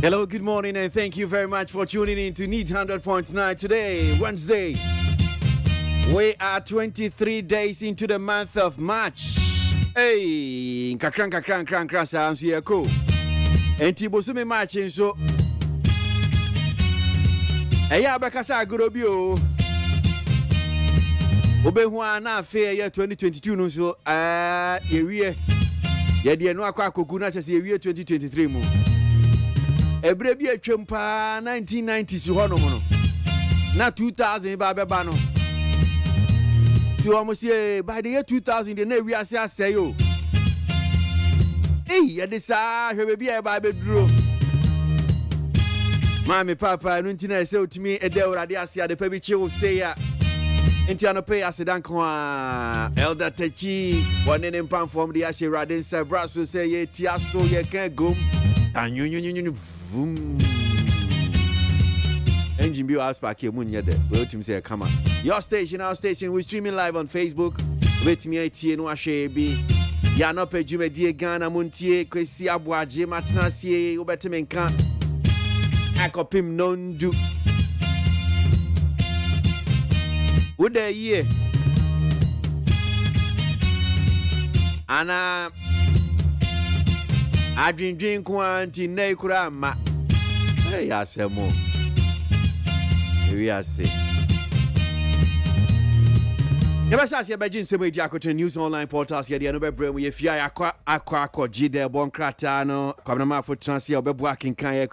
Hello, good morning, and thank you very much for tuning in to Need 100.9 today, Wednesday. We are 23 days into the month of March. Hey, kakran sounds here cool. And Tibosume marching so. Hey, Abakasa Gurobio. Obehuana na fair year 2022 no so yewie. Ye de no akwa kokuna chese yewie 2023 mu. Ebre bi atwem pa 1990s ho no mo na 2000 ba beba no so almost by the year 2000 the na wi ase asay o ye de sa hwe be e ba beduro mami papa no ntina ese otimi ede urade ase ade pa bi chi wo say ya enti anope asedan ko a elder techi wonne ne mpam form de ase urade nsa braso say ye ti aso ye kan gom anyunyunyunyu vum engine bio aspark here munya de we ultim say come on your station our station we streaming live on Facebook with me atie no ahwe bi ya no pejume die Ghana muntie kwesi aboaje matena sie obeteme nka akopim nondu ude ye ana adwindwin kwanti na ikura ma ya semo we are say Yabasasi abajin semo edi akoto news online portals here dey no be brem ye fia akwa gide bonkrata no kwabna ma for transi obebu akinkan ye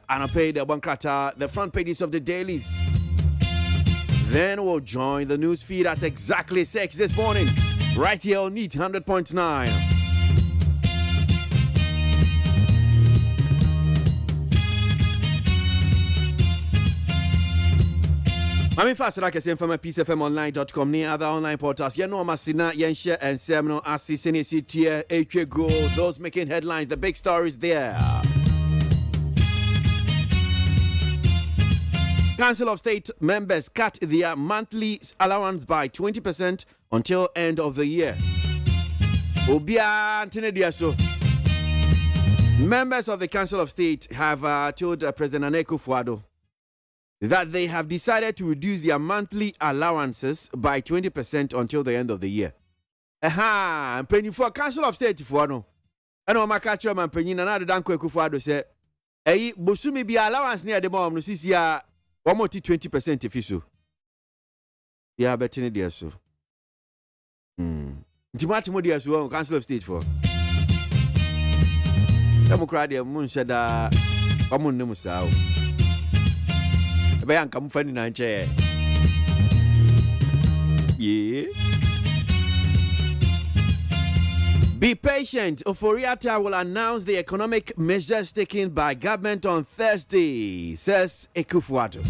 anopay the bonkrata the front pages of the dailies. Then we'll join the news feed at exactly 6 this morning right here on Need 100.9. I'm in fast like I say from peacefmonline.com near other online portals. You know, Masina, Yensha, and Semno, Assisini, Sitia, Go, those making headlines, the big stories there. Council of State members cut their monthly allowance by 20% until end of the year. Members of the Council of State have told President Nana Akufo-Addo that they have decided to reduce their monthly allowances by 20% until the end of the year. Penny for Council of State for no. I know my catcher man penny and another Danko Akufo-Addo said, "Hey, Bosumi be allowance near the mom no see ya 20% if you so." Yeah, better dear so. Timothy Modia so Council of State for. Democrat mun said common name sao. Yeah. Be patient. Oforiatta will announce the economic measures taken by government on Thursday, says Akufo-Addo.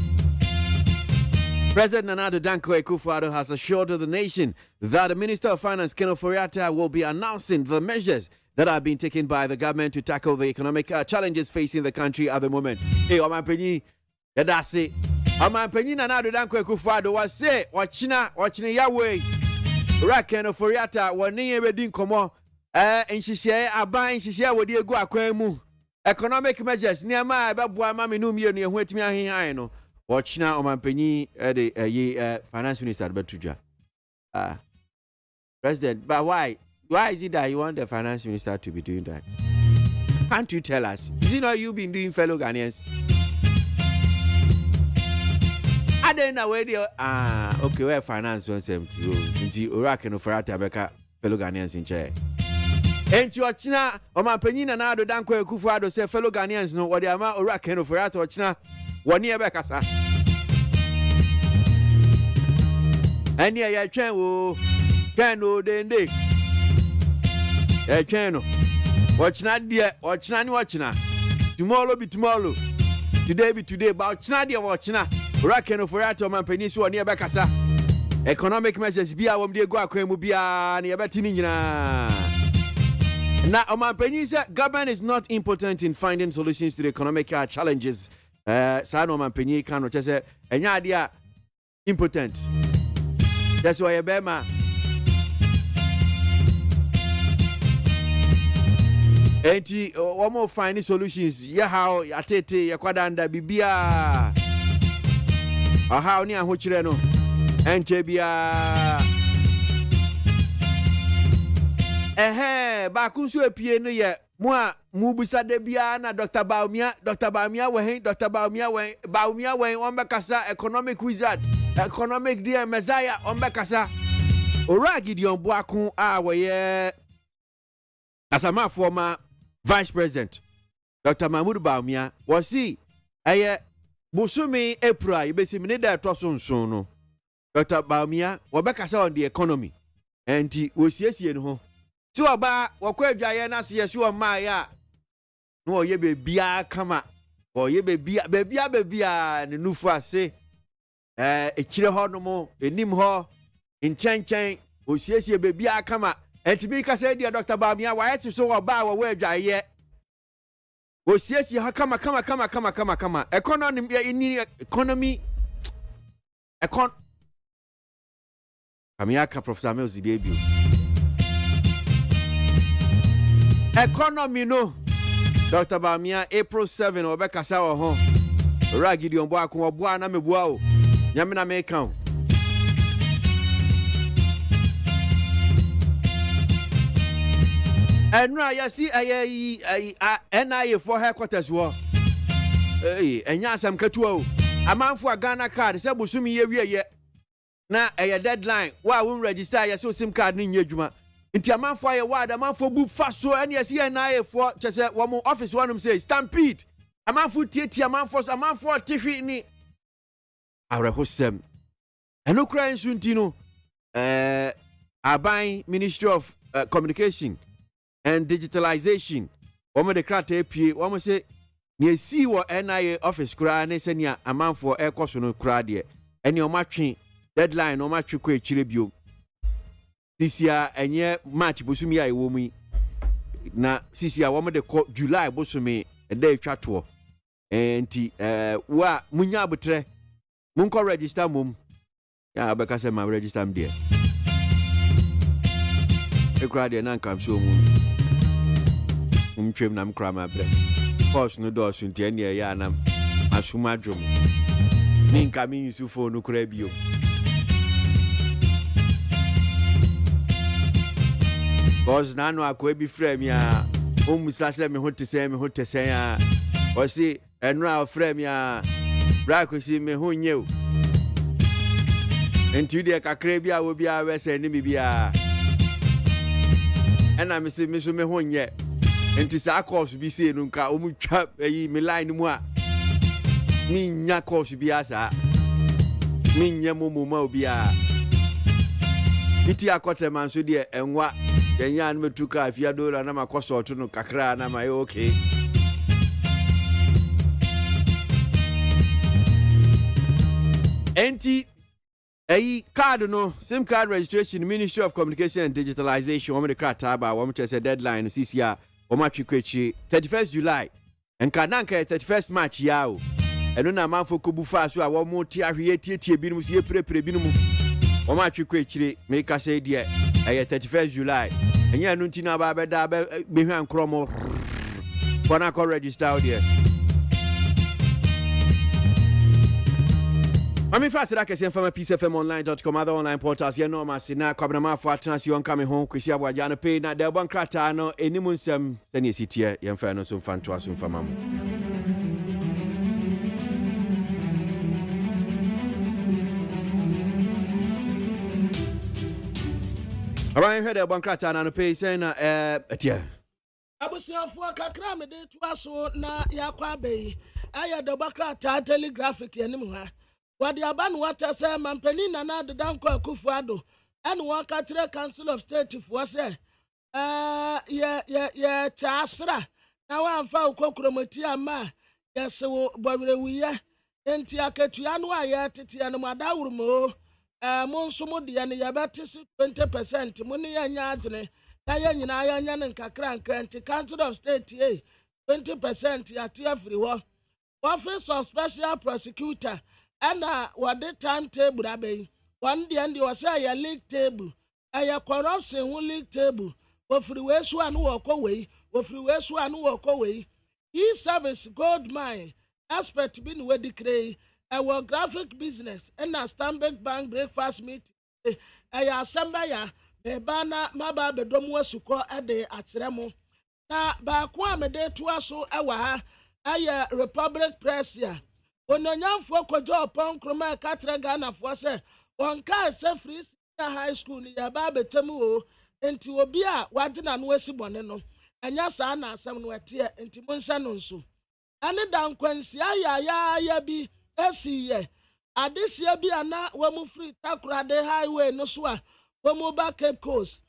President Nana Danko Akufo-Addo has assured the nation that the Minister of Finance, Ken Oforiatta, will be announcing the measures that are being taken by the government to tackle the economic challenges facing the country at the moment. Hey, Omanpenyi, that's it. Omanpenyi Nana Danko Akufo-Addo was say, watching Yahweh. Raken Oforiatta, one near wedding come and she say, I buy she say, what do you go akwemu? Economic measures near my babwa mammy no me near wet me. I know. Watch now, Omanpenyi, finance minister, Betuja. President, but why? Why is it that you want the finance minister to be doing that? Can't you tell us? Is it not you been doing fellow Ghanaians? I don't know where they okay, where finance wants them to go. Into Iraq and Oforiatta Beka fellow Ghanaians in chair. And you China, Omanpenyi Nana Danko Akufo-Addo say fellow Ghanaians know what they are Iraq and Oforiatta China 1 year back, sir. And yeah, channel can no day. Channel. Watch not dear, watch not. Tomorrow be tomorrow. Today be today. But not dear, watch not. Iraq and Oforiatta Omanpenyi 1 year back, sir. Economic measures be our dear Guakwemu be near Betinina. Now, Omanpenyi said government is not impotent in finding solutions to the economic challenges. Sano Omanpenyi cannot say any idea impotent. That's why Bema enti one more find solutions ya how atete ya kwadanda bibia aha oni ahochire no enche bia ba kunsu epie no ye mo a mubusa de bia na Dr. Baumia we Dr. Baumia we on bekasa economic wizard economic dear messiah on bekasa ora Gideon Boakun a we asama former vice president Dr. Mahmoud Baumia was see Busumi April ibesi minida tosonson no Dr. Baumia wabekasa on the economy enti wosiesie no ho ti oba wakwadwaye na se yesu o ma ya no oye bebia kama oye bebia ne nufu ase ekire ho no mo enim ho enchenchen wosiesie bebia kama enti bi kasa dia Dr. Baumia wa yeti so oba wa wadwaye wosiesie ha kama economy Kamiaka Professor Melzi debut economy no Dr. Baumia April 7 obekasa wo ho Ragidi Ombo akon oboa na mebua o nyame na me kan enra ya si NIA for headquarters wo enya asam katua o amanfo Ghana card se busumi ye wieye na deadline wa won register ya so sim card ni nyadwuma nti amanfo aye wada amanfo bu faso ene ya si NIA for chese wo mo office one say stampede amanfo tietia amanfo tifi ni arehosem eno kra nsu nti no aban Ministry of Communication and Digitalization womo de krata epie womo se ne si wo NIA office kra ne se nia amanfo ekoso no kra de ene o matwe deadline o matwe ko echire bio sisia enye March bosumi ya ewo mu na sisia womo de ko July bosumi e da etwato enti wa munya abotre munko register mum ya abeka se ma register m there ekra de na nkam so mu twem na mkra ma bre course no do so nti ene ya na asuma dwom ni nkam Yusufo no kra bio cause nanu akwa bi frame ya musa se me hotese ya o si enra frame ya bra ko si me ho nye o enti de kakra bi a wo bi a wese ni bi bia ena me se me so me ho nye enti sa course bi se no nka o mu twa yi me line mu a mi nya course bi asa mi nya ma obi a iti akote man so de enwa yenya no metuka afia dola na makoso oto no kakra na ma okay enti card no SIM card registration Ministry of Communication and Digitalization women krata ba wo mche deadline CCA wo matwekwechi 31st July enka nanka 31st March ya o eno na manfo kobufa so a wo mo ti ahwe tietie binom so ye prepre binom wo matwekwechi me ka say de 31st July enya no ntina ba beda be hwan kromo bona ko register there Mami fast that can from peacefmonline.com other online portals you know masina kwabna ma for attention on come home kwesi aboaja no pay na de bon krata no enimu nsem se ne sitie ye mfa no so mfa nto aso mfa mamu Alright heard de bon krata na no pay say na etia abusiafo kakra me de to aso na yakwa bei aya de bon krata telegraphic enimu ha Wadi aban wata se mampeni na de danko Akufo-Addo and waka tire Council of State for say ye tasra na wa amfa ukokromoti ama yes wo bawrewiye enti aketua no aye tete no madawurmo monso mo de ne yabetisi 20% mo ne yanya adene na ye nyina yanya ne nkakra nkranti Council of State 20% ya tia free wo Office of Special Prosecutor and what the timetable abe one day and you say a league table a corruption one league table but for the way so and walk away ofiri wesu anu woko we e-service gold mine expert bi ni wedi krei our graphic business and a Stanbic Bank breakfast meeting ya asamba ya bana maba bedom wasuko ade atremo na ba ko amede to aso ewa ha aye Republic Press ya ononyamfo kojo pon kroma katra Ghana fo se wonka se free high school ni ya ba betem o enti obi a wagina no asibone no anya sa na asem no ete enti monsa no nso ane dan kwansi ya bi esiye adesia bi ana wamu free takrade highway no so a wamu ba Cape Coast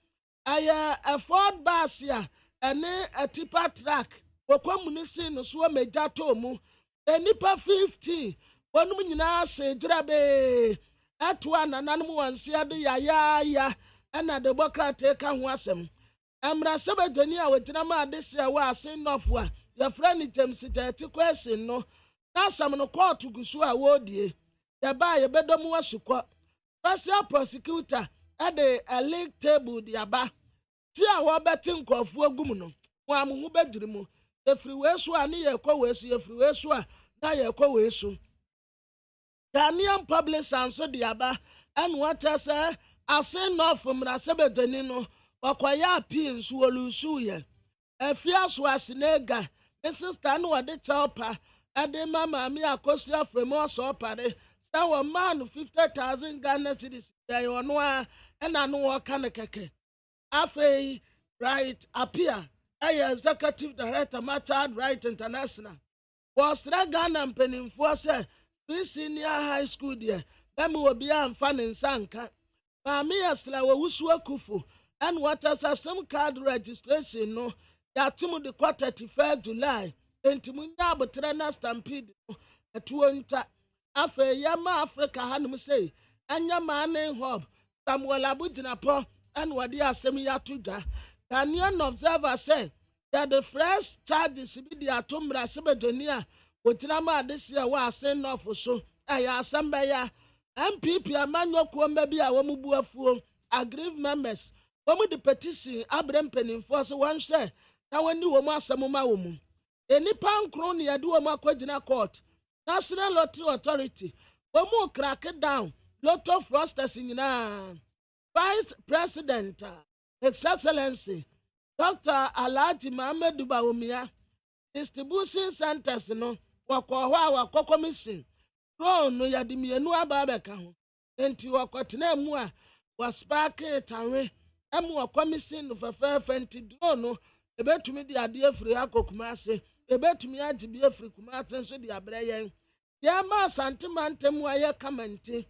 aya a Ford bus ya ene a tipper truck wokomunisi no so meja to mu enipa 15 wonu nyina se dirabe atwa nanan mu wansi ade ya ana de bokrate ka ho asem amra sebedani a wotina ma adesia wa asen nofo a ya friend temsitati question no na asam no court gusu a wodie ya ba ye bedom wasuko special prosecutor ade a league table di aba ti a wo beti nkofo agum no wo amuhu bediri mu efiri wesu a ne ye kwa wesu efiri wesu a na ye kwa wesu Ghanaian public so di aba and what say asen no from rasebedani no okoya appeal nsu olusu ye efiaso asinega sister no wade chelpa ade mama mi akosia fremo so pare say one man 50,000 Ghana cedis dey ono a na no wo kan keke afei right appear executive director Machad Right International was Ghana mpenimfo say senior high school there dem will be amfa ne nsanka maami asla wo wusu akufo and what as some card registration no ya tumu de 31 July entimunya abotre na stampede etuo nta afa yama Africa hanum say anya mane hub Samuel Abudinapo and wadi asem ya tuja Ghanaian observer say that the fresh charges be the atomra sebedonia wotinama adesia wa asen no for so aya asamba ya MPP amanyoko mbabi a wo mubu afuo aggrieved members womu the petition abrem penimfo so wan share na wani wo mu asem ma wo mu enipa nkro ne yade wo mu akwagina court National Lottery Authority womu crack down lotto fraudsters nyina Vice President His Excellency Dr. Alhaji Mohammed Bawumia distribution centers no wakọ a wakọ commission drone no yade mienu ababeka ho enti wakọtena mu a waspark tanwe emu wa commission no fefe enti drone no ebetumi di ade afiri akokuma ase ebetumi agibi afiri kuma ate so di abreye ya ma santimantemu aye kamante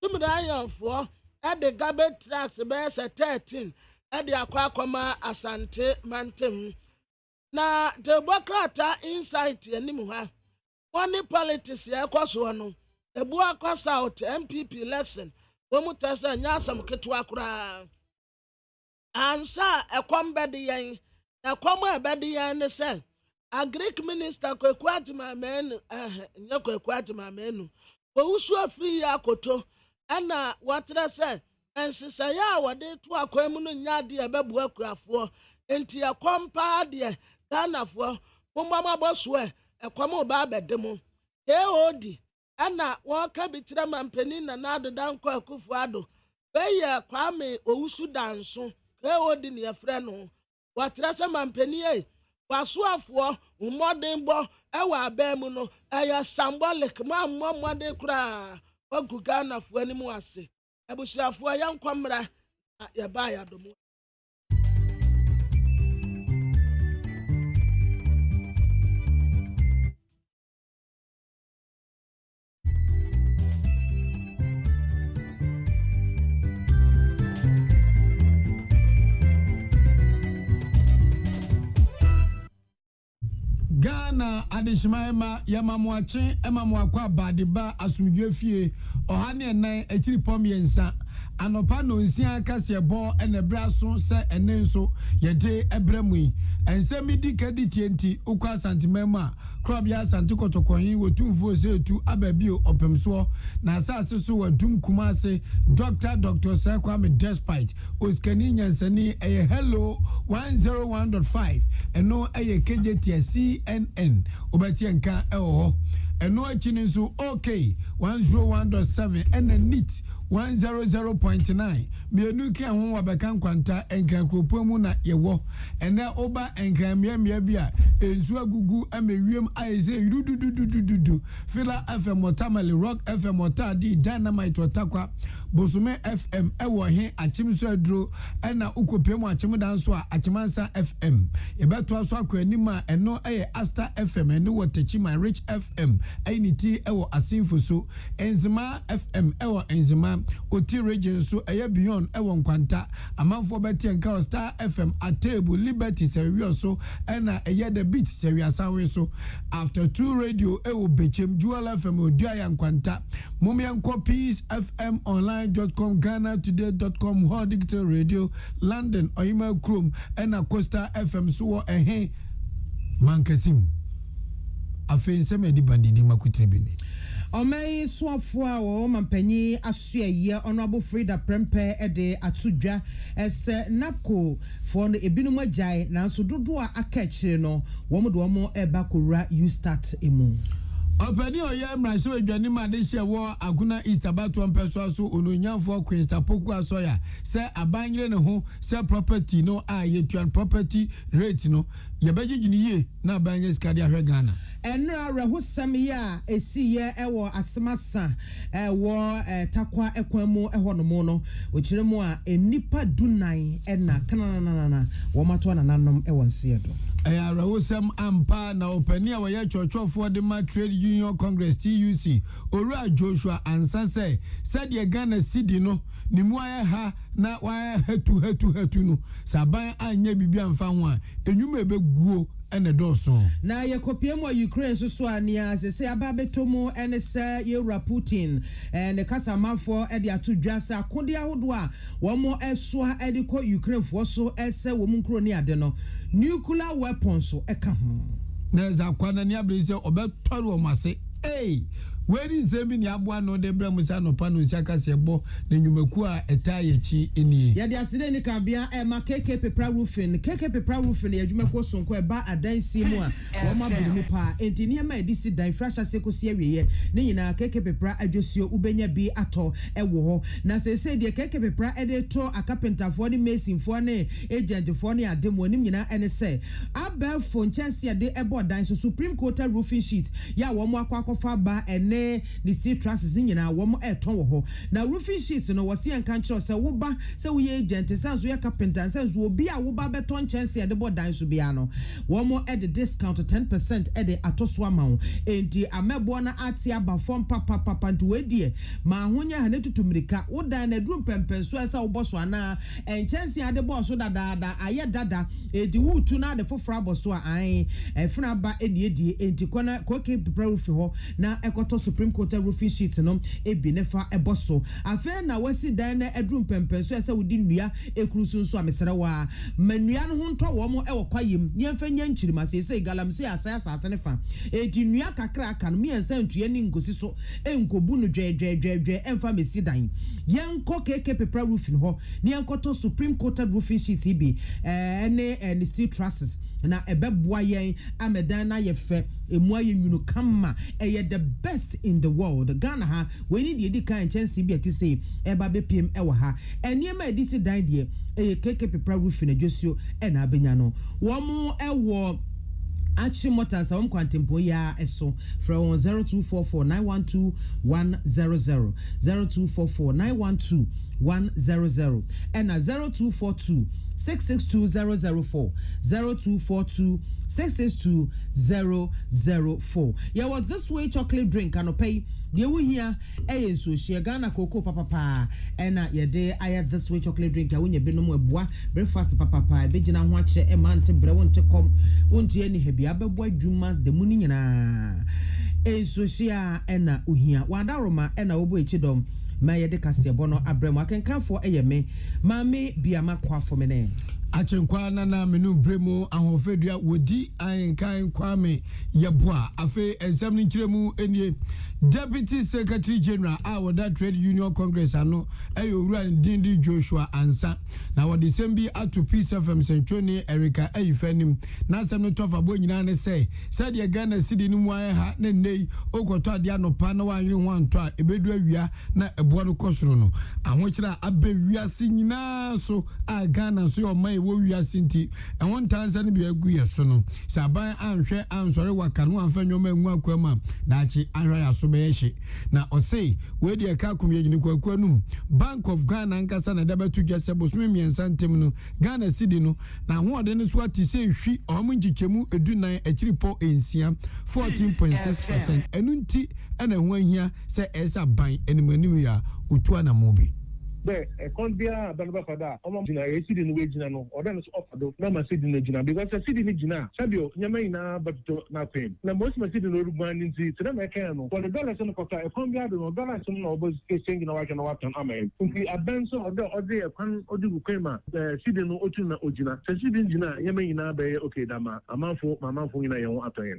tumra ayanfo ade garbage trucks be 13 ade akwa asante mantem na Democrat insight anim ha one politics ya kwaso no ebu akwa South MPP election womu tesa nyasam ketwa kura ansa ekombede yen ekomo ebede yen ne se Agric Minister Kwekwatima menu Kwekwatima menu wo afri ya koto ana watra se ensisa ya wade to akwam no nyade ebebu akuafo enti akompa de Ghanafo mummama boso ekomo ba bedemo eodi ana woka bitira mampani na nadeda nko akufo ado beye kwame owusu danso eodi ne afre no watra se mampani wasuafo umodembo ewa abemu no aya symbolic mmode kura wagu Ghanafo animu ase abusuafo yankwamra ya ba ya domo Ghana adishmaema yamamwache emamwakwa badiba asumdwefie ohane nan akiri pom yensa anopa no nsia kase bo enebraso se enenso yede ebremu ensemi dikadi tienti ukwa santimema Krabia Santukotokoyin wo tumfo se tu ababio opemso na asase so wadum kumase Dr. Sekwame despite oskani nyansani hello 101.5 eno KJT CNN obati enka ho eno akini so okay 101.7 ena NIT 100.9 mienu ki ahun wabeka kwanta enkran kropo mu na yewo ena oba enkran miamia bia ensu agugu amewiem aize yudududududu Fila FM Motamali Rock FM Motadi Dynamite Otakwa Bosume FM ewo he achimso adro ena ukopemu achimu danso a achimansa FM yebeto aso akwanima eno Asta FM eno Watechima Rich FM ainiti ewo asinfo so enzima FM ewo enzima oti region so beyond ewo nkwanta amanfo beti enka Star FM Atebu Liberty sewi so ena the beat sewi asanwe so after 2 radio ewo bechem Jewel FM odia nkwanta mumianko Peace FM online.com GhanaToday.com Hot Digital Radio London Oyima Chrome ena Costa FM so mankasim afen se medi bandidi makutrebini Omei swafwa wo mampanyi asuye honorable Frida Prempe ede atudwa ese napko for the ebinum agye na so dodo a akachire no wo mo do mo eba kora you start emu Openi oye mrase wedwani madehye wo aguna East abatu ampeso so ononyamfo Queensta Poku asoya se abanyire ne ho se property no a yetuan property rate no yebegigini ye na abanye skadi ahwe Ghana enra rehosam ya esiye ewo asemasa ewo takwa ekwamu ehonomo no ochiremu a enipa dunan ena kananana wo mato nanom ewo nseedo rehosam ampa na openi a woye chochofo de ma trade union congress TUC Ora Joshua ansase said ye Ghana city no nimu aye ha na wa hetu no saban anya bibia mfa ho a enyuma ebeguo ene doso na yekopiem wa Ukraine so ania se ababetomo ene se Yewra Putin ne kasamafo e de atodwa sa akode ahodo a wo mo eso e de ko Ukraine fo so ese wo mu nkro ni ade no nuclear weapons so e ka ho na za kwana ni abrise obetoro o mase where is Zemi ni abua no de bramusa no pano nsiaka sebo na nyumaku a eta yechi eni ya de aside ni kabia ma KK Pepra Roofing ya adwumako sonko eba adansi mu a wo ma bulu pa enti ni ma edisi dan frasha sekosi awiye ni nyina KK Pepra adwosio ubenya bi ato ewo ho na se de KK Pepra ede to carpenter for ni mason for ni agent for ni ademo ni nyina ene se abelfo nchance ade ebo dan so Supreme Court roofing sheet ya wo mo akwakofa ba ene the steel trusses nyina wo mo eton wo ho na roofing sheets no wo se enka nkyerɛ sɛ wo ba sɛ wo ye agent sanso ye carpenter sanso obi a wo ba beton chance de bodan so bia no wo mo e discount 10% e de atoso ama wo enti amebo na ate aba fom papa nto wedie ma ahonya ha ne tutumirika wo dan na drum pempen so ɛsɛ wo boso ana enchance ade boso dada aye dada edi wutu na de fofora boso a an efuna ba edie enti kona koke prepare fi ho na ekoto Supreme Court roofing sheet no ebi nefa eboso afa na wasi dan na edrum pempen so ese wudi nnua ekrusu so amesere wa manua no ho nto wo mo ewo kwayem yemfa nya nchirima se galamse asase ne fa edi nnua kakra aka no miensa ntue ni ngosi so enkobu no dwe emfa mesi dan yenko KK Pepra roofing ho ne yenkoto Supreme Court roofing sheet ibi ne steel trusses na ebeboa yen amedan na yefe emu aye nwunu kama the best in the world Ghana ha we need the kan chance bi ati say eba be pm ewo ha eniema edisi dan de KK Pepra roofing adwosio na abenya no wo mo ewo Achi Motors on Quantempo ya eso from 0244912100 0244912100 and 0242 662004 0242 662004. Yeah, what this way chocolate drink and pay the we here so she Ghana cocoa papa and yeah day I had this way chocolate drink I win your binom bois breakfast papa begina watch a man to brew to come won't any heavy boy juma the money na so she and uhia wadaroma and obo echidom my de kasia bono abremo I can come for me mami biama kwa for me Achenkwa na menu bremo ahofedua wodi ankan kwame yeboa afe exam nchiremu enie Deputy Secretary General that Trade Union Congress ano owura Dindi Joshua Ansa na wodi sembi atu Peace FM Senchoni Erica Eyifenim na sem no tofa bo nyina ne say said ye Ghana city ni mu ha na nei okoto ade anopa na wanwere ho anto a ebedu awia na eboa no kosoro no ahokyira abewia si nyina so a Ghana so o mai wo wia sinti e won tansa ne bi agu ye so no saban anhwe ansore waka no anfa nyoma enwu akwama na achi anhwe ya so na OSEI we de ka kumye gini kwakwa num Bank of Ghana nkasa na daba tudwa se bosome miensa ntem no Ghana cedi no na ho ode ne so ati se hwi omunjichemu edunan akiripo ensia 14.6% enunti ana ho ahia se esa ban enimanimu ya otua na mobi But a conbia Banabafada, Omina, a city in Wajino, or then it's offered, no, my city in Jina, because a city in Jina, Sabio, Yamaina, but not pain. Now, most of my city in Uruguayan in the American, for the dollars on the Costa, a conbia, or dollars on was exchanging our can watch on Amen. A benzo or the Odu Krema, the city in Otuna Ojina, the city in Jina, Yamaina, okay, Dama, a month for my mouth in a young after.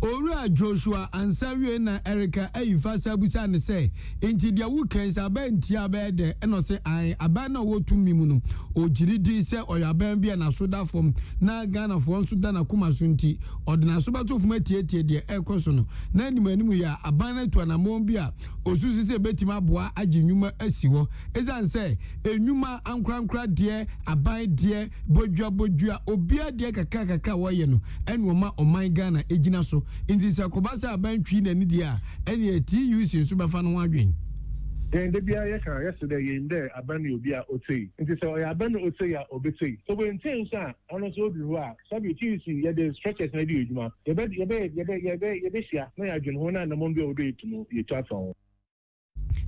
Ora Joshua Ansawie na Erica Eyifa sabusa ne say enti dia weekends abenti abede eno say an abana wotumi mu no ogiridi say oyaban bia na soda fom na Ghana fo nso da na kuma so nti odina so bato fom atietie de ekoso no na animanimu ya abana to na mom bia osusi say betima boa aginnwuma asiwo ezan say enwuma ankrankra de aban de bodwa obia de kakaka woye no enwoma oman Ghana egina so Inti sa kobasa abantwi na nidia ene TUC so bafa no adwen then the bia yesterday in there abani obia OSEI inti so ya abani OSEI ya obesei so when things are honestly obi ho a sabi TUC ya the structures na di ejuma ye be sia na ya adwen ho na mo bi odo etumu ye twafon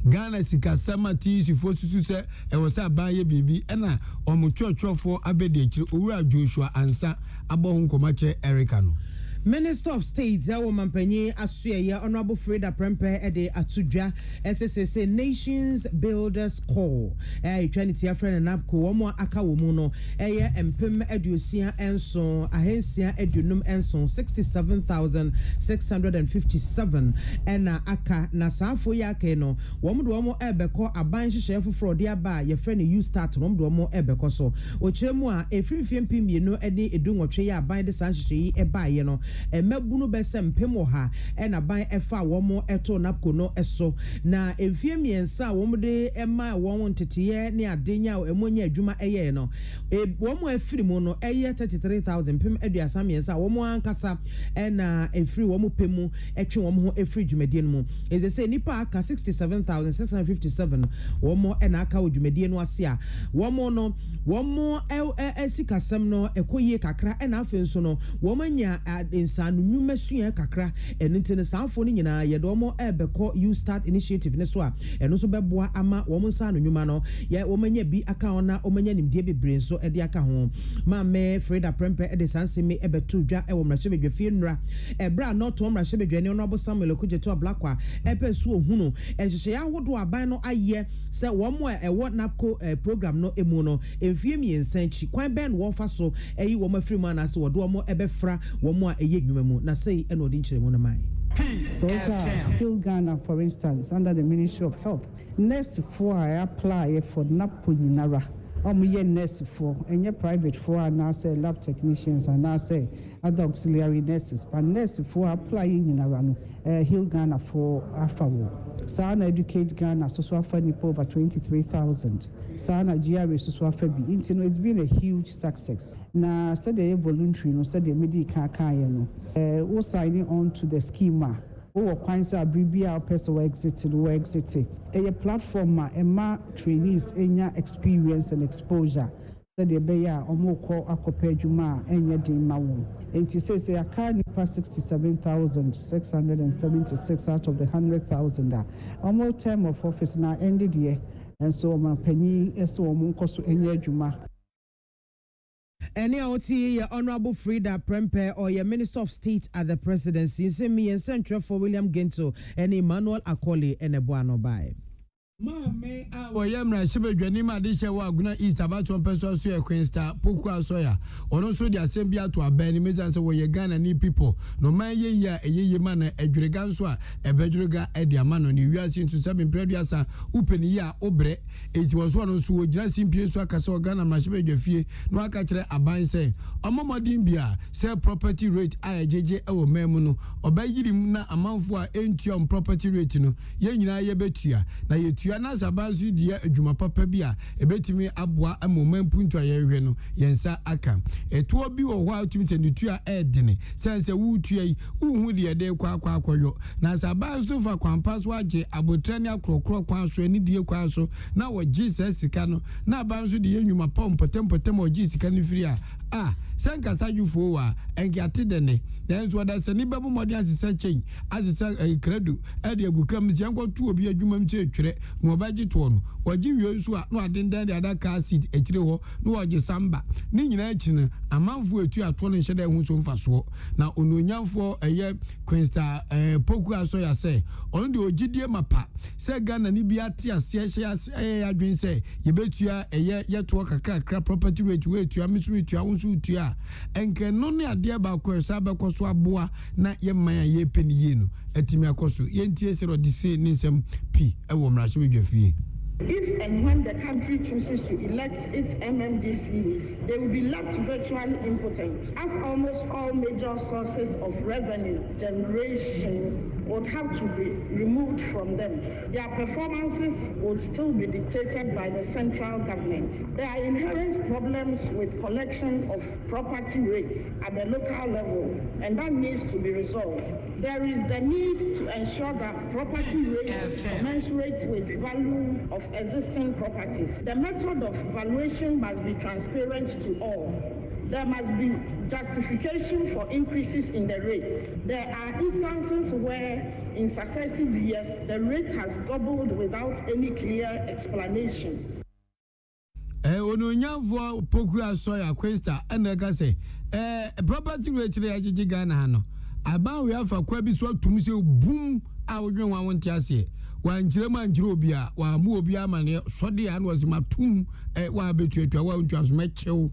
Ghana sika sama TUC fo susu se e wo sa abaye bibi na omuchwachwofo abede akiri owura Joshua Ansa abohun komache Erica no Minister of State Mampanyi Asuye Honorable Freda Prempe ede atudwa SSS Nations Builders Corps Trinity Afrena Napco omo aka wo mu no empem edusia enso ahensia edunum enso 67,657 ena aka na safo ya ke no womo do omo ebeko aban hihye foforo de aba ye frɛ ne you start womo do omo ebeko so ochiremu a efirifie mpimienu ede edunwotwe ya aban de san hihye yi eba ye no emebunu besem pemo ha ena ban efa womo eto napko no eso na efie miensa womo de ema womo ntetiye ne adenya emonya adwuma eye no womo afiri mu no eye 33,000 pem aduasa miensa womo ankasa ena efiri womo pemu etwe womo ho efiri dwumadie mu eze se nipa aka 67,657 womo ena aka dwumadie no ase a womo no womo esikasem no ekoyie kakra ena afenso no womo nya insanu nyuma sua kakra eninte ne sanfo ni nyina ye do mo ebeko you start initiative ne so a eno so beboa ama wo mo nsanu nyuma no ye wo manya bi aka ona wo manya nimdie bebre so e de aka ho ma me Freda Prempe e de sansemi ebeto dwa e wo mrahye bedwe fie nra ebra no to mrahye bedwe ne ono bo Samuel Kujeto Ablakwa epe so ohunu ehye ya hodo aban no aye se wo mo e wo napko program no emu no efie miensanchi kwan ben wo fa so eyi wo mafiri mu na se wo do mo ebefra wo mo na say eno di nchire mu na mai so Hill Ghana, for instance, under the Ministry of Health, nurse for I apply for NAPO nyinara ye nurse for and private for and I say lab technicians and I say other auxiliary nurses but nurse for applying nyinara Hill Ghana for afawo Sana Educate Ghana so far nipo over 23,000 Sana GRA so far bi it's been a huge success na said the voluntary no said the medical no we signing on to the schema o kwansa abribia person exit a platform ma trainees enya experience and exposure said the beya omoko akopa adwuma enya din ma won enti say aka nipa 67,676 out of the 100,000 almost term of office na ended here and so Mampanyi eso omonko so enya adwuma. Any OT, Honorable Freda Prempe or your Minister of State at the Presidency, send me and Central for William Gento and Emmanuel Akoli and Ebuano by. Mamma, our Yamra Shibadwani Madisha Waguna East about 1 person so a Queen Star, Poku Soya, or also the assembly to a Benny Mizans where you Ghana need people. No man ye a ye man, a Dreganswa, a Bedrega, a diamond on you are seen to 7 Prediasa, Open ya Obre. It was one of who just in Pieswa Caso Ghana Mashibe Fee, no catcher a bind saying, a Momadimbia, sell property rate IJJ or Memono, or by Yidimna amount for Entium property rate, no, Yenina Yebetia, na yetua na sabansu dia adwuma papa bia ebetimi aboa amomam punto ayehwe no yensa aka eto bi wo hwa utimi tenutua edene sense wutua yi uhu de de kwa akoyo na sabansu fa kwampa so age abotrani akrokro kwa so ani die kwa so na wo Jesus sika no na abansu de yenwuma pompotem wo Jesus sika no firi a senkata yufo wa engiate dene nanso wada sani babu modi asese chen asese credo e de agukam sianko tu obi adwuma mche twere no obaji to no waji wie nso a no adendan de adaka acid ekire ho no waji samba ni nyina echi no amanfo etu ato no nhye da hu so mfaso na ononyamfo eye Queensta Poku Asoya se on de ogidie mapa se Ghana ni bia te ase hye adwen se yebetua eye yeto kakra property rate we etua misu etua wonso etua enke no ne ade ba ko sa ba ko so aboa na ye man ya ye peni ye no atimi akoso ye ntie se ro de se ni nsem pi e wo mra hye bedwafie. If and when the country chooses to elect its MMDCs, they will be left virtually impotent, as almost all major sources of revenue generation would have to be removed from them. Their performances would still be dictated by the central government. There are inherent problems with collection of property rates at the local level, and that needs to be resolved. There is the need to ensure that property rates commensurate with value of existing properties. The method of valuation must be transparent to all. There must be justification for increases in the rates. There are instances where in successive years the rate has doubled without any clear explanation. Ononyamfo Poku Asoya Queensta eneka say property rate le agigi Ghana hano aba we afa kwa bi so tum se boom a wodwen wa wonte ase wanjirema njiro obi a wa mu obi amane sode ya no matum wa betuatua wa ntwaso mechew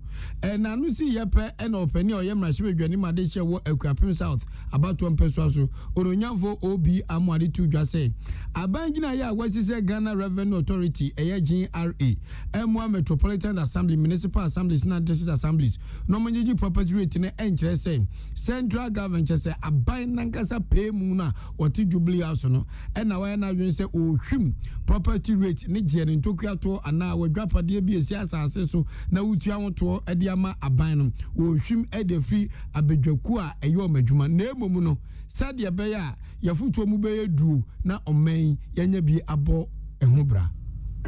na no si yepe na opani oyemra hye made hye wo Akuapem South about 1 peso so ononyamfo obi amwade tudwa say abanjina ya wasise Ghana Revenue Authority GRA emwa Metropolitan Assembly Municipal Assemblies na District Assemblies no manyeji property rate ne enkire say central government say aban nankasa pay mu na woti Jubilee House no na wa na say ohwim property rate ne jere ntokuato ana wadwapade bi esi asase so na wutua woto ede ama aban no ohwim ede fi abedwaku a eyo madwuma na emom no sade be ya yafutuo mu be yedu na omen yanya bi abo ehobra.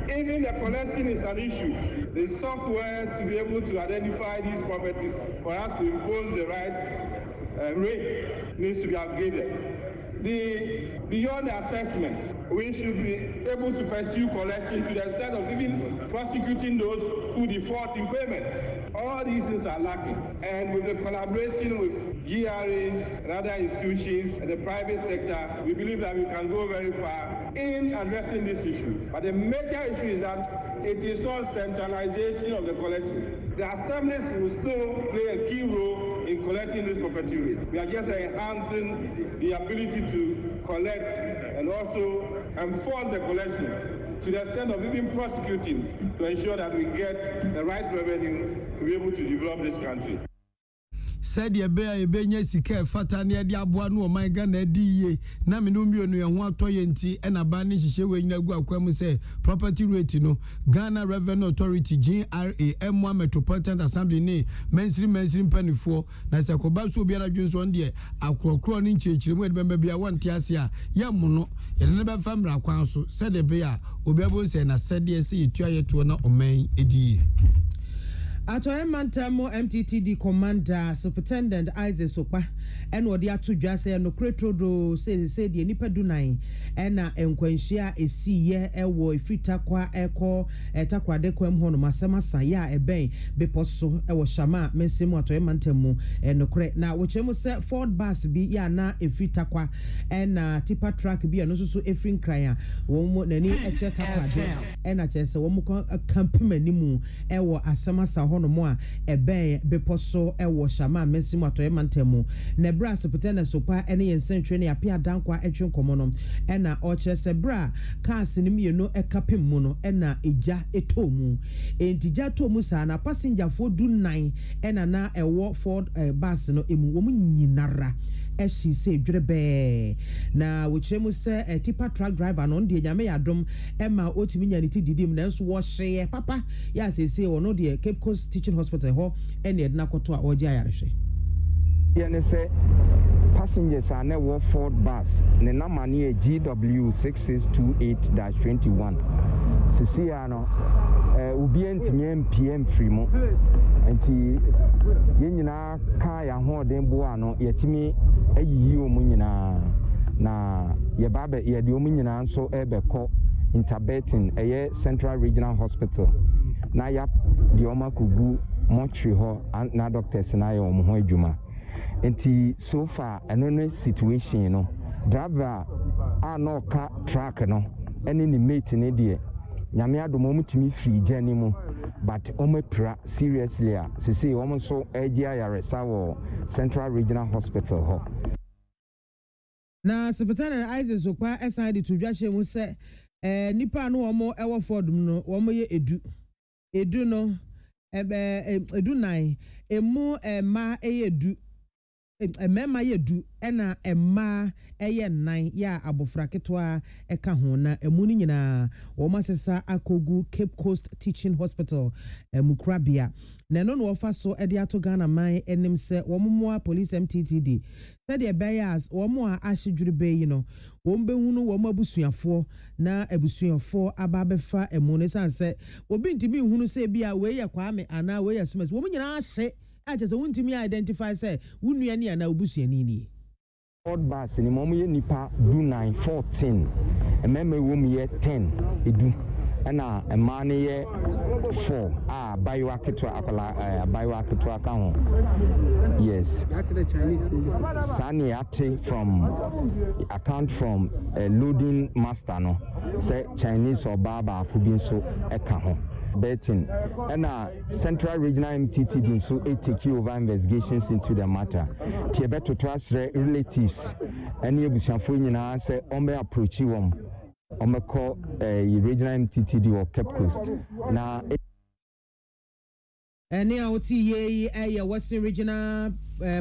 Even the collection is an issue. The software to be able to identify these properties for us to impose the right rate needs to be upgraded. Beyond the assessment, we should be able to pursue collection to the extent of even prosecuting those who default in payment. All these things are lacking. And with the collaboration with GRA and other institutions and the private sector, we believe that we can go very far in addressing this issue. But the major issue is that it is not centralization of the collection. The assemblies will still play a key role in collecting this property rate. We are just enhancing the ability to collect and also enforce the collection to the extent of even prosecuting to ensure that we get the right revenue to be able to develop this country. Said ye benye sika fata ne de aboa no my Ghana di na me no mienu ye ho atoye nti e na ba ne hihye we nyina gu akwam se property rate no Ghana Revenue Authority GRA emwa Metropolitan Assembly ne mainstream panifo na se koba so bia na dwunso de akrokro ne nchechire mu de bia wonte ase a ye mo no ye ne be famra kwan so said be a obiabo se na said ye se yetua ye to na oman edi. AGYEMAN MTTD Commander Superintendent Isaac Sopa and what the atu jase no kretrodo say the nipa dunai ena enkwanhia esiye ewo efita kwa eko etakwa de kwam hono masema saya eben beposo ewo shama mensemu AGYEMAN temu no kre na wochemu se Ford bus bi ya na efita kwa ena tipa truck bi no so efrin kran wo mo nani eche takwa de ena chese wo mo kampemanimu ewo asema sa hono mo a eben beposo ewo shama mensemu AGYEMAN temu ne bra Superintendent Sopa ene yensentwe ne apia dankwa etwe komono ena oche se bra cars ni mienu ekapem mu no ena eja etomu entija tomu sa na passenger fo du 9 ena na ewo Ford bus no emu wo nyinara eshi se dwerebe na wochemu se tipa truck driver no de nyame yadom ema otimi nyaniti didim na nso wo hye papa ya se wono de Cape Coast Teaching Hospital ho ene edna koto a oje ayarehwe Yene say passengers are never Ford bus. Ne number near GW6628-21. Sisiano, ubient PM free mo. Enti yenina kaya ho den boano yetimi ayiyi omunyina na yebabe yedi omunyina nso ebeko interbeting Central Regional Hospital. Na yap di oma kugu mortuary ho na doctors na yo omo ho adwuma. Enti so far another situation no driver no car track no any ni mate ne de nyame adomo mutimi free journey mu but omepra seriously a say omo so AGYRSA wo Central Regional Hospital ho na Superintendent Isaac Sopa aside to dwache mu se nipa no omo ewo Ford no omo ye edu no edu 9 emu ma edu emema yedu ena emma eye 9 ya abofra ketwa eka ho na emu ni nyina wo masesa akogu Cape Coast Teaching Hospital Mukrabia na no ofa so ede ato Ghana man enim se wo moa police MTTD said the bias wo mo a ahyedwure be yi no wo mbehunu wo mabusuafo na abusuafo ababefa emu ne sanse obi ntimi hunu se bia we ye kwame ana we ye sms wo nyina ahye just want to me identify say wunuani ana obusuani ni Ford bus ni mo ye nipa do 914 ememe wo me ye 10 edu na emane ye 4 bayo aketwa akola bayo aketwa ka ho yes that's the Chinese sani ate from account from loading master no say Chinese or baba kubin so eka ho betting and Central Regional MTTD so take over investigations into the matter. Tibeto trust relatives and you nyina say ombe approach you call Regional MTTD or Cape Coast na now ye Western Regional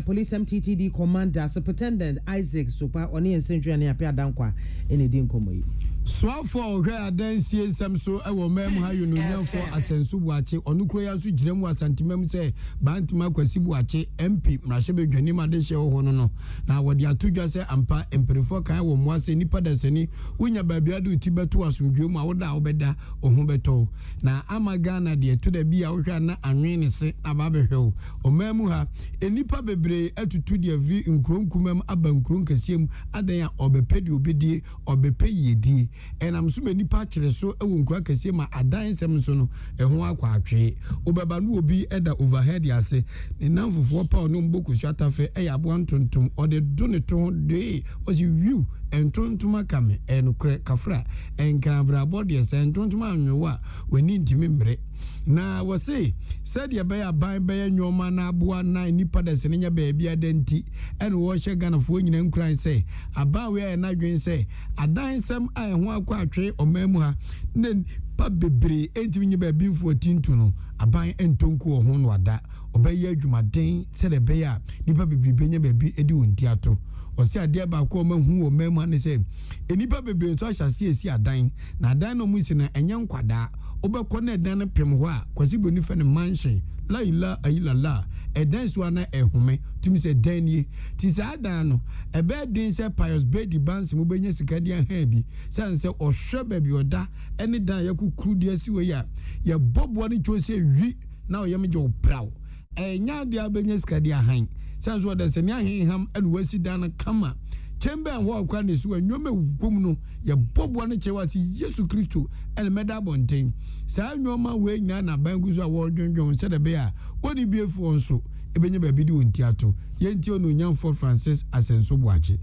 Police MTTD Commander Superintendent Isaac Sopa oni ensenjua ne apia dankwa ene di nkomo yi so for where adansie sam so e wo mem ha yununya for asensu buache onukro ya so giremu asantimam se bantima kwasi buache MP mrahye bedwani ma de hye ho no na wodi atodwa se ampa emperifo kan wo moase nipa dasani unya babiadu tibeto asomdwemu a woda obeda ohun beto na amagana de to da bia wo hwa na anwene se ababehwe o mem ha enipa bebre atutu de avi nkronkumam abankron kasiem adan a obepedi obedie obepe yedi enam so nipa kire so ewo nkura kasiem ma adan sem so no eho akwa atwe obeba no obi eda overhead ase ne namfofo pa no mboku swatafe eyabo ntontom ode do ne to de osi view entontoma kame enukre kafra enkrabra body se entontoma anwa wani ntimi mre na wose said ya baya ban baya nyoma na aboa na nipa da senenya baabi adanti ene wo hye ganafo nyina nkran se aba we na dwen se adan sam a ho akwa atwe omamu ha ne pa bebre entimi nye baabi mfo tintu no aban entonku ho no ada obaye adwumaden se de baya nipa bebre benya baabi edi wonti ato osi ade ba ko mahu wo mamu ne se enipa bebre nso ahyase esi adan na adan no mu si na enya nkwada obekọ na edan pem ho a kwasi broni fe ne mansion la ila ayilala edan so na ehume timi se dan ni ti sa adan no ebe din se pious bedi bansi mo benya sika dia ha bi san se ohwe ba bi oda ene dan yakukuru dia si we ya ye bobo ni chose wi now you make your proud. And ya the Albanese Cadia hang. Sounds what there's a ham and Westy Dana Kama. Chamber and walk on this when you may woman, your Bob one chewasi Yesu Christo and Medabontain. Sa no man way Nana Bangus award John said a bear. What he be for so? Ebenya baby do in theatre. Yentio no young for Francis as and so watch it.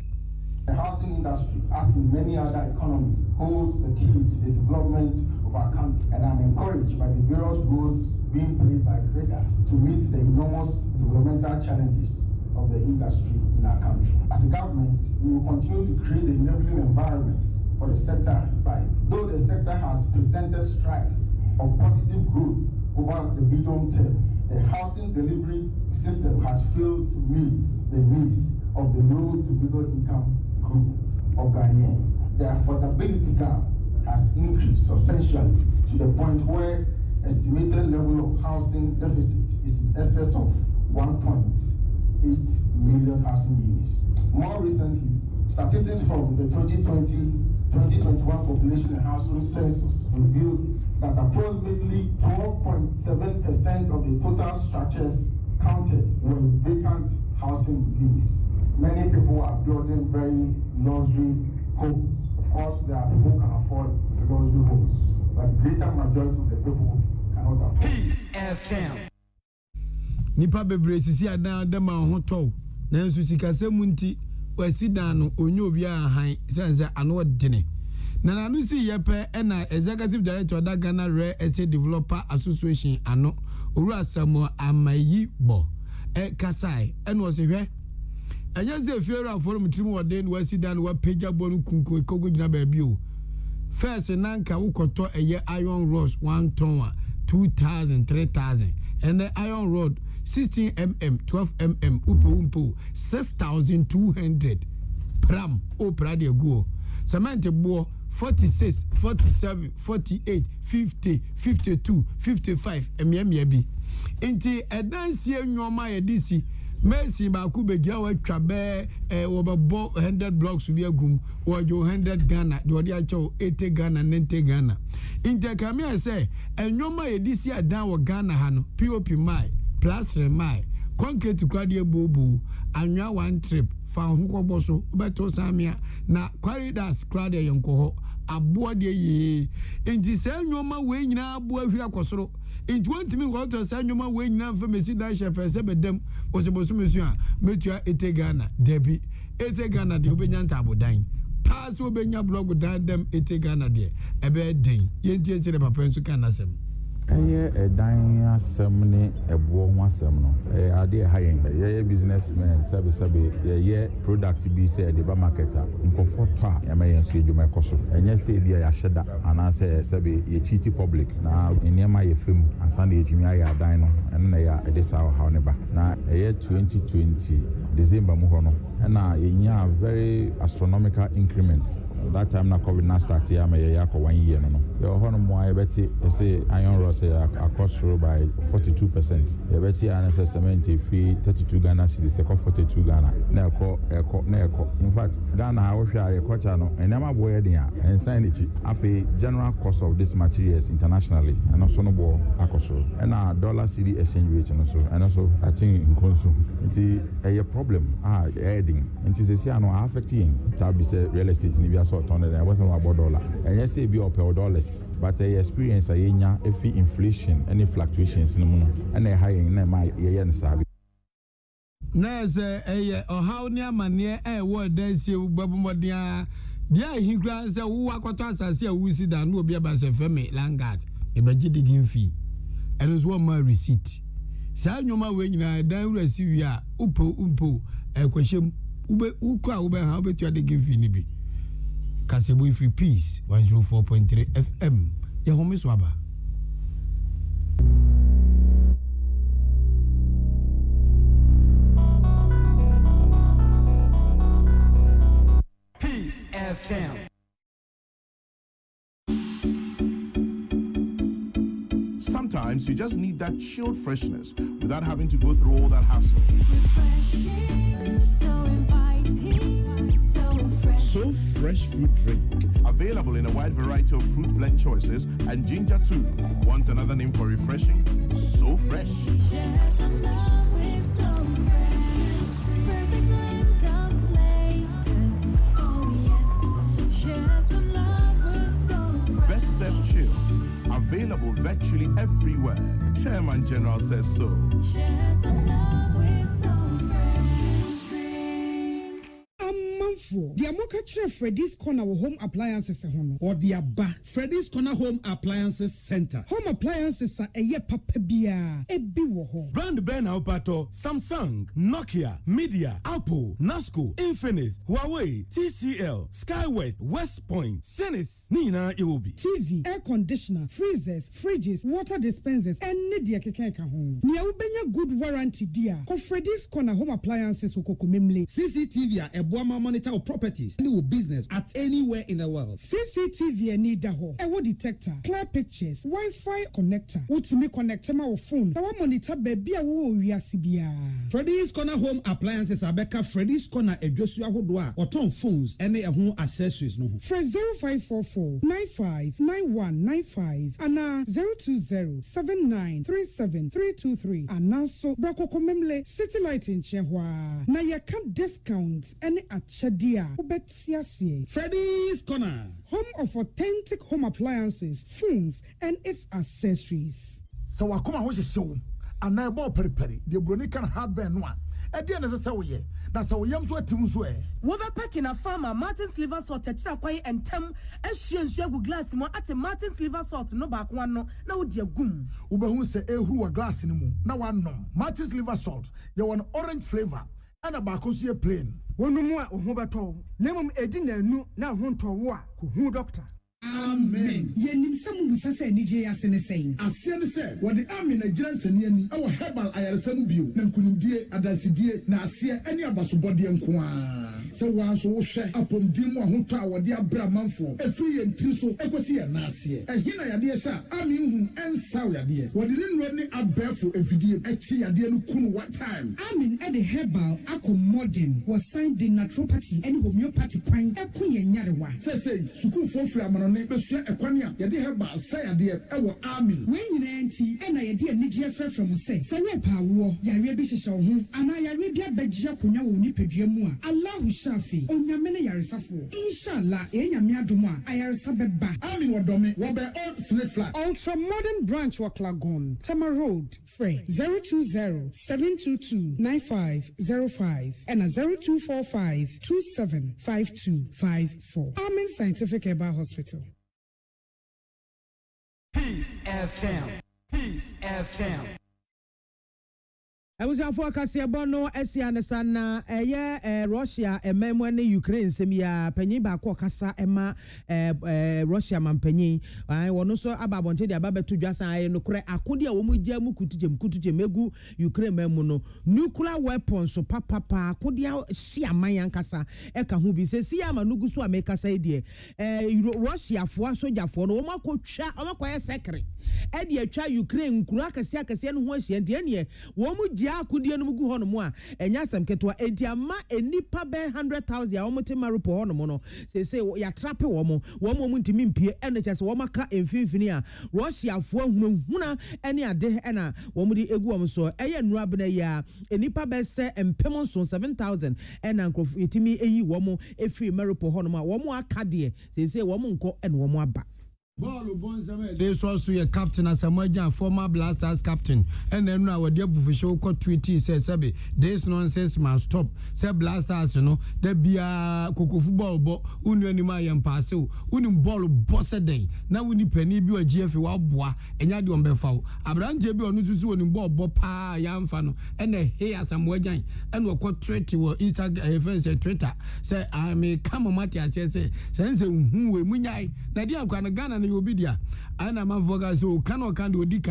The housing industry, as in many other economies, holds the key to the development of our country, and I'm encouraged by the various roles being played by Greta to meet the enormous developmental challenges of the industry in our country. As a government, we will continue to create the enabling environment for the sector to thrive. Though the sector has presented strides of positive growth over the medium term, the housing delivery system has failed to meet the needs of the low to middle income group of Ghanaians. The affordability gap has increased substantially to the point where estimated level of housing deficit is in excess of 1.8 million housing units. More recently, statistics from the 2020-2021 population and household census revealed that approximately 12.7% of the total structures counted were vacant housing units. Many people are building very luxury homes. Of course, there are people who can afford luxury homes, but the greater majority of the people cannot afford. Peace FM. Nipa bebre sisi adan dema ho to na nso sikase munti wasidano onyo obi ahan sense ano dene na nanu si yepe na executive director da Ghana Real Estate Developer Association ano oru asamo amayi bo kasai eno se hwe anya ze fiera forum trim woden wasidano wa page bonu kunko kogo gina ba bi o first nanka ukoto eye iron rods 1 ton 2,000 3,000 and the iron rod 16 mm 12 mm umpo 6,200 pram o prade go cement bo 46 47 48 50 52 55 mm bi enti edansie nwoma ye disi Mercy ba ku begia wa twa be wo bebo 100 blocks bi agum wo jo 100 Ghana de odi acho 80 Ghana 90 Ghana inte kamia say enwoma edisi adan wo Ghana ha no POP mai plaster mai concrete kwade bobu anwa one trip fa ho kobo so beto samia na corridors kwade yenko ho abo de ye enti say enwoma we nyina abo ahwira kosoro enti wantimi go to say enwoma we nyina fa mesi dan shepe se bedam osebosu mesu a metua 80 Ghana debi 80 Ghana de obenya ntabodan pass obenya blog dan dem 80 Ghana de ebe den yenti enti de papa nso kan nasem Eye dan asem ne ebo ho asem no ade ha yen ye businessmen sabe ye product bi say de ba marketer nkofo to a ya yen so edwuma ekoso enye say bia ya hyeda ana say sabe ye cheat public na enema ye fem ansa na edwuma ya dan no ene na ya ede sa ha ne ba na eye 2020 December mu ho no na yenya very astronomical increment that time na COVID na start ya me ya ko 1 year no yo ho no mo ay beti say iron rods across through by 42%. You bet you an cement fee 32 Ghana cedis, 42 Ghana. Neko. In fact, Ghana I wish I culture no and never boy and sign it. Afi general cost of these materials internationally and also no bo akoso. And our dollar CD exchange rate and also I think in consume. It's a problem. Adding. It is a no affecting. Shall be say real estate in the sort on and wasn't about dollar. And yes, be up dollars, but I experience a yenya if inflation, any fluctuations in the moon, and a high in my yen sabi. Nurse, or how near mania, what dance you, Babumodia, dear, he grants a walk as a wizzy than will be about a family langard, a budget fee, and as one more receipt. San you my way, I don't receive ya, umpo, a question, Uka, how bet you are the give fee. Kasebu free peace, 104.3 FM, your home is Waba. Peace FM. Sometimes you just need that chilled freshness without having to go through all that hassle. So fresh fruit drink. Available in a wide variety of fruit blend choices and ginger too. Want another name for refreshing? so fresh. Share some love with so fresh. Perfect blend of flavors. Oh yes. Share some love with so fresh. Best Served Chill. Available virtually everywhere. Chairman General says so. Share some love with so fresh. Drink. The Amoka Freddy's Corner Home Appliances or the Abba Freddy's Corner Home Appliances Center. Home appliances are a ye papabia, a biwo. Brand Ben Aupato, Samsung, Nokia, Media, Apple, Nasco, Infinix, Huawei, TCL, Skyway, West Point, Senis, Nina Iwobi. TV, air conditioner, freezers, fridges, water dispensers, and Nidia Kekeka home. Nia ubenya good warranty dear. Ko Freddy's Corner Home Appliances ukokumimli. CCTV a Boama monitor of properties any business at anywhere in the world. CCTV and need ho. Ewo detector, clear pictures, Wi-Fi connector. Utimi connect ma phone. Our monitor baby a wo wiasibia. Freddy's Corner Home Appliances Abeka Freddy's Corner Ejosua Hodoa or ton phones any home accessories no. Fresh 0544 959195 and 02079373323 and now so Brako Komemle City Light in Chehwa. Na ya can discounts any achadia. Freddy's Corner, home of authentic home appliances, phones, and its accessories. So I come out show and I bought peri the Bronican hardware one. At the end of the say, that's how yams were to swear. Weber packing a farmer, Martin's liver salt, Tetra and Tem, as she and Shagu glass more at a Martin's liver salt, no back one, no, now dear goom. Uber who say, who a glass in the moon. Now I know Martin's liver salt, you want orange flavor and a bacosia plain. One more of Hobato, Nemum Edina, no, now home to war, who doctor. Amen. Yenim some who say Nigeria saying. As said, what the army Nigerians and Yenny, our herbal IRSM view, Nankundia, Adasidia, Nasia, any of us body and Kwa. So once we share upon Dimo Huta, what dear Bramanfo, a free and Triso, Equasia Nasia, and Hina dear sir, I mean, and Sour dear. What didn't run it up barefoot and video, actually, I didn't know what time. I mean, at the herbal, Ako Modern was signed in naturopathy and homeopathy pine, a queen and Yarawa. Say, Suku for Flaman. Bessia Equania, Yadi Heba, say a dear, our army. When you auntie, and I dear Nigia fell from a say, Sarepa war, Yarabi shall home, and I Arabia Begia Puna will nip a dreamua. Allah who shafi, on your many Yarisafo. Inshallah, Enya Miaduma, Ayarasabeba. Army or Domi, Wobber old slave flat. Ultra modern branch work lagoon, Tama Road, Frey 020-722-9505 and a 0245-275254. Amen Scientific Herbal Hospital. Peace FM. Peace FM. I was a focus here, Bono, Esiana Sana, Russia, a member Ukraine, Semia, Penny Bakokasa, Emma, Russia man Penny. I want also about the Ababa to just I no cray, Akudia, Umujamu, Kutujemegu, Ukraine memono, nuclear weapons, so papa, Kudia, Sia Mayankasa, Eka Hubi says, Sia Manugusua make us idea. Russia for Soja for Omako Cha, Omako Secretary. Eddie, a Ukraine, Kuraka Siakasian, who was Yendia, Womu. Kudia no mugu hono mo a enya asem ketwa entiama enipa be 100,000 a omotima rupo hono mo no se ya trape wo mo ntimi mpie ene chese wo maka emfinfini a Russia fo hunhuna ene ade ena wo mu di egu wo so eye nura bena ya enipa be se empem so 7,000 ena nkrofu etimi eyi wo mo efri marupo hono mo a wo mo aka de se wo mo nko ene wo mo aba. Ball Bonzame, they saw so a captain as a major former Blasters captain, and then our dear Buffalo court treaty says, Sabi, this nonsense must stop. Say Blasters, you know, there be a cocoa football, but Unionima and Paso, Unim ball bossa day. Now we need penny be a GF bois, and Yadu on Befau. Abran Jebi on Nutu and ball bopa yam fano, and the hair some wajan, and what court treaty or Instagram, Twitter. Say, I may come on Matia, say, sense who we munyai, Nadia Kanagana. You be there. And I'm a voga so cannot do dick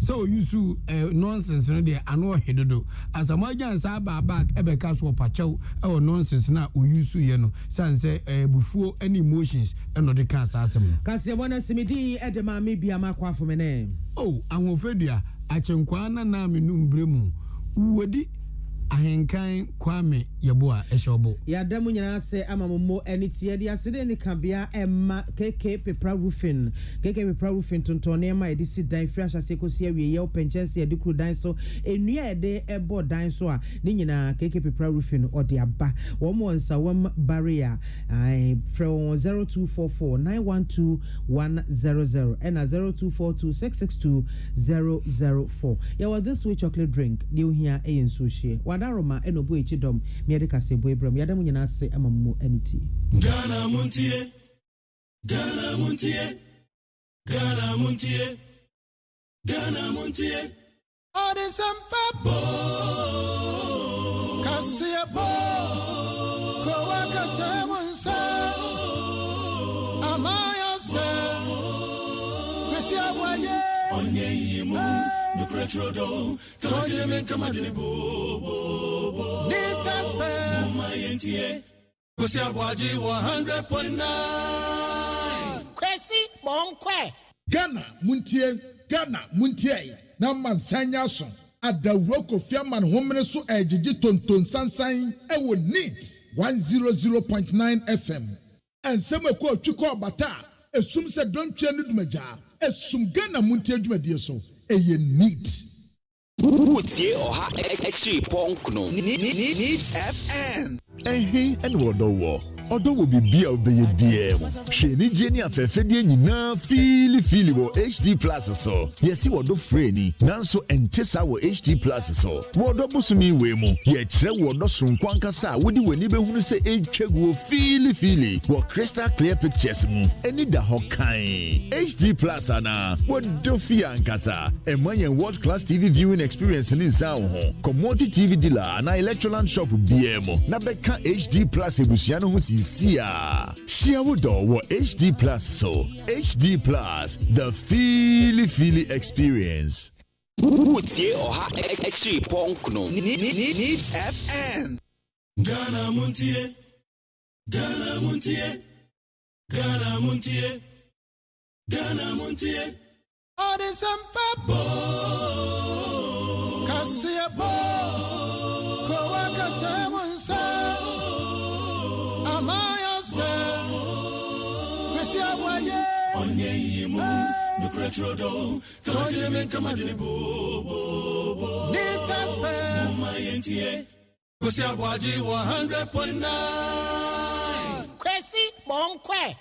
so you sue nonsense there and no head do. As a majan saba back ebe castle pacho or nonsense now we use to yeno. San say before any emotions and not the cancer. Casabona Simiti Edema may be a macqua for my name. Oh, I'm afraid ya. I chenkwana na minum bremu. Woody. ahenkan Kwame Yeboa Eshobo. Yadamu nyina se amamomo enitie de asede ne kabea emma KK Pepra Roofing. KK Pepra Roofing tontone ma edisi dan fresh asekosi awie ye openchense e dikru dan so enua ede ebo dan so a ne nyina KK Pepra Roofing ode aba. Wo mo nsa wam barrier from 0244 912 100 and 0242 662 004. Yawa this way chocolate drink new here in sushi. Wadaroma enobo echidom medica se boybram yadamu nyina se amamu aniti. Ghana muntie Ghana muntie Ghana muntie Ghana muntie Ode sampa Kasia bo Ko wakata munsa Amaya se Kasia waye Onye yimu Nukretrodo Kamadine men kamadine bo Nitafe Mama yentie Kasia waji 100.9 Kwesi monkwe Ghana muntie na mansanya so adawroko fiaman homene so ejiji tonton sansan ewo neat 100.9 FM ensem ekọ otwiko obata esum se dontwe no dumaja esum Ghana muntie dwumadie so eye neat Utie oha echi ponkno Neat FM and wodowo Odo be beer obey beer. Sheni Jenny afefedie nyina fili wo HD Plus so. Yesi wodo freni nanso entesa wo HD Plus so. Wodo busumi wemu. Ye kire wodo sonkwanka sa wodi weni behunu se etwaguo fili wo crystal clear pictures mu. Eni da hokan. HD Plus ana wodo fi ankasa. Emanyen world class TV viewing experience ni nsa ho. Commodity TV dealer na Electroland shop BM. Na beka HD Plus ebusia no ho Sia Shiawodo wa HD Plus so HD Plus the Philly experience. Utie oha echi ponkno Neat FM Ghana muntie Ghana muntie Ghana muntie Ghana muntie Ode sampa Kasia bo Ko wakata munsa Amaya se Kasia waye Onye yimu Nukretrodo Kamadine men kamadine bo Nitafe Mama yentie Kasia waji 100.9 Kwesi monkwe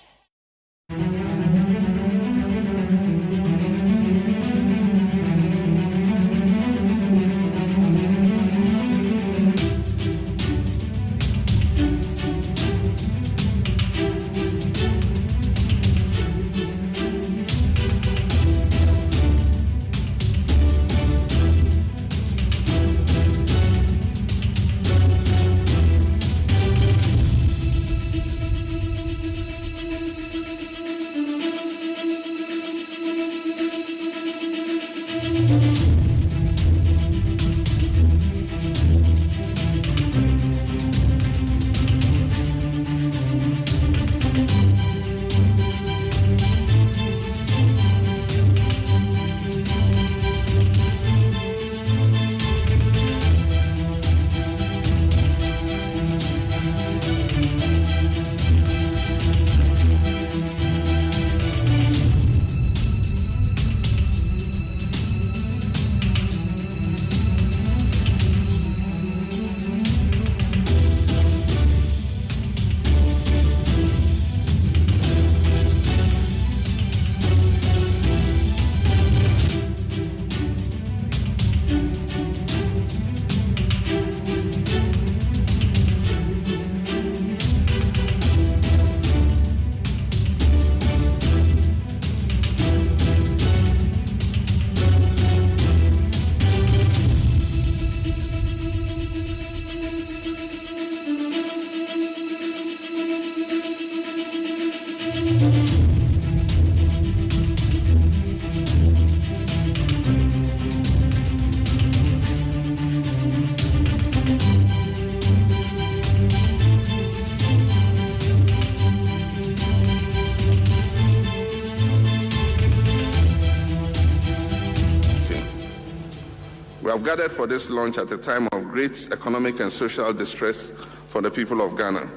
have gathered for this launch at a time of great economic and social distress for the people of Ghana.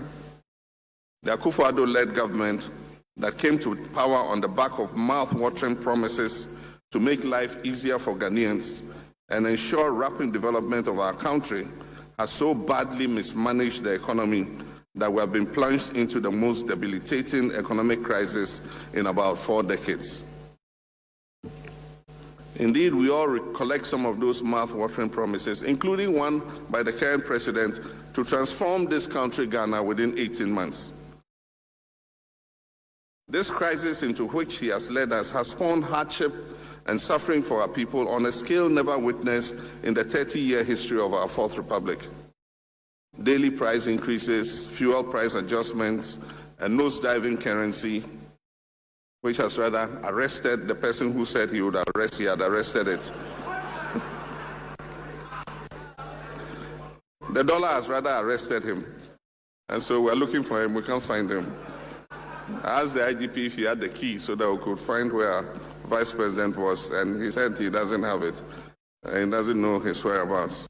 The Akufo-Addo-led government that came to power on the back of mouth-watering promises to make life easier for Ghanaians and ensure rapid development of our country has so badly mismanaged the economy that we have been plunged into the most debilitating economic crisis in about 4 decades. Indeed, we all recollect some of those mouth-watering promises, including one by the current president to transform this country, Ghana, within 18 months. This crisis into which he has led us has spawned hardship and suffering for our people on a scale never witnessed in the 30-year history of our Fourth Republic. Daily price increases, fuel price adjustments, and nose-diving currency, which has rather arrested the person who said he would arrest, he had arrested it. The dollar has rather arrested him, and so we're looking for him, we can't find him. I asked the IGP if he had the key so that we could find where our vice president was, and he said he doesn't have it. He doesn't know his whereabouts.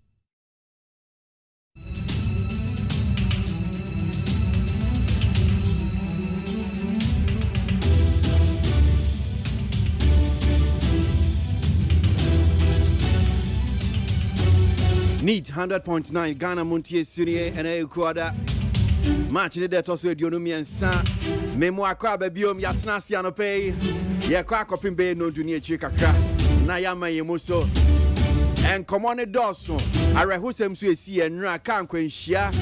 Need 100.9 Ghana Muntie Sunie and Euquada. Match in the Tosso Dionomi and Sa. Memoir Crab Biom Yatnasiano Pay. Ya crack up in Bay no Junior Chicaka. Nayama Yemuso. And come on a dosso. I rehusem Suesi and Rakan Quenchia.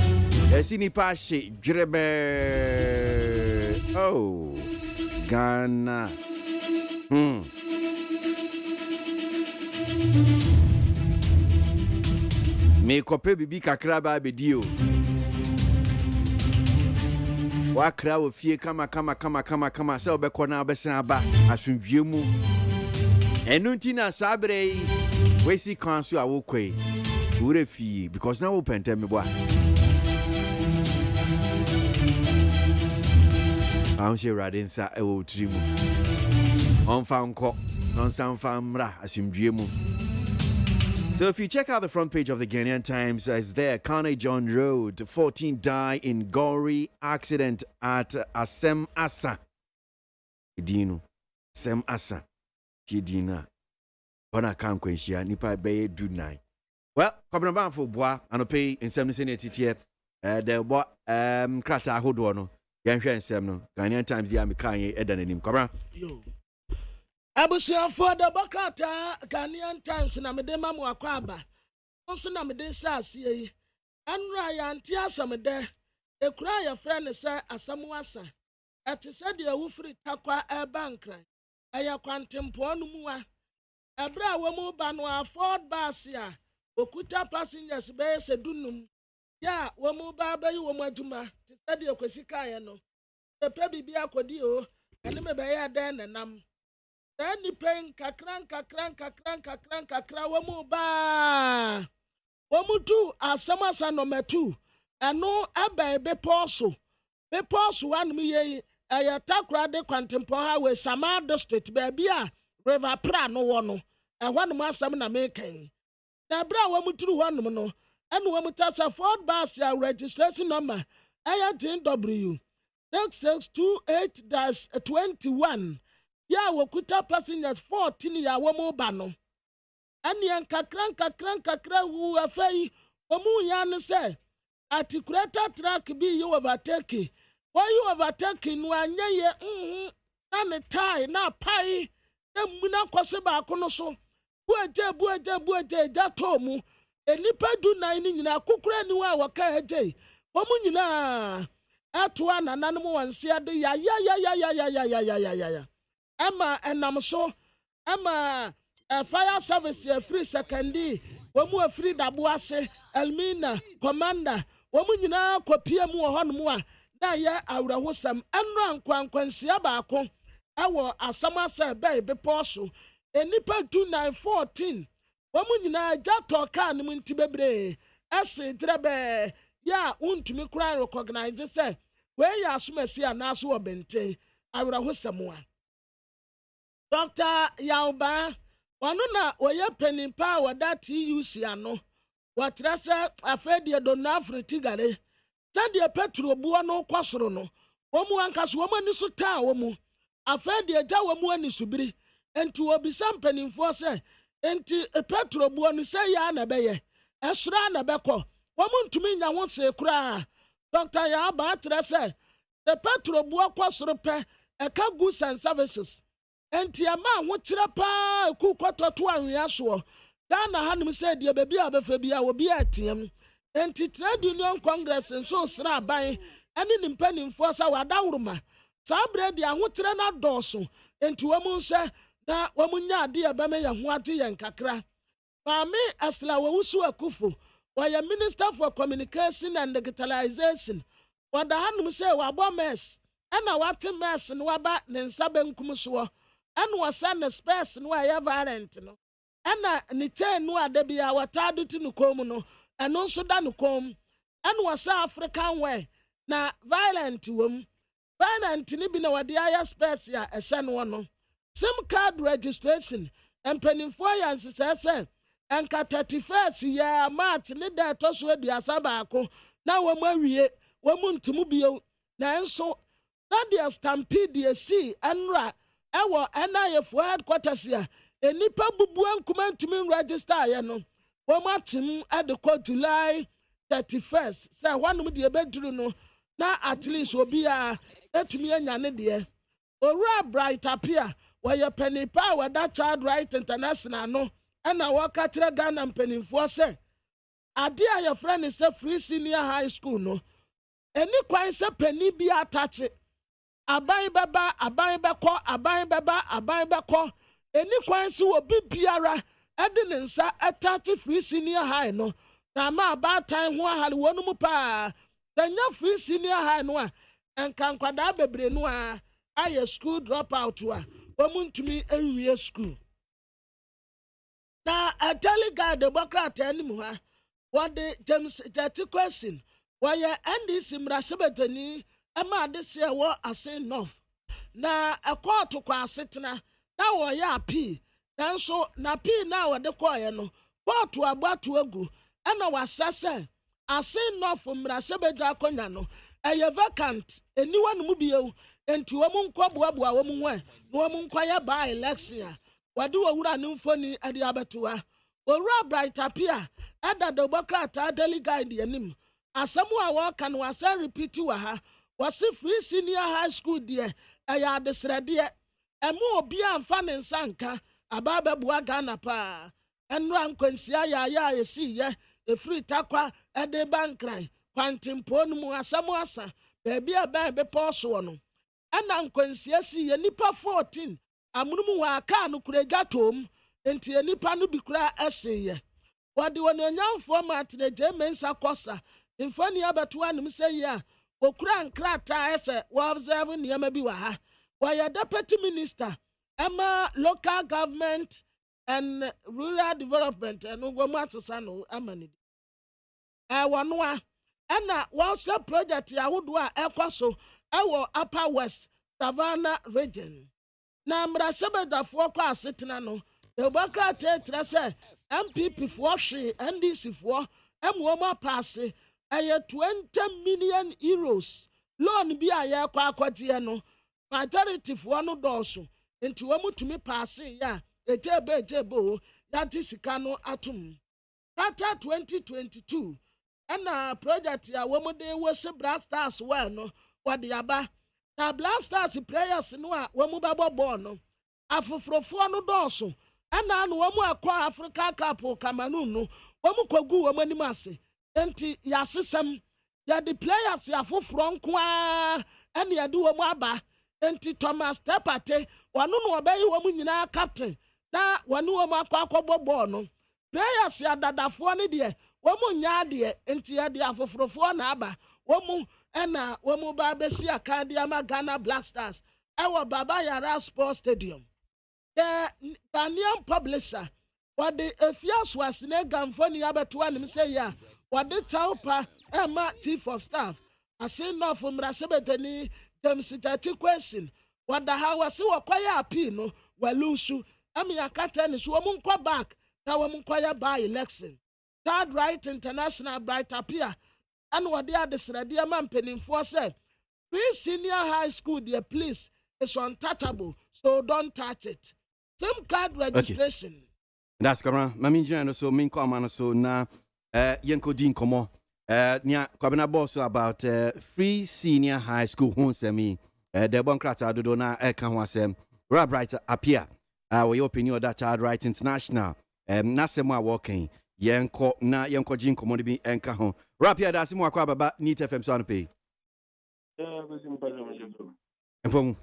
A Sinipashi Grebe. Oh, Ghana. Me kope bibi kakra ba bedio wa kra wo fie kama se obekọ na obesan aba asundwie mu enu nti na sabre we si kanso awokwe ure fie because na wo pente me boa anse radensa e wo trimu onfa nko non sanfa mra asundwie mu. So if you check out the front page of the Ghanaian Times, it's there, Kane John Road, 14 die in gory accident at Asem Asa. Idino, Sem Asa, Tidina, Bona Kankweshia, Nipa Bay Dunai. Well, Cobra for Bois, and pay in 1780, the what Krata Hodono, Yansha and Semno, Ghanaian Times, the Amikanye, Eden and him. Cobra. Abusia for the Bakata Ghanaian Times na medema mu akwaba. Onso na mede sasie. Anra ya antia samede. Ekura ya friend say asamuasa. Ati said de wufri takwa e bankran. Aya kwantempo no mu a. Ebra wo mu ba no afford bus ya. Okuta passengers be se dunum. Ya wo mu ba bayi wo mu aduma. Ti said de kwesika ya no. Epe bibia kodi o. Ene me be ya den nam. Any pain kakran wamu ba wamu tu asamasa number 2 eno aba be poso one me ye ayatakra de kwantempo highway Sama district baby a river pra no wono e hwanu masam na meken na bra wamu turu hwanu no eno wamu tasa Ford bus ya registration number ATW 6628-21 ya wokuta passengers 14 ya womo bano ani kakran hu afei omu ya no se articulated track bi you overtake why you overtake no anya ye na ne tie na pai na muna kwose ba ko no so bueje da tomu enipa du nan ni nyina kokura ni wa waka eje omu nyina atoa nananom wanse ade ya Emma and so Emma fire service free secondary womu free dabuase Elmina commander womu nyina kopia mu hono a na ye awrahosam enran kwankwansia baako ewo asamasa be poso enipa 2914 womu nyina jato kan mu ntibebre ese drebe ya untumi kura recognize say we ya asumasi anaso obente awrahosam a Dr. Yauba ɔno na wɔyɛ panin pa a wɔda TUC ano wɔtrɛ sɛ afei deɛ donna afiriti gare sɛdeɛ petro buɔ no kɔ soro no wɔn mu ankasa wɔn ani so taa wɔn mu afei deɛ gya wɔn mu ani so biri nti wɔbisa mpanimfoɔ sɛ nti petro buɔ no sɛ yɛ ana bɛyɛ ɛsoro ana bɛkɔ wɔn mu ntumi nya ho see koraa dr yaba atrɛ sɛ the petro buɔ kɔ soro pɛ ɛka goods and services nti ɛma ahokyerɛ paa eku kɔtɔto anwea soɔ ghana hanom sɛ deɛ baabi a bɛfa bi a obi ateam nti trade union congress nso sra aban ɛne ne mpanimfoɔ sɛ wadaworoma saa berɛ deɛ ahokyerɛ no adɔɔso nti wɔn nhyɛ na wɔn nya adeɛ bɛma yɛn ho ate yɛn kakra maame asla wɔwusu akufo wɔyɛ minister for communication and digitalization wɔda hanom sɛ wabɔ mess ɛna wate mess no waba ne nsa benkum soɔ ɛna wɔsɛ ne space no a ɛyɛ variant no ɛna ne chain no a da bi a wɔtaade to ne kɔn no ɛno nso da ne kɔn ɛna wɔsɛ african wear na violent wɔ violent ne bi na wɔde ayɛ space a ɛsɛ no no sim card registration mpanimfoɔ yɛ nsesɛɛ sɛ ɛnka 31st yɛ march ne da ɛtɔ so aduasa baako na wɔn awie wɔn ntumi bio na nso sɛdeɛ stampede esi ɛnura ɛwɔ NIF headquarters a enipa bubu nkuma ntumi register ayɛ no wɔn atim ɛde kɔ July 31st sɛ wɔnom deɛ bɛduru no na at least obi a etumi anya ne deɛ owura bright appear wɔyɛ panipa a wɔda child right international no ɛna wɔka kyerɛ Ghana mpanimfoɔ sɛ adeɛ a yɛfrɛ ne sɛ free senior high school no eni kwan sɛ pani bi atache aban bɛba aban bɛkɔ aban bɛba aban bɛkɔ eni kwan sɛ obi biara ɛde ne nsa atache free senior high no na ma abaatan ho ahale wɔn mu paa sɛnya free senior high no a ɛnka nkwadaa bebree no a ayɛ school drop out a wɔn ntumi awie school na ateliga democrat anim ha wɔde James Jati question wɔyɛ NDC mmarahyɛbadwani ɛma adehyɛ wɔ ase north na ɛkɔɔto kɔ asetena na wɔyɛ apii nanso na apii na wɔde kɔɔyɛ no kɔɔto abato agu ɛna wɔasa sɛ ase north mmarahyɛbadwa akɔnya no ɛyɛ vacant eniwa no mu bio enti wɔn nkɔboaboa wɔn ho na wɔn nkɔyɛ by election a wɔde wɔwura ne mfoni ɛde abɛtoa owura bright appear ɛda democrat delegate di anim asɛm a wɔka no wɔasɛ repeat wɔ ha wɔse free senior high school deɛ ɛyɛ adesrɛdeɛ ɛmo obi amfa ne nsa nka aba bɛboa Ghana paa ɛnora nkwansia yɛayɛ a yɛsiyɛ ɛfiri takwa ɛde bankran kwantempo no mu asɛm asa baabi a bɛn bepɔ soɔ no ɛna nkwansia si yɛ nipa 14 amunumu wɔ aka no kura gatom enti nipa no bi kura ɛseyɛ wɔde wɔn anyamfoɔ ma atenagye mensa kɔsa mfani abɛto anim sɛ yi a wɔkura nkrataa ɛsɛ wɔobserve nneɛma bi wɔ ha wɔyɛ deputy minister ɛma local government and rural development ɛno wɔn asesa no ama ne wɔn a ɛna wɔhyɛ project ahodoɔ a ɛkɔ so ɛwɔ upper west savannah region na mmarahyɛbadwafoɔ kɔ asetena no democrat kyerɛ sɛ MPP foɔ hwe NDC foɔ ɛmo wɔn apaase ɛyɛ 20 million euros loan bi a yɛkɔ akɔgyeɛ no majority foɔ no dɔɔso nti wɔn tumi paase yɛ a egyebe yɛate sika no atom kata 2022 ɛna project a wɔn de wɔsi Black Stars well no wɔde aba na Black Stars players no a wɔn bɛbɔ bɔɔl no afoforofoɔ no dɔɔso ɛna no wɔn akɔ Africa Cup Cameroon no wɔn kɔgu wɔn anim ase enti yɛasesɛm yɛde players afoforo nko a ɛna yɛde wɔn aba enti Thomas Tepate wɔn no wɔbɛyi wɔn nyinaa captain na wɔn wɔn akɔbɔ bɔɔl no players adadafoɔ no deɛ wɔn nya adeɛ enti yɛde afoforofoɔ na aba wɔn ɛna wɔn ba bɛsi akadi ama Ghana Black Stars ɛwɔ Baba Yara Sports Stadium the Ghanaian publisher wɔde efiaso asene gamfoni abɛto anim sɛ ya wɔde taupa ɛma chief of staff ase nɔfo mmarahyɛbadwani James Jati question wɔda ha wɔsi wɔkɔyɛ apii no wɔlusu Ami akata ni so wɔn nkɔ back na wɔn nkɔyɛ by election. Third Right International Bright appear and what they are the Sradia man penning for said. Free senior high school, dear please, is untouchable, so don't touch it. SIM card registration. Okay. That's correct. Mami Jano so min command so na yenko din komo nya kwabena boss about free senior high school hon semi the bon krata dodo na ka ho asem Rob Bright appear we opinion that Child Right International na semo a working yenko jin komo bi enka ho Rob here da semo akwa baba Neat FM so an pay Mfom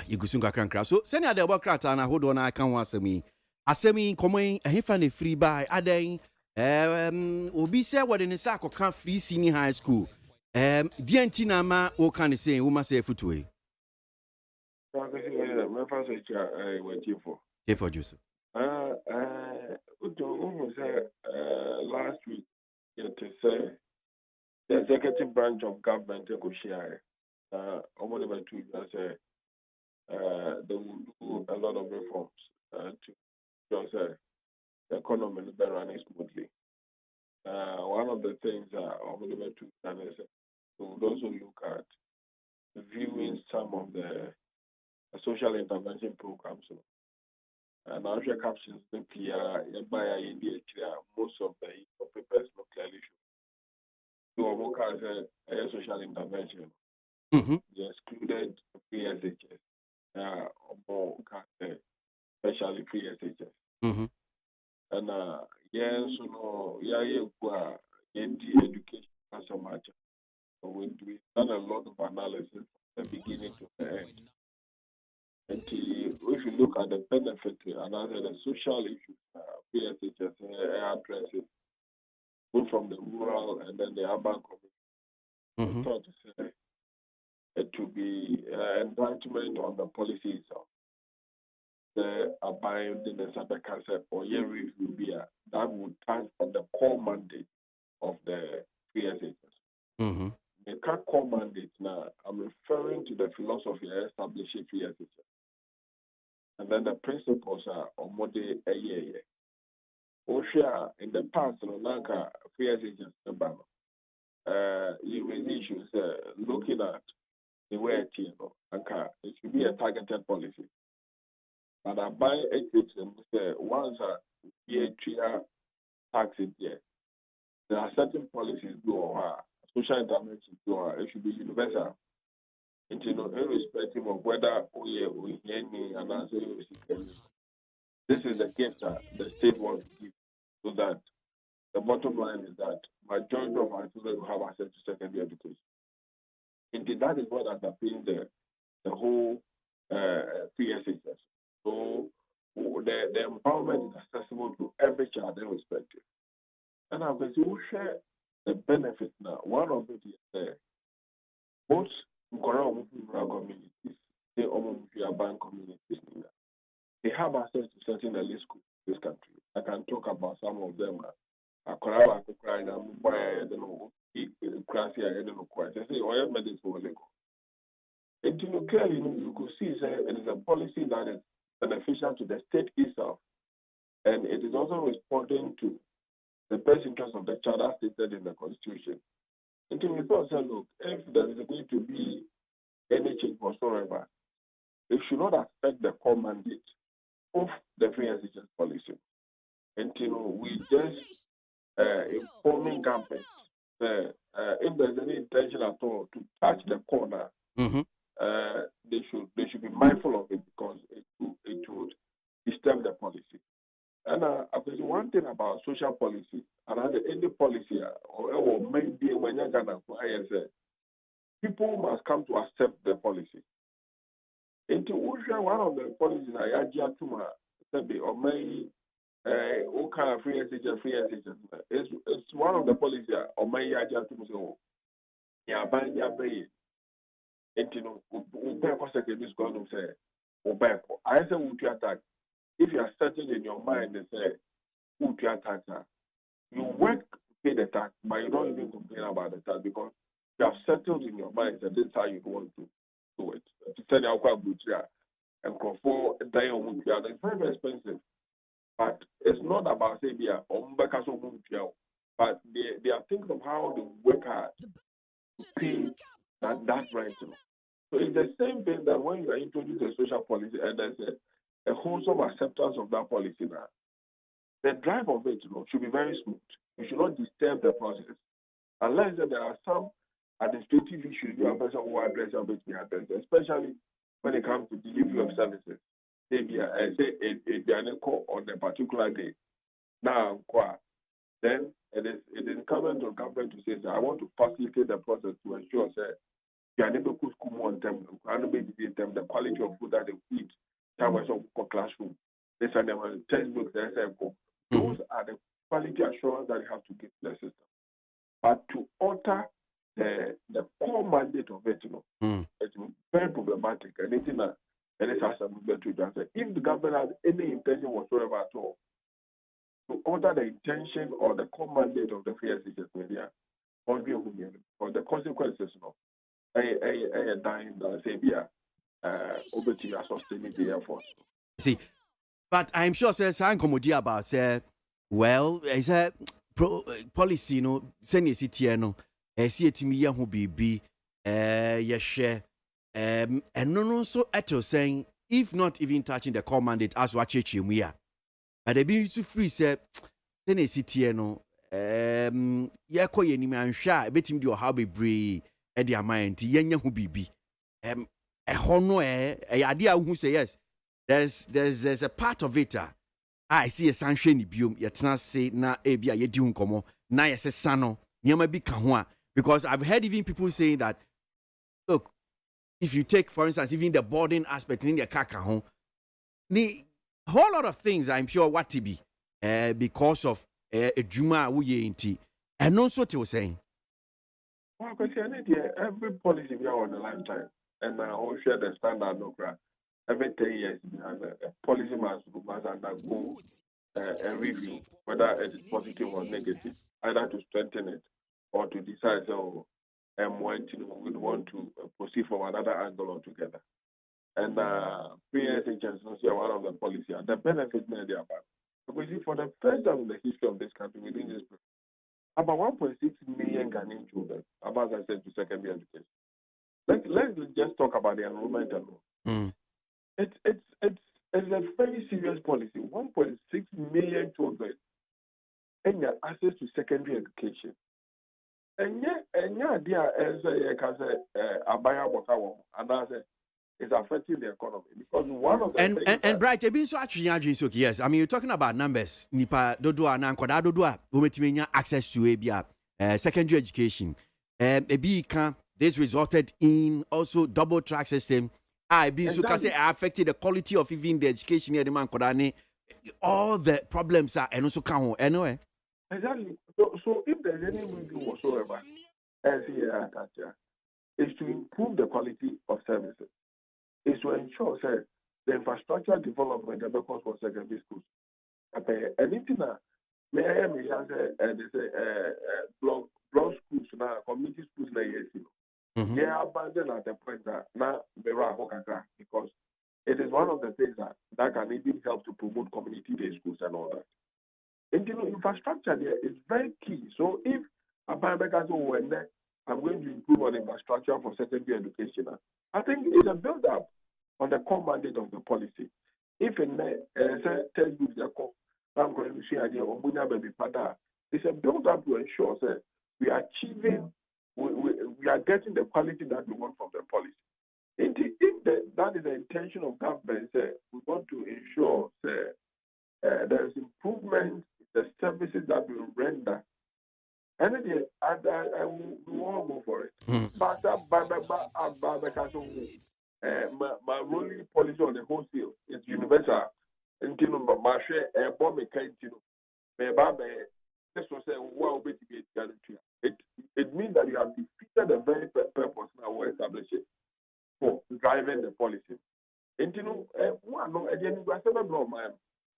Yigusunga krankra so senior the bon krata na hodo na ka ho asemi komo ehefa na free by adan obi say what in sa akoka free senior high school DNT na ma o kan say wo ma say futuwe me fa so cha we for Joseph last week it say the executive branch of government go share almost about 2 years say they will do a lot of reforms to just the economy is running smoothly. One of the things almost about 2 years we would also look at viewing some of the social intervention programs. And our captions the PR by India most of the papers not clearly show. So work as a social intervention. They excluded free SHS. Especially free SHS. And yes, so no, education so much. So we've done a lot of analysis from the beginning to the end. And if you look at the benefit and other the social issues, PSHS addresses both from the rural and then the urban community. I thought to say it to be enlightenment on the policy itself. The abide in the Santa Casa or year review beer that would touch on the core mandate of the PSHS. The core mandate now, I'm referring to the philosophy establishing PSHS. And then the principles are on what they a year. Osha in the past, Lanka PSHS you raise issues looking at the way it should be a targeted policy. But I buy ethics and say once a taxes there. There are certain policies social intervention it should be universal. And irrespective of whether we and answer this is the gift that the state wants to give, so that the bottom line is that majority of our children will have access to secondary education. Indeed, that is what underpins the whole PSHS. So the empowerment is accessible to every child irrespective. And I will share the benefits now. One of it is both communities, the urban communities, they have access to certain elite schools in this country. I can talk about some of them. I clearly you could see it is a policy that is beneficial to the state itself, and it is also responding to the best interest of the child as stated in the Constitution. And we thought, look, if there is going to be any change whatsoever, it should not affect the core mandate of the free education policy. And we just informing government if there's any intention at all to touch the corner, they should be mindful of it because it would disturb the policy. And I think one thing about social policy and any policy or maybe when you're gonna people must come to accept the policy. Into one of the policies I had to or may free education. It's one of the policies or may to yeah, ban ya bay. This going to say, I say, would you attack? If you are certain in your mind and say, would you attack her? You work to pay the tax, but you don't even complain about the tax because you have settled in your mind that this is how you want to do it. To tell you how and for dying it's very expensive. But it's not about say but they are thinking of how they work hard to pay that rent. So it's the same thing that when you are introducing a social policy and there's a wholesome acceptance of that policy now, the drive of it should be very smooth. You should not disturb the process. Unless there are some administrative issues you have who address especially when it comes to delivery of services. Maybe on a particular day. Now, then it is incumbent on government to say that I want to facilitate the process to ensure that you are able to school on them, the quality of food that they eat, classroom. These are the textbooks, those are the quality assurance that you have to give to the system. But to alter the core mandate of it, it's very problematic. Anything that if the government has any intention whatsoever at all to alter the intention or the core mandate of the free SHS media, or the consequences dying over to your sustainability effort. See, but I'm sure says I'm comedy about well, is a policy send a city see it me who be share and no so at saying if not even touching the core mandate as what we are. But they be to free say then a city call any man shy bet him do how be brave at their mind yenya who be a hono a idea who say yes. There's a part of it. I see a sunshine biome yet not say na ebia ye di unkomo na yes sano nyama bi ka ho because I've heard even people saying that look, if you take for instance even the boarding aspect in the kaka home, the whole lot of things I'm sure what to be because of a juma we inti and also to saying well, because every policy we are on a lifetime and I all share the standard no crack. Every 10 years a policy must undergo a review whether it is positive or negative, either to strengthen it or to decide we want to proceed from another angle altogether. And pre-SHS is one of the policy and the benefits may be about. Because for the first time in the history of this country, within this period, about 1.6 million Ghanaian children, about I said, to secondary education. Let's just talk about the enrollment alone. It's a very serious policy. 1.6 million children and their access to secondary education. And yet, as I say, Abaya Wakawa, and I say, is affecting the economy because one of the and Bright, been so actually yes. I mean, you're talking about numbers. Nipa Dodua and Ankoda Dodua, who access to ABA secondary education. This resulted in also double track system. I've been so affected the quality of even the education here. The man Kodani, all the problems are and also come anyway. Exactly. So if there's any review whatsoever, as here is to improve the quality of services. Is to ensure the infrastructure development of the course for secondary schools. Anything that may say block schools now, community schools now, yes, they are abandoned at the point that now because it is one of the things that can even help to promote community-based schools and all that. And infrastructure there is very key. So if I'm going to improve on infrastructure for secondary education, I think it's a build-up on the core mandate of the policy. If in textbooks I'm going to share it's a build-up to ensure that we are achieving, we are getting the quality that we want from the policy. If that is the intention of government, we want to ensure there is improvement in the services that we render. And I will all go for it. But my ruling policy on the wholesale is universal. Until my share a bomb this was it means that you have defeated the very purpose now we're establishing for driving the policy. And one,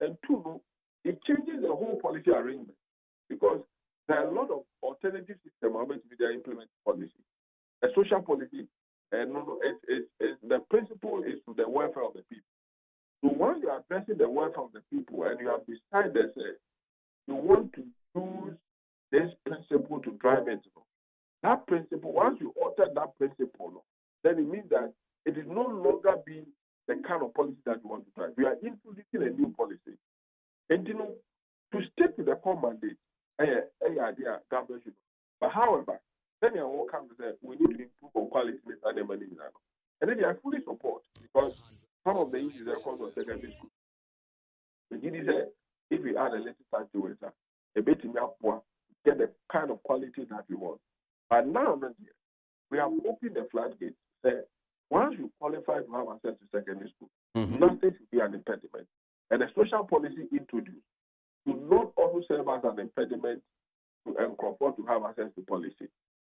and two, it changes the whole policy arrangement because there are a lot of alternative systems are going to be their implemented policy. A social policy, the principle is to the welfare of the people. So once you are addressing the wealth of the people and you have decided you want to use this principle to drive it, that principle, once you alter that principle, then it means that it is no longer be the kind of policy that you want to drive. We are introducing a new policy. And to stick to the core mandate, idea government should. But however, then you will come to say we need to improve on quality and the money. And then I fully support because some of the issues are called on secondary school. The GD said if we add a little touch to it, a bit in get the kind of quality that we want. But now we have opened the floodgates. Once you qualify to have access to secondary school, nothing should be an impediment. And the social policy introduced to not also serve as an impediment to comfort to have access to policy.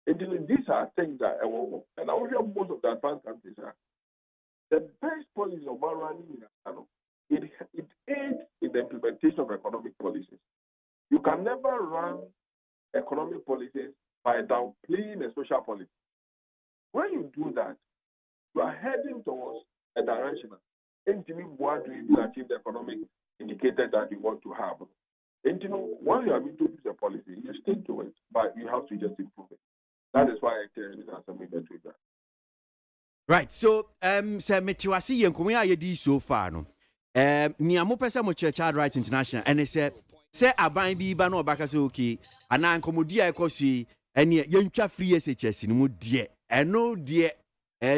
And these are things that I want. And I will hear most of the advanced countries are. The best policy of running it aids in the implementation of economic policies. You can never run economic policies by downplaying a social policy. When you do that, you are heading towards a direction. And what do you achieve the economic indicator that you want to have? And once you have introduced a policy, you stick to it, but you have to just improve it. That is why I tell you that something that we do. Right, so say metiwasi yenkomi ayedi so far no. Ni amo pesa mo Child Rights International and say aban bi ba no obaka say okay ana nkomodi a ekosi ene yentwa free SHS ni mu de eno de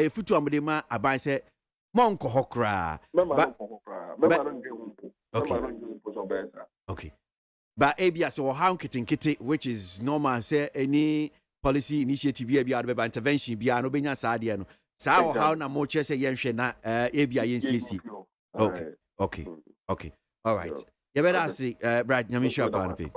futu amde ma aban say monko hokra okay but abia so how kitinkiti which is normal say any policy initiative bi adbe intervention bi no benya saade no sa how na mo che say yenhwe na abia yensisi okay all right you better see right nyamisha panope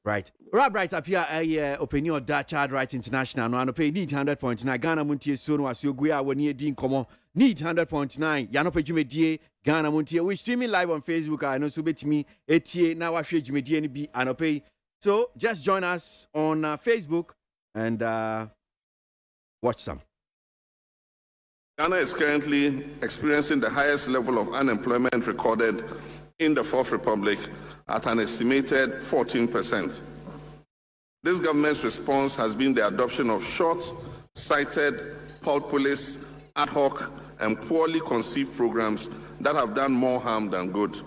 right right up here opinion that Child Rights International no anope need 100.9 Ghana muntie so no asogua a woni edi nkomo need 100.9 ya no pejumedie Ghana muntie we streaming live on Facebook I know so betimi etie na wahwe jumedie ni bi anope so just join us on Facebook and watch some. Ghana is currently experiencing the highest level of unemployment recorded in the Fourth Republic at an estimated 14%. This government's response has been the adoption of short-sighted, populist, ad hoc, and poorly conceived programs that have done more harm than good.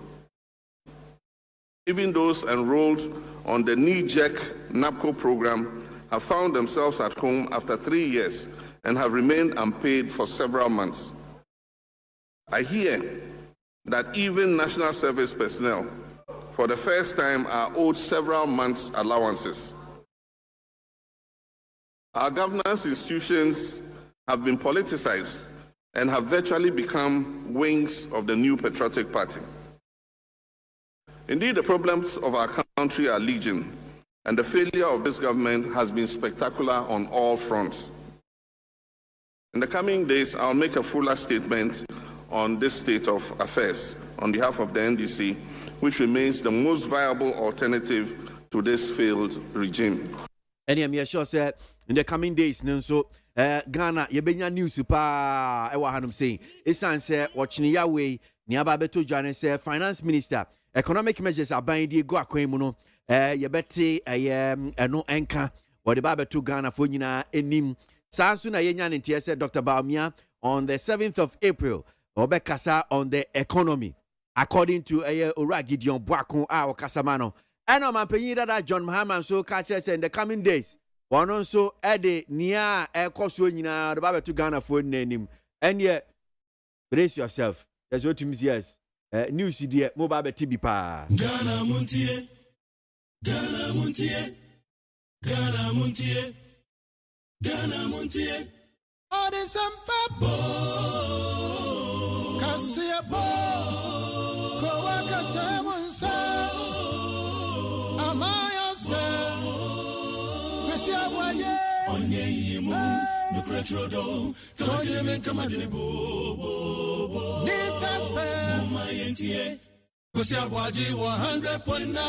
Even those enrolled on the knee-jerk NAPCO program have found themselves at home after 3 years and have remained unpaid for several months. I hear that even national service personnel, for the first time, are owed several months' allowances. Our governance institutions have been politicized and have virtually become wings of the new patriotic party. Indeed, the problems of our country are legion, and the failure of this government has been spectacular on all fronts. In the coming days, I'll make a fuller statement on this state of affairs on behalf of the NDC, which remains the most viable alternative to this failed regime. And I'm sure sir, in the coming days, so Ghana, yebenya news pa ewa hanum saying, isan say watching Yahweh, niaba beto jane say finance minister, economic measures are binding go akwemuno, yebete no enka, what the babeto Ghana for nyina enim. Sansuna yenyan in said Dr. Baumia on the 7th of April, Obekasa on the economy, according to Ora Gideon Boakon our Casamano. And I'm paying that John Mahama so catches in the coming days. One also Eddie near a cosuina the Baba to Ghana for name. And yet, brace yourself. That's what means yes. New CD mobile TB pa. Ghana Muntie, Ghana Muntie, Ghana Muntie. Ghana Muntie, Odisampa bo, Kasia bo, Kowaka Tamunsa, Amaya se, Kasia waye, Onye yimu, Nukretrodo, Kagremen Kamadini bo, Nitafe, Mumayentie, Kasia waji 100.9.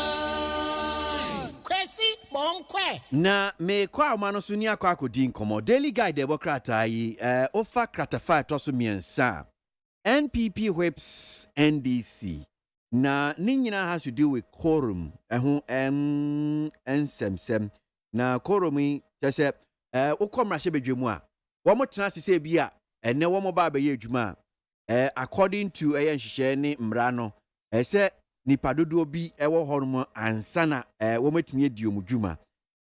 Na me kwa mano sunia kwa kodi nkomo Daily Guide Democrat yi ofa kratafa toso miensa NPP whips NDC. Na ninyina has to do with quorum. Nsem. Na quorum yi chese ukomra she bedwemu a. Wo mo tena sese bia ene wo mo ba be ye adwuma according to nhihye ne mmra no se nipa dodo bi ewo honom ansana wo matimi edi omudwuma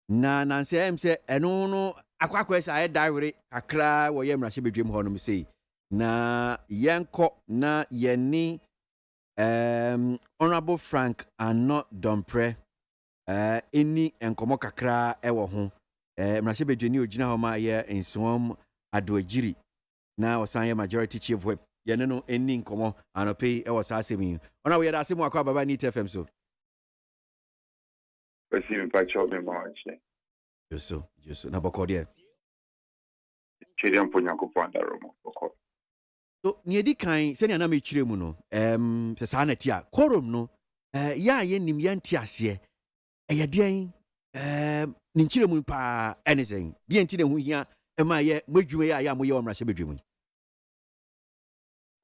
na nanse em se eno no akwakwesa aye dawere kakra wo ye mmra she bedwemu honom sei na yenko na yeni Honorable Frank Ano Dompre eni enkomo kakra ewo ho mmrahye bedwani ogina ho ma ye ensom adoagiri na osan ye majority chief whip ye ne no eni nkomo anope ewo sa asemi ona we da asemu akwa baba ni TFM so receive by child me march Jesu na boko de chedi amponyanko pandaromo boko so niedi kan se na me chire mu no se sa na ti a quorum no ya ye nim ye ntiase eye den ni nchire mu pa anything bi enti ne hu hia e ma ye madwuma ya mo ye omra hye bedwemu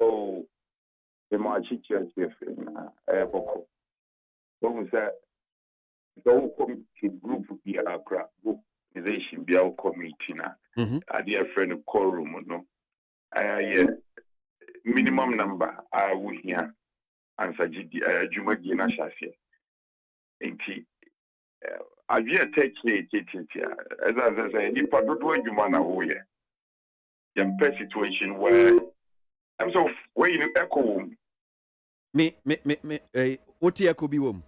oh the march church boko so say do committee group bi akra organization bi our committee na ade friend quorum no yeah minimum number we here answer gidi adwuma di na hyafe enti Avia take it, as I say, you put what you want to hear. The situation where I'm so where you echo. Me, what you echo be wom?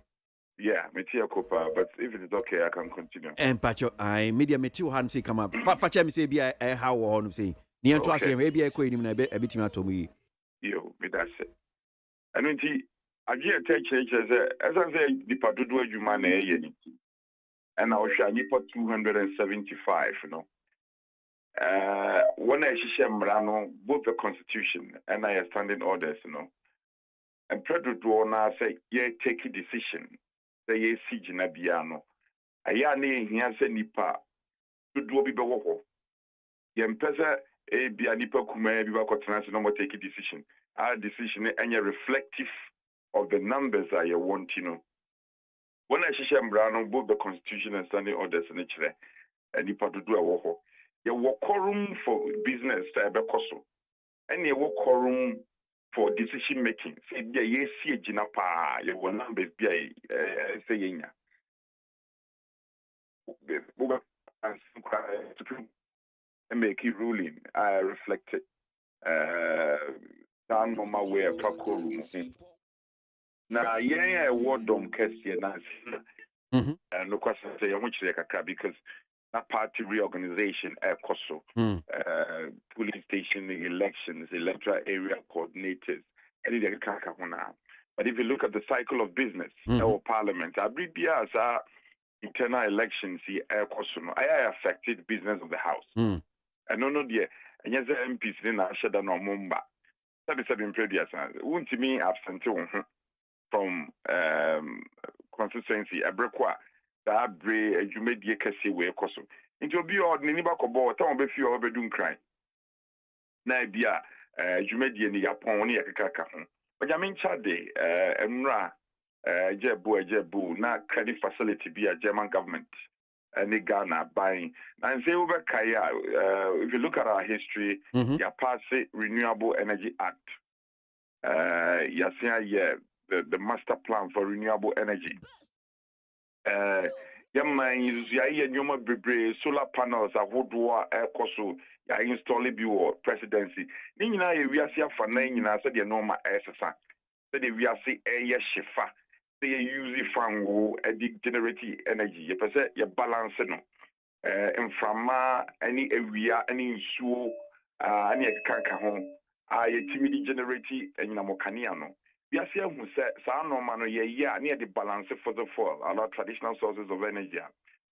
Yeah, me echo, but if it is okay, I can continue. And Pacho, I media me too hand say come up. Facha me say be how on say. Near trust him, maybe echo him a bit to me. Yo, me that's it. And when Avia take it as I say, the put what you want to hear. And I was shiny for 275, you know. When I share both the constitution and I standing orders, you know. And Predator now say, yeah, take a decision. Say, yeah, siege na biano. Aya ne here say nipa to do be bewoko. Yempesa e bia nipa kuma bi ba kotena se no mo take a decision. Our decision and reflective of the numbers I want, you know. When I share both the constitution and standing orders in each and you part to do a walk. You walk quorum for business, and you walk quorum for decision making. Say, yeah, see a jinapa, you will numbers be saying, and make it ruling. I reflected down on my way of quorum. Now, yeah, word on question. No question say how much because that party reorganization, police station elections, electoral area coordinators, but if you look at the cycle of business or parliament, internal elections I affected business of the house. And no dear, and yes, MPs then I should no mumba. That is in previous won't me absent from consistency abrekwa that bre you made ye kase we koso into be ordinary back about town be few obedun cry na bia you made ye ni yapon ni yakaka ho but ya mencha de emra jebu na credit facility be a German government and Ghana buying and say over kaya if you look at our history ya pass renewable energy act ya say the master plan for renewable energy. Solar panels are woodwa air coso ya install your presidency. Nina we are here for 9 years, said the normal SSA. Said we are see air shifa. They use fango generate energy. You perceive your balance no. And from any area, any issue, any kanka home. I timidly generate and namokaniano. We are seeing who said, "Sano mano ye near the balance for the fall, our traditional sources of energy."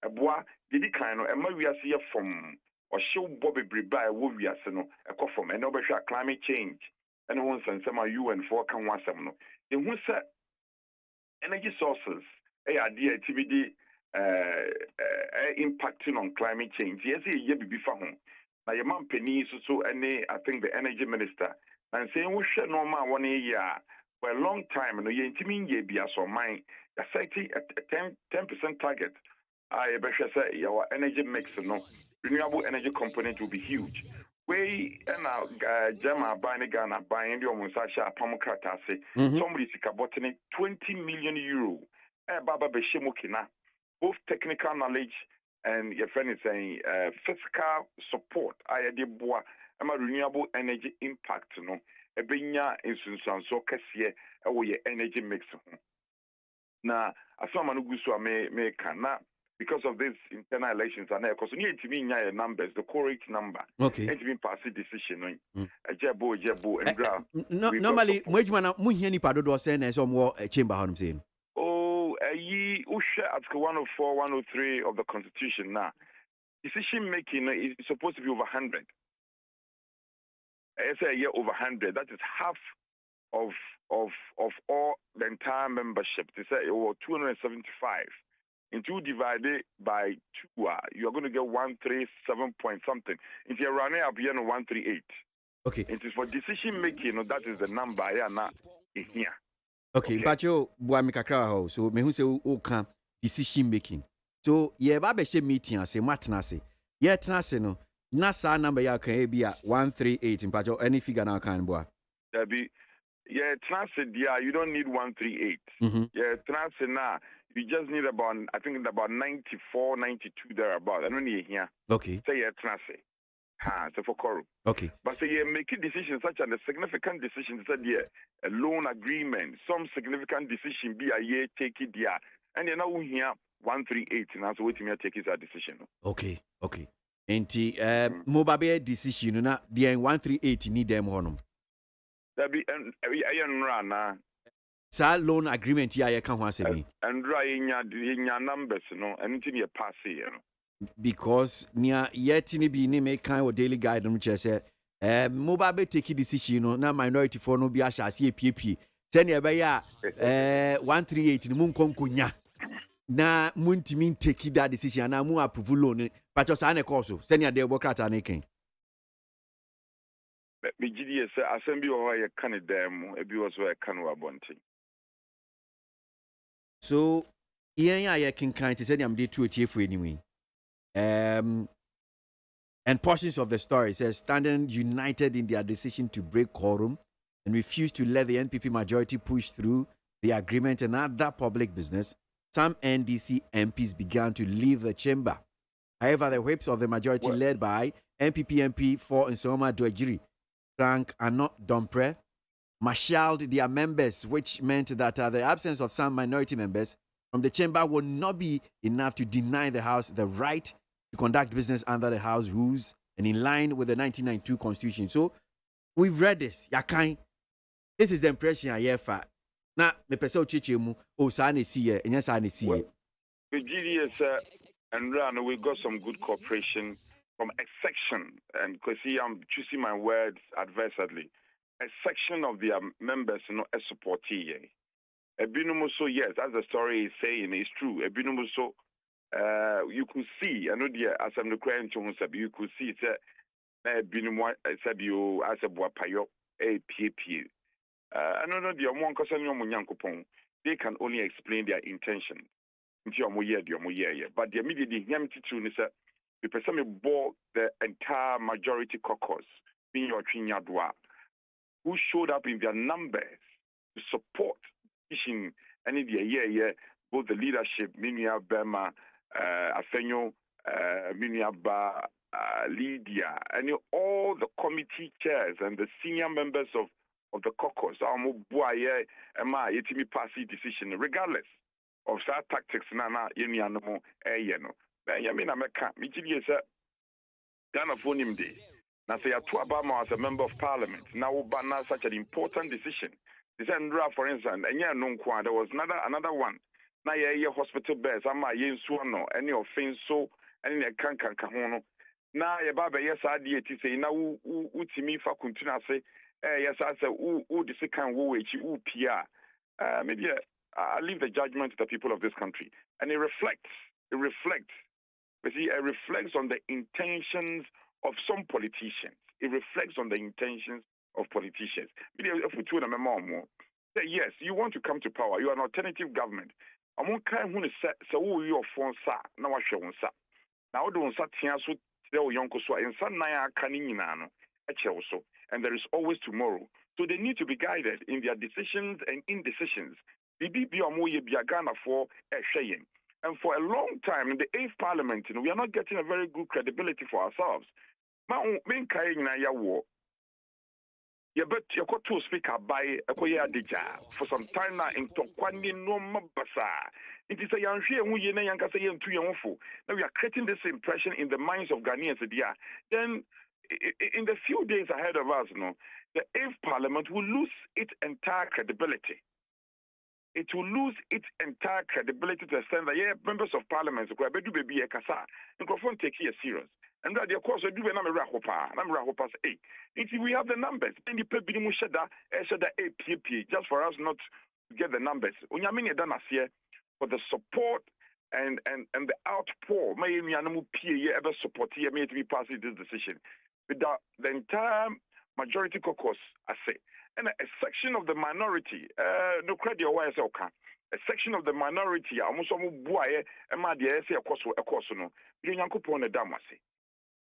A boy did it kind of, and we are seeing from or show Bobby Bribai, who we are seeing a call from an overshot climate change, and once and some are UN for can one some. In who said energy sources, dear activity impacting on climate change. Yes, a year before home. Now, your man Penny, so any, I think the energy minister. and saying we should normal 1 year for a long time. No, you intimate ye be as or mine. A 10% target. I bet say your energy mix no renewable energy component will be huge. We and our Jama buying Ghana buying the Omusasha Pamukratase. Somebody sikabotene 20 million euro. Baba Beshimokina. Both technical knowledge and your friend is saying physical support. I did boa renewable energy impact no. Ebenya insusan so kesiye your energy mix. Now, as someone who may can because of these internal elections and because you need to mean your numbers, the correct number. Okay. And to be pass a decision. Jebo and ground. Normally, Mujmana Muhiani Padodo send as some more chamber home saying. Oh, ye Usha Article 104, 103 of the Constitution now. Decision making is supposed to be over 100. I say a year over 100. That is half of all the entire membership. They say over 275. And 2 divided by 2, you are going to get 137 point something. If you're running up here, 138. Okay. It is for decision making. That is the number here now. Here. Okay, but you Buamika Crow, so me who say okay decision making. So yeah, Babeshe meeting and say Matinase. Yeah, Tinase no. NASA number ya can be at 138 in Pajo any figure now can boy. There be yeah, transit, yeah, you don't need 138. Yeah, transit now. You just need about, I think about 94, 92 thereabout. I don't need here. Okay. Say yeah, transit. So for Koru. Okay. But say yeah, making decisions such as a significant decision, said yeah, a loan agreement, some significant decision be a year take it yeah. And you know here 138 and that's what you take is a decision. Okay, okay. And mobile decision na the 138 need them honum. There be and run Sa loan agreement ya can one say me. And dry in your numbers, no, and it's in your pass here. Because near yet in be name a kind of daily guide which I say mobile take decision no na minority for no be a shasi PP. Send ya by 138 in moon concunya. Na muntimi take that decision na mu approve loan but just an course send ya democrat and king. Me GDS assembly or a Canada a be was where canoa bunting. So yeah can kind to say I'm day 2 for anyway. And portions of the story says standing united in their decision to break quorum and refuse to let the NPP majority push through the agreement and other public business. Some NDC MPs began to leave the chamber. However, the whips of the majority led by NPP MP for Nsoma Dwejiri, Frank Anot Dompre, marshaled their members, which meant that the absence of some minority members from the chamber would not be enough to deny the House the right to conduct business under the House rules and in line with the 1992 Constitution. So, we've read this. Yakai, this is the impression I have. Now, me pese uchichemu o sani siye, enya sani siye. The GDS and run, we got some good cooperation from a section, and because I'm choosing my words adversedly, a section of their members, a supportee. So yes, as the story is saying, it's true. So you could see, I know as I'm the crying to you could see it's a you as a boapayo, a PAP. I don't know the among Cosanyo they can only explain their intention. But the immediate empty tune is that the person bought the entire majority caucus, being your Chinyadwa, who showed up in their numbers to support teaching any year, both the leadership, Minia Bema, Afenyo, Minia Ba, Lydia, and all the committee chairs and the senior members of the caucus, decision, regardless of sa tactics, Nana, Yeniano, Ayeno. Yamina Meka, Michi, Ghana phone him day. Now say Obama as a member of parliament. Now banner such an important decision. This Andra, for instance, and yeah, no kwa. There was another one. Now yeah, hospital beds. Ama yen suano any offense so any can kahono. Now yeah, baba yes I did say now utimi fa continue say yes I say who the second who PR. Maybe I leave the judgment to the people of this country, and it reflects. You see, it reflects on the intentions of some politicians. It reflects on the intentions of politicians. Yes, you want to come to power. You are an alternative government. Among kind who say your phone sa na wa hwe wonsa. Na wo don sa tia so tire wo yonko so ensa nan aka ni nyina no e chewo so. And there is always tomorrow. So they need to be guided in their decisions and indecisions. BBB omoye biagana for ehweyen. And for a long time in the 8th Parliament, we are not getting a very good credibility for ourselves. Ma men kai nyina ya wo. You bet you got to speak by a koya deja for some time now in Tokwani no mabasa. It is a young who ye yanka say to yonfo. Now we are creating this impression in the minds of Ghanaians. Then in the few days ahead of us, the 8th Parliament will lose its entire credibility. It will lose its entire credibility to the extent that members of Parliament will be a kasa and take it serious. And that of course we have the numbers. Just for us not to get the numbers. For the support and the outpour, ever support to be passing this decision. Without the entire majority caucus, I say. And a section of the minority, no credit why a section of the minority, almost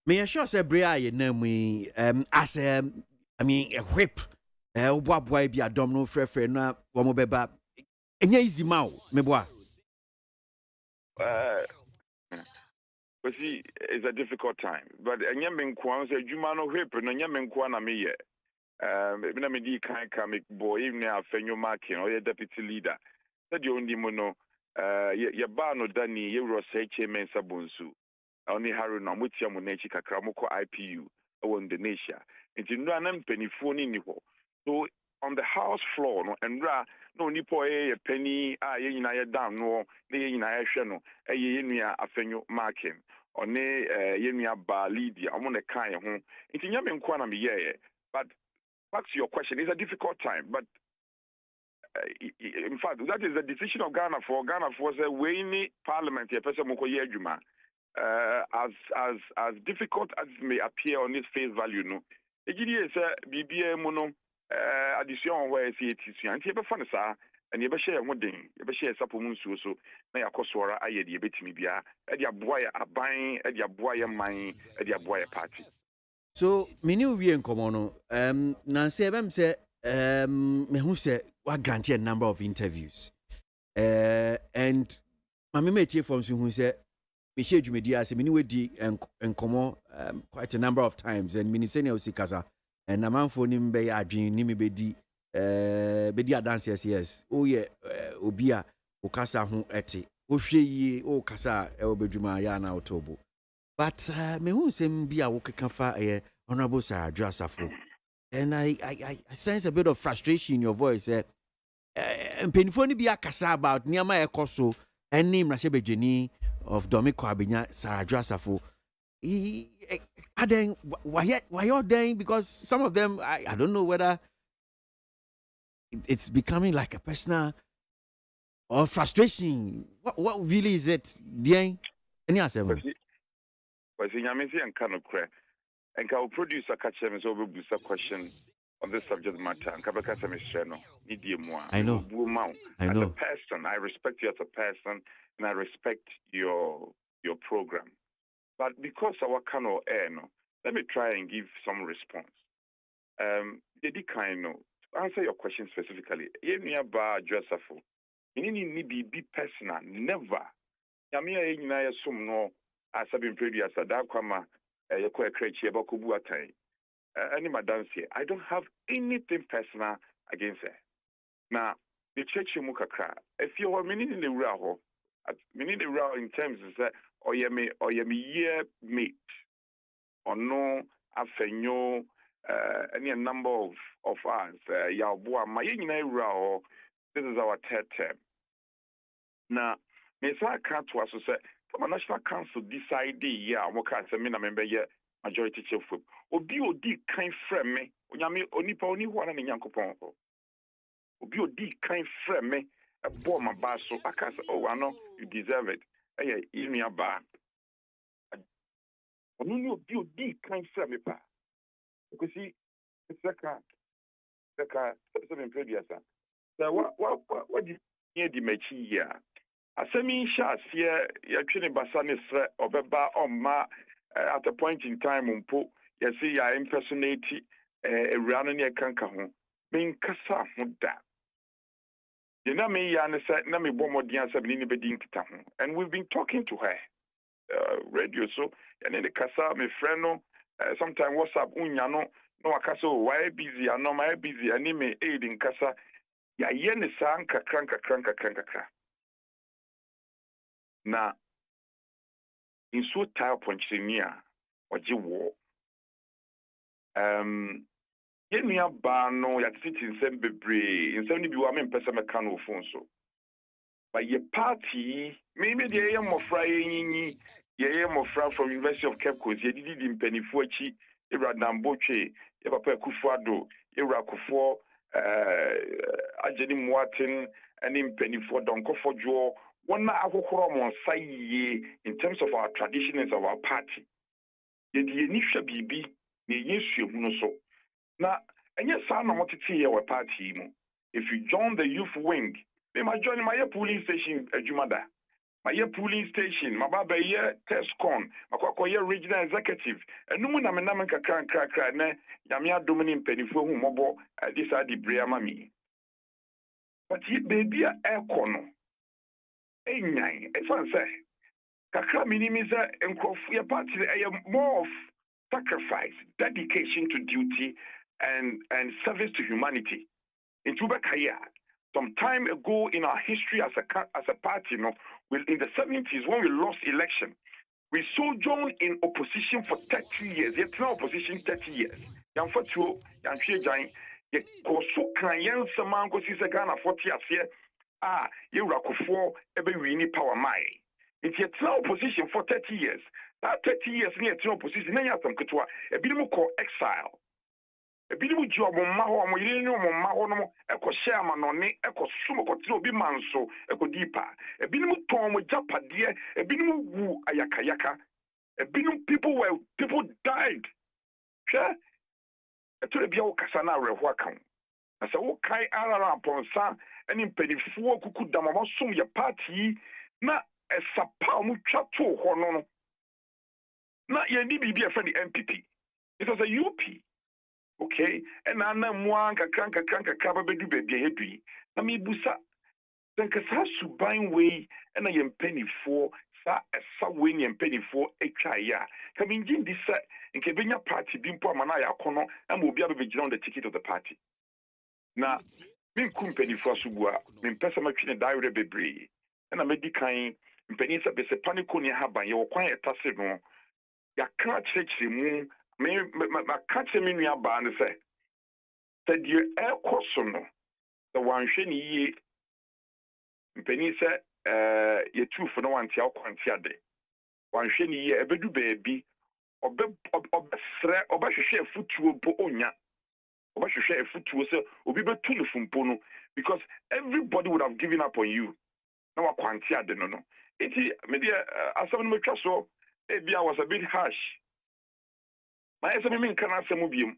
May I sure say Bria name we as a whip boy be a domino frefre na womo beba enya easy mau meboa but see it's a difficult time but enya menkwa say adwuma no whip no enya menkwa na meye me na me di kan ka me boy even afenyo marking or deputy leader said you only mono ye ba no dani ye ro say chairman sabonsu only Harry na mutia mo nechi kakra mo ko IPU o Indonesia nti no na mpanifo ni ni ho so on the house floor no enra no nipo ye penny ye nyina ye down no ye nyina ye hwe no ye nua afenyo marking one ye nua ba Lydia omo ne kan ye ho nti nya me nko na me ye but back to your question, it's a difficult time but in fact that is the decision of Ghana for say we need parliament ye person mo ko ye adwuma as difficult as it may appear on its face value, no. Ejidi is BBA mono addition where see it is and you fun sa and you share one thing, you share supplement so na yakosora aye de betimi bia e dia boy aban e dia boy man e dia boy party. So many we en komono Nancy Ebem say me hu say wa grant a number of interviews and mama metie from so hu say Michelle Jumedia said, "Many wedi and come quite a number of times, and many senior Sikasa and a man for him be a dream, Nimi Bedia dancers, yes. Oh, yeah, Obia, Okasa hon eti, Oshi, O Casa, Elbejuma Yana Otobo. But me who same be a Wokakafa, Honorable Sarah Drasafo. And I sense a bit of frustration in your voice, and painfully be a Casa about Niama Ekoso and name Rashebe Jenny. Of Dominic Abinya Sarah Drasafo. Why you're dying? Because some of them I don't know whether it's becoming like a personal or frustration. What really is it? Any answer? But Yamisi and Kano Cre and can produce a catcher and over a question on this subject matter and Kabaka Semistrano, I know. As a person, I respect you as a person. And I respect your program. But because our Kano air, let me try and give some response. To answer your question specifically, Yemia Ba Joseph, you need be personal, never. Yamia Inaya Sum no, as I've been previous at Dakwama, Yako Krechi, Bakubu Atai. Any madam say, I don't have anything personal against her. Now, the church Mukakra, if you are meaning in the Raho, meaning the row in terms of that, or ye year mate, or no, afenyo, any number of us, Yaboa, my row, this is our third term. Now, Mesa can't to us say, from a national council decide, yeah, what can't say, member ye majority chief whip, or be o di kind frame me, only one and Yankopon. Or be o di kind frame me. A bomb my bass, so I can say, oh, I know you deserve it. Hey, give me a bar. I know you kind of me, because see, Second, seven previous. So what do you need the machi here? Asemi shas here, you're training Basani or Beba or Ma at a point in time, Umpo, you see, you impersonate a running a canker, being Kasa Huda. You know me, Yana said, Nami Bomodian Sabini Bedin Kitan, and we've been talking to her. Radio so, and in the Kasa, my friend, sometimes WhatsApp, Unyano, no Akaso, why busy, I know my busy, and me aid in Kasa, ya yen sanka cranka. Na in so type punching or you war. Yenia bano ya sit in some bebre, in some you am in Pessamacano Fonso. But your party, maybe the aim of Frying, ye aim of Fra from University of Cape Coast, ye did in Pennyfuchi, Iradam Boche, Eva Kufado, Irakufo, Ajeni Martin, and in Pennyford, Donko for Joe. One on say in terms of our traditions of our party. Ye the initial BB, ye yes, no so. Now, and yes, I know what to see our party. If you join the youth wing, they might join my police station at Jumada. My police station, my baba here, Tescon, my Kokoya regional executive, and no one I'm a Namaka crack, Yamia Dominion Penny for whom mobile at this are the Brea Mammy. But ye baby a air corner. If I say, Kakra minimiza and Crofia party more of sacrifice, dedication to duty, and service to humanity. In Tubakaya, some time ago in our history as a party, in the 70s when we lost election, we sojourned in opposition for 30 years. Yet now opposition 30 years. Yang Fatu, Yang Shejang, Ye Kosu Kanyan Samango Sisagana 40 years. You Rakufo, every winning power my. If you're now opposition for 30 years, that 30 years near to opposition, then you have some Kutua, a bit more exile. A bit of job on Maho, Mahono, Echo Sherman on it, Echo Sumo, be manso, Echo Deepa, a bit more Tom with Japa dear, a bit more woo Ayakayaka, a bit of people died. Sure? A to be all Casana Rewakam. As a walk Ara upon Sam. And in Penny Four could Damavasum your party, not a sapam chateau horno. Not your DB a friendly MPP. It was a UP. Okay, and I know Mwanka Cranka Cababedu baby. I mean, Busa. Then Casasu buying way, and I am Penny Four, sa a subway and Penny Four a chaya. Coming in this set, in Kevina party, Bimpo Manaya Kono, and will be able to on the ticket of the party. Now, Min company for Subua, min person machine diary bebree. And I made the kind, Penisa be a paniconia haba, your quiet tassino. Ya can't church the moon, my catch a minia band said you air cosono, the one shiny ye. Penisa, ye two for no one tiao quantiade. One shiny ye, a bedu baby, or threat, or by share foot to Poonia. Or should share food to us, or be better from Pono, because everybody would have given up on you. Now, I can't see no. It's maybe as someone may trust so, maybe I was a bit harsh. My SMM can answer Mubium.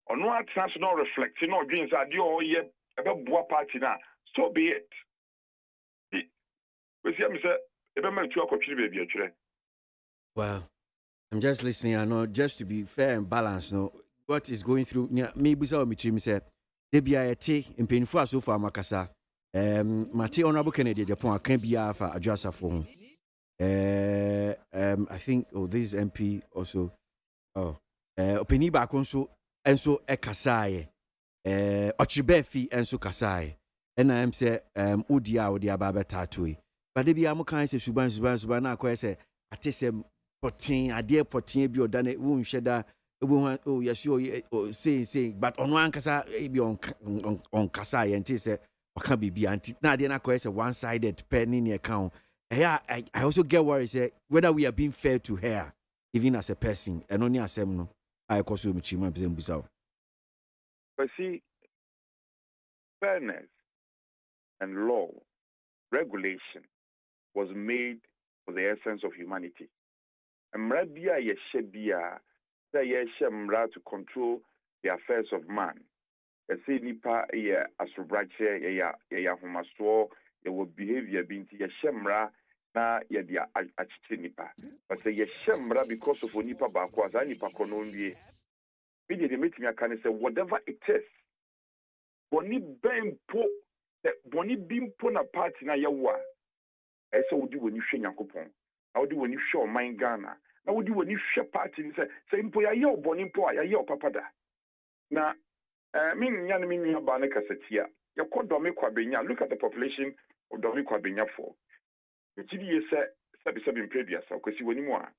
Or no chance no reflecting or dreams are due all year about Boa party now. So be it. We see, Mr. Eberman to a baby. Well, I'm just listening. I know just to be fair and balanced, no. What is going through me bisa me trim said they be a tea in painful so far makasa Mate honorable Kennedy Japan can be for adjust for I think this MP also opini back so and so a kasai ochibefi and so kasai and I'm say udia baba tatui but they be amokan say suban na ko say atese potin ade potin bi odane won hweda oh yes you say but on one kasa be on kasa yenti say waka bibi anti na dey na ko say one sided pen in account I also get worried say whether we are being fair to her even as a person and only asem no I cause you chima be bisa. But see, fairness and law regulation was made for the essence of humanity. And Mrabia yeshebia that yeshemra to control the affairs of man. I say nipa ya asubrache ya homaso ya wo behavior binti ya shemra na ya dia achiche nipa. But say ya shemra because of nipa ba kwa za nipa kono ndie. Me dey meet me aka say whatever it is. Boni bempo boni bimpo na party na yawa. I say wodi woni hwe Nyankopon. Na wodi woni hwe oman Ghana. Na wodi woni hwe party ni say mpo ya ye oboni mpo ya ye opapada. Na min nyane min nya ba ne kasetia. Ya ko domi kwa benya. Look at the population of domi kwa benya for. Ejidi ye sabi mpredua sa kwesi woni mu a.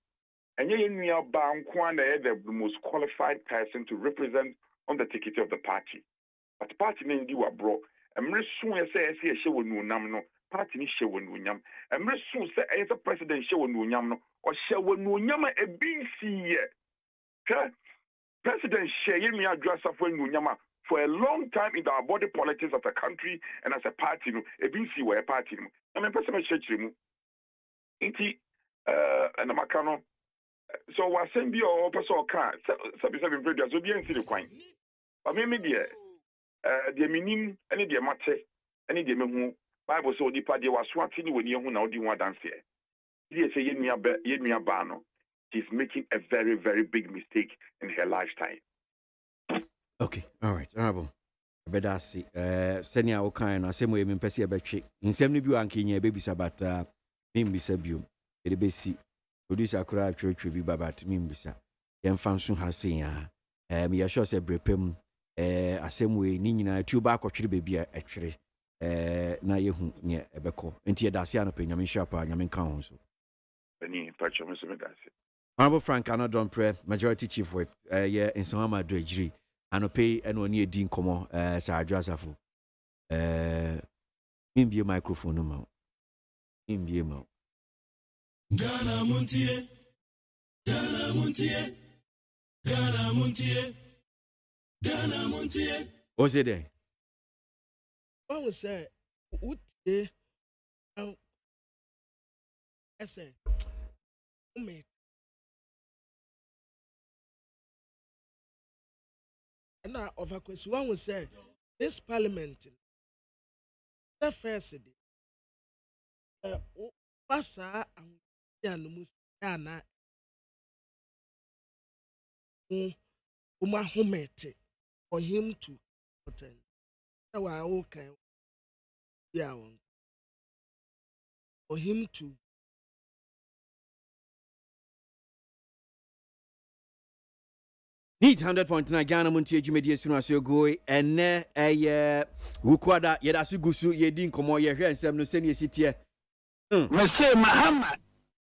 Enye ye nua ba nko na the most qualified person to represent on the ticket of the party. But the party ne ndi wa bro. Emre sun ye say ye hye wonu nam no. Party ni hye wonu nyam. Emre sun say ye president hye wonu nyam no. O hye wonu nyam e bi si ye. President Sheyemi Adjusafo Nunyama for a long time in our body politics of the country and as a party, a BC were a party. I mean, President Shechrimu, Inti, and the Macano. So, was send you or person car, 77 videos, so be in the coin. But maybe the minim, any dear mate, any dear memu, Bible so deep, they was swatting when you know the one dance here. He say, Yemia Bano. She's making a very, very big mistake in her lifetime. Okay, all right, honorable. I better see. Senior Okan, I say, we mean, Pessia Betchy. In 70 view, and Kenya babies about Mimbisa Bium. It be see. Producer Cry Church will be about Mimbisa. Young function has seen me assure say brepem a same way, Nina, 2 back or 3 baby actually. Na yehu near Ebeko. Until Daciano Pin, Yamin Sharpa, Yamin Council. Any patch of Mr. Honorable Frank Anadon Pre, Majority Chief Whip, in Sama Dredgery, and pay and one year Dean Como, Sir Josafu. Be a microphone no more. Be a mouth. Ghana Muntie, Ghana Muntie, Ghana Muntie, Ghana Muntie. What's it there? What was that? What day? I said, me. And now, of a question, one will say, this parliament, the first day, Passa and Musana, Umahumete, for him to attend. So I okay, yeah, for him to. Need 100.9 Ghana Muntie Media Suno go and a Wukwada Yedasu Gusu Yedin Komo Ye Sem no Senior City. Me say Muhammad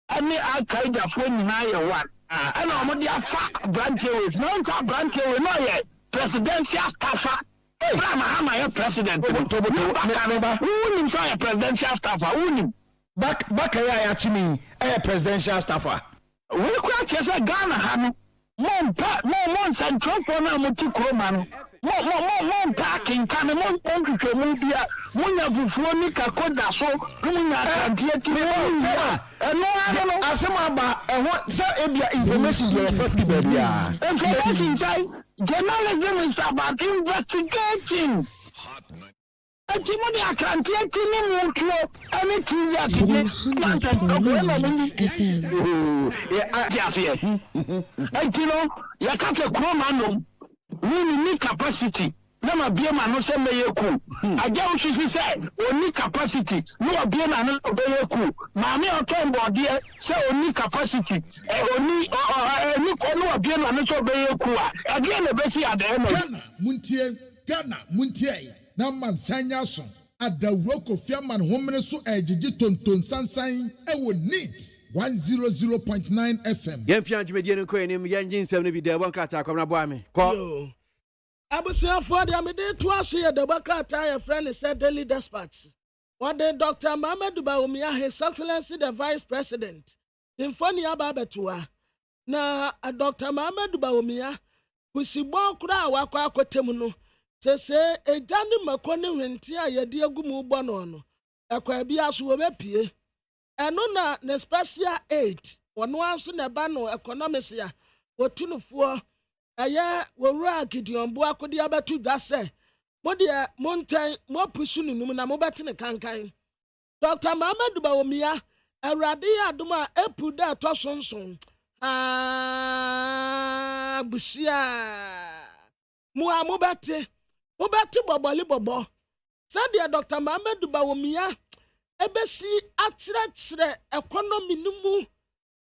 any Al-Qaeda phone na ye one. And I'm the afa branch with no branch we no ye presidential staffer. Hey, Muhammad ye president. Who nim say presidential staffer? Who nim? Back ya chimi presidential staffer. We kwa chese Ghana hanu. Mon central for na muti kroma mon parking kan mon onhwehwe mu bia munya fufuo ni kakoda so munya kantie ti no asema ba ehwo se ebia information dey effect bia information chai journalism is about investigating Timoni akantie ti ni mutlo ani ti ya ti ni ya kafe kroma no ni capacity na ma bia ma no se meye ku aja o sisi se oni capacity no bia na no beye ku ma me o ton bode se oni capacity oni ni ko no bia na no so beye ku a age na be si ade no Ghana muntie na mansanya so adawro kofiaman homene so ejiji tonton sansan ewo neat 100.9 FM. Yemfian Jumedi no kwenim yenjin sem no bi de bon krata akwamna bo ame. Ko. Abusiafo de amede to ahye de bakrata your friend said daily dispatch. What the Dr. Mohamed Baumia, His Excellency the Vice President. Infoni ababetua. Na Dr. Mohamed Baumia kusibon kura wakwa akotemu no. Sese ejani makoni wenti a yedi agumu bo no no. Akwa bia so wobepie. Eno na ne special aid. Ono anso ne ba no economics ya. Wotunufo aya wowura Gideon bo akodi abatu da se mo de montan mo pusu nunum na mo betene kankan Dr. Mamadou Bawumia awurade adom a epu da tosonson busia mo amobete boboli bobo said Dr. Mamadou Bawumia ebesi akyerɛkyerɛ economy numu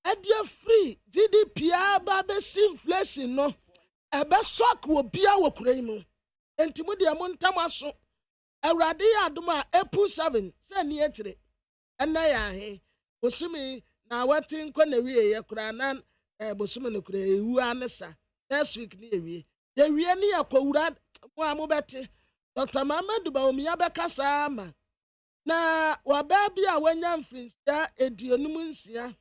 edia free GDP aba besi inflation no ebe shock wo bia wo kurai mu entimu de mo ntamaso awurade adom a epu 7 se ni etire ena ya he bosumi na wati nko na wie ye kura na bosumi no kura ewu anesa next week ni ewie ye wie ni akowura mo amobete Dr. Mamadou Bawumia bekasa ama na waba bi a wanya mfrinsia edionum nsia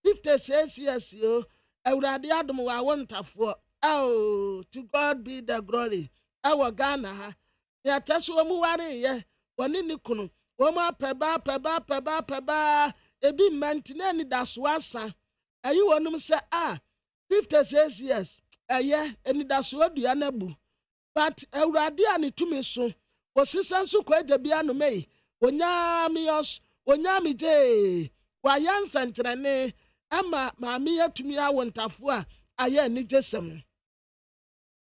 56 years yo awurade adom wa wontafo oh to God be the glory awo Ghana ha ya teso mu ware ye woni ni kunu wo ma peba ebi mantina ni daso asa ayi wonum se 56 years eye eni daso adua na bu but awurade ani tumi so wosisan so kwaja bia no mei onyami je wa yansa ntrene ama maami yatumi awontafo a aye ni jesem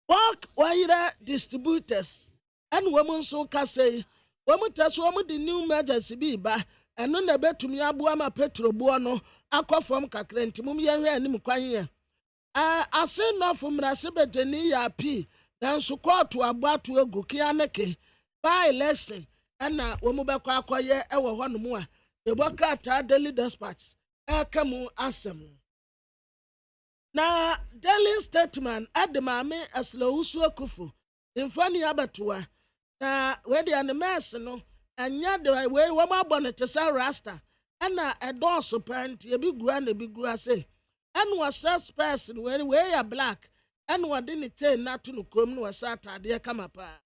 work wire distributors and women so kase women teso women the new emergency bi ba eno na betumi abo ama petro bo no akofom kakra ntimum ye hwe anim kwan ye ase no fomrase bedeni ya pi dan so koto abato egu kianeke by lesson ana womu bekwa akoye ewo hono mu a ebokrata daily dispatch kamu asem na daily statement ademame aslawusu akufu infani abatoa na wedi an mess no anya de we wo mabone tesa rasta ana edoso panti ebigua na ebigua se anu assess person we ya black anu wode ni ten na to no kom no wasata de kama pa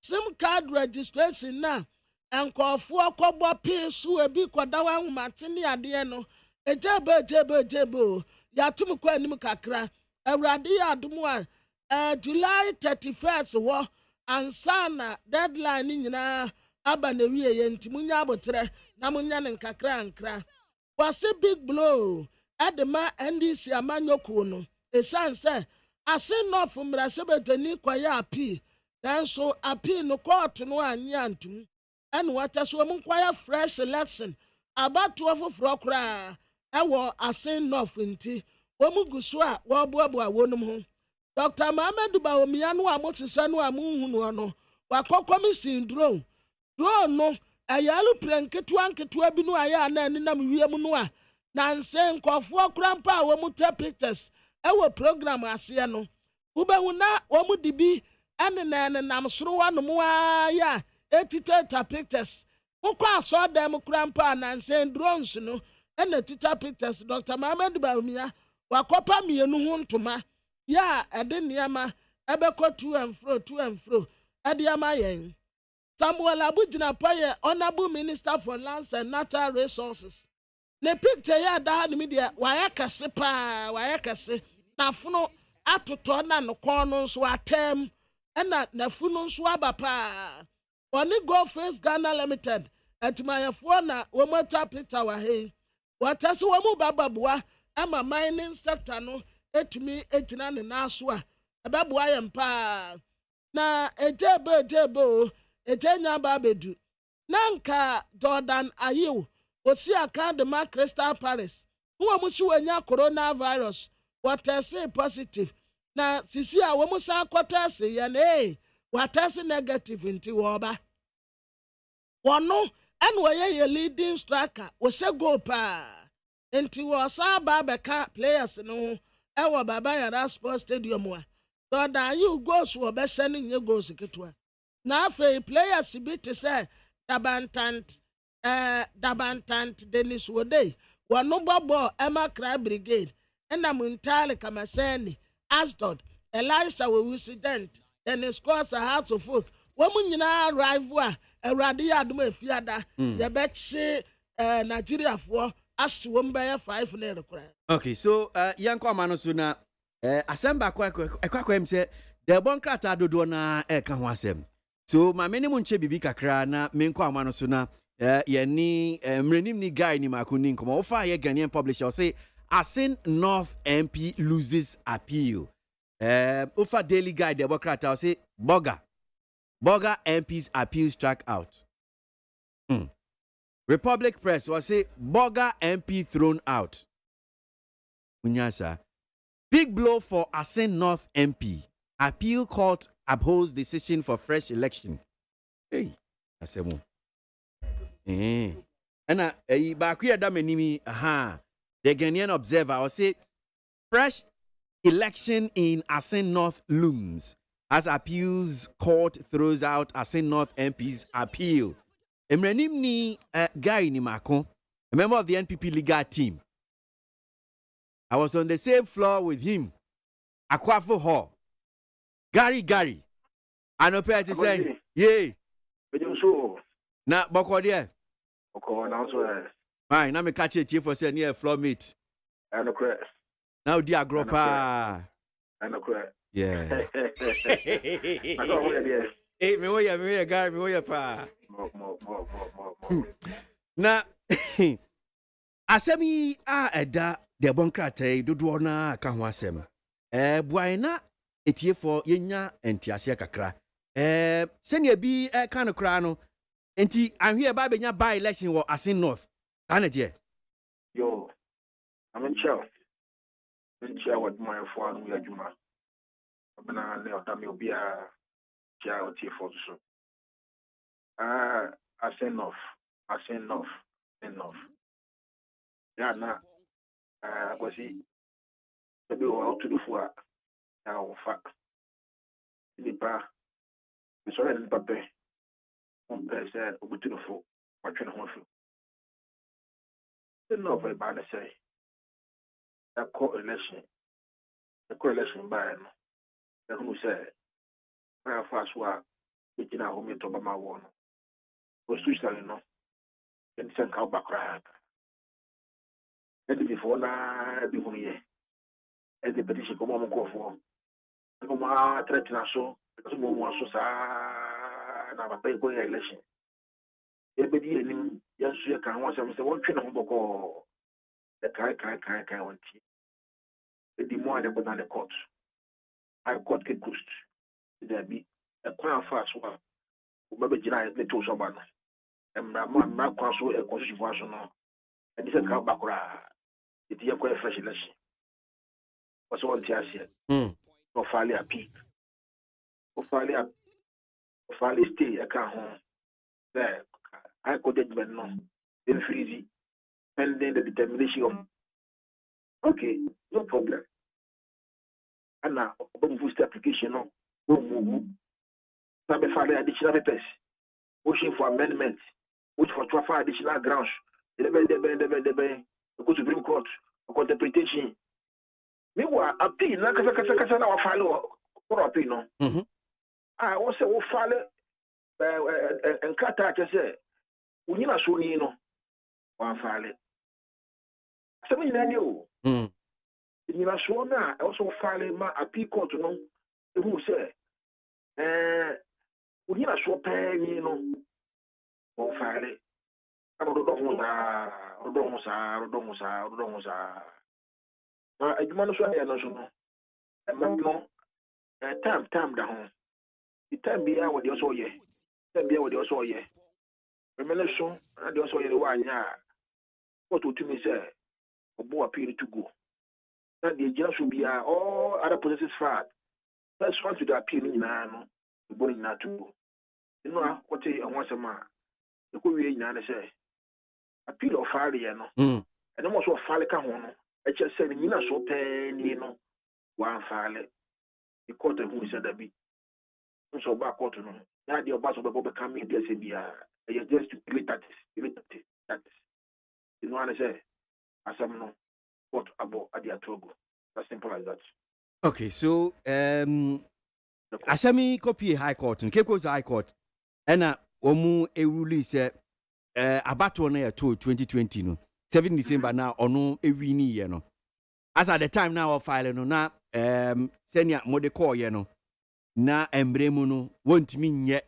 sim card registration na enkofo akobo pinsu ebi kodawa humatene ade no ejebe yatum kwa anim kakra awurade adom a July 31st wo ansana deadline nyina aba na wie ye ntimunya abotre na munya ne nkakra ankra wase big blow adema NDC amanyoku no esanse ase nof mrase betani kwaya api danso api no court no anya antum ene wataso mu kwaya fresh election abatu ofofro kra ewo ase nof nti omuguso a wo boabo awonum ho Dr. Mamadou Bawumia no amotse no amunhunu no wakokome syndrome no ayalu prenketu anketu bi no aya na ninam wiem no a na nse nkofo krampa a wo mu take pictures ewo program ase no ubehu na wo mu dibi ene na nam soro wano mu aya etitata pictures ukwa aso dem krampa na nse drones no ene tita pictures Dr. Mamadou Bawumia wakopa mienu ho ntoma ya ede niama ebeko to and fro ede ama yen Samuel Abujina Paye Honorable Minister for Lands and Natural Resources ne picture ya da ni media waya kase na funo atoto na no kono so atem na funo so abapa oni Go Face Ghana Limited atimayefo na womata picture wa he watase womu bababua ama mining sector no etumi etina ne naso a ebeboa yempa na ejebe ejenya babedu nanka Jordan Ayew osi Academy Crystal Palace wo musi wanya coronavirus watese positive na sisi a wo musa kwatase ya na watese negative nti wo ba wono ene woye leading striker wo se go pa enti wo sa ba beka players no ewo baba yara sports stadium wa Jordan Ayew goals wo be se ne nye goals ketwa na afi players bi te say dabantant Dennis Wode wono bobo Emma Cry Brigade ena Muntale Kamaseni Asdod Elisa Wewusident Dennis Cross House of Folk womu nyina rival awurade yadom afiada ye beche Nigeria for aswom be 5 na rekora. Okay, so yanko amano so na Asemba kwa him say the bonkrata dodo na ka ho asem. So my minimum che bibi kakra na menko amano so na ye ni mrenim ni guy ni makuni nkomo ofa ye Ghanaian publisher say Asin North MP loses appeal. Ofa Daily Guide the bonkrata say Boga MP's appeal struck out. Republic Press was say Boga MP thrown out. Unyasa. Big blow for Asin North MP. Appeal court upholds decision for fresh election. Hey, asemu. And bakuya damenimi the Ghanaian Observer will say fresh election in Asin North looms as appeals court throws out Asin North MP's appeal. Emrenim ni guy ni Macron, a member of the NPP legal team. I was on the same floor with him. Akwafo Hall. Gary. I know to say, yay. Na boko there. Boko now so. Fine, now me catch a chief for saying near floor meet. I know correct. Now dear gropa. I know correct. Yeah. I don't want to Hey, me woya Gary, me woya pa. Na asemi eda de bonkrata dodo na ka ho asem. Buaina etie for yenya entiase kakra. Senia bi kan no kra no. Enti anhwe ba benya by election wo Asin North. Kana je. Yo. I'm in chair. What my phone we adwuma. Abana le otami obi a chair o tie for so. Asin North. Yeah, na kwasi ebe o to do for ya o fa ni pa so le pape on pese o butu fo wa twene ho fo no ve ba na say a coalition by no the who say na fa so a ikina ho mi to ba ma wo no o social no en sen ka ba kra before na before ye the petition come on go for come threat na so because mo so sa na ba pay go election e be di enim ya so ya kan won say won twe na ho boko the kai won ti e di mo ade na the court I court ke cost there be a kwan fa so a o be gina e to so ba no e ma kwa so e constitution so no e di se ka ba kura it is quite fresh election. What's one tear here? No fairly a peak. No fairly stay a car home. There, I could judgment no. Then freezy. Pending the determination of. Okay, no problem. And now, open boost application no. Move. Some fairly additional papers. Motion for amendment. Which for 12 additional grounds. The go to Supreme Court for interpretation. Meanwhile, appeal na kasa na wa file or appeal no. I also will file nkata say we na so ni no wa file. Some ni na o. Ni na so na also file ma appeal court no. Who say we na so pay ni no. Wa file. Rodomusa. AGYEMAN so ya no so no. No time da ho. The time be a we dey so ye. Remember so and dey so ye wa anya. What to me say obo appeal to go. That the judge should be all other processes fat. Let's want to the appeal ni na no. The body na to go. You know what I want some man. The ko we na say appeal of fire no and almost what fire ka ho no e che say ni na so pen no one fire the court who said that be so back court no na the oba so be come in there say bia e just to create that you know what I say asam no what about adia togo as simple as that. Okay, so asami copy high court and Cape High Court and omu e rule say abato na ya to 2020 no 7 December now ono ewini ye no as at the time now of file no na senia mode call ye no na embremu no wontimi nye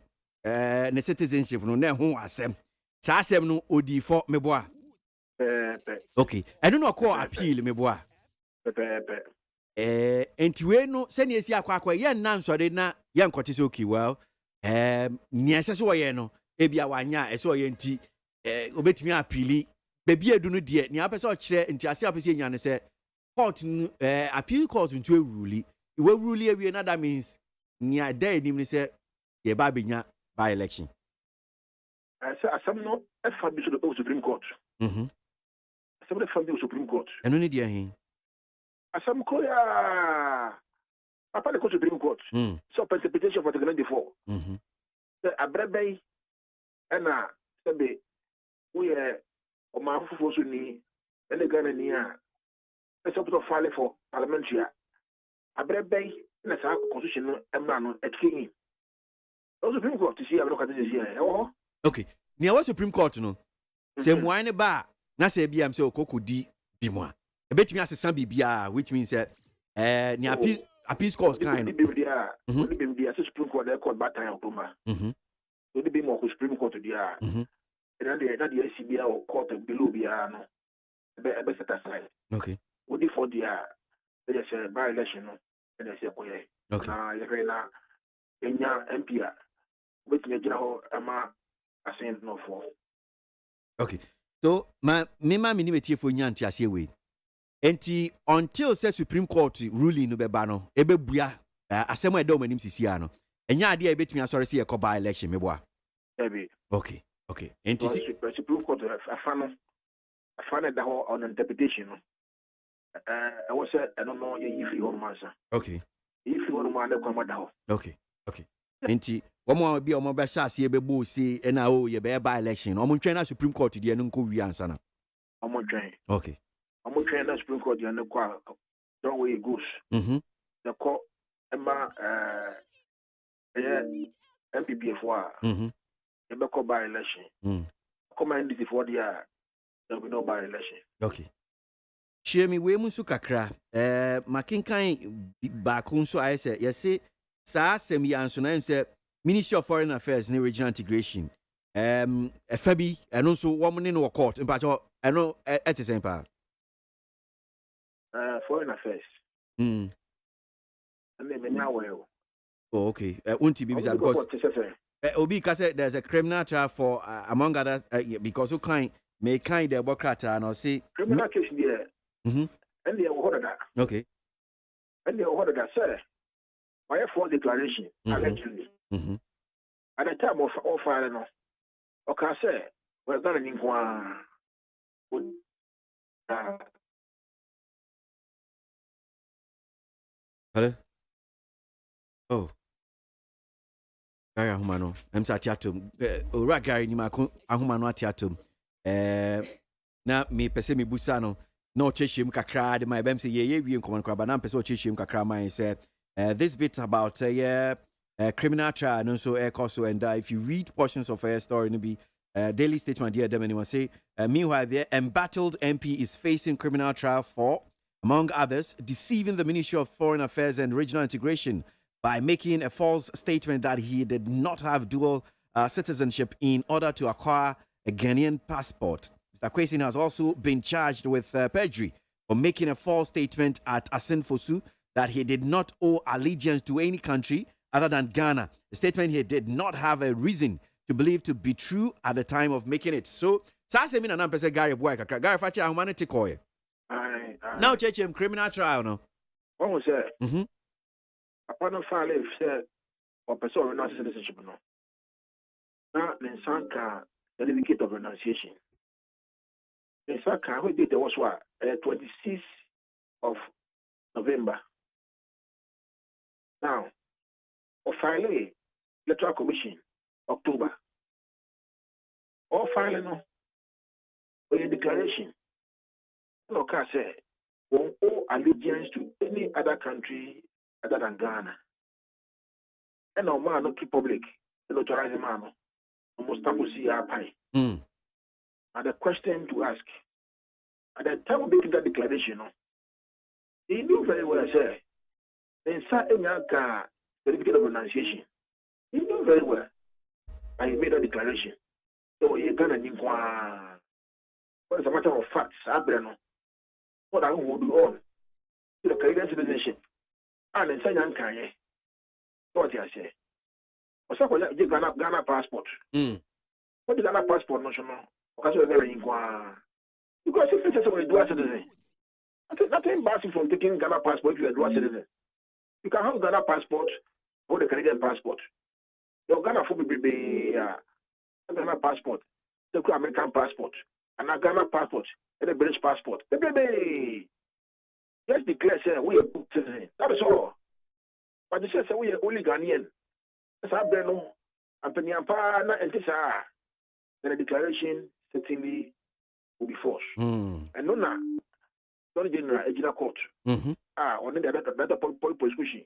ne citizenship no na ho asem sa asem no odi for meboa okay eno no call appeal meboa entiwe no senia esi akwa ye nna nsode na ye nkote so okay well ni ese so ye no ebia wanya ese o ye nti obetimi appeal bebi edu no de ni apese o kire nti ase apese enya ne se court appeal court ntu rule we rule ewie na that means ni ada enim ni se ye ba benya by election asam no efa bi so the Supreme Court asam the family Supreme Court eno ni dia hin asam ko ya papa the Supreme Court so interpretation for the 94 the abrabay na sebe we o ma fufu so ni ele Ghana ni a ese put file for parliamentary abrabay na sa constitution no emra no etkin o Supreme Court see abro ka dey here okay ni a Supreme Court no se muan ne ba na se bia am se okokodi bi mu a ebetimi asesa bibia which means ni appeal court kind bibia Supreme Court dey court back time October so the be more Supreme Court dia and the ACBA or court below bia no be set aside okay what the for dia they say by election no and they say koye okay you na enya MP a wetin gira ho ama asen no for okay so me ni metie fo nya nti ase we enti until say Supreme Court ruling no beba no ebebua asem e do manim sisi a no enya ade e betumi asore se ye ko by election meboa okay enti Supreme Court afano da ho on interpretation no I was I don't know if you want answer okay if you want to come da ho okay enti womo bia omo be sha ase ebebo si na o ye be by election omo ntwen na Supreme Court de no nko wi ansa na omo ntwen okay omo ntwen na Supreme Court de no kwa don't way it goes the court emma MPBF wa e be ko by election command this for there will be no by election okay Chiemi we musu kakra makinkan ba kun so I say yes sa asem ya nso na say Ministry of Foreign Affairs and Regional Integration fabi eno so wo ne no court mpacho eno etisen pa Foreign Affairs and then now oh okay unti bibisa because obi ka say there's a criminal trial for among others because who kind may kind the democrat and say criminal case there and they order that okay and they order that sir why for declaration allegedly at the time of file no okay say we're going to inquire hello oh Gary Ahumano emsa tiatom ora Gary ni mako Ahumano atiatom na me pese me busa no na ochechim kakra de my bem say ye wie nkomon kwaba na pese ochechim kakra man say this bit about criminal trial and so also and if you read portions of her story no be daily statement dear them anyone say meanwhile the embattled MP is facing criminal trial for among others deceiving the Ministry of Foreign Affairs and Regional Integration by making a false statement that he did not have dual citizenship in order to acquire a Ghanaian passport. Mr. Kwesi has also been charged with perjury for making a false statement at Asen Fosu that he did not owe allegiance to any country other than Ghana, a statement he did not have a reason to believe to be true at the time of making it. So, Sasemi na nampese Gary boy kakra. Gary fachi ahumanity koye. Now chechem criminal trial no. What was that? Upon a file if said or person not citizenship no. Now Nensanka certificate of renunciation. Nensanka who did there was what 26th of November. Now, or file electoral commission October. Or file no or a declaration. No can say won't owe allegiance to any other country other than Ghana. And no man not public, the authorized man almost see our pie. And the question to ask at the time of making that declaration, he knew very well, sir, Then sir Enyaka certificate of pronunciation. He knew very well. And he made a declaration. So you Ghana Ninkwa. What is a matter of fact, Sabrano? What I would do on to the Canadian citizenship. And then say Yanka. What I say. What's up with Ghana passport? What is Ghana passport national? Because you're very inquire. Because if it's a dual citizen, nothing embarrassing from taking Ghana passport if you're a dual citizen. You can have Ghana passport or the Canadian passport. Your Ghana for be Ghana passport, the American passport, and a Ghana passport, and a British passport. The baby just declare say we are good citizen. That is all. But they say we are only Ghanaian. That's how they know. And Penyampa na entisa. Then the declaration certainly will be forced. And no na don't general ejina court. On the better prosecution.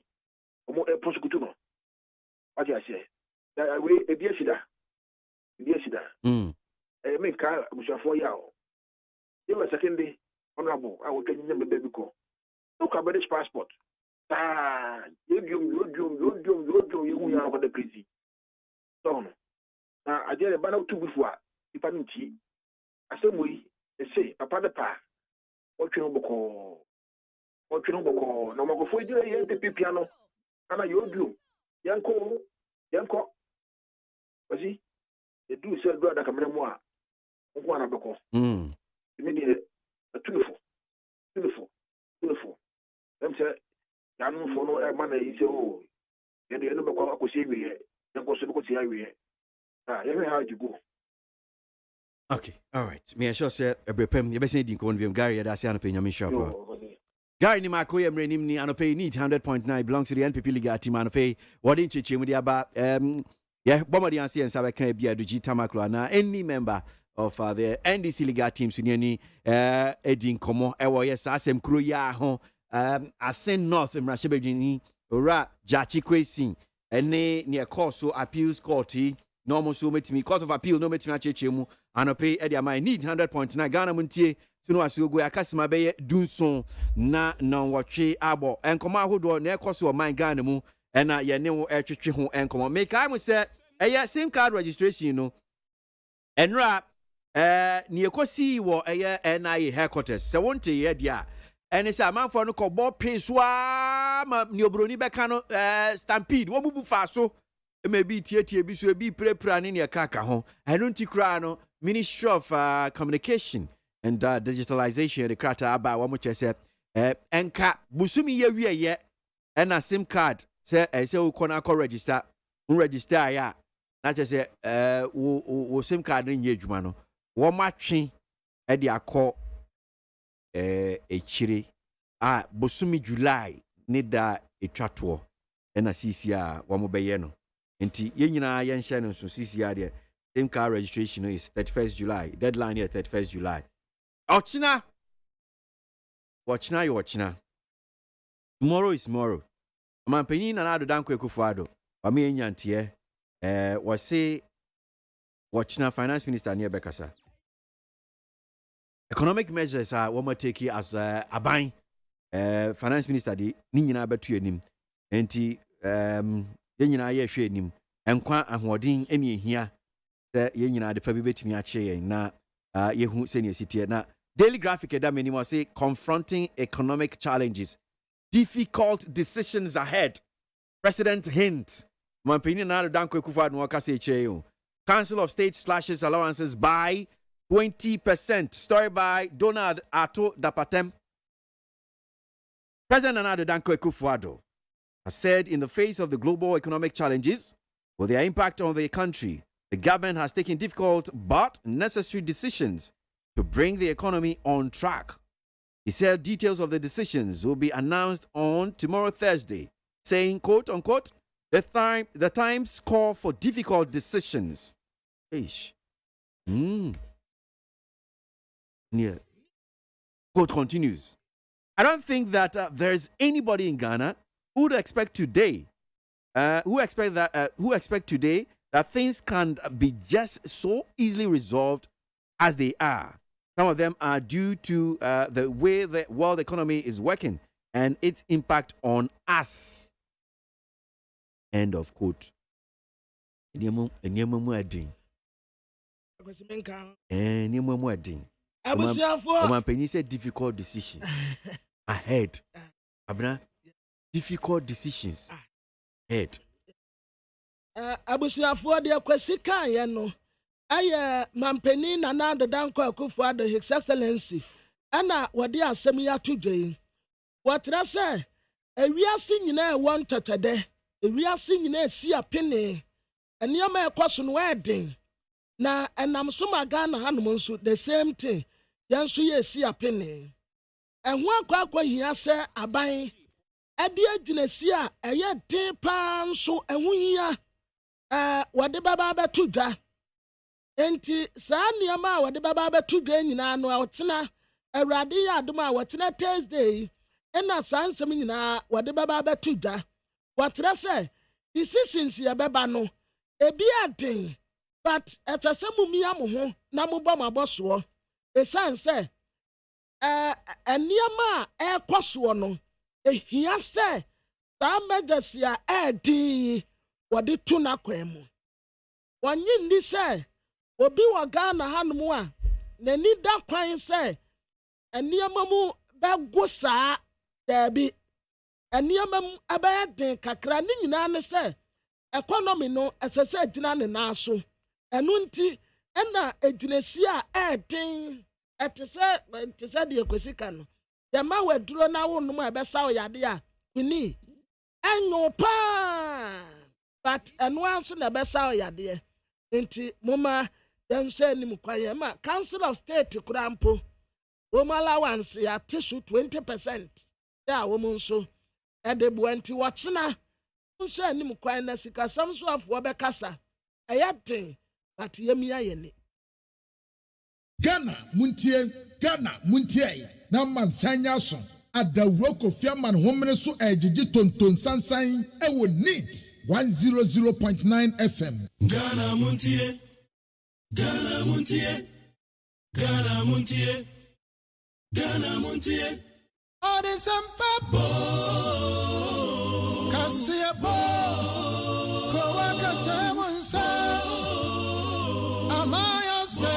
Omo prosecutor no. What I say? That way a dear sida. I mean car for yao. You were secondly honorable. I will get you baby call. Look at British passport. You are the crazy. So now I did a banner two before. If I didn't see, I said we say Papa the pa. What you know, no more for you, the piano. And I you Yanko. Was he? They do sell brother come in more. One of the call. Immediately a beautiful. Them say, Yanu for no man, he say, oh, then the end of the call, I could see me here. Then go to the see here. How you go? Okay, all right. Me, I sure say, a brepem, you best need to go and Gary, that's an opinion, Miss Sharper. Gary ni makoye mrenim ni anope need 100.9 belongs to the NPP Liga team anope what in chichi with about yeah bomadi ansi and sabe kan bia duji tamaklo na any member of the NDC Liga team suniani edin komo ewo yes asem kro ya ho asen north mrashebedini ora jachi kwesin ene ne course appeals court normal so metimi court of appeal no metimi achechemu anope edi am need 100.9 Ghana muntie no asugo akasima beye dunson na watwe abo enkoma ahodo na ekoso o man Ghana mu ena ye ne wo etwetwe ho enkoma make I mu say eye SIM card registration no enra ne ekosi wo eye NIA headquarters se wonte ye dia ene se amanfo no ko bo peswa ma ne obroni beka no stampede wo bubu fa so maybe tie bi so bi prepra ne kaka ho eno ntikura no Ministry of Communication and digitalization the krata aba wa mo chese enka busumi ye wie ye na SIM card say say ko na ko register ya na chese wo SIM card nye adwuma no wo matwe e de akọ echire busumi July ne da etwato na CC a wo mo beye no enti ye nyina ye nhye no so CC a de SIM card registration is 31st July deadline here 31st July Ochina. Tomorrow is tomorrow. Mampeni na nado danko ekufuado. Wame enyantie. Wase Ochina finance minister near Bekasa. Economic measures are wama take as aban. Finance minister di ni nyina betu enim. Enti ye nyina ye hwe enim. Enkwa ahoden eni ehia. Ye nyina de fa bi betimi ache yen na yehu senior city na Daily Graphic that minimum say confronting economic challenges, difficult decisions ahead. President hint. Council of State slashes allowances by 20%. Story by Donald Ato Dapatem. President Nana Danko Ekufuado has said in the face of the global economic challenges with their impact on the country, the government has taken difficult but necessary decisions to bring the economy on track. He said details of the decisions will be announced on tomorrow Thursday, saying, quote unquote, the times call for difficult decisions. Ish. Yeah. Quote continues. I don't think that there is anybody in Ghana who would expect today, who expect today that things can be just so easily resolved as they are. Some of them are due to the way the world economy is working and its impact on us. End of quote. Penny said difficult decisions ahead. Abna, difficult decisions ahead. Abusiafo de kwesi kan ye no. Aye mampeni na na dodanko Akufo-Addo His Excellency. Ana wode asem ya tudwe. Watra se ewiase nyina e won totode. Ewiase nyina esi apene. Enioma ekoso no eden. Na enam so magana hanom nso the same thing. Yanso ye esi apene. Ehwo akwa hia se aban ade aginasi a eye den pa nso ehwo hia wode baba betu dwa. Enti saa niama a wode baba betu dwa nyina no awtena awrade ya adom a wotena Thursday ena saa nsem nyina wode baba betu dwa. Watra se decisions ye beba no ebi aden but etesemu am ho na mobɔ maboso esan se eniama ekoso no ehia se saa emergency a edi wode tu na kwemu wonyi ndi se obi wa Ghana hanom a nani da kwan se eniama mu bego saa dabi eniama mu abaden kakra ni nyina ne se economy no esese agina ne naso enu nti ena eginesi a eden etese de ekwesika no de ma waduro na wo no ebesa oyade a kuni enyo pa but enu anso na ebesa oyade nti moma dense ni mukwaye ma Council of State kurampo wo allowance ya tissue 20% ya wo nso edebu anti watchna nso ni mukwaye na sika samso afo be kasa ayaden but yemia yene Ghana muntie na mansanya so adawro Kofi Aman homene so ejiji tonton sansan ewo need 100.9 FM. Ghana muntie Odesamba Kasia Kowakata Munsa Amaya se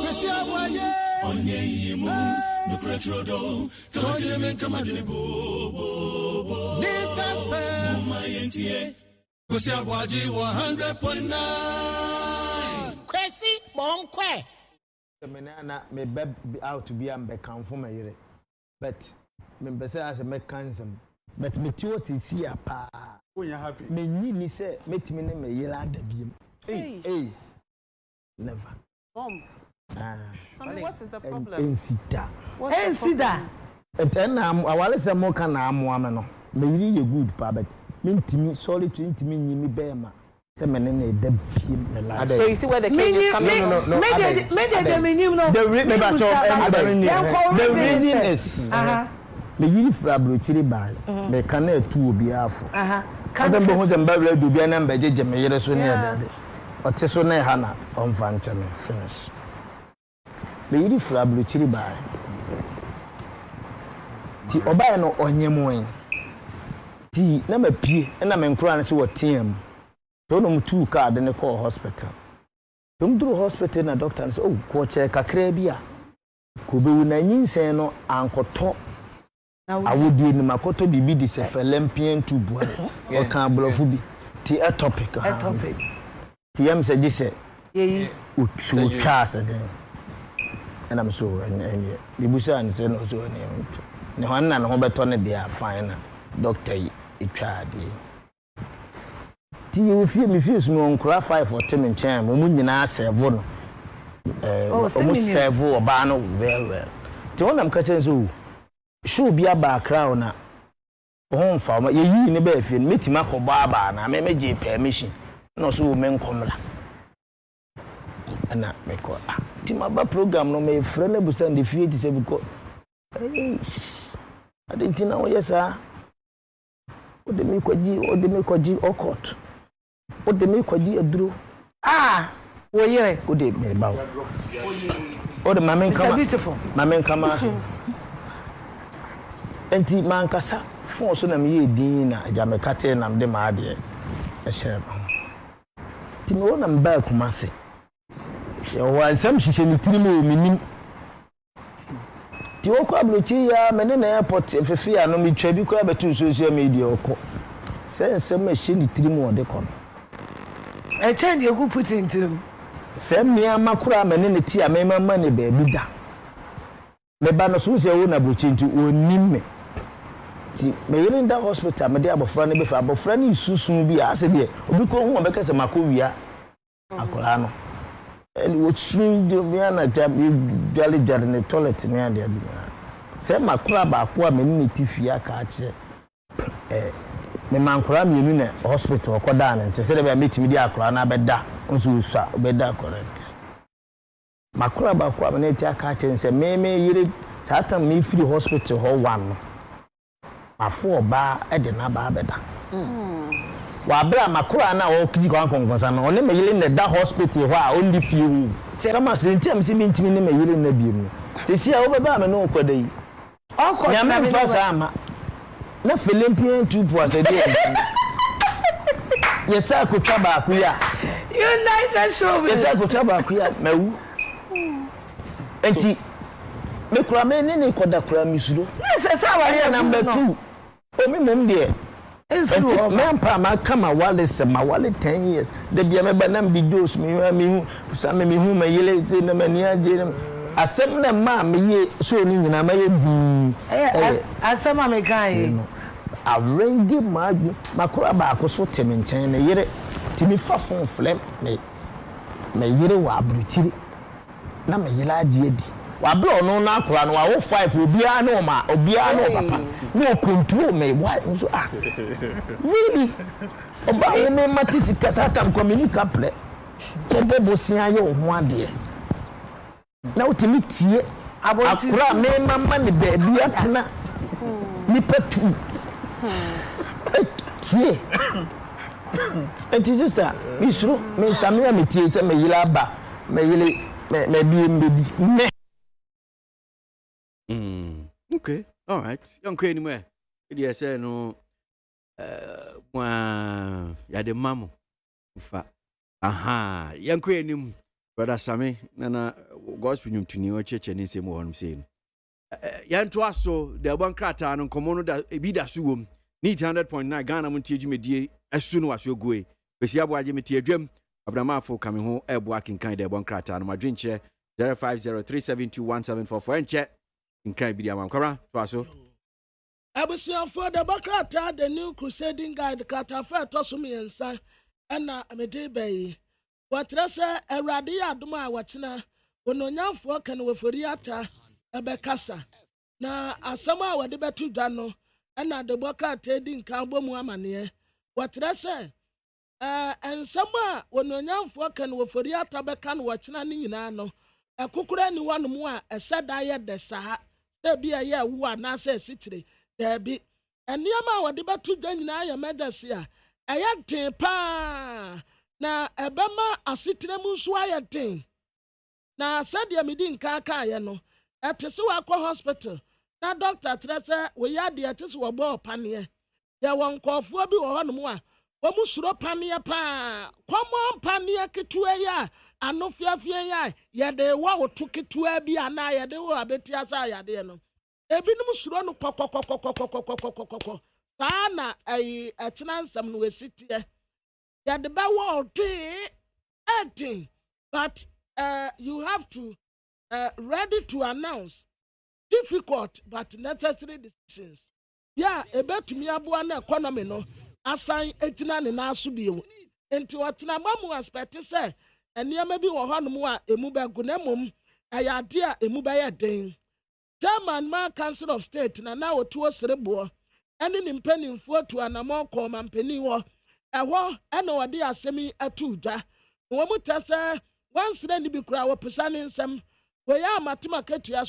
Kasia Waye Onye Yimu Nukretrodo Kamadine Kamadine Bo Nitafe Mumayentie Kasia Waji 100.9 Kwesi Monkwe Menana may be out to be am become for my year. But members as a mechanism. But me too is here pa. Oh, you're happy. Me ni say met me name yela de beam. Hey. Never. What is the problem? Ensita. Ensita. And then I will say more can am woman. Me really good pa but me sorry to me me bema. So you see where the cage is coming from? The reason is me yiri frabro chiri bal me kana tu obi afo kaza mbo ho zamba bla do bia na mbajeje me yere so ne adade ote so na ha na onfa nche me finish me yiri frabro chiri bal ti obaye no onyemo ti na mapie na me nkura na se wotiam Don't know two card in the call hospital. Don't do hospital na doctor and say, oh, ko check kakra bia. Ko be na nyin sen no ankoto. Awodi ni makoto bibi di se felempian tubu. O kan blofu bi. Ti a topic. Ti am say this ye utu chasa den. And I'm so and bibusa and say no so ne ho na no beto ne dia fine doctor itwa de. You feel me feels me on cry 5 for 10 in cham nyina serve no almost serve oba no very well ti won am ka chen so show bia background na hon fa ye yi ne ba fie metima akoba aba na me je permission no so me nkomla ana me ko ti ma ba program no me friend bu send the fie ti se bu ko I didn't know yes sir o de me kwaji okot o de me kwaji aduro wo yere o de me ba o de mamen kama so enti mankasa phone so na me ye din na Ajamekate na mde ma ade e share ti me wona mba Kumasi ya wa sam hihye ni tiri me minim ti okọ abrochi ya me na airport fefe ya no me twa bi ko abetu social media okọ sense me hye ni tiri mu ode ko e change you put into sem me amakura me ne ti a me mama ne ba bi da me ba no so se wo na abrochi nti onim me ti me yire nda hospital me de abofra ne be fa abofra ne isusun bi a se de obi ko hu obeka se makowia akola no and what soon do me na jali ne toilet me and the say makura ba ko me ni tifia ka ache me mankura me nu na hospital ko da na nte say be metimi di akura na beda nso usa beda correct makura ba ko me na ti aka ache say me yire satan me free hospital ho one afo ba e de na ba beda wa bra makura na o kidi kwa konkonsa na one me yile na da hospital ho a only few se kama se ntem se mintimi ne me yile na biemu se sia wo beba me no kwada yi o ko na me fasa ama na Philippine tupu asede yesa ko twaba akuya United show yesa ko twaba akuya mawu enti me kura me ne koda kura misuro yes sa wa ya number 2 o mi mom de mempa ma kama wale se ma wale 10 years de bia me banam bi dose me hu sa me hu ma yele se na mani aje asem na ma me ye so ni nyina ma ye di asem ma me kan arrange ma makura ba akoso temi nchen na yere timi fa fon flem me yere wa abruchiri na me yela aje di wa bro no na akura no wa wo 5 obia no ma obia no papa no control me why so really oba ye me matisi kasata communica ple ebe bosia ye ho ade na utimi tie akura me mama ne ba bia tena ni petu tie enti sister mi suru me samia me tie se me yila ba me yile me bi mbedi me okay, all right. Young queen anywhere. It say no ya de mamu. Fa. Aha, young queen brother Sammy nana gospel nyum tuni o cheche ni semu honum say. Yan to aso de bon krata no komono da ebi da so wom. Need 100.9 Ghana mun tie dwumedie asu no waso goe. Besi abo agye metie adwam. Abramafo kame ho ebo akinkan de bon krata no madwenche 0503721744 enche in kai bidia mankara to aso abusia for the bakrata the new crusading guide krata fa to so miensa na amede bai watrese awrade adoma a watena ononyamfo kan wofori ata ebekasa na asama a wade betu dwa no na the bakrata di nka bomu amane watrese ensama ononyamfo kan wofori ata beka no watena ni nyina no ekukura ni wanom a eseda ye de saa ebi aye wu anase sitire debi eniama wode betu dwa nyina ya medasi a eye den pa na ebema asitire mu nso aye den na sadia medi nka aka ye no etese wa kwa hospital na doctor trese we ya de etese wo bo panie ya won kofo bi wo honom a wo mu suro panie pa kwamo panie ketua ya ano fiafia ya ye de wa otu ketua bi ana ye de wo abeti asa ya de no ebinum suro no kokokokokokokokokokokoko sana ai atinansam no wesitie ye de ba wo de but you have to ready to announce difficult but necessary decisions yeah ebetumi aboa na economy no asan etina ne na aso bio enti otina mamu aspect say eniema bi wo honom a emu begu na mom ayade a emu ba ye den Chairman ma Council of State na otuo serebo ene ni mpanimfo tu anamo ko mampani wo eho ene wode asemi atuja wo mutase wansre ni bi kura wo pesane nsem we ya matema katua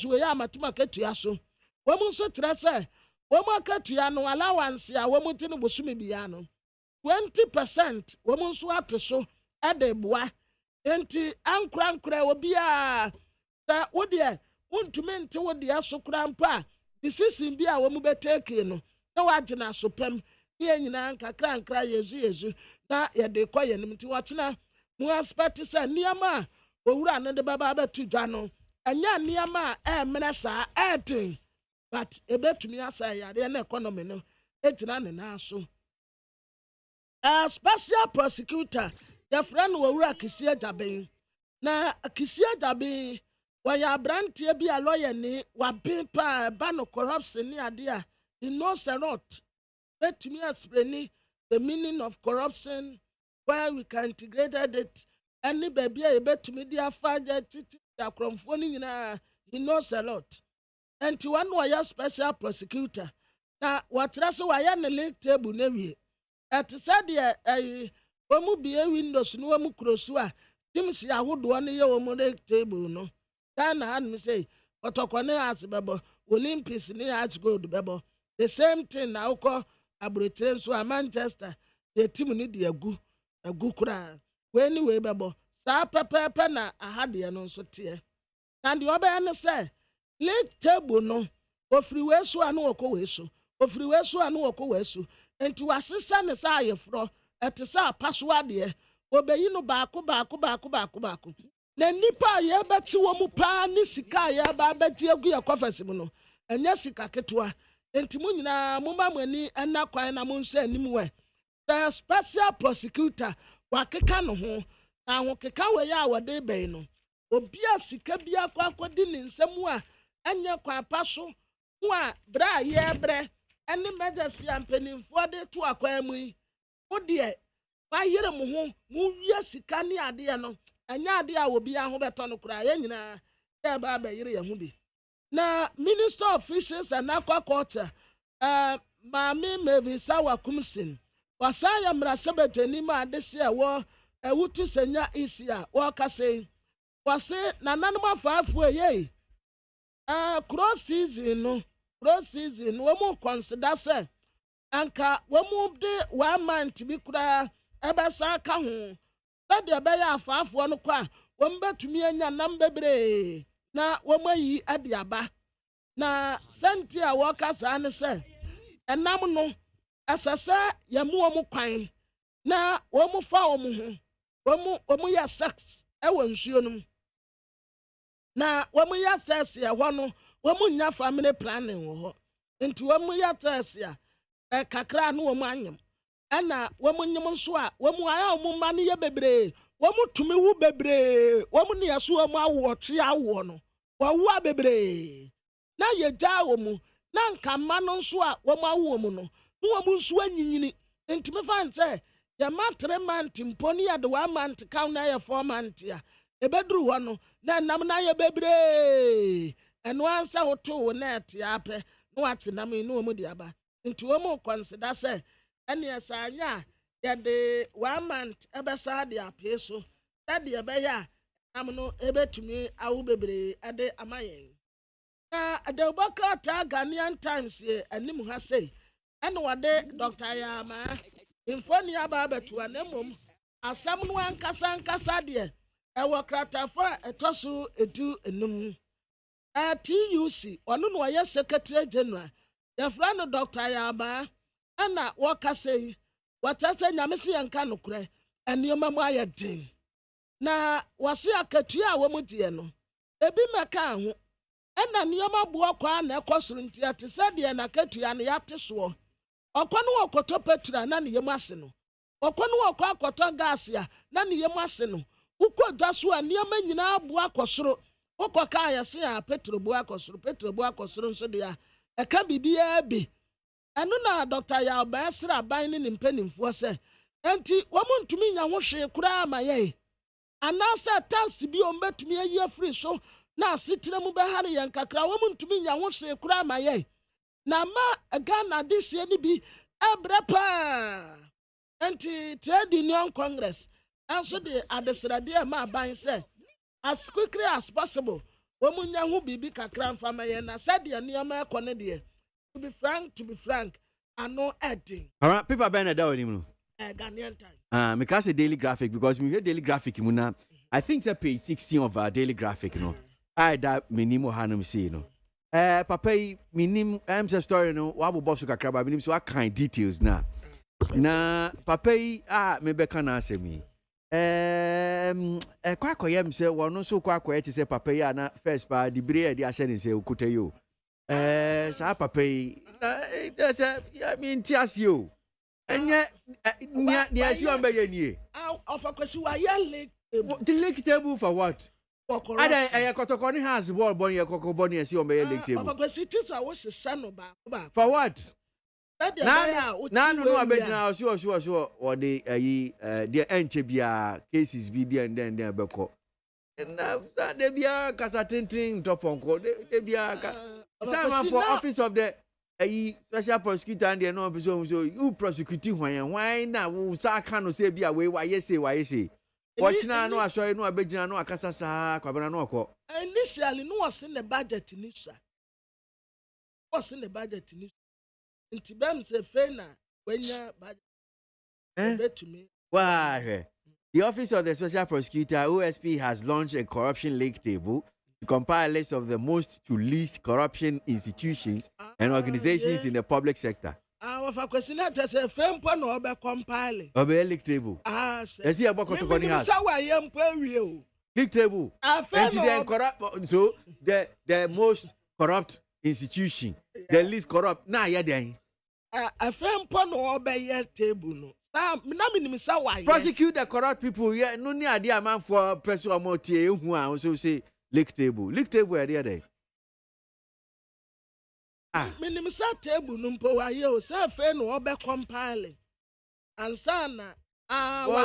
so wo mu so trese wo mu katua no allowance a wo muti no bosumi bia no 20% wo mu so ateso ede boa enti ankra wo bia ta wo de untumente wo de asokra mpa decision bi a wo mu betake no na wagina so pem ye nyina nkakra yezu na ye de kɔ ye nim ti wɔtena mu aspect say niama owura no de baba betu dwa no anya niama emene saa etin but ebetumi asa yare na economy no etina ne na so special prosecutor your friend owura Kisia Jaben na Kisia Jaben waya brantie bi a lawyer ni wa pa ba no corruption ni ade a he knows a lot. Let me explain the meaning of corruption, where we can integrate it. Any baby a bet me dear father titi akromfoni na he knows a lot. And to one wire special prosecutor. Now what raso wire na lake table nevi. At said ye omu be windows no mu krosua. Timsi a would one year omu lake table no. Dana had me say, Otokwane as bebo, Olympus ni as gold bebo. The same thing now call Abretre so a Manchester, the team need a good cry. Anyway, bebo, sa pepe na a had the announce tear. And the other say, lake table no, of free wesu and woko wesu, of free wesu and woko wesu, and to assist an aside fro at the sa password ye, obey no baku. Na nipa ya beti wo mu pa ni sika ya ba beti agu ya kofasi mu no enya sika ketua enti mu nyina mu ma mani ana kwan na mu nso anim we the special prosecutor wa keka no ho na ho keka we ya wode ben no obi asika bia kwakwadi ni nsemu a enya kwan paso mu a bra ye bre ene majesty ampanimfo de to akwan mu yi wo de wa yere mu ho mu wi sika ni ade no anya ade a obi aho beto no kura ye nyina e ba ba yire ye hu bi na minister of fisheries and aquaculture maami Mevisa Wakumsin wasaya mrasebeteni ma adese e wo ewutu senya isia wo kase wase na nanum afaafu ye cross season wo mu consider say anka wo mu de 1 month bi kura ebesa ka ho de beya afafo no kwa wo mbetumi anya nam bebre na wo mayi ade aba na senti a wo kasa ne se enam no asasa yamu wo mu kwan na wo mu fa wo mu ho wo mu ya sex e wo nsuo no na wo mu ya sex ya ho no wo mu nya family planning wo ho enti wo mu ya sex ya kakra no wo mu anyem ana womu nyem nso a womu aya womu ma ne ye bebre womu tumi wu bebre womu ne yaso womu awo twe awo no wo a bebre na ye ja womu na nka ma no nso a womu awo mu no womu nso anyinyini ntimi fan se ya ma 3 month mponi ya de 1 month ka na ya 4 month ya ebeduru ho no na nam na ye bebre eno ansa woto wo net ya pe no ate nam ni womu di aba nti womu consider say ene asanya ya de 1 month ebesa de apeso that de ebeya amno ebetumi awu bebre ade amayen na de obokrata Ghanaian Times ye anim ha sei ene wade Dr. Yama infoni aba betu anemom asam no ankasa de ewo kratafa etoso edu enum TUC onu no ye secretary general ya frano Dr. Yama ana wakase watase nyamesi yanka nokure enioma mu ayedin na wase akatua a womudie no ebi meka ho ena nioma buo kwa na ekosoro ntia te sade na katua na yate so okwa no wakoto petra na ne yemu ase no okwa no wakwa akoto gas ya na ne yemu ase no ukodwa so a nioma nyina buo akosoro ukoka ayase a petro buo akosoro nso de ya eka bibia bi anu na Dr. Yaba Esra ban ni mpanimfo se enti wo muntumi nya ho hwe kura amaye anasa taxi bi o mbetumi ayi free so na asitire mu behare yen kakra wo muntumi nya ho hwe kura amaye na ma Ghana disie ni bi ebrepa enti trade union congress anso de adesrade ma ban se as quickly as possible wo munya ho bibi kakra mfamaye na sade nioma ekone de to be frank, I know editing. All right, people better that with Ghanaian Time. Because a daily graphic because we hear daily graphic muna. I think it's page 16 of our daily graphic, you know. I that minimo hanum see, you know. Papa, minim, I'm just story, no, wabu boss kakra, minim, so I kind details now. Na, Papa, maybe can answer me. Kwako yam say, one no so kwako to say, Papa, na first pa, the bread, the ashen say, ukute you. Sa Papa, that's I mean, tears you. And yet, yes, you are by ye. Of a question, why you the lake table for what? I got a corner has wall bonny a cocoa bonny as you on my lake table. I was a son of for what? No, I bet now, sure, or the dear Enchebia cases be there and then there, Beko. And there be a casatinting top on code, there be a some for office of the special prosecutor and the no so you prosecuting why now? Can say be away, why you say. Watch now, no, I saw no, I bet you no, I can't say, Quabanoko. Initially, no was in the budget in this. What's in the budget in this? In Tibet, say, Fena, when you're budget to me. Why? The Office of the Special Prosecutor, OSP, has launched a corruption league table to compile a list of the most to least corruption institutions and organizations in the public sector. If a question is a firm pon or be compiling. Obe league table. Yes, you about to call house. League table. And then corrupt. So the most corrupt institution, the least corrupt. Nah, yeah, then. A firm pon or be table no. Prosecute the corrupt people. Yeah, no need idea man for person or more tea who also say league table. League table are there. Minim sa table numpo wa ye o sa fe no obe compiling ansana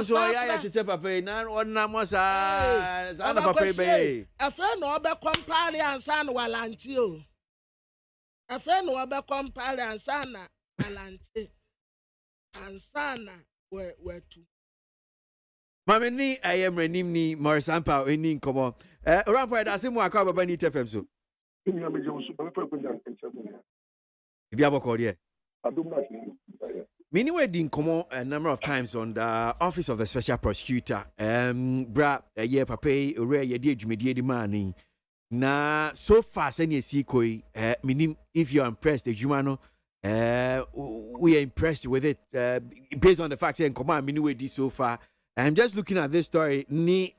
so ya to say papa na onna mo sa na papa be afa no obe compiling ansana walanti o afa no obe compiling ansana walanti ansana we tu mama ni ayem renim ni Morisampa eni nkomo rampo da se mu akwa baba ni TFM so Many were in common a number of times on the Office of the Special Prosecutor. Bra, ye papa, rare ye dear Jumedi money. Na so far, send ye see koi, meaning if you're impressed, the Jumano, we are impressed with it based on the facts and command, many way did so far. I'm just looking at this story, ni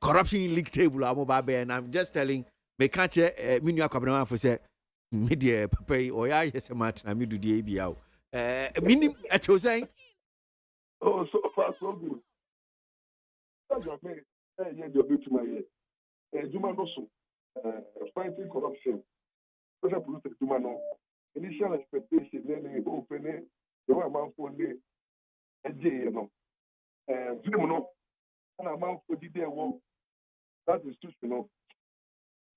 corruption league table, and I'm just telling. Me catch me new akwabrama for say media papa or ya yes mat na me do the bia minim at you saying oh so far so good that's your man yeah you be to my Juma no so fighting corruption special police Juma no initial expectation then open the one man for the you know film no and man for the there work that is too you know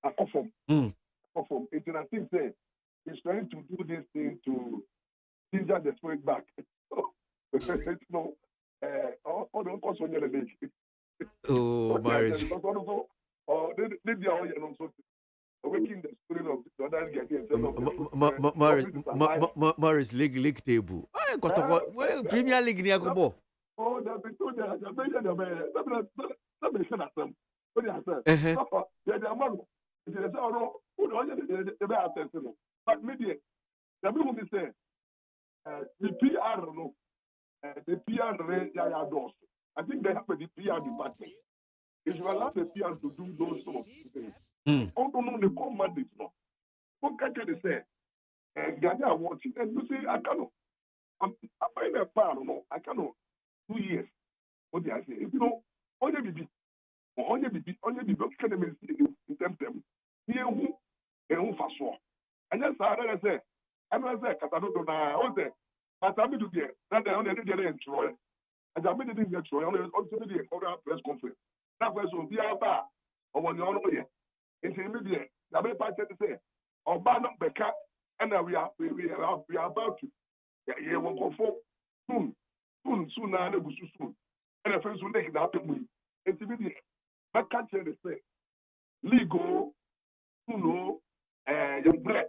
I perform. It's I think that he's trying to do this thing to ginger the spirit back. No, all the course on your leg. Oh, marriage. Or they are also awakening the spirit of the other getting Morris League table. I got a Premier League near Kobo. Oh, that's but media, the people say the PR no, the PR doors. I think they have the PR department. If you allow the PR to do those sort of things, although no the command is no. What can they say? Gaga watching, and you say I cannot. I'm find a part no, I cannot. 2 years. What do I say? If you know, only be can in terms of here who fast war. And that's how I say, I'm not saying Catalonia now, I say, but I'm to get that they only did it in Troy. And I made it in Troy, only the press conference. That was on the other or when you're here. It's immediate. The very part to say, or ban up the cat, and we are about to. Yeah, we'll go for soon, and soon. And the first will take it out to me. It's immediate. I can't tell the same. Legal, your bread.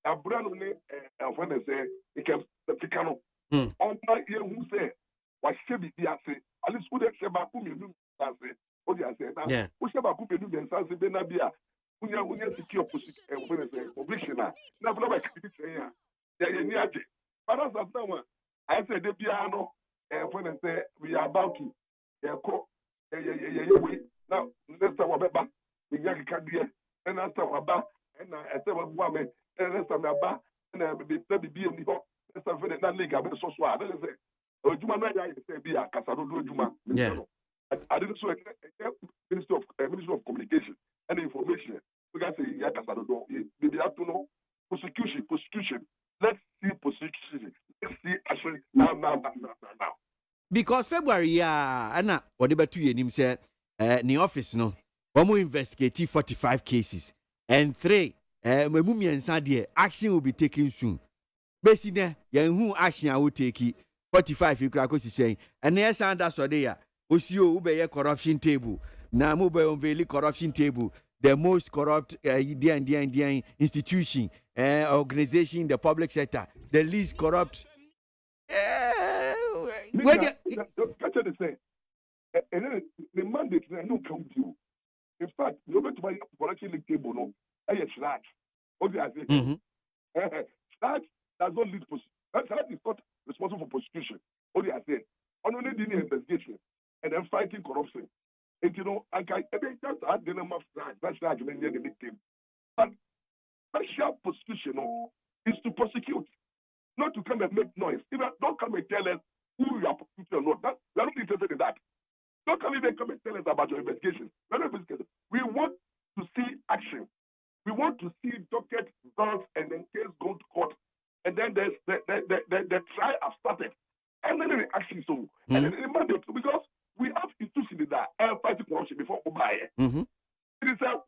A brand only, when they say, it can pick up. On my ear, who say, what should be the assay? At least would have said, Bakumi, say, what do you say? Who shall Bakumi do and Sansi Benabia? unya secure position na by saying ya ni aje. But as of now, I said the piano when I say we are about to now let's talk about the young career and I talk about and I said what woman and let's talk about and be in the hot let's talk about that league so let's say Juma na ya say be a Casado Juma. I didn't so Minister of Communication and Information. We can say yeah Casado they have to know prosecution. Let's see prosecution. Let's see actually now. Because February ana whatever 2 years him said the office no one more investigate 45 cases and 3 action will be taken soon. Basically, who action I will take 45 you crack saying and yes and that's what they are. Osio ube corruption table. Na mobile unveil corruption table. The most corrupt institution organization in the public sector. The least corrupt. The mandate no come to. In fact, you go to my corruption table no. I SLAT. What do I say? SLAT does not lead SLAT is not responsible for prosecution. What do I say? Only doing investigation and then fighting corruption. And I can just add the number of that's the argument near the victim. But special prosecution is to prosecute, not to come and make noise. Don't come and tell us who you are prosecuting or not. We are not interested in that. Don't come and tell us about your investigation. We want to see action. We want to see docket results and then case go to court. And then there's the trial has started. And then the action so. And then the mandate because we have institutions that are fighting corruption before we buy it. It is a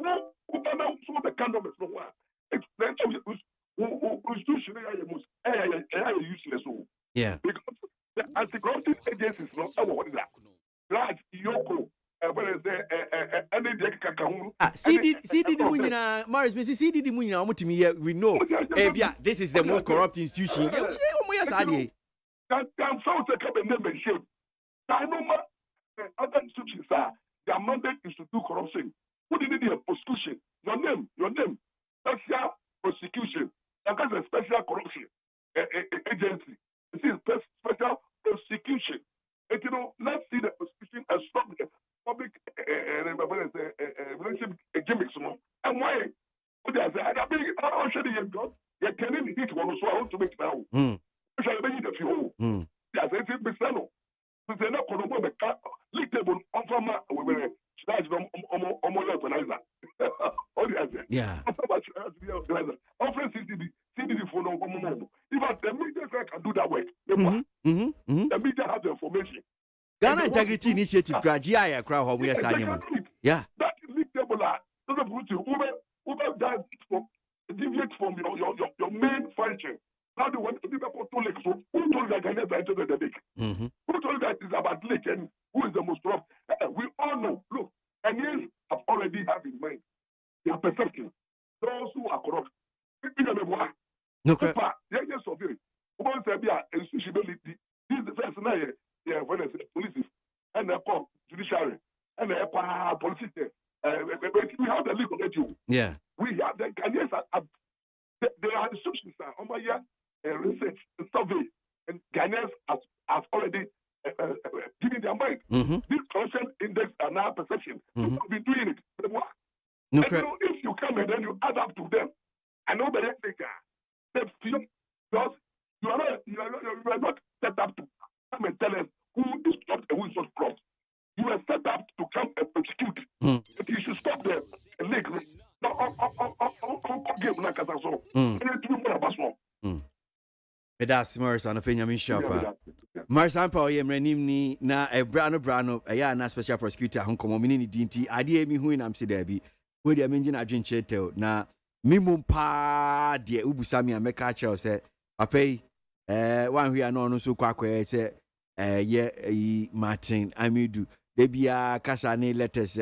some of the candidates from one. It's institution useless. Yeah. Because the anti-corruption agencies what is that? Large Yoko. CD Morris, CD we know. This is the most corrupt institution. Other institutions their mandate is to do corruption. Who did the prosecution? Your name. Special prosecution. That's a special corruption agency. This is special prosecution. And let's see the prosecution and stop the public relationship gimmicks. And why? What I say, I'm sure you can hit one so I want to make now. I shall make it a few. Yes, it's a they not going to make leak table on from we that's yeah. CDD for no even the media can do that work. The media has the information. Ghana Integrity Initiative, GIA crowd, yeah. That leak table doesn't put you that deviate from your main function. Now they want to be able to leak. So who told that Ghanaians are into the leak? Who told that it's about leak and who is the most corrupt? We all know. Look, Ghanaians have already have in mind their perception. Those who are corrupt. No crap. Yes, okay. Once I be a institutionality, this is the first night. Yeah, when I say police and the court, judiciary and the politicians. We have the legal issue. Yeah. We have the Ghanaians. There are institutions on my research survey, and Ghanaians have already given their mind. This corruption index and our perception. We've been doing it. No, if you come and then you add up to them, I know that they feel because you are not set up to come and tell us who is corrupt and who is not corrupt. You are set up to come and prosecute. If you should stop them and make That's Morris and Opinion Shopper. Morris and Paul Yemrenim na a brano, a na special prosecutor, Hong Kong, Mini DT, idea me who in Amsterdam, where the American agent chetel. Na Mimum pa dear Ubusami and Mekacha said, I pay one we are known so quack, said, Martin, I may do. Baby, casa ne letters,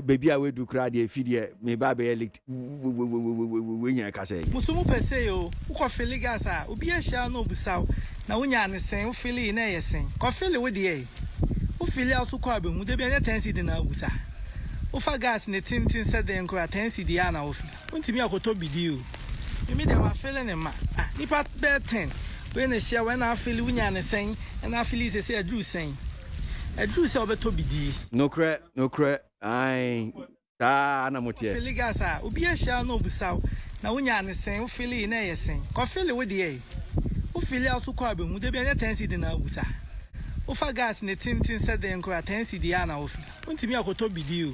baby, I will do cry the feed me baby elect when you can say. Musumu Peseo, who coffee ligasa, will be a shall no busau. Now when you are the same, Philly in a sing, coffee with the A. Who feel also carbon, would there be any tendency in our busa? Ufa gas ne tintin said the enco attensi diana of Untimi akotobi deal. You made them a feeling in ma. Nipa bear 10. When a share when I feel Winyan saying, and I feel is a Drew saying. A Drew saw Toby D. No crack. I. Anamotia. Filigasa, Ubia shall no busau. Now Winyan is saying, Philly in a saying. Coffee with the A. Ophelia also carbon, would there be an attensi in a busa? Ufa gas ne tintin said the enco attensi diana of Untimi akotobi deal.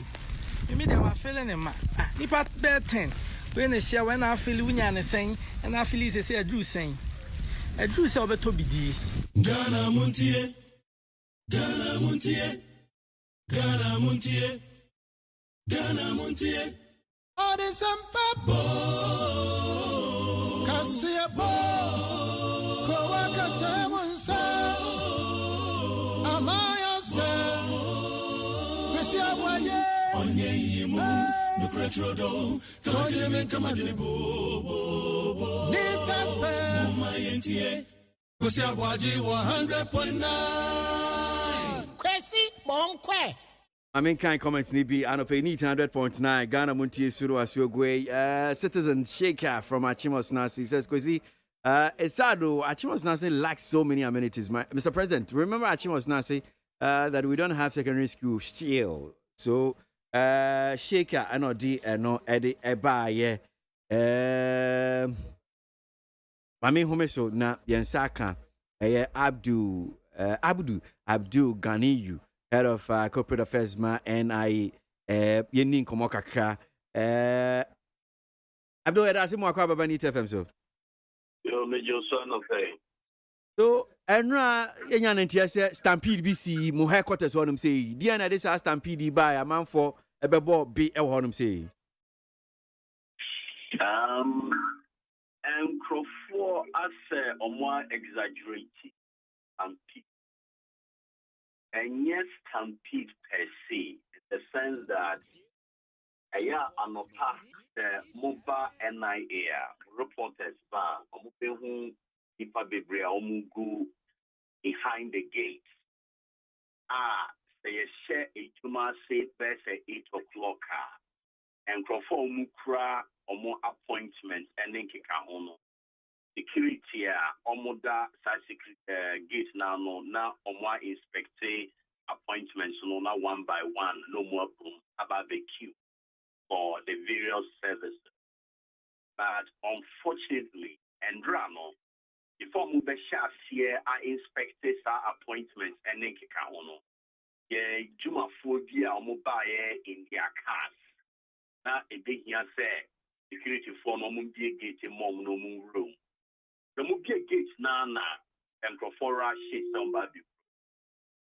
You made them a feeling in ma. Nipa bear 10. When a share when I feel Winyan saying, and I feel is a Drew saying. A Drew saw Toby D. Ghana Muntie. Oh, there's some papa. Cassia Bo. Kowaka Tamunsa. Amaya Sam. Cassia Waye. Onye Yimu. No Cretrodo. Kagame Kamadini Bo. Nita Fair. Mayentie. Cassia Waji 100.9. Kwesi Monkwe. I mean, kind comments need be and pay need 100.9 Ghana Muntie Suru Asugwe citizen Shaker from Achimos Nasi says Kwesi it's sad though Achimos Nasi lacks so many amenities. Mr. President, remember Achimos Nasi that we don't have secondary school still. So Shaker and no Eddie Eba Mami Homeso na Yensaka Abdul Ganiyu, head of corporate affairs and I yenin komo kakra Abdul Edasi mo akwa baba ni TFM so yo major son of a so enra yenya nantia se stampede BC mo headquarters honum say dia na this stampede by amanfo ebebo be e honum say and Crawford as a more exaggerated stampede. And yes, stampede per se, in the sense that the mobile NIA reporters who behind the gates. They share a juma say best at 8 o'clock and Crawford mukra or more appointments and then kick on. Security omoda gate now more inspect appointments no now one by one no more boom about the queue for the various services. But unfortunately and drama before move shots here I inspected our appointments and then kick on. Yeah, Juma phobia mobile in their cars. Now a big here say security for no gate mom no room. The movie gates na and Crawford shit somebody.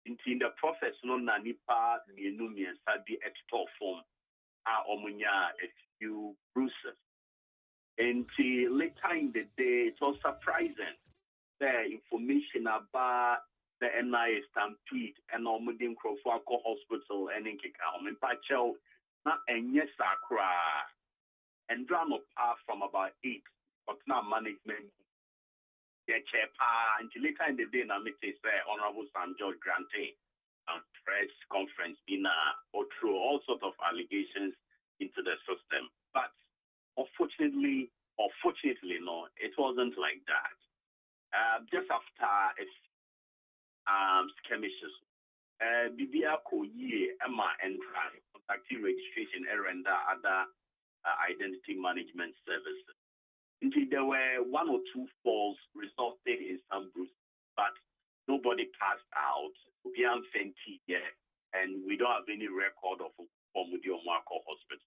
In the process, no nipa mienumi and sabi extra form omunya a few bruises. Until later in the day, it was surprising. The information about the NIA stampede and Omudin Crawford Hospital and in Kikam in Pachel, not and yes, Accra and drawn apart from about 8, but now management. Until later in the day, I meet Honorable Sam George Grante press conference or through all sorts of allegations into the system. But unfortunately, no, it wasn't like that. Just after skirmishes, Bibiako Ye, Emma and contacting registration and other identity management services. Indeed, there were 1 or 2 falls resulted in some bruises, but nobody passed out. We are Fenty here, and we don't have any record of Omudi Omwako Hospital.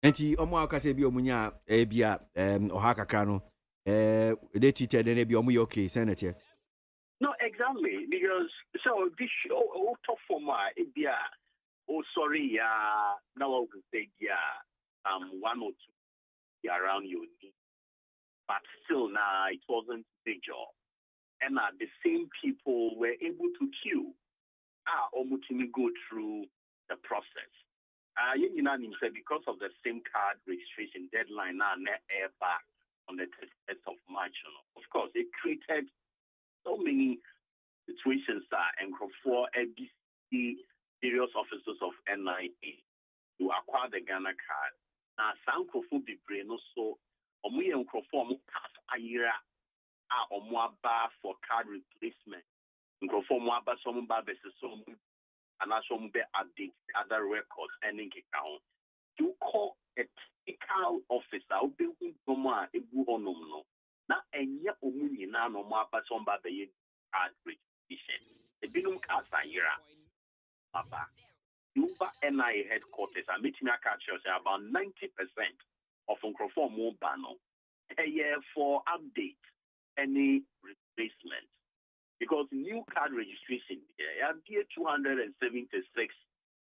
Enti Omwaka se bi omunya bia ohaka krano they treated and be omu okay senator. No, exactly, because so this show tough for my bia sorry now I can say 1 or 2 around your knee. But still now it wasn't major. And the same people were able to queue Omutimi go through the process. Because of the SIM card registration deadline now air back on the 31st of March. Of course, it created so many situations and for ABC various officers of NIA to acquire the Ghana card. Now, some crofo be brain also, or we and crofo pass a year or more bar for card replacement. Crofo more bar some bar versus some, and also be update other records and in account. You call a technical officer, will be no more a good or no. Now, and yet, now no more bar some bar the card registration. The Binum cards are here. Papa. Uber NIA headquarters, I meet me catch about 90% of Uncroform Mobano a year for update any replacement. Because new card registration, there 276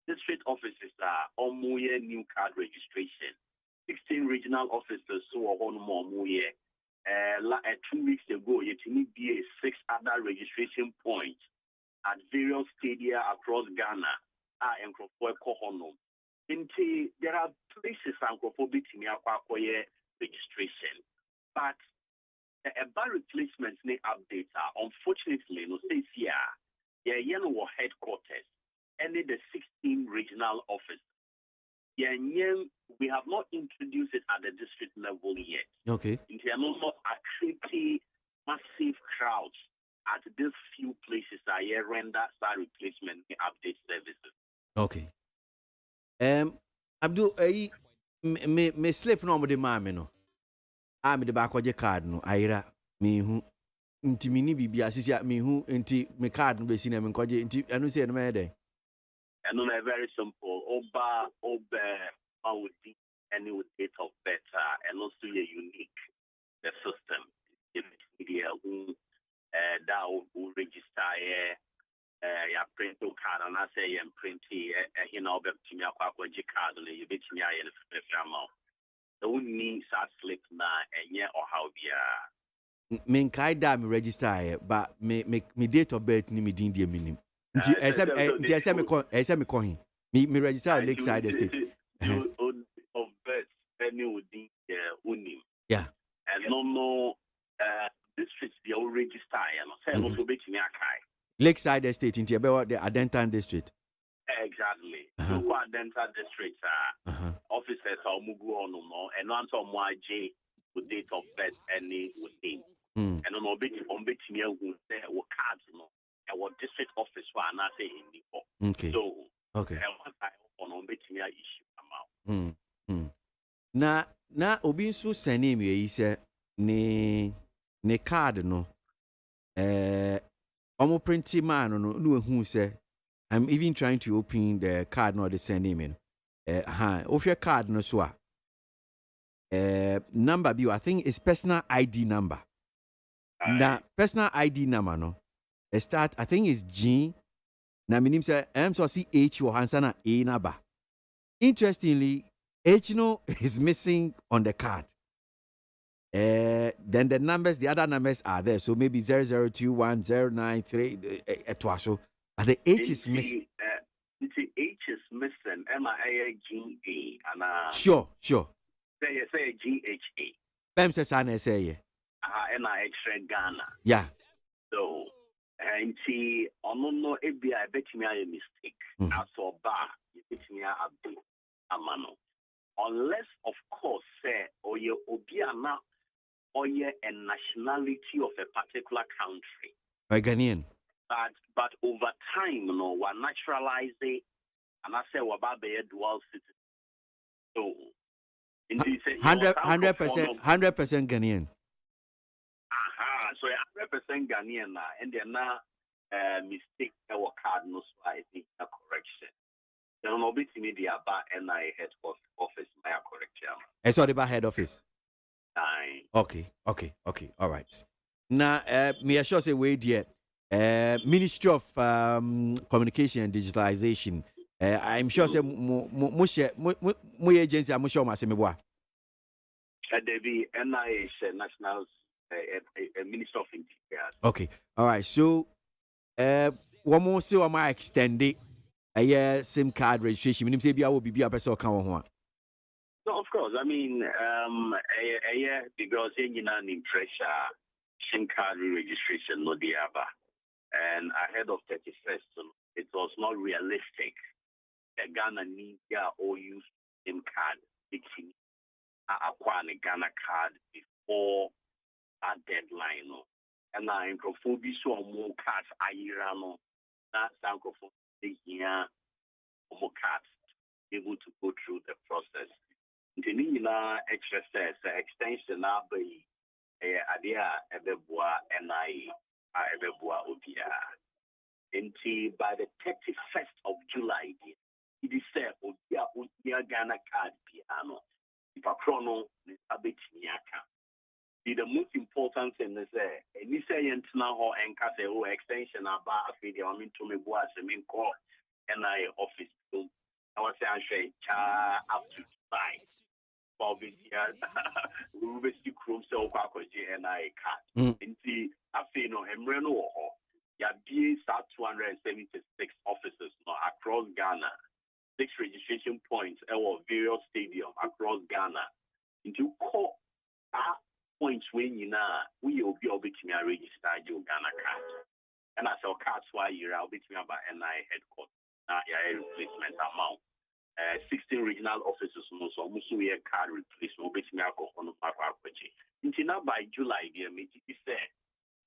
district offices are on new card registration. 16 regional offices so on more 2 weeks ago, you need be 6 other registration points at various stadia across Ghana. And there are places and registration, but the bar replacements need updates are unfortunately no says here, headquarters, any the 16 regional offices. We have not introduced it at the district level yet. Okay. There are not creating massive crowds at these few places that render star replacement update services. Okay. Abdul, me slip no mo de maame no. Me de ba kwaje card no ayira me hu nti mini bibia asisi me hu nti me card no be si na me kwaje nti anu se no me dey. And on a very simple oba with any with date of birth and also a unique the system in media who that will register ya print card and I say and print you know be to me akwa card no you bet me aye the frama the one need that slip na enye or how bia me kai da me register but me date of birth ni me din die minim nti ese me ko hin me register at Lakeside Estate of birth any would unim yeah and no districts they will register and say also bet me akai Lakeside Estate in the Adentan district. Exactly. So Adentan district officers are mugu on no and once on YJ with date of birth any with name. And on bit me who say what cards no and what district office one I say in the okay. So okay. And once I on bit me issue come out. Na obi nso sani me yi se ne card no Omo printy man no who say I'm even trying to open the card no the send him of your card no so number bi I think it's personal ID number. Na personal ID number no start I think it's G na minim say so see H or answer A number. Interestingly H no is missing on the card. Then the other numbers are there. So maybe 0021093 so but the H is missing. The H is missing. MIAGA and Sure. Say GHA. Pem says I say yeah. NIH Ghana. Yeah. So and see no EBI I bet me a mistake. As for bar, you bet me a bit amano. Unless of course say or you obiana or a nationality of a particular country. By Ghanaian. But over time, we naturalize it, and I say we're about the dual citizen. So, 100% Ghanaian. So 100% Ghanaian, and they're not mistake our card no so I think a correction. Then no bit media about NIA head office my correction. I saw the head office. Okay. All right. Now, me assure say we dear Ministry of Communication and Digitalization. I'm sure say mo agency am sure ma se me boa. There be NIH National Minister of Interior. Okay. All right. So one more say am extend it SIM card registration. Minim say bia will be a person kan ho. No, of course. I mean, because in pressure, SIM card registration no diaba, and ahead of 31st, it was not realistic. The Ghana needs all use SIM card. It's acquire a Ghana card before that deadline. And I microphobia so more cards ayirano. That's microphobia here more cards able to go through the process. The exercise extension now by idea ebeboa NI ebeboa obia. Until by the 31st of July, it is said obia Ghana card piano. If a chrono is a bit niaka. The most important thing is that any say now or encase extension about a video I mean to me was a main call NI office. I was saying up to July. We will see Chrome cell NI card. Indeed, I feel no Emreno or Yabi 276 offices across Ghana, 6 registration points at various stadiums across Ghana. Into core points when we will be able to register your Ghana card. And as our cards why you're able to about NI headquarters, replacement amount. 16 regional offices so almost we card replacement which me on until now by July the meeting say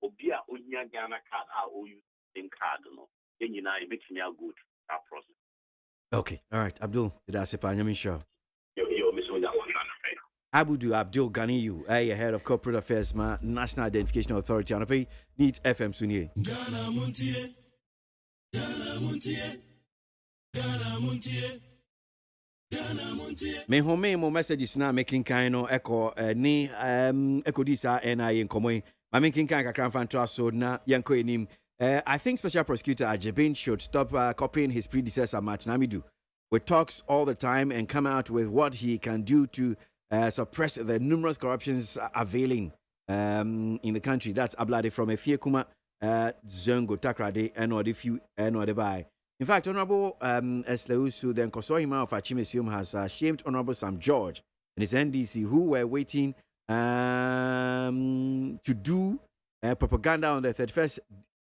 obia onya Ghana card or use same card no then you know it makes me a good that process. Okay, all right, Abdul, did I say Panyamin show? Yo, Miss Abudu Abdul Ganiyu, head of corporate affairs, National Identification Authority, and I needs FM Sunye. Ghana Muntie, Ghana Muntie, Ghana Muntie. Me home mo messages na making kind of echo ni echo this NIA in common. My making kind of kakran so na yanko enim. I think Special Prosecutor AGYEMAN should stop copying his predecessor Martin Amidu, who talks all the time and come out with what he can do to suppress the numerous corruptions availing in the country. That's Ablade from Efiekuma, Zongo Takrade, and or the few and or the by. In fact, Honorable Esleusu, the Nkosohima of Achimesium, has shamed Honorable Sam George and his NDC, who were waiting to do propaganda on the 31st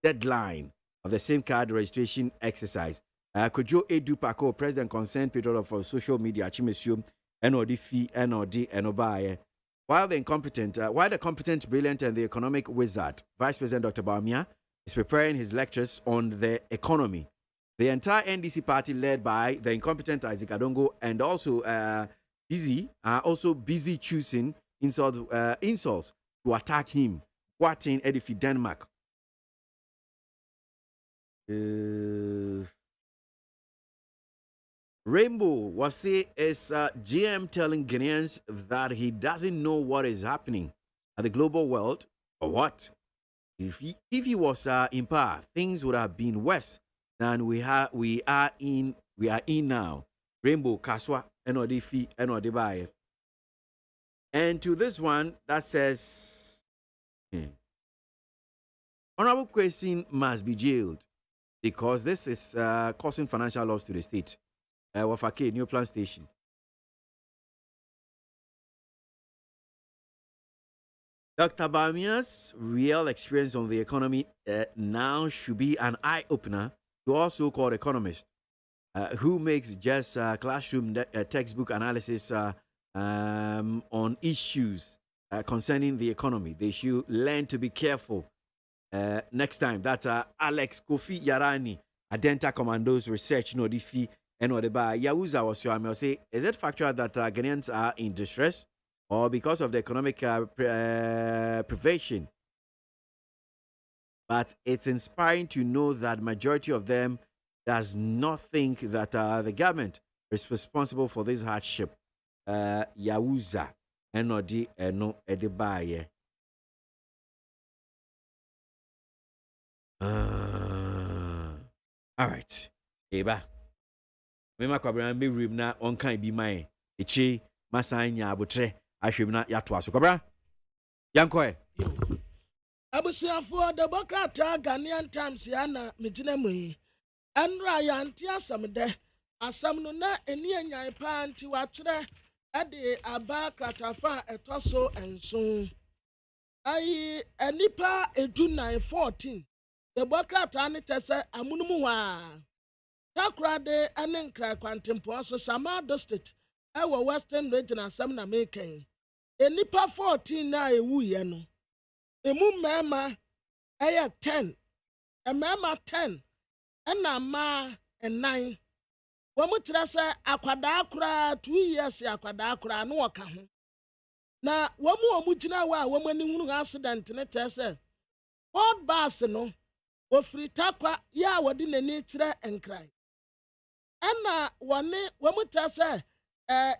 deadline of the same card registration exercise. Kojo Edu Pako, President Consent Peter of social media, Achimesium, NOD Fee, NOD, Enobaye. While the competent, brilliant, and the economic wizard, Vice President Dr. Bawumia, is preparing his lectures on the economy. The entire NDC party, led by the incompetent Isaac Adongo and also Busy, are also busy choosing insults to attack him. What in Edifi, Denmark? Rainbow was say is GM telling Ghanaians that he doesn't know what is happening at the global world or what. If he was in power, things would have been worse than we are in now. Rainbow Kaswa NOD NOD. And to this one that says Honorable Question must be jailed because this is causing financial loss to the state. Wafake New Plan Station. Dr. Bawumia's real experience on the economy now should be an eye-opener to all so-called economists who makes just classroom textbook analysis on issues concerning the economy. They should learn to be careful next time. That's Alex Kofi Yarani, Adenta Commandos Research Nodifi and whatever. Yahuza was your say, is it factual that Ghanaians are in distress or because of the economic privation? But it's inspiring to know that majority of them does not think that the government is responsible for this hardship. Yahuza Enodi Eno Edibaye. All right. Eba. Mema kwabra mbe rim na onkan bi man. Echi masanya abotre ahwem na yato aso kwabra. Yankoe. Abusiafo Democrat Ghanaian Times ya na mitina mu yi. Enra ya anti asam de. Asam no na eni enyan pa anti wa kire ade aba kratafa etoso enso. Ayi enipa edu 914. Democrat ani tese amunumu wa. Takrade ane nkra kwantempo so Samado State ewo Western Region asem na meken. Enipa 14 na ewu ye no. Emu mema 10. Mema 10. Ena ma 9. Womu tira se akwada akura 2 years akwada akura no woka ho. Na womu gina wa womu ani hunu accident ne tese. Old bus no ofiri takwa ya wodi nani tira enkran. Ena womu tese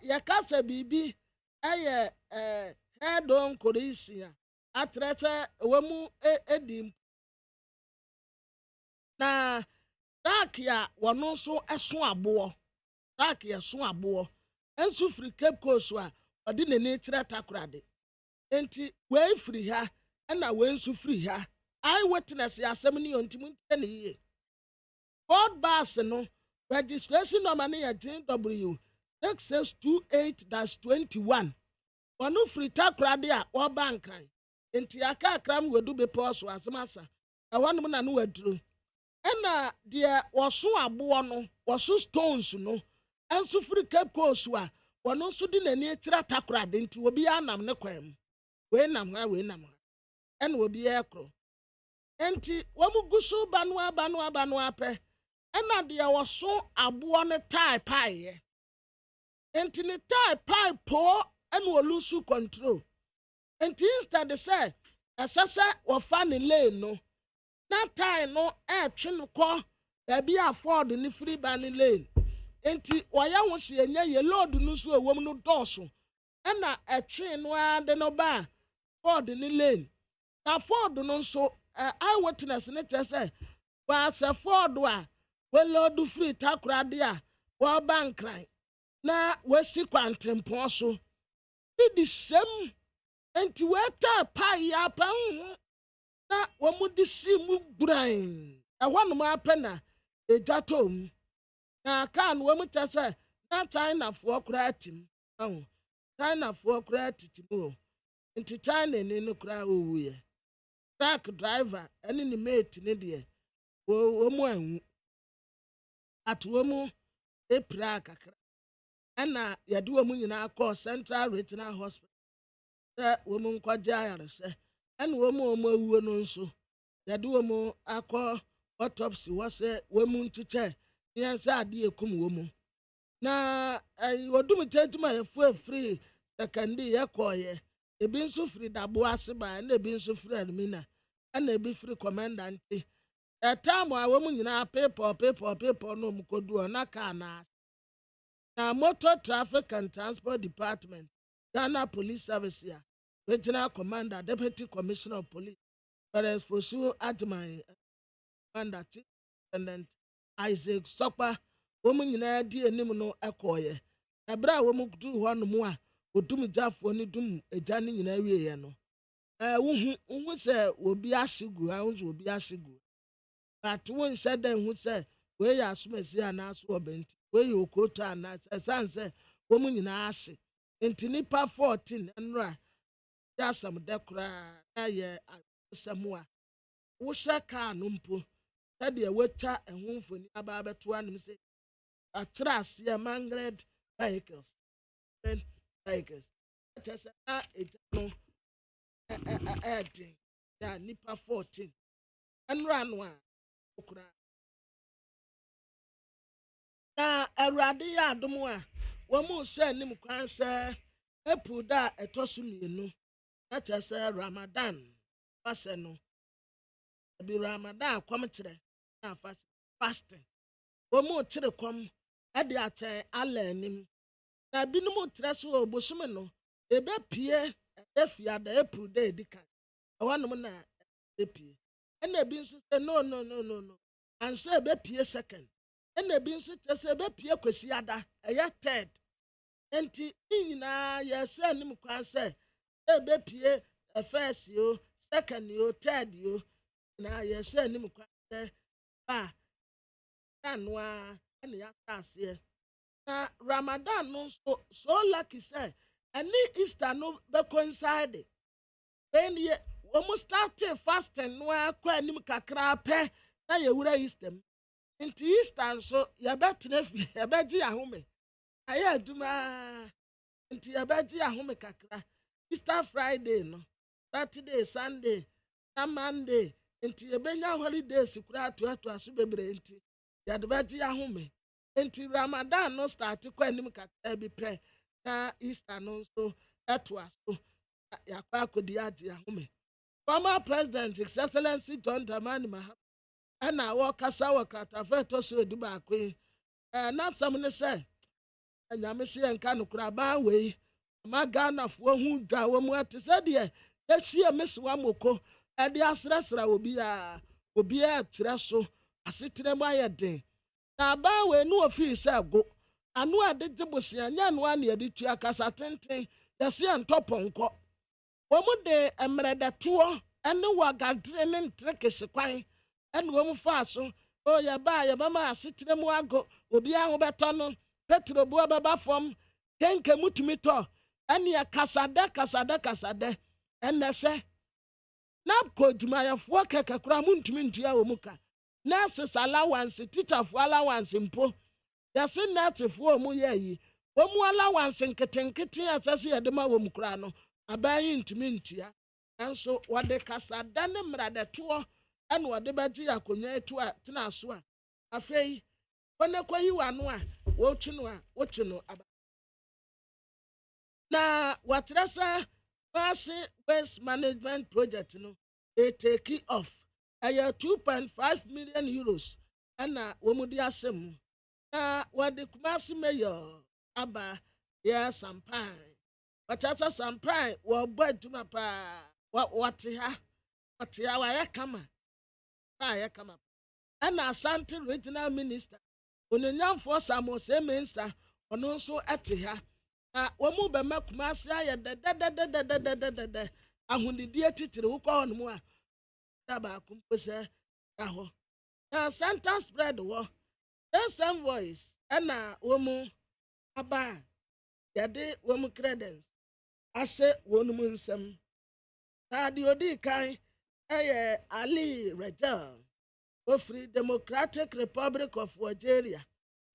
yakasa bibi head on korisia atrete womu edim na dak ya wono so eso abo dak ya so abo ensu free Cape Coast a odi ne nature takorade enti we free ha na we ensu free ha I witness ya asem ni ontimu ntene ye Ford bus no registration number na ya JW 6628-21 Wanu free takorade a oba nkran enti aka akram wedu be pause asemasa awanu na no waduro ena de woso abo no woso stones no enso free Cape Coast a wono so di nani tira takorade enti obi anam ne kwam we nam ha ena obi ekro enti womu gusu banu ape ena de woso abo ne tie pie enti ne tie pie po ena olusu control enti instead say asasa wofa ne lane no na tie no twe no ko baby afford ni free ban lane enti oya ho se enya ye load no so ewom no doso na twe no ade no ba ford ni lane na ford no so I witness ne say wa se ford a we load free takorade a wa bankran na we si kwantempo so di same enti we ta pa ya pa na womu di si mu brain ehwanu ma pena ejatom na kan womu tese na China fo kura tim China fo kura titimo nti China ni no kura owuye truck driver eni ni mate ne de womu anwu atwomu epra kakra ana yade womu nyina call Central Regional Hospital womu nkwaja yarese ena womu awuo no nso yade womu akọ autopsy wose womu ntuche yensa ade ekum womu na wodum tetuma yefu free secondary yekoye ebi nso free dabo ase ba na ebi nso free admina na ebi free commandant time a womu nyina paper no mkodu na ka na Motor Traffic and Transport Department Ghana Police Service ya Regional Commander Deputy Commissioner of Police Whereas for sure AGYEMAN Commander Superintendent Isaac Sopa womu nyina di enim no ekoye ebra womu du ho no mu a odum jafo ni dum eja ni nyina wiye no wohu se obi ahyigu obi ahyigu but won se den hu se we ya asomasi anaso obenti we ya okoto anaso sanse womu nyina ahye enti nipa 14 enra ya sam dekora aye asemwa wo shaka no mpo de wecha ehunfoni aba beto anim se atrase a mangled vehicles just no ya nipa 14 enra no a okura na awurade ya adom a womu se nim kwan se epuda etosu mienu na chese Ramadan fase no bi Ramadan kwam kire na fasting womu kire kwam ade ache alanim na binumu kire so obosum no ebe pie efia da epuda edika ewanum na epie ena bi nso se no anso ebe pie second ena bi nso tese ebe pie kwesi ada eye third enti nyina ye se anim kwan se ebe pie first yo second yo third yo na ye se anim kwan se ba anwa ena ya tase na Ramadan no so lucky say ani Easter no be coincide when ye almost start fasting no akwa anim kakra pe na ye wura Easter nti Easter nso yɛbɛtena fi yɛbɛgye ahome ayɛ adwuma nti yɛbɛgye ahome kakra Easter Friday no Saturday Sunday na Monday nti yɛbɛnya holidays kura atoatoa so bebree nti yɛde bɛgye ahome nti Ramadan no start kɔ anim kakra bi pɛ na Easter no nso ɛtoa so yɛakɔ akɔdi agye ahome. Former President His Excellency John Dramani Mahama ɛna wɔkasa wɔ kratafa ɛtɔ so edu baako yi na asɛm ne sɛ nyame se yɛnka no kora baa wei ma Ghanafoɔ hu dwa wɔ mu ɛte sɛ deɛ yɛhyia mesewa moko ɛde asrɛsrɛ obiara kyerɛ so asetena mu ayɛ den na baa wei no ofii sɛ go ano ade gye bosia nyɛ no ane yɛde tua kasa tenten yɛse yɛntɔpɔnkɔ wɔn de mmerɛdɛtoɔ ɛne wagadere ne ntere kese kwan ɛne wɔn faa so yɛbɛma asetena mu ago obiara ho bɛtɔ no petro bua bɛba fam kenke mutumi tɔ ɛne yɛ kasadɛ ɛnɛ hyɛ na kɔ dwumayɛfoɔ kɛkɛ kora muntumi ntua wɔ mu ka nurses allowance teacherfoɔ allowance mpo yɛse nursefoɔ mu yɛ yi wɔn mu allowance nketenkete ɛsɛ sɛ yɛde ma wɔ mu kora no aban yi ntumi ntua nso wɔde kasada ne mmeradɛtoɔ ɛna wɔde bɛgye akonnwa etu a tena so a afei wɔn akɔyi wano a wɔtwi no aba na wɔkyerɛ sɛ Massive Waste Management Project no take off ɛyɛ 2.5 million euros ɛna wɔn de asɛm mu na wɔde Kumasi mayor aba yɛ Sampan wɔkyerɛ Sampan wɔbɔ adwuma paa wɔte ha wɔyɛ kama ɛna Asante Regional Minister onyenyamfoɔ Samuel Mensa ɔno nso ɛte ha na wɔn mu bɛma Kumasi ayɛ dɛdɛdɛdɛdɛdɛdɛdɛ ahonidie titiri wokɔ hɔ no mu a baako mpo sɛ hɔ na center spread wɔ same voice ɛna wɔn mu aba yɛde wɔn mu credence ahyɛ wɔn mu nsɛm na deɛ odi kan ɛyɛ Ali Rejal ofiri Democratic Republic of Algeria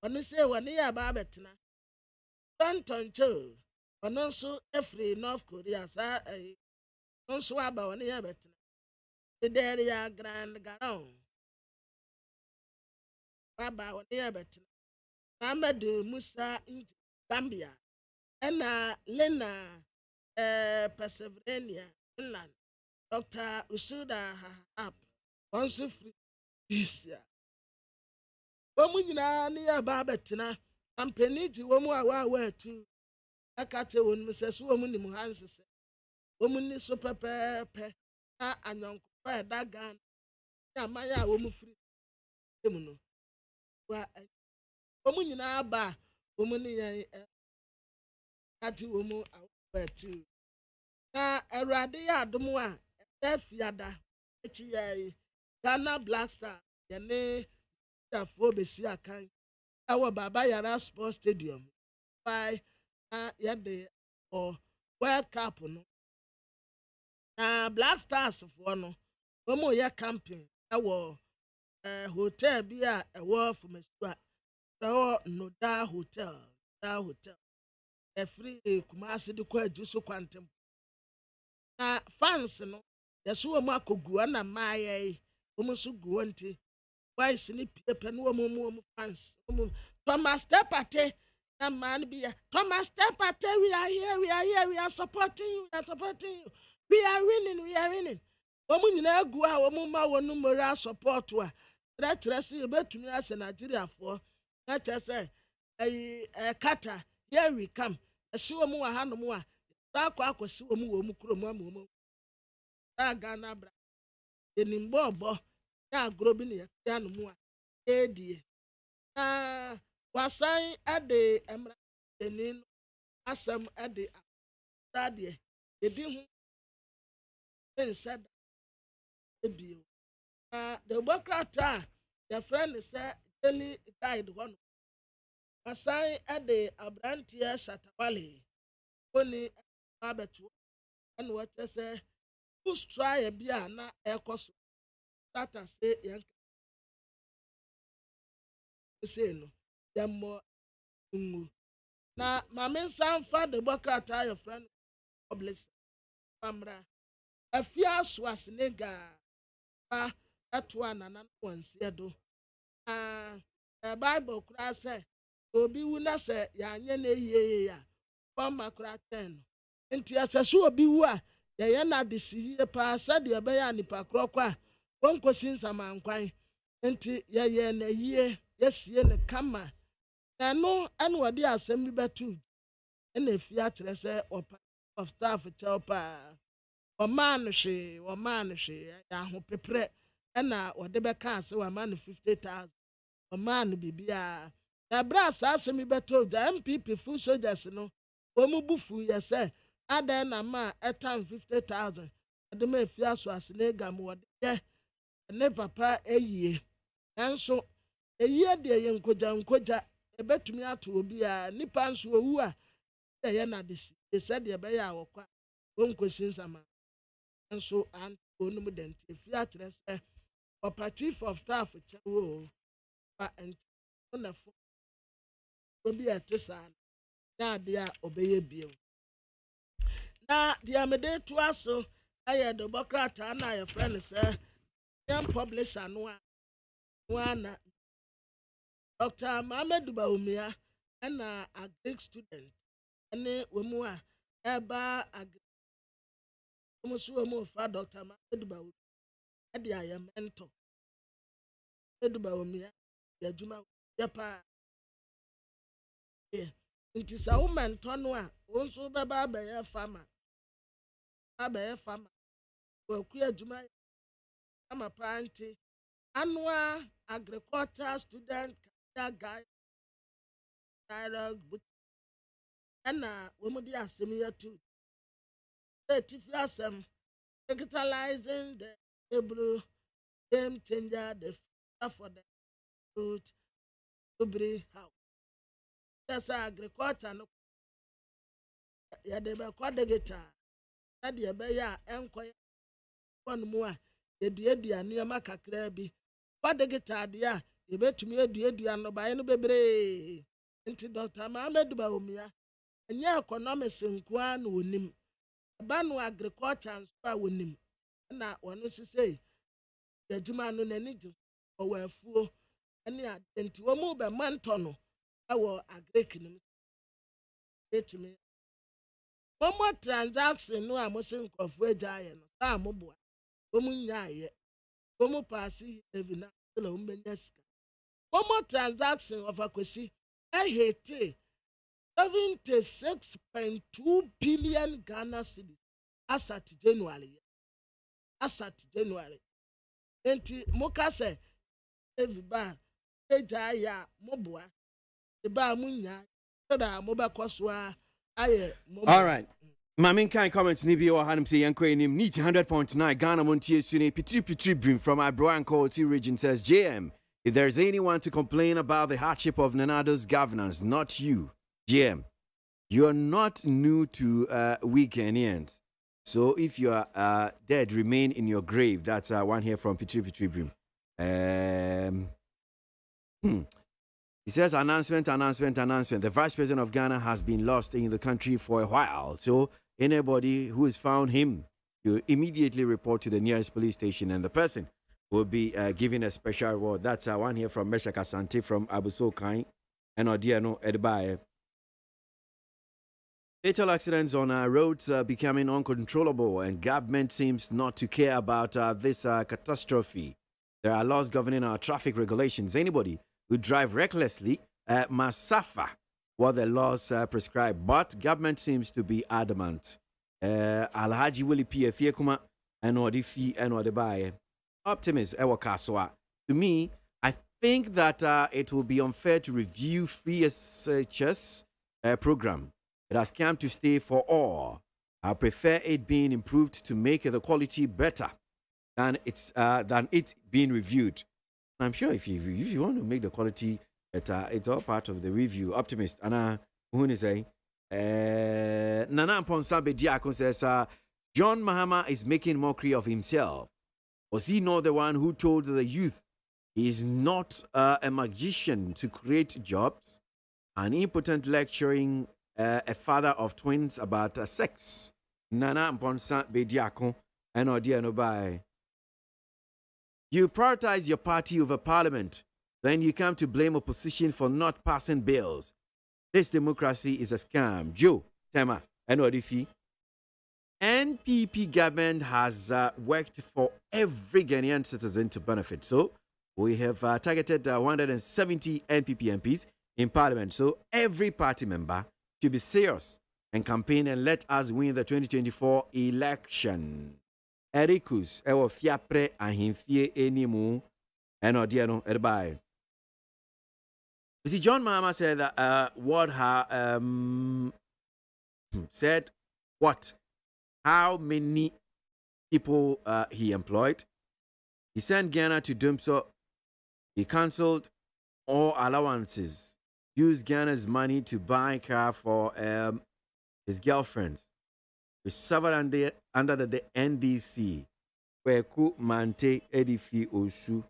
ɔno sɛ wɔn yɛ aba abɛtena Tontoncho ɔno nso efiri North Korea saa nso aba wɔn yɛ abɛtena Ideria Grand Garon aba wɔn yɛ abɛtena Ahmed Musa Gambia ɛna Lena Pennsylvania Finland Dr. Usuda Hahab nso firi Asia wɔn nyinaa ne yɛ aba abɛtena kampani ti wɔn a wɔawa atu akate wɔn mu sɛ so wɔn nim ha nsesɛ wɔn ni so pɛpɛɛpɛ na anyɔnkofa ɛda Ghana ne aman a wɔn firi mu no wɔn nyinaa aba wɔn ne yɛn akate wɔn mu awa atu na Awurade yɛ adom a ɛda fiada akyi yɛ Ghana Black Star yɛne afoɔ besi akan ɛwɔ Baba Yara Sports Stadium by yɛde World Cup no na Black Stars foɔ no wɔn yɛ camping ɛwɔ hotel bi a ɛwɔ Fumasua ɛwɔ Noda Hotel ɛfiri Kumasi de kɔ adu so kwantem na fans no yɛso wɔn akɔgu ɛna mmaayɛ yi wɔn nso gu wɔn ti boys ni pie no wɔn fans Thomas Tepate na man be Thomas Tepate we are here we are supporting you we are winning wɔn nyinaa gu a wɔn ma wɔn moral support a trɛtrɛ si ebetumi ase Nigeria foɔ na kyerɛ sɛ kata here we come ɛsi wɔn wɔ ha nom a saa akɔsi wɔn kurom ama wɔn saa Ghana bra enim bɔɔbɔ ya agorɔ bi ne yɛ no mu a ɛdie na wasan ɛde mmarahyɛni no asɛm ɛde adeɛ yɛdi ho nsɛ da ebio na demokrata a yɛfrɛ ne sɛ daily guide hɔ no wasan ɛde aberanteɛ Shatawale oni abɛto ɛna wɔkyɛ sɛ kustra bi a na ɛkɔ so tata se yɛn say no yammo ngu na mame sanfa de bokata your friend publish famra afia swasnega pa atwa nana wansie do bible kura say obi wu na say yanye na yeye ya pama kura 10 nti asaso obi wu a ye na de siye pa sade ebe ya nipa krokwa wonkosi nsamankwan nti ye na yie yesie ne kama eno anu odi asem bi betu na efia kire say opa of staff chelpa o man ya ho pepre na ode be ka ase wa man 50,000 o man bibia na brass asem beto da MPP full soldiers no omu bufu ye say adan na ma etan 50,000 ade ma efia so asene gam wode ye ne papa eyie nanso eyie de ye nkoja ebetumi ato obi a nipa nso owu a ye na de said ye be ya wokwa wonkosi nsama nso an onum dent efia kire say opa chief of staff chewo pa ent na fo obi atesa na de a obeye bio na de amede to aso aye de bokrata na ye friend say dem publisher no a wana Dr. Mohammed Baumia na a Greek student ene wemu a eba agri omuso mu fa Dr. Mohammed Baumia de aye mentor Baumia ya juma ya pa nti sa wo mentor no a wonso beba abaye farmer wa ku adwuma ama panti annual agriculture student guy dialogue book na womudi asem ya tu tifi asem digitalizing the able game changer the future for the food to bring house that's agriculture no ya de be kwa digital na de be ya enkoya one mu a edua nneema kakra bi kwa digital de a ebetumi edua no bae no bebre nti Dr. Mohammed Baumia enye economics nkwa na wonim ba no agriculture nso a wonim na wono sisei adwuma no nani gye owafuo ene nti wo mu be manto no awo agric nim etumi Momo transaction no a mosenkofo agyaye no sa moboa omu nyaaye omu paasi evina la umbenya sika Momo transaction of akwesi ehete 76.2 billion Ghana cedis asat January enti mokase eviba agyaye moboa eba munya da mobakoso aye momo. All right. My main kind comments Nibi or Hanum say Yanko in him neat 100.9 Ghana Montier Sune Pitri Brim from Ibro and Quality region says JM. If there's anyone to complain about the hardship of Nanado's governance, not you, JM. You're not new to weekend. So if you are dead, remain in your grave. That's one here from Pitri Brim. He says, announcement. The Vice President of Ghana has been lost in the country for a while. So anybody who has found him, you immediately report to the nearest police station and the person will be given a special reward. That's one here from Meshak Asante from Abuso Kain and Odiano Edbaye. Fatal accidents on our roads are becoming uncontrollable and government seems not to care about this catastrophe. There are laws governing our traffic regulations. Anybody who drive recklessly must suffer what the laws prescribe. But government seems to be adamant. Alhaji Willie P. Fiekuma and Odifi and Odebaye. Optimist Ewa Kaswa. To me, I think that it will be unfair to review free SHS program. It has come to stay for all. I prefer it being improved to make the quality better than it being reviewed. I'm sure if you want to make the quality better, it's all part of the review. Optimist. Anna, who is saying? Nana Ponsabe Diakon says, John Mahama is making mockery of himself. Was he not the one who told the youth He's not a magician to create jobs. An impotent lecturing a father of twins about sex. Nana Mponsa Bediako and Odiano by. You prioritize your party over parliament. Then you come to blame opposition for not passing bills. This democracy is a scam. Joe, Tema, and Odifi. NPP government has worked for every Ghanaian citizen to benefit. So we have targeted 170 NPP MPs in parliament. So every party member should be serious and campaign and let us win the 2024 election. Erikus, ewo fiapre ahimfie enimu, and Odiano erbai. You see, John Mahama said that said what? How many people he employed? He sent Ghana to doom, so he cancelled all allowances. Used Ghana's money to buy a car for his girlfriends. We suffered under the NDC, where ku mante edifi osu.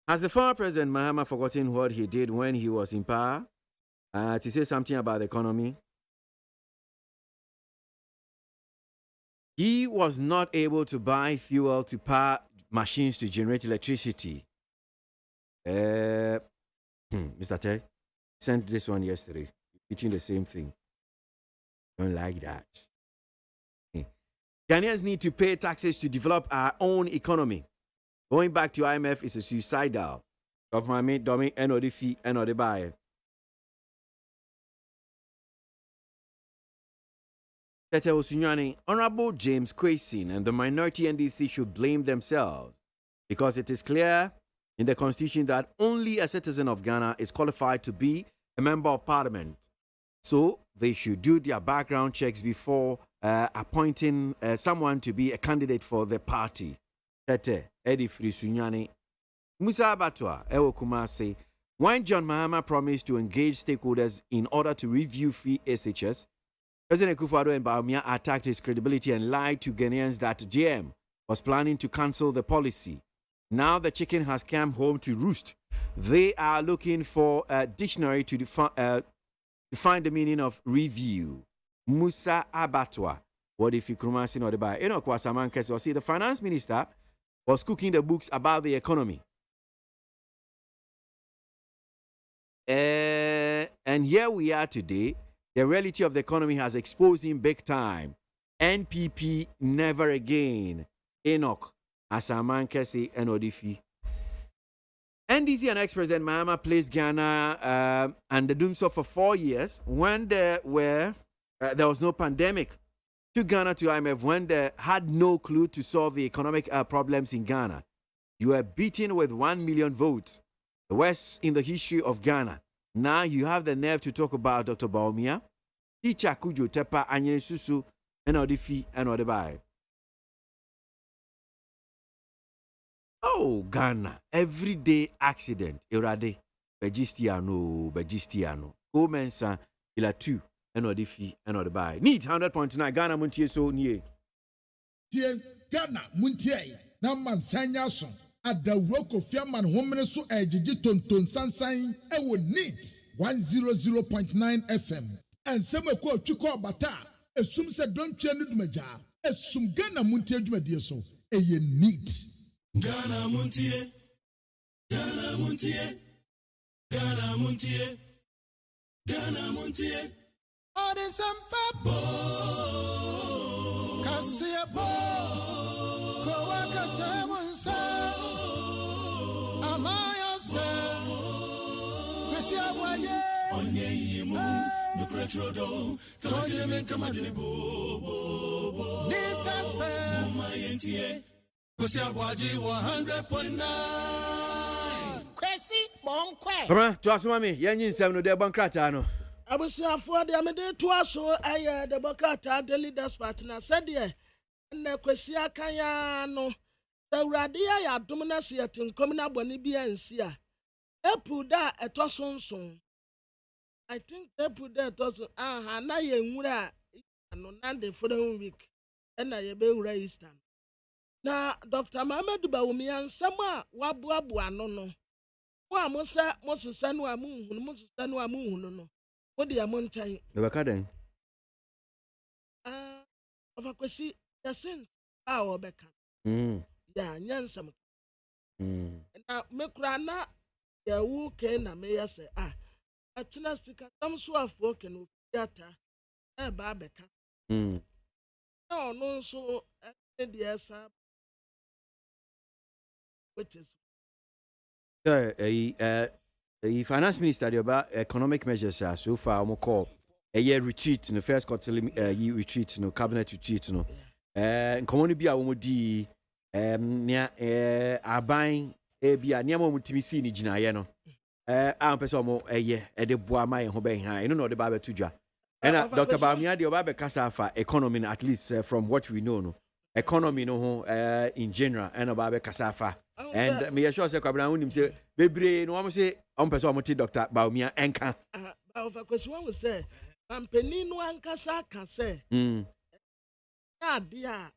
Has the former President Mahama forgotten what he did when he was in power? To say something about the economy. He was not able to buy fuel to power machines to generate electricity. Mr. Ted sent this one yesterday, repeating the same thing. Don't like that. Ghanaians need to pay taxes to develop our own economy. Going back to IMF is a suicidal. Government, domain, and fee, and buy. Honorable James Kwesi and the minority NDC should blame themselves because it is clear in the Constitution that only a citizen of Ghana is qualified to be a member of Parliament. So they should do their background checks before appointing someone to be a candidate for the party. Tete, Eddie Frisunyani. Musa Abatwa, Ewo Kumasi. When John Mahama promised to engage stakeholders in order to review free SHS, President Akufo-Addo and Bawumia attacked his credibility and lied to Ghanaians that JM was planning to cancel the policy. Now the chicken has come home to roost. They are looking for a dictionary to define the meaning of review. Musa Abatwa. What if you Krumasi not by Enoch Wasaman Kesi? See, the finance minister was cooking the books about the economy. And here we are today. The reality of the economy has exposed him big time. NPP never again. Enoch Asaman Kesi and Odifi. NDC and ex-President Mahama placed Ghana under doomsday for 4 years when there was no pandemic. Took Ghana to IMF when they had no clue to solve the economic problems in Ghana. You were beaten with 1 million votes. The worst in the history of Ghana. Now you have the nerve to talk about Dr. Bawumia, Teacher Kujo Tepa, Anyere Susu, and Odifi, and Odebai. Oh, Ghana, everyday accident, Erade, Begistiano, Comensa, Ilatu, and Odifi, and Odebai. Need 100.9 Ghana Muntie so near. Ghana Muntie, Naman Sanyason. At the work of Yaman Homene so ejiji tonton sansan ewo need 100.9 FM and some ko twiko bata esum se don twa no dumaja esum Ghana Muntie dwumadie so eye need Ghana Muntie Ghana Muntie Ghana Muntie Ghana Muntie all the sampa kasia bo ko wakata munsa to asomami yanyin sem no de bankrata no abusiafo de amede to aso aye de bankrata the leaders partner said ye na kwesi akanya no awurade ya adom na se atinkom na boni bia nsi a April da etosonson I think April da etoson na ye nwura no na the following week na ye be wura Easter na Dr. Mohammed Bawumi ansama wabuabu ano no wa mosa mosusa no amunhunu mosusa no amunhunu no wodi amontan e be ka den of akwesi the sense how obeka ya nyansam na mekura na ya wu ke na me yase atena stika tamso afo ke no fiata e ba beka na ono so e de esa which is the finance minister about economic measures so far mo call a year retreat no first quarterly retreat no cabinet retreat no nkomo bi a wo di nia aban bia nia mo mutimi si ni ginaye no am pese mo de boa mai ho ben ha eno no de ba betu dwa ena Dr. Bawumia de oba be kasa afa economy at least from what we know no economy no ho in general ena oba be kasa afa and me sure say kwabra hunim say bebre no am say am pese mo ti Dr. Bawumia enka of akwesi won say ampani no ankasa ka say ade a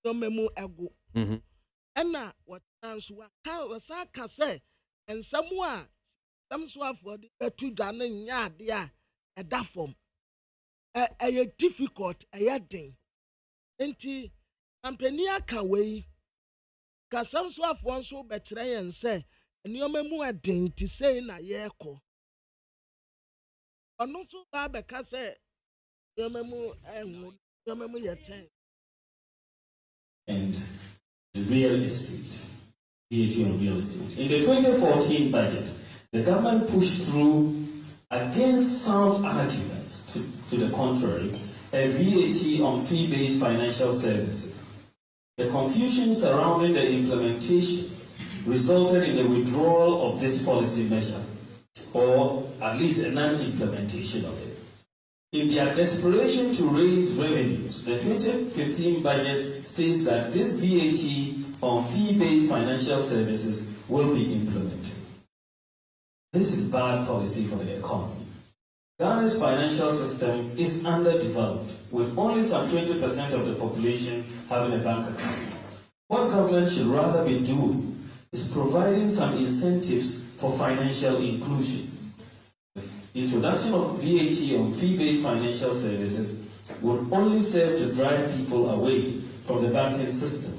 no memu ego ena watanso wasa ka say ensamu a samso afo de betu dwa no nya ade a eda form a difficult a den enti ampani aka wei ka samso afo nso betre yen say eniomemu aden ti say na ye ko ono to ba be ka say eniomemu eniomemu yeten and the real estate, VAT on real estate. In the 2014 budget, the government pushed through, against sound arguments to the contrary, a VAT on fee-based financial services. The confusion surrounding the implementation resulted in the withdrawal of this policy measure, or at least a non-implementation of it. In their desperation to raise revenues, the 2015 budget states that this VAT on fee-based financial services will be implemented. This is bad policy for the economy. Ghana's financial system is underdeveloped, with only some 20% of the population having a bank account. What government should rather be doing is providing some incentives for financial inclusion. Introduction of VAT on fee-based financial services would only serve to drive people away from the banking system,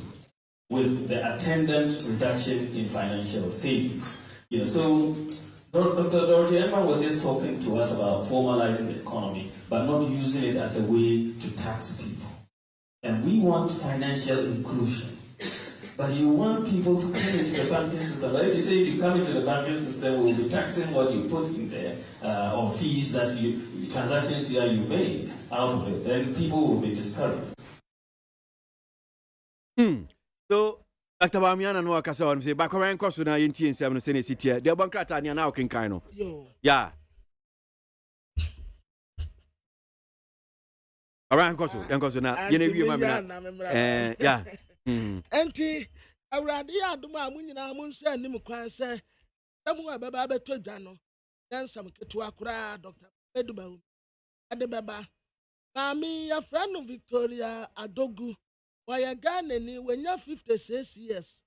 with the attendant reduction in financial savings. So Dr. Dorothy Edman was just talking to us about formalizing the economy, but not using it as a way to tax people. And we want financial inclusion. But you want people to come into the banking system. But if you say if you come into the banking system, we'll be taxing what you put in there, or fees that transactions you make out of it, then people will be discouraged. So, Dr. Bawumia no akasa on say bakwa en koso na yenti ensem no se ne sitie. De bankrata ne na okenkan no. Yeah. Around koso, en koso na ye na wie mamina. Yeah. Enti awrade adom a munyina mun se anim kwan se samu ababa beto dwa no yansam ketu akura Dr. Edubawum ade baba mami ya frano Victoria Adogu waya Ghana ni wenya 56 years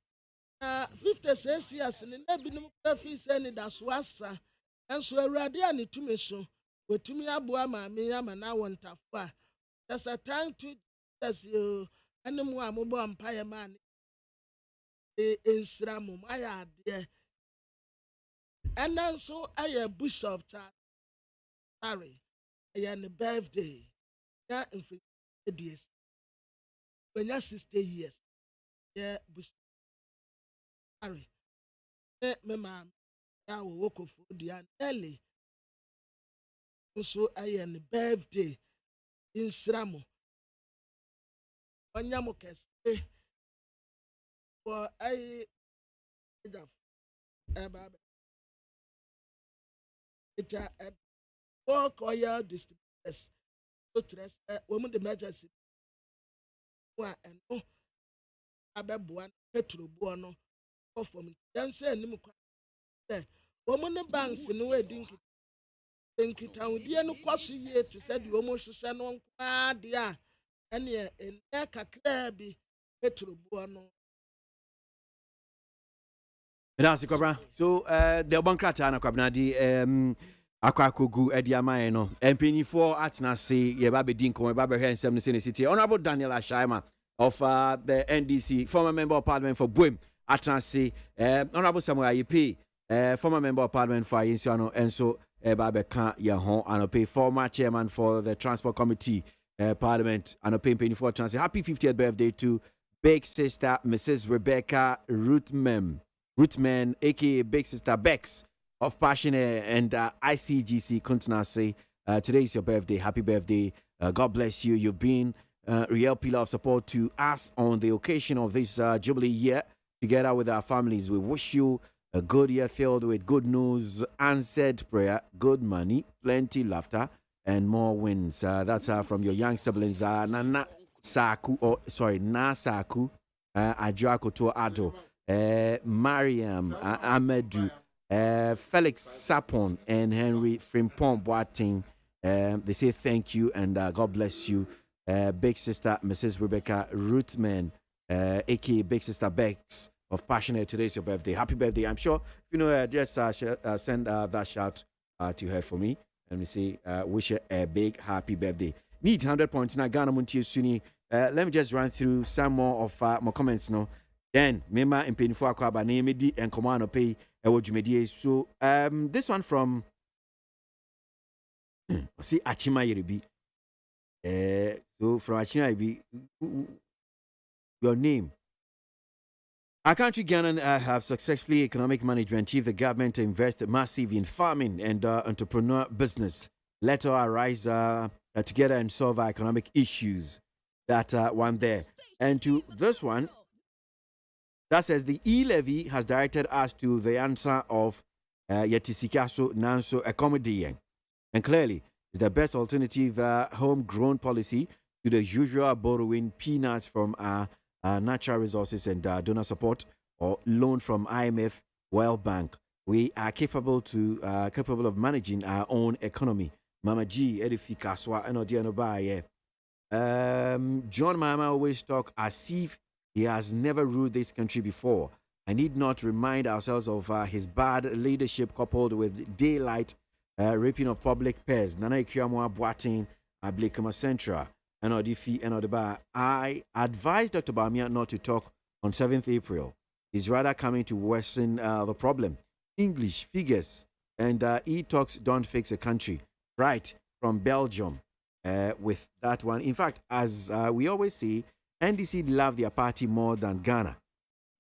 56 years ni na binum kafi se ni daso asa enso awrade ani tumi so wetumi aboa mami ya mana wontafo a there's a time to as you animu amobo ampaye man ensramu aya ade and so aye bishop sorry aye ne birthday ya infidis when ya 60 years yeah bishop sorry me man ya wo wokofo dia early so aye ne birthday ensramu onyamo kese for I it's a work oil distributors so stress women the emergency and no abebuan petro buono from then say nim kwa women the banks no we dinki town die no kwaso ye to said the woman hwehwe no kwa dia ene kakra bi petro buono That's Cobra. So the Bankrata and Kwabna di Akwakugu Ediama no MP4 Atna say Yebabe Dinko Baba here in 70 City. Honorable Daniel Ashaima of the NDC, former member of parliament for Buem Atna say Honorable Samuel Ayepi, former member of parliament for Ayensiano and so Baba Kan Yahon and pay former chairman for the transport committee parliament and pay MP4 Atna say happy 50th birthday to big sister Mrs. Rebecca Ruthman, aka Big Sister Bex of Passion and ICGC. Continue say today is your birthday. Happy birthday. God bless you. You've been a real pillar of support to us on the occasion of this Jubilee year. Together with our families, we wish you a good year filled with good news, answered prayer, good money, plenty laughter, and more wins. That's from your young siblings, Nana Saku, Na Saku, Ajoakoto Ado, Mariam Amedu, Felix Sapon, and Henry Frimpong Boating. They say thank you and God bless you. Big sister Mrs. Rebecca Ruthman, aka Big Sister Bex of Passionate. Today's your birthday. Happy birthday. I'm sure you know just send that shout to her for me. And we say wish her a big happy birthday. Need 100 points now. Ghana Muntie Suni. Let me just run through some more of my comments now. Then Mema and Painful Aquaba name di and command pay a so this one from see Achima Yeribi. So from Achima Yeribi, your name. Our country Ghana have successfully economic management achieved the government to invest massive in farming and entrepreneur business. Let us arise together and solve our economic issues. That one there. And to this one, that says the e-levy has directed us to the answer of Yetisikaso Nanso accommodating. And clearly, it's the best alternative homegrown policy to the usual borrowing peanuts from our natural resources and donor support or loan from IMF, World Bank. We are capable of managing our own economy. Mama G, Edifikaswa, and Odianoba, John Mahama always talk as if he has never ruled this country before. I need not remind ourselves of his bad leadership coupled with daylight raping of public pairs. Nana Ikiamwa Boating, Ablikama Central, and Odifi and Odeba. I advise Dr. Bamia not to talk on 7th April. He's rather coming to worsen the problem. English figures and e-talks don't fix a country. Right from Belgium. With that one. In fact, as we always say, NDC love their party more than Ghana.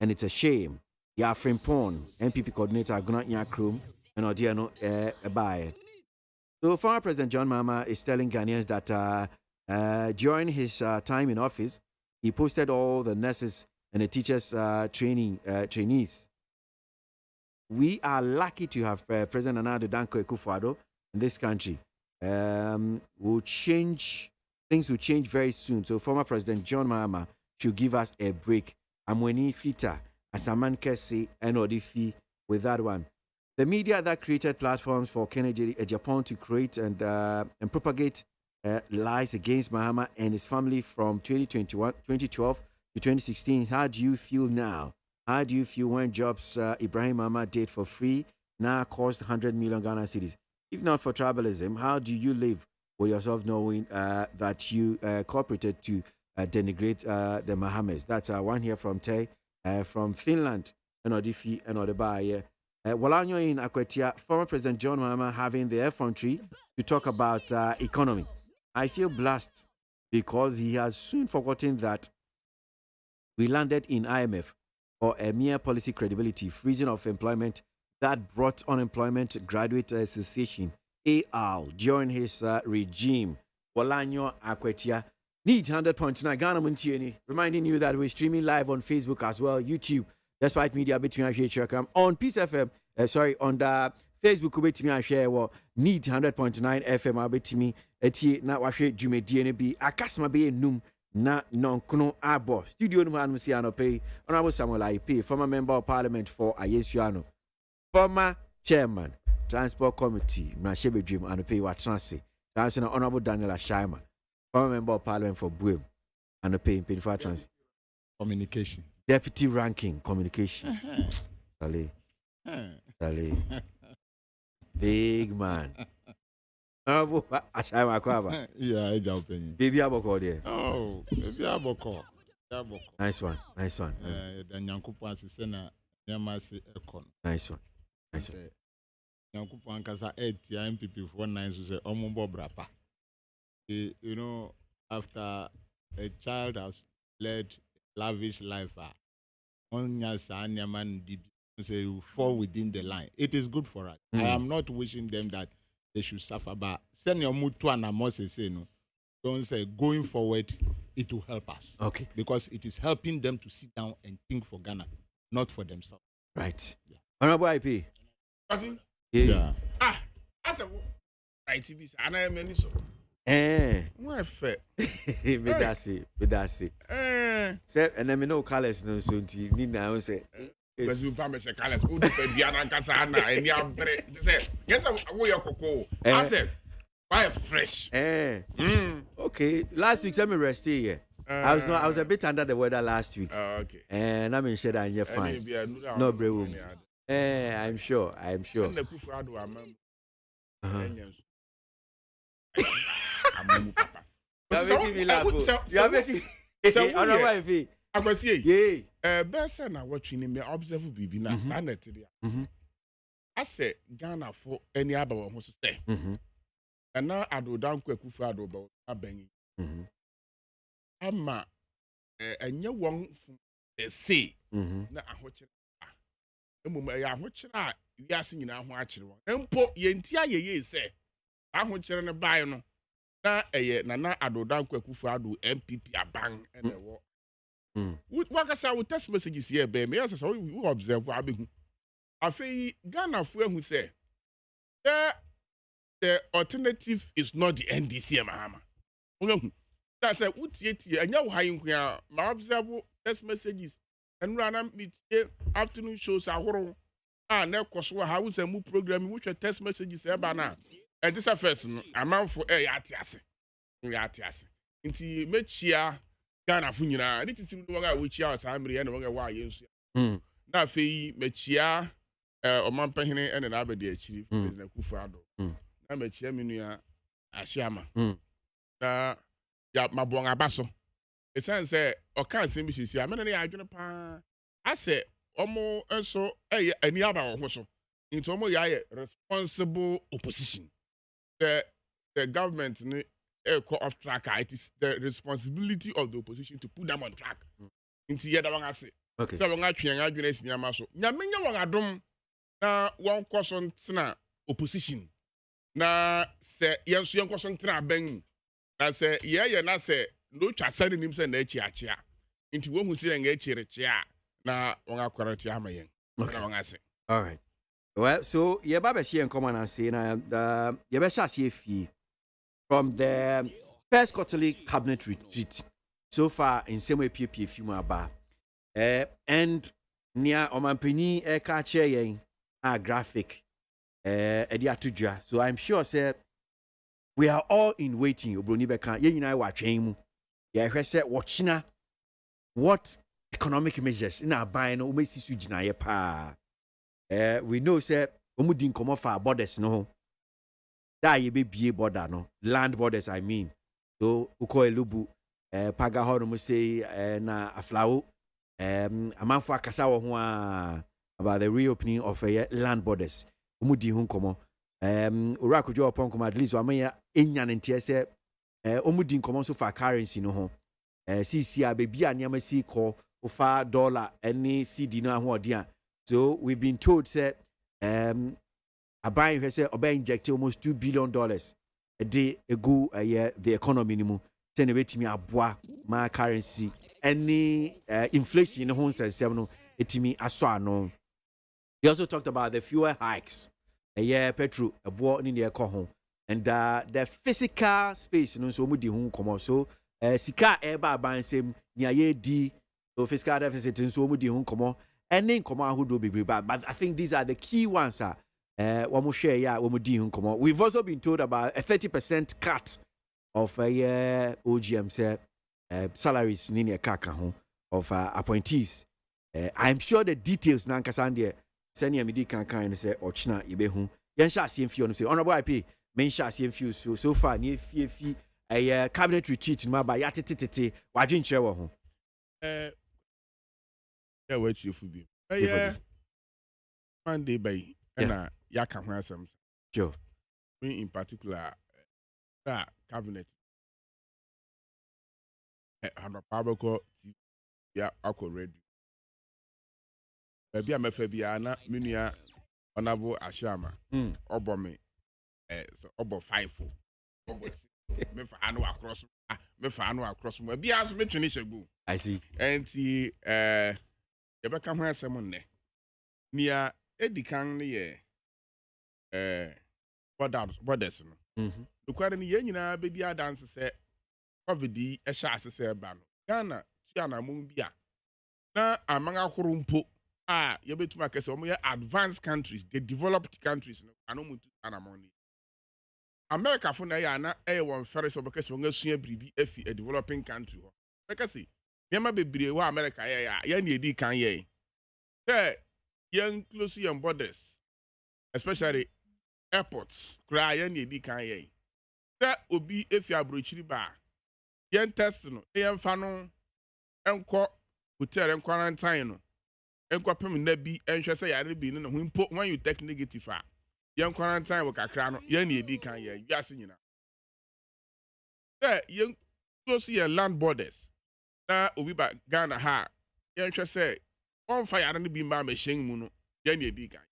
And it's a shame. Ya Frimpong, NPP coordinator, Gunat Nyakrum, and Odiano Ebaye. So former President John Mahama is telling Ghanaians that during his time in office, he posted all the nurses and the teachers trainees. We are lucky to have President Nana Addo Dankwa Akufo-Addo in this country. Things will change very soon. So former President John Mahama should give us a break. Amweni Fita, Asaman Kesi, and Odifi with that one. The media that created platforms for Kennedy Japan to create and propagate lies against Mahama and his family from 2012 to 2016. How do you feel now? How do you feel when jobs Ibrahim Mahama did for free now cost 100 million Ghana cedis? If not for tribalism, how do you live with yourself knowing that you cooperated to denigrate the Mohammeds? That's one here from Tay, from Finland, and Odifi and Odebaye. Walanyo in Akwetia, former President John Mahama having the effrontery to talk about economy. I feel blessed because he has soon forgotten that we landed in IMF for a mere policy credibility, freezing of employment that brought Unemployment Graduate Association, AL, during his regime. Walanyo Akwetia needs 100.9 Ghana Muntieni, reminding you that we're streaming live on Facebook as well, YouTube, Despite Media, between our share on Peace FM, on the Facebook, between our share, need 100.9 FM, I'll bet me, na washe Jume DNB, Akasma be num. Na non-kuno abo studio no man musiano pay honorable Samuel IP, former member of parliament for Ayensiano, former chairman transport committee Mrashebe Dream and pay what transit. Answer honorable Daniel Ashaima, former member of parliament for Buem and pay for transit. Communication. Deputy ranking communication. Charlie. Big man. Ashai Makwaba. Yeah, I jump in. Baby Aboko there. Oh, baby Aboko. Nice one. The Yankupa Sena, Yamasi Econ. Nice one. Yankupa Kasa 8 MPP for 9 to say Omumbo Brapa. You know, after a child has led lavish life, AGYEMAN say you fall within the line. It is good for us. I am not wishing them that they should suffer, but send your mutu and Moses say no. Don't say going forward, it will help us. Okay. Because it is helping them to sit down and think for Ghana, not for themselves. Right. Yeah. Honorable IP. Yeah. I said, ITB, and I am any so. What fair? Bedasi. Say, and then no colors no soon. Need now say. Because you promise a colors. Who did Biana Casana and you say, yes, we are cocoa. I said, buy fresh. Okay. Last week, let me rest here. I was a bit under the weather last week. Okay. And I'm in shed and you're fine. No brave. I'm sure. You're making me laugh. You're making me I can see best na watching me observe bibi na sanet there. I say Ghana for any other one who say. And now I do down quick for ado about abengi. Ama enye won say na ahoche. Emu ya ahoche wi ase nyina ho akere won. Empo ye ntia ye say ahoche ne bai no na eye na ado down quick for ado MPP aban ene wo. Wakasa with text messages here, baby. Yes, so we observe what I Afi Ghana for who say the alternative is not the NDC, Mahama. That's a Uti and now high my observe text messages and run meet afternoon shows are horror. Now, cause what house and move program which are text messages now. And this first amount for a yatias. Into Mechia. Ghana funyina ni titi no ga wuchi a samre ya na ga wa yesu na fei mechia omanpahene ene na abede akiri na kufu ado na mechia minu ya ahyiama na ya mabon abaso esan se okan se bi sisi amena na ya adwene pa ase omo enso ani aba wo so into omo ya responsible opposition the government ni off track. It is the responsibility of the opposition to put them on track. Into yeda wanga se. Okay. So wanga twenga adwene sinya maso. Nyamenya wanga dom na wan koson tena opposition. Na se yenso yen koson tena ben. Na se ye na se no twasare nim se na echi achia. Into wo hu se nga echire chia na wanga kwarati ama yen. Okay. Na wanga se. All right. Well, so ye ba be share common and say na ye be sha see fie from the first quarterly cabinet retreat so far in same way PPP few aba and near omanpani ka chair yen graphic edi atudua. So I'm sure say we are all in waiting obroni beka ye nyina wa twen mu ye hwe say watchina what economic measures in our buying no umesi su gina ye pa we know say omudi nkomo fa borders no da ye be bie border no land borders I mean. So uko elubu paga ho no say na aflawo amanfo akasa wo ho about the reopening of land borders omudi hu nkomo ora kojo opon komo at least wa manya enya ntie se omudi nkomo so for currency no ho cc a be bia niam si ko ofa dollar any cd no ahodi a. So we've been told say Abai say Oba inject almost $2 billion a day ago the economy nimu say ne betimi aboa ma currency any inflation in the home sense no etimi aso ano. He also talked about the fuel hikes petrol abo ni the ho and the physical space no so mudi hu komo so sika eba ban sem nia ye di so fiscal deficit so mudi hu komo any komo ahodo bebre but I think these are the key ones we've also been told about a 30% cut of OGM salaries in kaka of appointees. I'm sure the details nankasande Senior Midi can say Ochna Ibehu. Yansha CMF say honorable IP, Mensha CMF so far near fee a cabinet retreat in my bayatiti, Wajin Chewa home. Yeah, what you be. Yeah, Monday by Yaka Hansam. Sure. Me in particular, that cabinet. I'm a public, yeah, I could read. Maybe I'm a Fabiana, Minia, Honorable Ashama, Obomi, so Obo 5 me for annual across, maybe as me finish a go. I see. And the Yabaka has someone there. Near Eddie Kang, borders. The quarter year, baby, I dance say, COVID, a shas say, ban. Ghana, Chiana Mumbia. Now, among our Hurumpo. You bet to make some advanced countries, the developed countries, I know Anamoni. America for Nayana, one ferris of because we're going to a developing country. Because see, Yama be America, Yanni can ye. Say, young close young borders, especially airports, cry Yanni can ye. That would be if you are broaching bar. Yan testing, yan fano, and hotel and quarantine. Enkwa pem na bi enhwe se yare bi no ho mpo when you take negative a yen quarantine wo kakra no yen na edi kan ye wiase nyina yen close your land borders na obi ba Ghana ha yen hwe se on fire no bi ma machine mu no yen na edi kan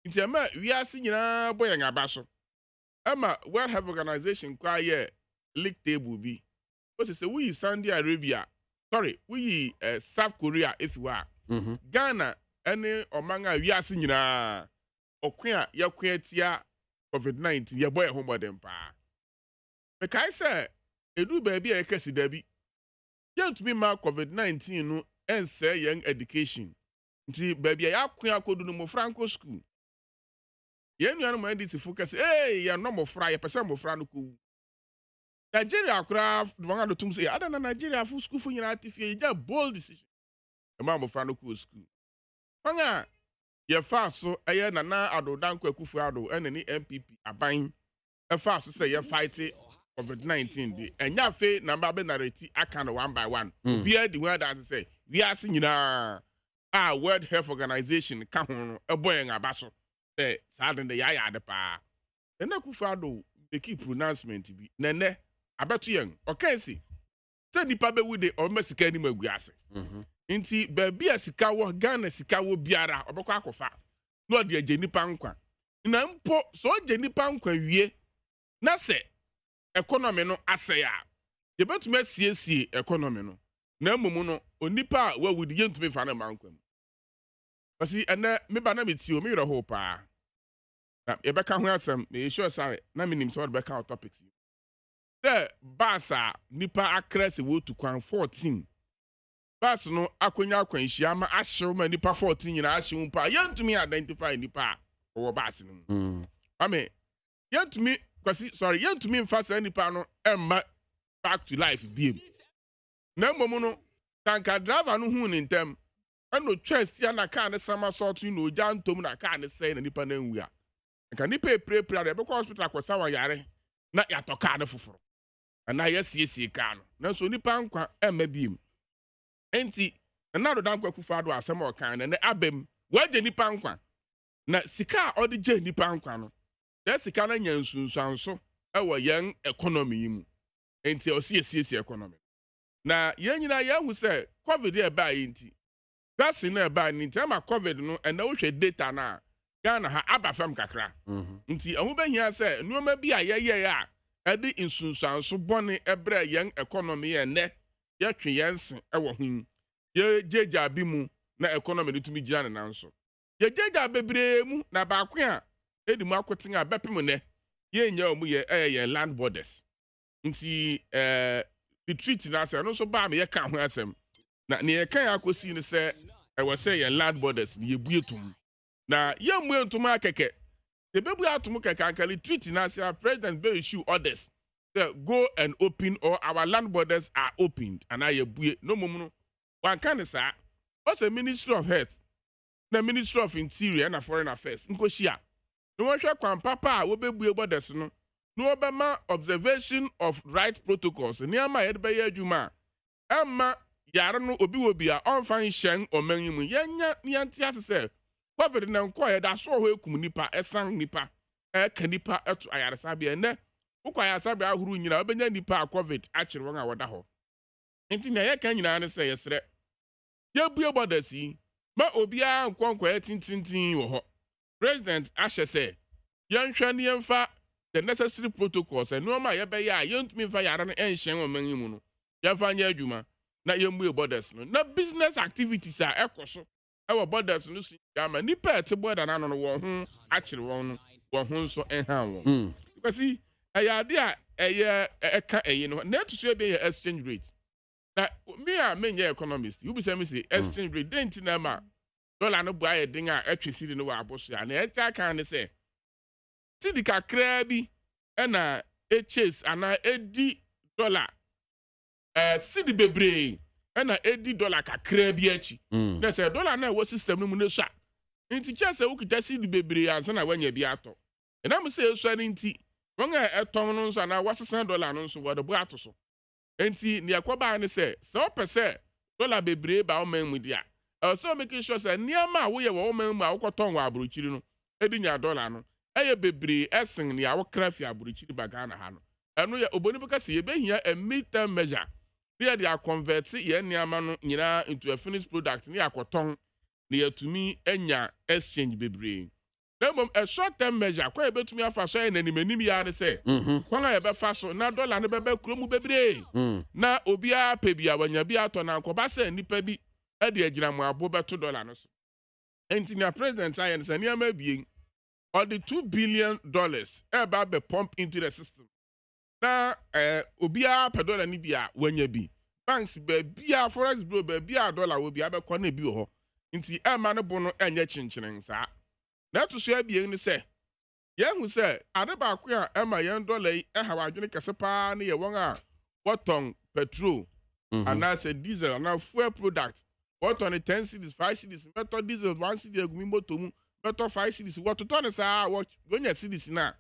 nti ama wiase nyina boye ngaba so ama World Health Organization kwa ye league table bi o se we Saudi Arabia we South Korea if you are Ghana any omanga wiase nyina okwa yakwa tia COVID-19 ye boy home dem pa me kai say edu ba bia ekasi dabi yentumi ma COVID-19 no ense young education nti ba bia yakwa akodu no mo franco school ye nuanu mo ndisi focus ya no mo fra ye pese mo fra no ko Nigeria akura wanga no tum say ada na Nigeria fu school fu nyina atifie ya bold decision Emma mo fra no ko school wanga ye fa so eye nana adodan kwakufu ado ene ni MPP aban e fa so say ye fight COVID-19 di enya fe na ba be narrate aka no one by one bia di word as say we are nyina World Health Organization ka ho no e boy ngaba so say sad de ya de pa ena kufu ado be keep pronouncement bi nene abeto yen okay see say nipa be wude o mesika ni maguase Inti baby asika wo Ghana sika wo biara obekọ akofa no de agye nipa nkwa na mpo so agye nipa nkwa wie na se economy no ase ya ye betuma siesie economy no na mumu no onipa wa wudi yentumi fa na mankwa mu kasi ene me ba na meti o me yero ho pa na ye beka ho asem me sure sorry na minim so de beka topics the basa nipa akrese wo tu kwan 14 Bas no akonya akwanhia ma ahyew ma nipa 14 nyina ahyew pa yentumi identify nipa wo bas no ame yentumi yentumi mfa sa nipa no emma back to life biem na momu no tanka driver no hu ni ntem eno chest ya na car ne sama sort no oja ntom na car ne sei na nipa na nwua nka nipa eprepra de be hospital akwasa wa yare na yatoka ne foforo na yesiesie car no na so nipa nkwa emma biem enti na do dan kwakufa do asem o kan na abem waje nipa nkwa na sika odi je nipa nkwa no na sika na nyansunsanso e wo yen economy mu enti o siesie economy na yen nyina ya hu se covid e ba enti gas na e ba enti ama covid no na wo hwe data na Ghana ha abafam kakra enti ahu behia se nuoma bi a ye a edi insunsanso bone ebra yen economy ne ya twe yense ewo hu ye jeja bi mu na economy no tumi gira na nso ye jeja bebre mu na ba ko a edi mu akoten a bepem ne ye nya omu ye land borders nti retreat na se no so ba me ye ka ho asem na ne ye kan akosi ne se ewo se ye land borders ye buetum na ye mu entum akeke ye bebu atum keke an retreat na se president be issue orders go and open or our land borders are opened and I bue no mum no one can say what's a Ministry of Health na Ministry of Interior and Foreign Affairs nkoshia no hwe kwan papa a wobebue borders no no obema observation of right protocols ni ama ye be adwuma emma yare no obi wo bia onfan hyen oman mu yenya nianti asese covid na nko ye da so ho ekum nipa esan nipa ka nipa eto ayaresa bia ne ukwa ayaresa bia ahuru nyina obenya nipa covid akire won a woda ho enti na ye kan nyina ne se yesre ye bue borders yi ma obia nkonkwa etintintin wo ho president ashe say yenhwa ne yemfa the necessary protocols and no ma ye be ya yentumi fa yare no enhyen oman mu no yemfa nya adwuma na yembue borders no na business activities a ekoso ewo borders no si ama nipa ete border na no wo ho akire won no wo ho nso enhan won because ayade a eye eka eye no na to so be exchange rate na me a menye economist you be say me say exchange rate dent na ma dollar no bua ye den a atwe sidi no wa aboso ya na eta kan ne say sidi kakra bi na chase ana edi dollar sidi bebre na edi dollar kakra bi achi na say dollar na wo system no mu ne so a nti chase wo kita sidi bebre ansa na wanya bi ato na me say so ani nti won a eton no nso na wasesa dollar no nso wo do bu ato so enti ne yakoba ne say so pese dollar bebre ba o man mu dia so making sure say niama wo ye wo man mu a wo koton wa abrochiri no edi nya dollar no eye bebre esen ne a wo krafi abrochiri ba Ghana ha no eno ye oboni beka se ye behia a midterm measure they are convert ye niama no nyina into a finished product ne akoton ne yatumi enya exchange bebre na a short term measure kwa ebetumi afa so ye nanimanim ya ne se kwanga ye be fa so na dollar ne be kromu bebre na obia pebia wanya bi ato na nkoba se nipa bi ade agira mu abo beto dollar no so enti na president ayen se niama bien or the $2 billion eba be pump into the system na obia per dollar ni bia wanya bi banks be bia forex bureau be bia dollar wo bia be kwa na bi ho enti ema no bo no enye chinchinen sa na to so abien ni se yehu se ade ba ko a ema yen dollar yi hawa adwene kese pa na ye won a waton petrol anase diesel and fuel product what on the 10 cities 5 cities metal diesel 1 city agumi moto mu metal 5 cities what to turn sa what gonya cities na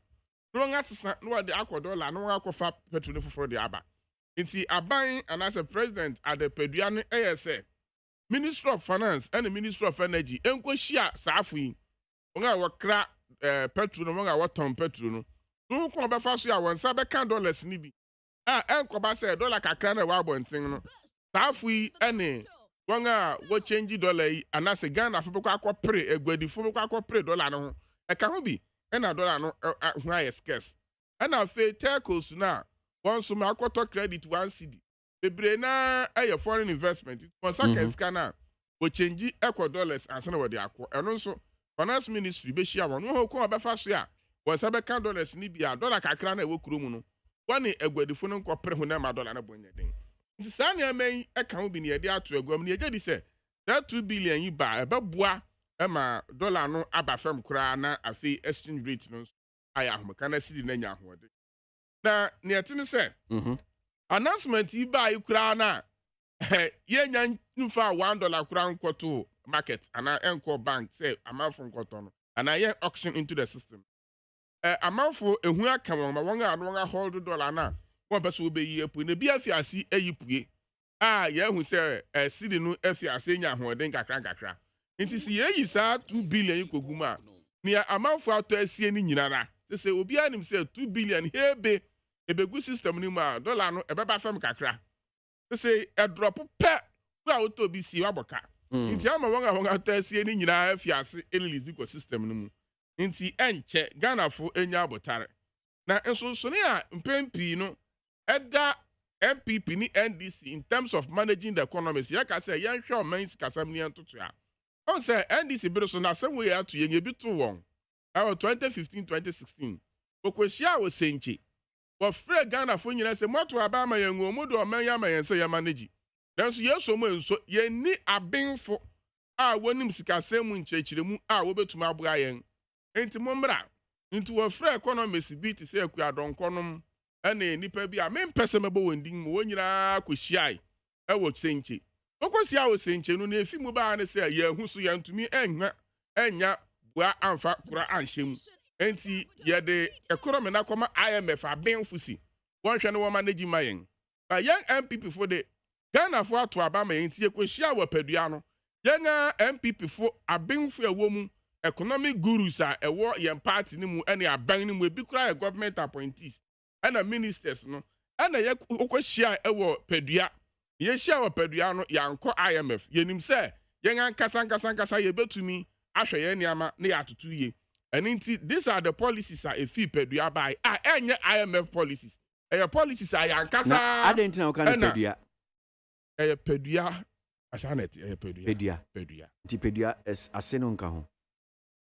no ngatsa no de $1 no akofa petrol for the aba nti aban anase president at the pedua no say Ministry of Finance and the Ministry of Energy enkohia saafu yi nga wakra petrol no nga waton petrol no ko ba fa so ya won sa be kan dollars ni bi enkoba say dollar kakra na wa bonten no saafu yi ene wanga wo change dollar yi anase Ghana fo bekọ akọpre egwadi fo bekọ akọpre dollar no ho eka ho bi na dollar no ho aye scarce na fe telcos na won so ma akọtọ credit 1 cedi bebre na aye foreign investment for second scanner wo change equal dollars ansana wo de akọ eno nso finance ministry be shia won ho ko obefa so ya wo sa be kan dollars ni bia dollar kakra na wo kuro mu no wani egwadi fo no nkọpre ho na ma dollar na bonya den nti sani amen eka ho bi ne yede ato agwam ne yede di se that 2 billion yi ba ebeboa ema dollar no aba fam kura na afi exchange rate no aya ahomeka na sidi na nya ahode na ne yete ne se announcement yi ba yi kura na ye nya nfa $1 kura nkoto market ana enko bank say amafo nkoto no ana ye auction into the system amafo ehu aka won ma won a no hold dollar na wọ́n bẹ̀ sọ wọ́n bẹ̀ yí epu na bi afiase eyi pue yẹn hu sẹ sidi no afiase nya ahoɔden kakra nti si yẹn yi saa 2 billion yi kogu mu a nea amanfo atɔ asie ni nyinara sɛ obi anim sɛ 2 billion hebe ebegu system ni mu a dollar no ɛbɛba fam kakra sɛ ɛdrɔp pɛ wo a wotɔ bi si wabɔka nti ama wɔn a wɔn atɔ asie ni nyinara afiase elilizi kɔ system no mu nti ɛnkyɛ Ghanafo enya abotare na nsonso ne a mpempi no Eda MPP ni NDC in terms of managing the economy. Yaka say yan hwe man sikasam ni antoto a. On say NDC bi so na asem we ya to yen bi to won. 2015-2016. Okohia wo senchi. Wo free Ghana fo nyina say moto aba ma yen ngo modo man ya ma yen say ya manage. Nanso yeso mo enso yen ni abenfo a wonim sikasam mu nkyekiremu a wo betuma aboa yen. Enti mo mbra. Enti wo free economy si bi ti say akuadonkonom ene nipa bi a mempese mebo wondin mo wonyira kohyiai e wo senche Okosi a wo senche no na efi mu ba na say ye hu so ye ntumi enya bua amfa kura anhyem. Enti ye de economy na koma IMF abenfusi. Won hwe no wo manage mayen. Ba young MPP for the Ghana for ato aba ma enti ekohia wo padua no. Young MPP for abenfu ewo mu economic gurus a ewo yem party ni mu ene aban ni mu ebi kura government appointees ena ministers no ena ye okohia ewo padua. Ye share wo padua no yanko IMF. Yenim se yen ankasa ye betumi ahwe ye niama na ya atutu ye. And these are the policies that a fee padua by any IMF policies. Policies are yankasa. I didn't know kind of padua. Padua asanet padua. Padua is asenunka ho.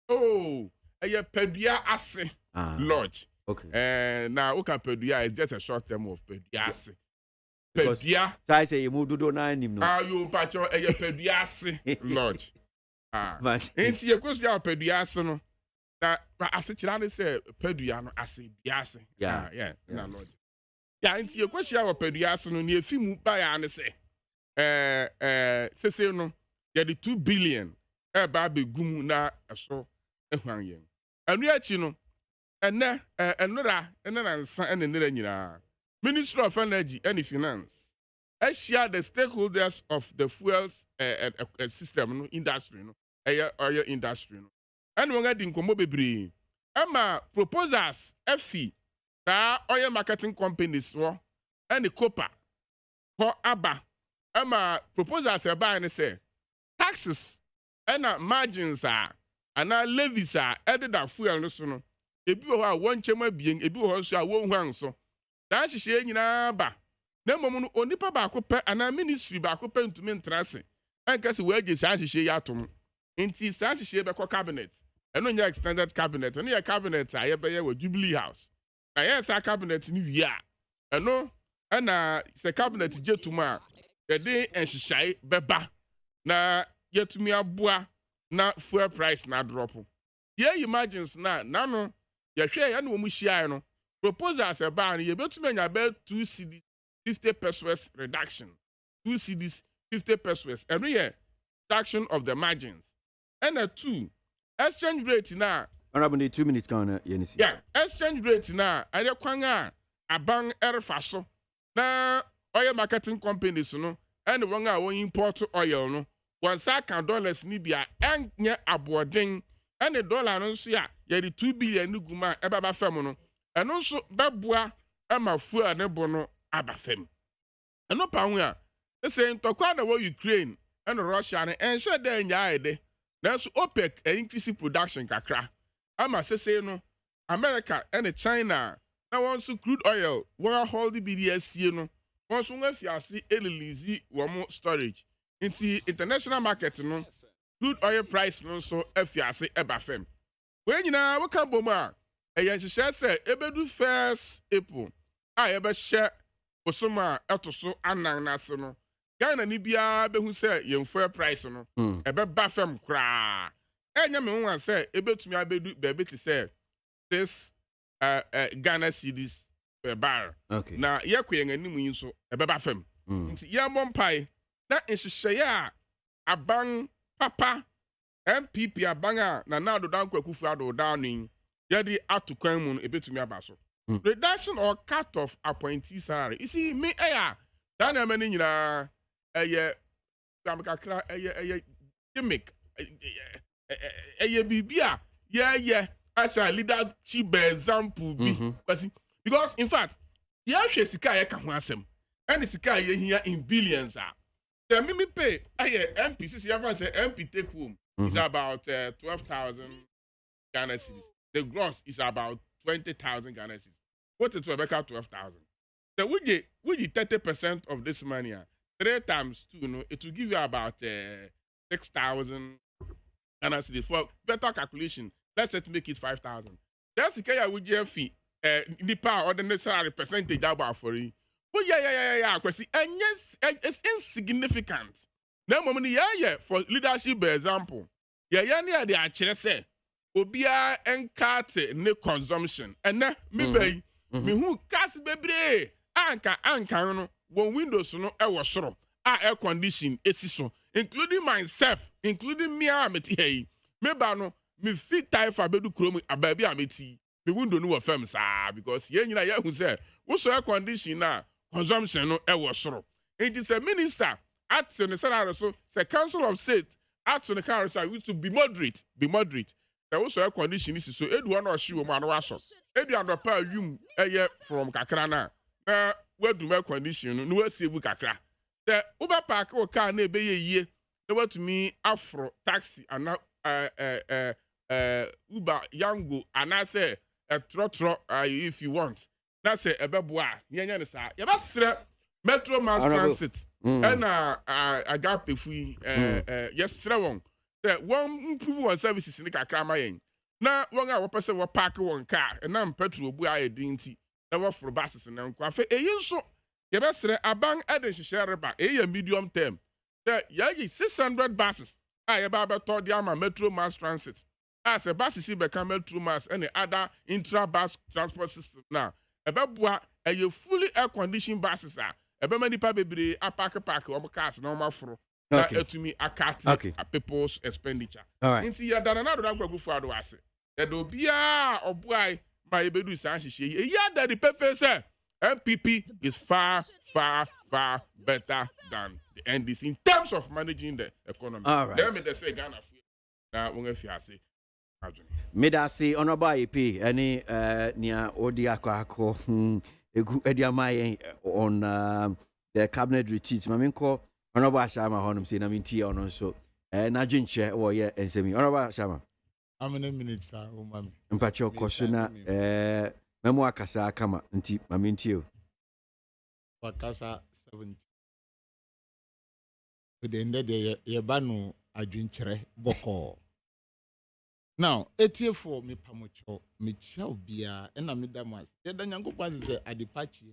Oh, padua ase lodge. Okay. Now oka padua is just a short term of padua ase. Padua. So I say you move do na nim no. You pacho padua ase lodge. But enti ye kwesua padua ase no. Na ase chira ne say padua no ase biase. Yeah, na lodge. Yeah, enti ye kwesua wo padua ase no ne efi mu ba ya ne say sese no ye de 2 billion ba begum na so ehwan yen. Anu achi no enora nsa enera nyina. Ministry of Energy and Finance share the stakeholders of the fuels system no industry no oil industry no. And when di nkomo bebre ama proposals efi ta oil marketing companies wo and the copper for aba ama proposals e ba ne say taxes and margins and levies added that fuel no so no ebi wo a won chema bien ebi wo so a won hwan so da hihye nyina ba na mmom no onipa ba ko pe ana ministry ba ko pe ntumi ntrase ankase we age sa hihye ya tom nti sa hihye be ko cabinet eno nya extended cabinet eno ya cabinet a ye be ye wa Jubilee House na ye sa cabinet ni wi a eno ana se cabinet jetuma ye de enhyehyai beba na yetumi aboa na fuel price na drop ye imagines na no ye hwe ye no mu hia no proposals about ye betumi nya be 2 cedis 50 pesos reduction 2 cedis 50 pesos every year reduction of the margins and a 2 exchange rate na honorable 2 minutes can yenisi yeah exchange rate na ade kwan a aban erfa so na oil marketing companies no and won a won import oil no one second dollars ni bia enye aboden and the dollar no so ya ye 2 billion ni guma e baba fam no eno nso beboa ama fuel ne bo no abafem eno pa hu a say ntokwa na wo Ukraine and Russia ne enhye da nyaade na so OPEC increase production kakra ama say no America and China na won so crude oil won hold the BDSC no won so ngafiase elilizi wo storage into international market no crude oil price no so afiase ebafem we nyina wo ka boma eyenhye say ebedu first April a ebe hye osoma etoso anan na se no Ghana ni bia behu say yen fuel price no ebe bafem kra enya me hu say ebetumi abedu be ti say this Ghana cedis per bar na ye kwen animu yin so ebe bafem nti ye mompai na nhyehyɛ a aban papa MPP abanga na do dan kwakufu ado down nin yedi atukwan mu no ebetumi aba so reduction or cut off appointee salary you see me dan na mani nyina kamkakra gimmick bibia as a leadership example because in fact ye hwe sika ye ka ho asem and sika ye hia in billions the mimi pay MPC say MP take home is about 12,000 Ghana cedis. The gross is about 20,000 Ghana cedis. What is Rebecca 12,000? So we get 30% of this money. 3 times 2, no, it will give you about 6,000 Ghana cedis. For better calculation, let's just make it 5,000. That's the kind of GF fee. Nipa or the necessary percentage about for you. Oh yeah. And yes, it's insignificant. Now, moment for leadership example. Yeah, near the actually say, Obia enkate ne consumption. And na me bay, me who cast bebre, anka no, when windows no, I was soro. air condition esiso, including myself, including me ameti hey. Me no me fit tie for bedu krom ababi ameti. Me window no firm sa because ye nyina ye hu say wo so air condition na consumption no e wo soro. It is a minister at the salary so the council of state at the council used to be moderate. There was air condition is so edu na oshiwo ma no aso. Edu and pa yum eye from kakra na. Na we do air condition no we save kakra. The Uber park o car na ebe ye na what me afro taxi and Uber Yango and I say trotro if you want. Na say ebeboa nyanya ne sa. Ye ba sre Metro Mass Transit and agape free yes srewon that one improve on services in the kakra yen na one a person will park one car and na petrol bu aye dinti na wa for buses na nkwa fe eyin so ye be sre aban eden hihye ba e medium term that ye 600 buses a ye ba beto dia ma Metro Mass Transit as a buses be can Metro Mass and the other intra bus transport system now ebeboa a fully air conditioned buses are Ebema nipa bebre park or cars no mafro. That to me a cut a people's expenditure. All right. Into ya dana do go for do ase. There do bia or boy my bedu sanshi. Yeah, that the pepe say MPP is far better than the NDC in terms of managing the economy. All right. Let me just say Ghana free. Now we fiase. Medasi honorable IP any near Odiako on the cabinet retreat. Maminko, Honorable Shama Honum, say, I'm in tea on so. Najin chair or yeah, and semi. Honorable Shama. How many minutes are Mami? Mpacho Kosuna, Memoir Casa Kama, and tea, Mamintio. Wakasa 70. But the end of the Yabano, I drink Boko. Now, 84 me pamocho, me chow beer, and I'm damas. The Danyango Pass is a departure.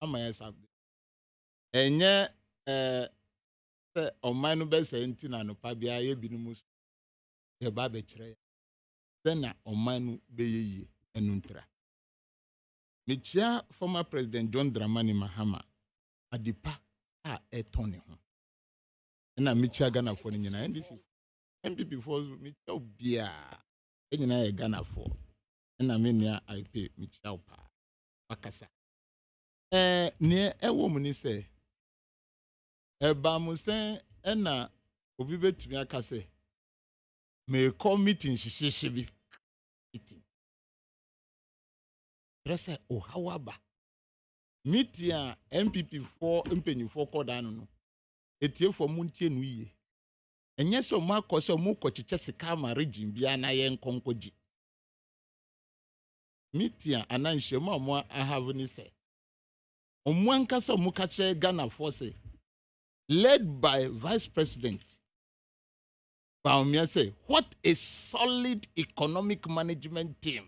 I'm my ass up. And yet, on my best entina no pabia, ye binimus, the baby tray. Then on mine be and untra. Me chair former President John Dramani Mahama, a depa a Tony. And I'm Micha Ghana for the United States. MPP for me chow beer. And you know Ghana for. And I mean ya I pay me chow pa. Pakasa. Near a woman say. Bamusen ena obi betumi aka say. Me call meeting she be meeting. Press o hawaba. Meeting MPP for MPP for call down no. Etie for muntie no ye. Enye so makọ so mu kọ chiche sika ma regime bia na ye nkonkoji. Meeting ananhye mo ahave ni say. Omwanka so mu ka che Ghana force led by Vice President Baumia say, what a solid economic management team.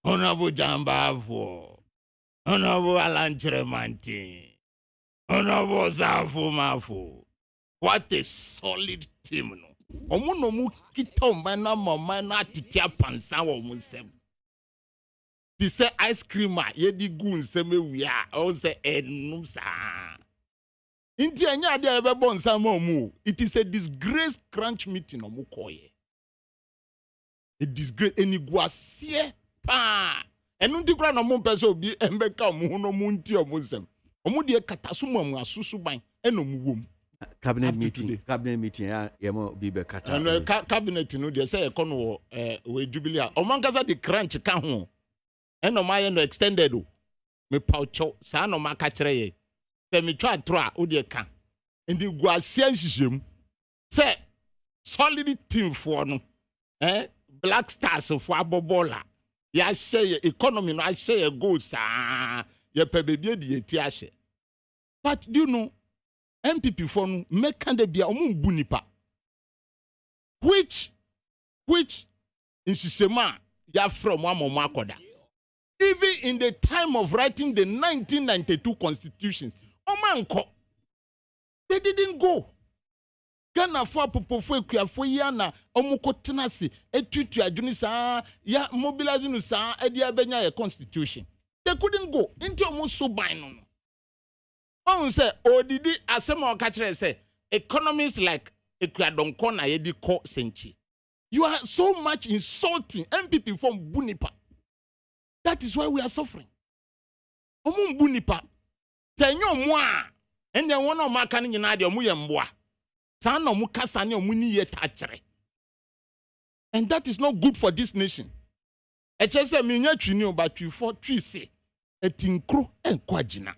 Honorable Jambavo, Honorable Alan Cheremanti, Honorable Zafu Mafu. What a solid team, no. Omu mu kita mbana mama na titia pansa wo musem. Ti say ice cream a ye di gu nsem ewia, o say enum sa. Inti anya ade ebe bon sama mu. It is a disgrace crunch meeting omu koye. A disgrace eniguasie pa. Enu ti kura no mu pese obi embeka omu no mu nti omu nsem. Omu de kataso mu asusu ban enomu wom. Cabinet meeting ya yemo bibe kata. And cabinet no dey say ekono we jubilee. Omankasa the crunch ka ho. Eno ma ye no extended o. Me paucho sa no ma ka kire ye. Se me twa tro o dey ka. Ndi guasia nhihiem. Say solid team for no. Black Stars for abobola. Ya share economy no I share goals sa. Ye pe bebie di eti ahye. But do you know MPP for make candidate omu nipa. Which in Sisema ya from Makoda. Even in the time of writing the 1992 constitutions, Omanko, they didn't go. Ghana for popofo ekuafo yana omuko tenasi etutu adunisa ya mobilizing sa edia benya constitution. They couldn't go into omu so ban no. On say odidi asema okachire say economies like Ekwadonko na yedi ko senchi. You are so much insulting MPP from Bunipa. That is why we are suffering. Omun Bunipa. Tenyo mwa. Ende wana makani nyina de omu ye mboa. Sana omu kasa ne omu ni ye tachere. And that is not good for this nation. Eche se minya twini o ba twifo twise. Etinkro enkwagina.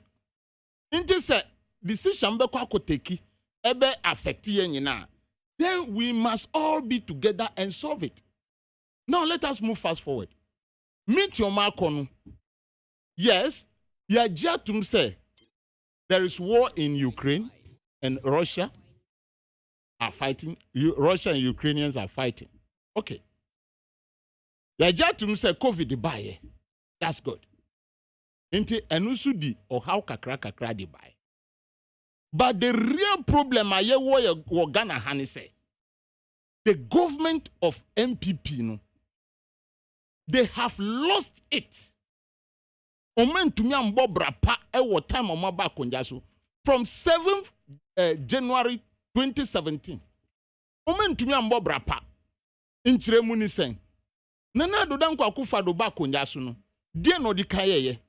Nti se decision be kwa akoteki ebe affect ye nyina. Then we must all be together and solve it. Now let us move fast forward. Meet your Marconu. Yes, Yajatum say there is war in Ukraine and Russia are fighting. Russia and Ukrainians are fighting. Okay. Yajatum say COVID buy. That's good. Inte enusu di or how kakra di buy. But the real problem aye wo Ghana hani say the government of MPP no they have lost it. Omentumi ambo brapa e time omaba konjaso from 7th January 2017. Omentumi ambo brapa inchiremu ni sen. Nana dodan kwa kufa do ba konjaso no. Die no di kayeye.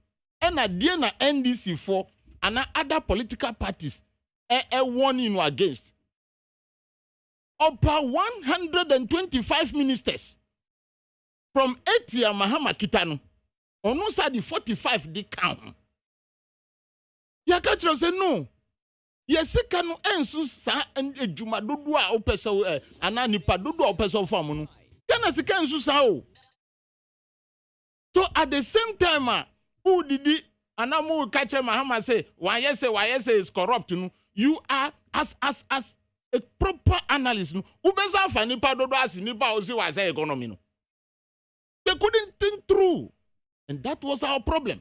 Ena die na NDC for and other political parties warning against. Upper 125 ministers from 80 Mahama Kitano. Onu sa di 45 di count. Yakachiro say no. Yesika no ensu sa ejuma dodo a opeso ananipa dodo a opeso form no. Kana sika ensu sa o. So at the same time who did it anamu kachiro Mahama say why say is corrupt no. You are as a proper analyst no. Ubeza fa nipa dodo as nipa ozi wa say economy no. They couldn't think through. And that was our problem.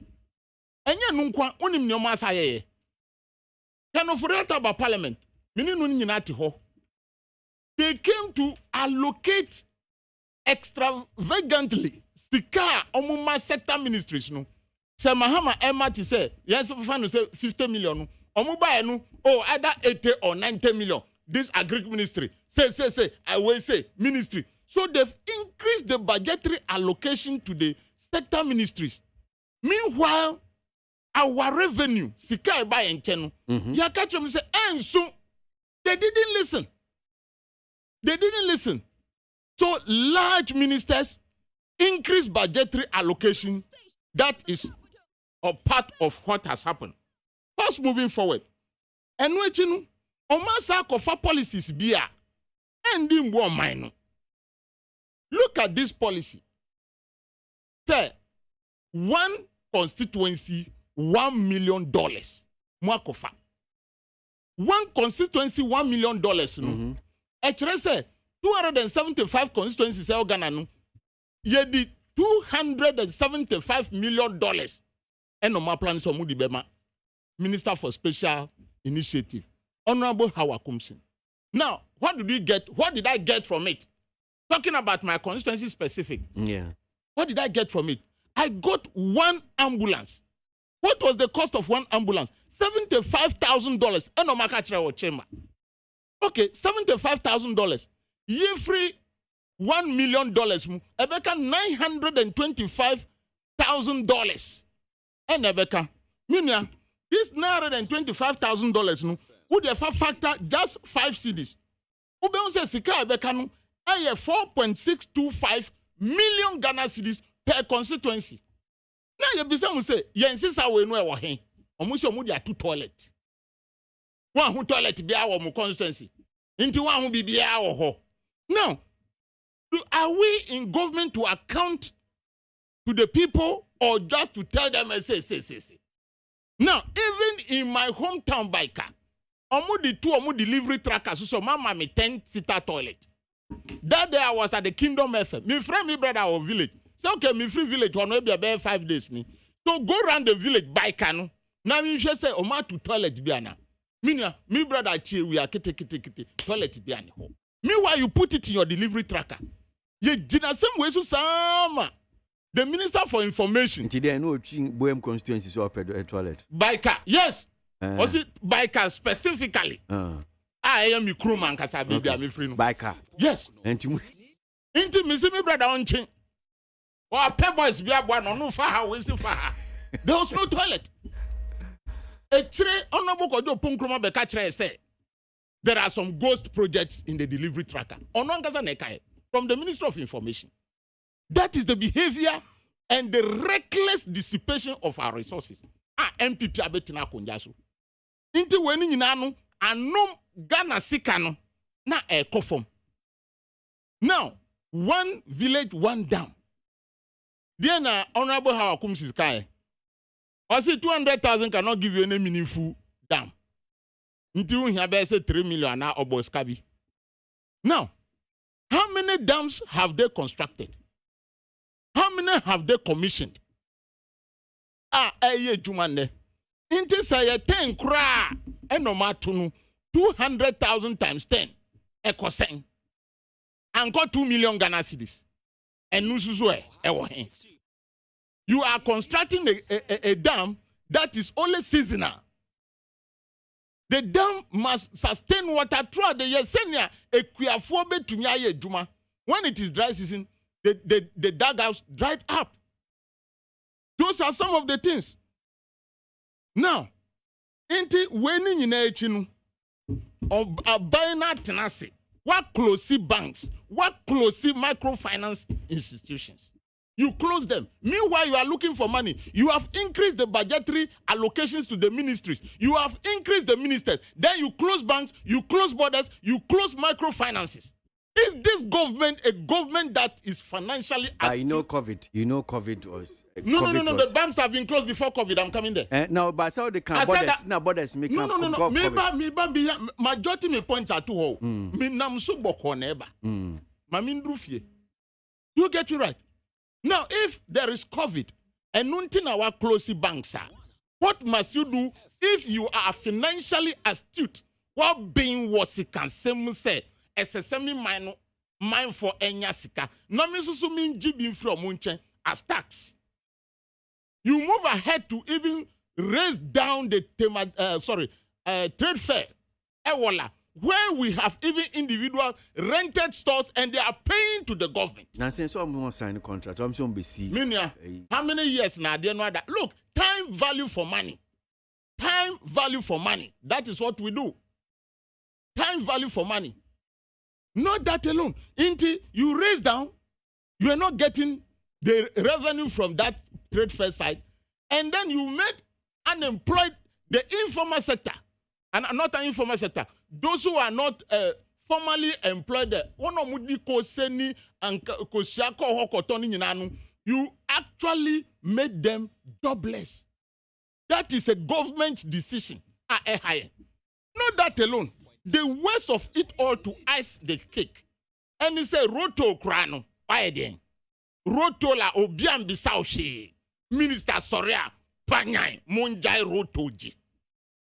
Enye nunkwa onim nyoma asaye. Kano furata ba parliament. Mini nu nyina ti ho. They came to allocate extravagantly sika omuma sector ministries no. Se Mahama Emma say yes fan say 50 million. Omuba no either 80 or 90 million. This agric ministry say I will say ministry. So they've increased the budgetary allocation to the sector ministries. Meanwhile, our revenue, Sikai by and Cheno, Yakachum say, and so they didn't listen. They didn't listen. So large ministers increase budgetary allocation. That is a part of what has happened. First, moving forward. And which Omasa kofa policies biya and in one minor. Look at this policy. Say, one constituency, $1 million. Mwakofa. One constituency, $1 million. No. Actually, say 275 constituencies. Say Ghana no. Yedi $275 million. And no ma plan so mudi bema. Minister for Special Initiative, Honorable Howard Kumsin. Now, what did we get? What did I get from it? Talking about my constituency specific. Yeah. What did I get from it? I got one ambulance. What was the cost of one ambulance? $75,000. Eno makachira wo chamber. Okay, $75,000. Ye free $1 million. Ebeka $925,000. And Ebeka, Minya, this $925,000 no would have factor just 5 cedis. Ube unse sika Ebeka no aye 4.625 million Ghana cedis per constituency. Now you be say yensisa we no e wo hen. Omusi omu dia 2 toilet. One who toilet be our constituency. Into one who be our ho. Now, are we in government to account to the people or just to tell them and say. Now, even in my hometown Baika, omu di 2 omu delivery trackers so mama me 10-seater toilet. That day I was at the Kingdom FM. Me friend, me brother our village. Say okay, me free village one be about 5 days ni. So go around the village by canoe. Now me just say oma to toilet biana. Me brother chill we are kete toilet biana. Meanwhile you put it in your delivery tracker. Ye jina same way so sama. The Minister for Information. Today I know Bohem constituency so open toilet. By car, yes. Was it biker specifically? I am a crewman because I be I'm free. Biker. Yes. Into me, see me brother on chain. Or pep boys be a one on no far, wasting far. There was no toilet. A tree honorable Kojo Punkroma Bekatre say there are some ghost projects in the delivery tracker. From the Ministry of Information. That is the behavior and the reckless dissipation of our resources. MPP abetina konjaso. Inti weni nyinanu anum Ghana sikano na ekofom. Now, one village, one dam. Dear na Honorable How Kumsis Kai. I say 200,000 cannot give you any meaningful dam. Until you have say 3 million now or Boskabi. Now, how many dams have they constructed? How many have they commissioned? Jumane. Inti say 10 kra enomatunu 200,000 times 10 ekoseng. Anko 2 million Ghana cedis. And nususue ewohen. You are constructing a dam that is only seasonal. The dam must sustain water throughout the year. When it is dry season, the dugouts dried up. Those are some of the things. Now, inti weni nyina echinu obayna tenase. What close banks? What close microfinance institutions? You close them. Meanwhile, you are looking for money. You have increased the budgetary allocations to the ministries. You have increased the ministers. Then you close banks, you close borders, you close microfinances. Is this government a government that is financially active? You know COVID was... No. The banks have been closed before COVID. I'm coming there. No, but so they can borders make no. Maybe majority me points are too high. Me namsu boko neba. Mamindrufie. You get it right. Now, if there is COVID and nothing our close banks are, what must you do if you are financially astute? What being was it can say as a semi-minor mind for enyasika? No misusu mean jibin from munchen as tax. You move ahead to even raise down the trade fair. Ewola. Where we have even individual rented stores and they are paying to the government. Now, since I'm going to sign a contract, I'm going to be how many years now? They know that. Look, time value for money. Time value for money. That is what we do. Time value for money. Not that alone. Until you raise down, you are not getting the revenue from that trade fair side, and then you made unemployed the informal sector, and not an informal sector. Those who are not formally employed, you actually made them jobless. That is a government decision. Not that alone. The worst of it all to ice the cake. And it's a roto krano. Roto la obiam bisaushi. Minister Soria Panyai Monjai Rotoji.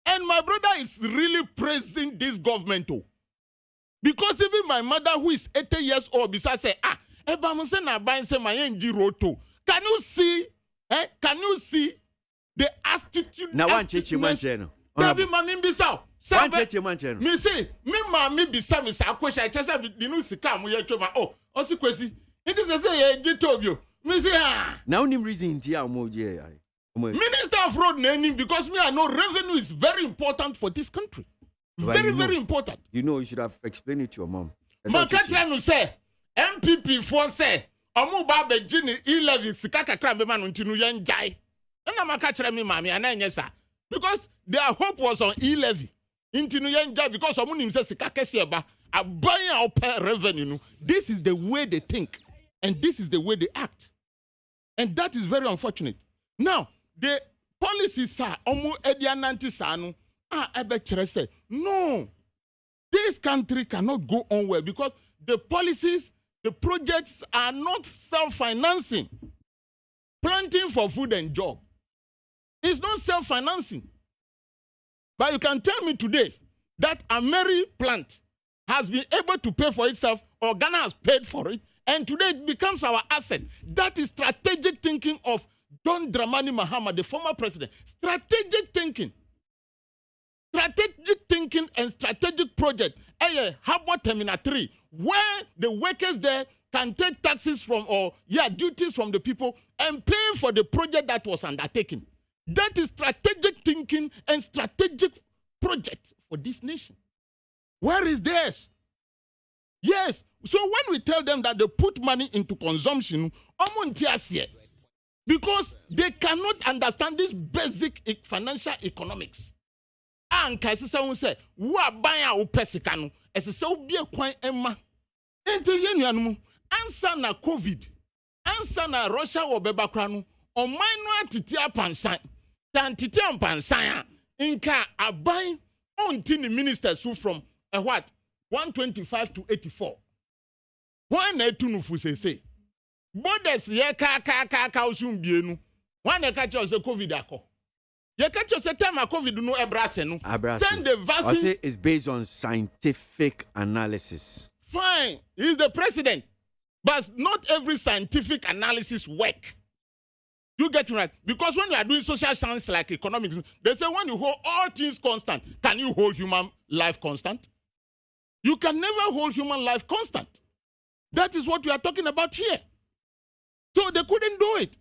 And my brother is really praising this government too. Because even my mother, who is 80 years old, besides say, can you see? Can you see the attitude? Now one chechi mancheno. Dabi mami bisao. One chechi mancheno. Me say, me mami bisa me sa kwesha chesa dinu sika mu ye choma. Oh, osi kwesi. It is say ye gitobio. Me say now nim reason tia mo je. Minister of Road naming because me I know revenue is very important for this country. Very important. You know, you should have explained it to your mom. Makachanu say MPP for say omu ba be jini e-levy sika kakra be manu ntinu yen jai. Na makachira me mami ananyesa because their hope was on e-levy. Ntinu yen jai because omu nim say sika kese ba aban out revenue. This is the way they think and this is the way they act. And that is very unfortunate. Now, the policies are almost ediananti sanu. Say, no, this country cannot go on well because the policies, the projects are not self-financing. Planting for food and job is not self-financing. But you can tell me today that a Mary plant has been able to pay for itself, or Ghana has paid for it, and today it becomes our asset. That is strategic thinking of John Dramani Mahama, the former president. Strategic thinking. Strategic thinking and strategic project. Harbour Terminal 3, where the workers there can take taxes from duties from the people and pay for the project that was undertaken. That is strategic thinking and strategic project for this nation. Where is theirs? Yes. So when we tell them that they put money into consumption, because they cannot understand this basic financial economics. And Kaisisa will say, "Who are buying our pesicano?" As a so be a coin Emma. Enter Yanuamu, answer na COVID, answer na Russia or Bebakranu, or minor titia pansan, tan titia pansan, inka are buying on the ministers who from a what 125 to 84. One etunufu say, borders ye ka usum bienu. One catch us a COVID ako. You catch us a time COVID no ebrase. Send the vaccine. It's based on scientific analysis. Fine, he's the president, but not every scientific analysis work. You get it right? Because when you are doing social science like economics, they say when you hold all things constant, can you hold human life constant? You can never hold human life constant. That is what we are talking about here. So they couldn't do it.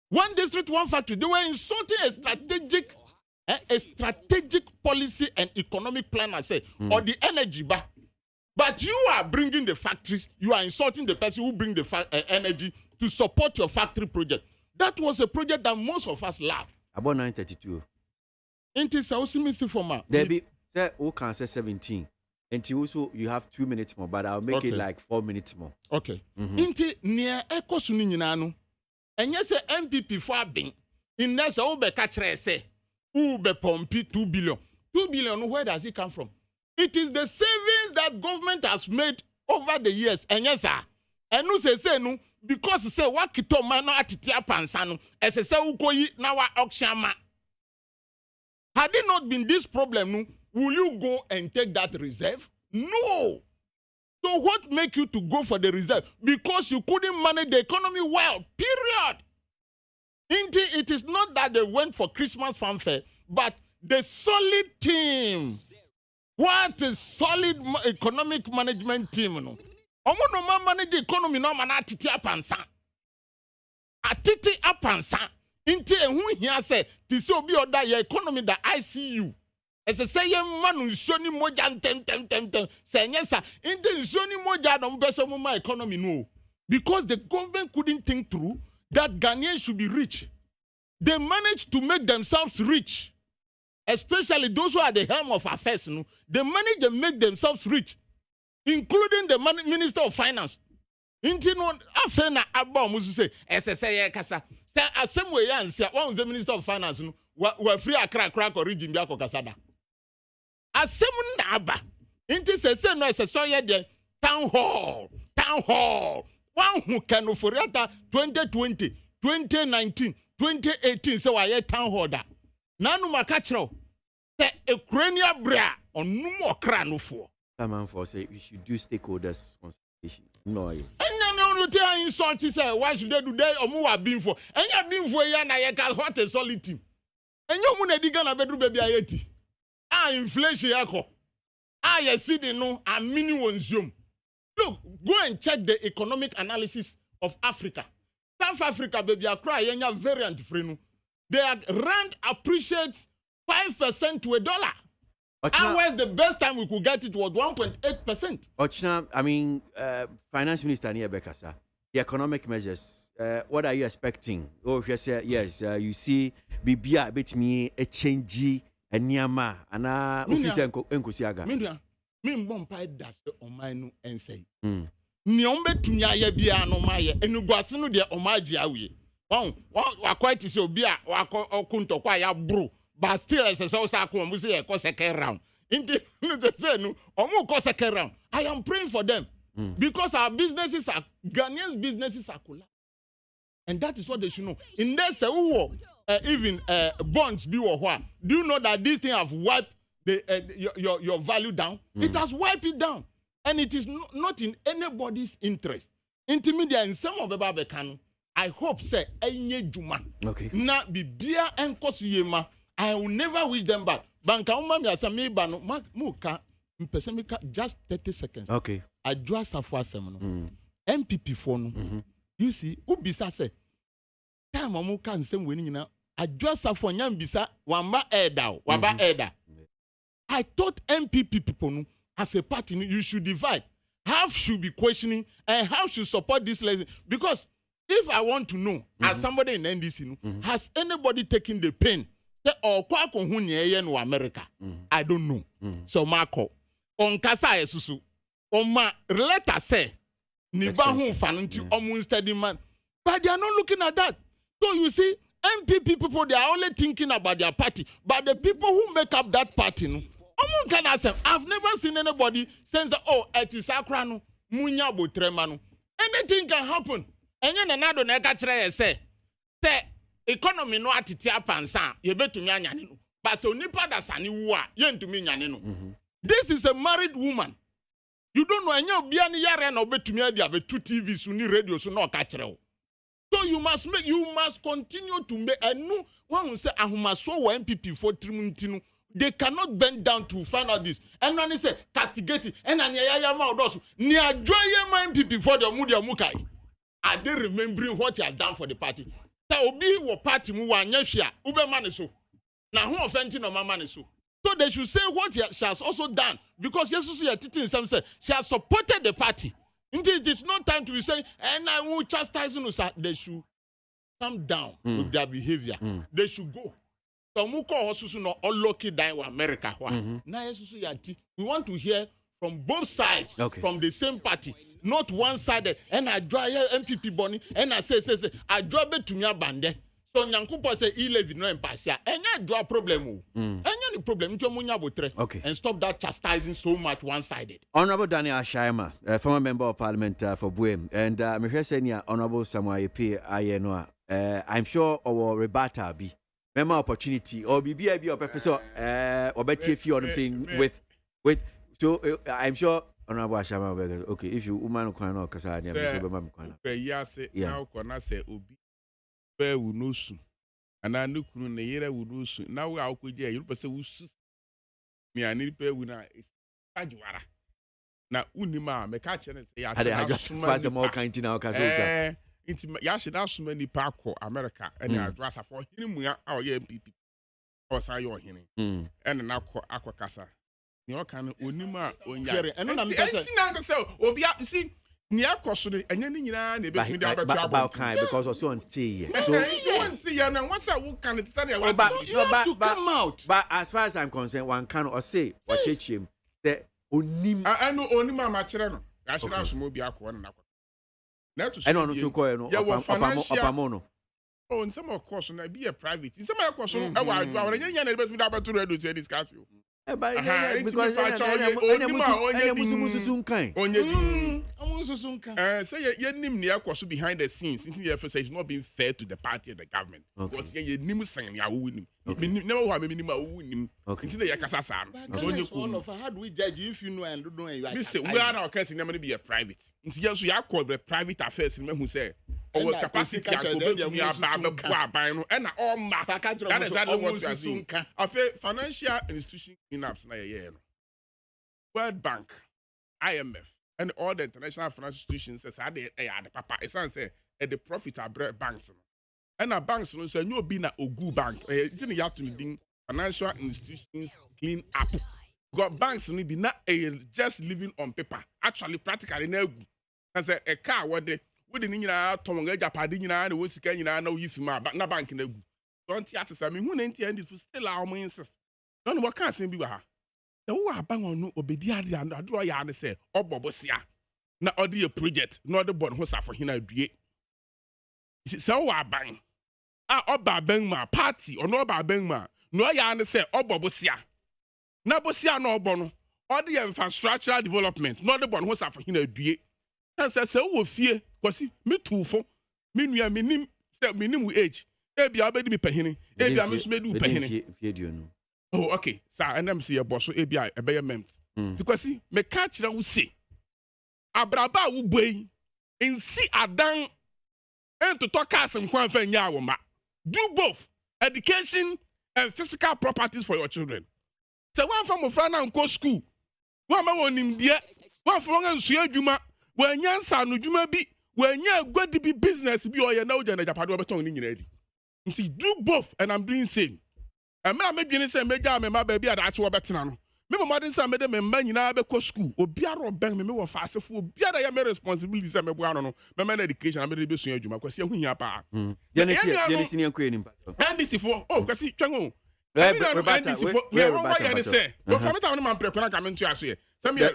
One district, one factory. They were insulting a strategic policy and economic plan, I say, or the energy bar. But you are bringing the factories. You are insulting the person who bring the energy to support your factory project. That was a project that most of us love. About 932. It is also Mr. Former. There be say who can say 17. And also you have 2 minutes more, but I'll make it like 4 minutes more. Okay. Inti near Eko Suninano. And yes, MPP for being in Nessa Obe Katre say Ube Pompi 2 billion. 2 billion, where does it come from? It is the savings that government has made over the years. And yes, sir. And no say no, because say what kito mano atitia pansano, as a say ukoyi nawa okshama. Had it not been this problem, no, will you go and take that reserve? No. So what make you to go for the reserve? Because you couldn't manage the economy well, period. Indeed, it is not that they went for Christmas fanfare, but the solid team. What is solid economic management team? No? Omo no man manage the economy no man atiti apansa. Atiti apansa. Inti ehun hia say ti se obi oda your economy the ICU. As I say manu nsoni moja tem say nyesa inti nsoni moja no beso mo my economy no. Because the government couldn't think through that Ghanaians should be rich. They managed to make themselves rich. Especially those who are the helm of affairs, no? They manage to make themselves rich, including the Minister of Finance. Intino afena abba musu say SSA kasa. Say assemwe ya nsia one was the Minister of Finance no we free akra origin bia kokasada. Asemu na aba. Inti say no SSA ye de town hall. One who can oforiata 2020, 2019, 2018 say why town hall da. Nanu makachro the Ukrainian bra on no more cranufo. Come for say we should do stakeholders consultation. No. And no tell insult say why should they do that or more being for? And you been for ya na ya what a solid team. And you mun ediga na bedru baby ayeti. Inflation yako. You see the no a minimum zoom. Look, go and check the economic analysis of Africa. South Africa baby akra yenya variant free no. Their rand appreciates 5% to $1. And where's the best time we could get it was 1.8%. Ochina, I mean, Finance Minister Nia Bekasa, the economic measures, what are you expecting? Oh, if you say yes, you see, Bibia bit me a change a Niama, and officer Nkusiaga. Me bompai das on my new and say, Niombe tunya ye bia no maye, and you go sinu de omaji awi. Wa quite is your beer, or kunto kwaya brew, but still as a sauce, we say a second round. In the no, or second round. I am praying for them because our businesses are Ghanaians' businesses are collapsed. And that is what they should know. In this even bonds be or what. Do you know that this thing have wiped your value down? It has wiped it down. And it is not in anybody's interest. Intermediate in some of the Babacano. I hope say enye juma. Okay. Na bibia enkosu yema. I will never wish them back. Banka umma mi asami ba no muka mpese mika just 30 seconds. Okay. Adwa safo asem no. MPP for no. You see, ubisa say time omo kan nsem weni nyina adwa safo nyam bisa wamba elder, waba elder. I thought MPP people no, as a party you should divide. Half should be questioning and half should support this lesson. Because if I want to know, as somebody in NDC, has anybody taken the pain? Or no America? I don't know. So Marco, on Kasa Esusu, on my letter say, Nibahu Fanunti, almost steady man. But they are not looking at that. So you see, MPP people, they are only thinking about their party. But the people who make up that party, I've never seen anybody saying that, oh, it is Akrano, Munya Butremanu. Anything can happen. And then another nega say, economy no atitia pansa, ye betu nyanyanino. But so nipa da sani wa, yen to me nyanino. This is a married woman. You don't know any biani yare na obetu me dia be 2 TV so ni radio so no kachire. So you must continue to make and no one will say ahumaso wa MPP for trimuntinu. They cannot bend down to find out this. And when they say castigate, and near joy my MPP for the Mudia Mukai. Are they remembering what he has done for the party? So be what party mu wa nyeshia ube maniso. Na who offending no maniso. So they should say what she has also done because Jesus is some say she has supported the party. Indeed, it's not time to be saying and I will chastise you. They should come down with their behavior. They should go. So muko hosusu no oloki down America. We want to hear from both sides, from the same party, not one-sided. And I draw MPP Bonnie, and I say, I draw it to me bande. So Nyankupo say, he no impasia. And I draw problem. And any problem, and stop that chastising so much one-sided. Honorable Daniel Shaima, former member of Parliament for Buem, and Mihresenia, Honorable Samuel Epe Ayenoa. I'm sure our rebata be. Member opportunity or BBIB or Professor or Betty if you are saying with so I'm sure Honorable Ashama okay if you woman can know because I am yes now can say obi where we know soon and I know na yere we know soon now we are could you person who me I need pay we na ajuara na unima me catch and say I just find some more kind now because Inti yashi na so many parko America and address for him we are our MPP or say your hini and na akwa ni kan onima onya and na me say obi see ni akoso de enya ni nyina na be da about kind because also on tea so na what's that we can say but as far as I'm concerned one can or say or chechim the onim I know onima ma kire no yashi na so mo bi akwa na and on so call no opamono oh in some of course na be a private in some of course e wa adwa nya na be that to ready to discuss you because say ye nim ne akoso behind the scenes into the FSA is not being fair to the party and the government because ye nim sen ya wo nim never wa me nim a wo nim into the yakasa sa no how do we judge if you know and don't know you are we are now case never be a private into you so ya call the private affairs me who say our capacity to be aban no and all ma that is what we are seeing financial institution cleanups na ye no World Bank IMF and all the international financial institutions say the papa it's say the profit are banks and a banks no say no be na ogu bank you have to be financial institutions clean up got banks no be na just living on paper actually practically na ogu and say a car what the we the nyina tonga japade nyina na wo sika nyina na wo yifima na bank na ogu don't you say me hu na ntia ndi still our insist no what can say bi wa ha who are bang on no obedi ade and adro ya ne say obobosia na odi a project no the born ho safo hina due say who are bang oba bang ma party or no oba bang ma no ya ne say obobosia na bosia no obo no odi infrastructural development no the born ho safo hina due and say wo fie kwasi me tufo me nua me nim say me nim age e bia obedi me pahini e bia me so me du pahini fie du no. Oh, okay. So, and I'm see a boss, ABI, a bayament. Because see, me catch na say, Abraba ubwe, in see Adan, and to talk us and Kwan Fenya. Do both education and physical properties for your children. Se wan fa mo fra na nko school. Wan ma wonim die. Wan fa wan nsu adwuma. Wan nyansa no dwuma bi. Wan nya agwadi bi business bi oye na oja na japade obeton ni nyina di. Nti do both and I'm doing same. And me dwene say meja me ma ba bi adache wo betena no. Me modern say me de me ma nyina be ko school. Obiara oben me wo fa asefo obiara ya me responsibility say me bo ano no. Me man education am de be sua adwuma kwasi ahunya pa. Yenisi ni anko enim pa. NDC for kwasi twengo. Rebata. Go for me ta no man prekona ka me ntu aso ye. Say me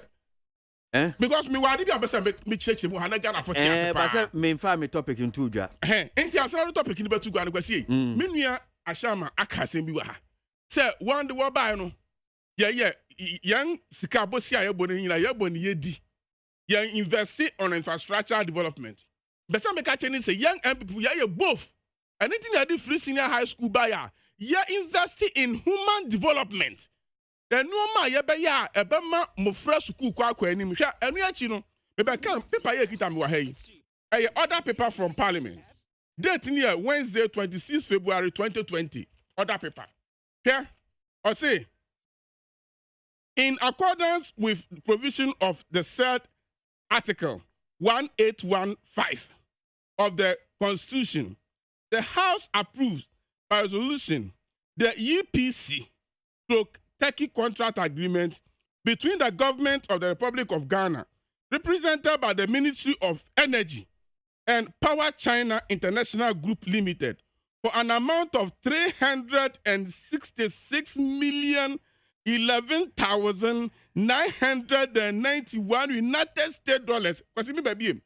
because me wadi bi abesa me cheche mu hana Ghana for tiase pa. But say me fa me topic into dwa. Enti asana topic ni betu gwa no kwasi. Me nua Ashama aka asem bi wa ha. Say one the wo buy no. Young sika bosi a yebo ni nyina yebo ni yedi. Young invest on infrastructure development. Besa me ka cheni say young people ye both. Anything that the free senior high school buyer, ye invest in human development. The no ma ye be ya ebe ma mo fresh school kwa anim hwa enu achi no me be kan paper ye kita me wa hai. Order paper from parliament. Date near Wednesday 26 February 2020. Order paper. Here, I say, in accordance with provision of the said Article 1815 of the Constitution, the House approves by resolution the EPC Turkey contract agreement between the government of the Republic of Ghana, represented by the Ministry of Energy, and Power China International Group Limited for an amount of 366,011,991 United States dollars. What's it mean, baby?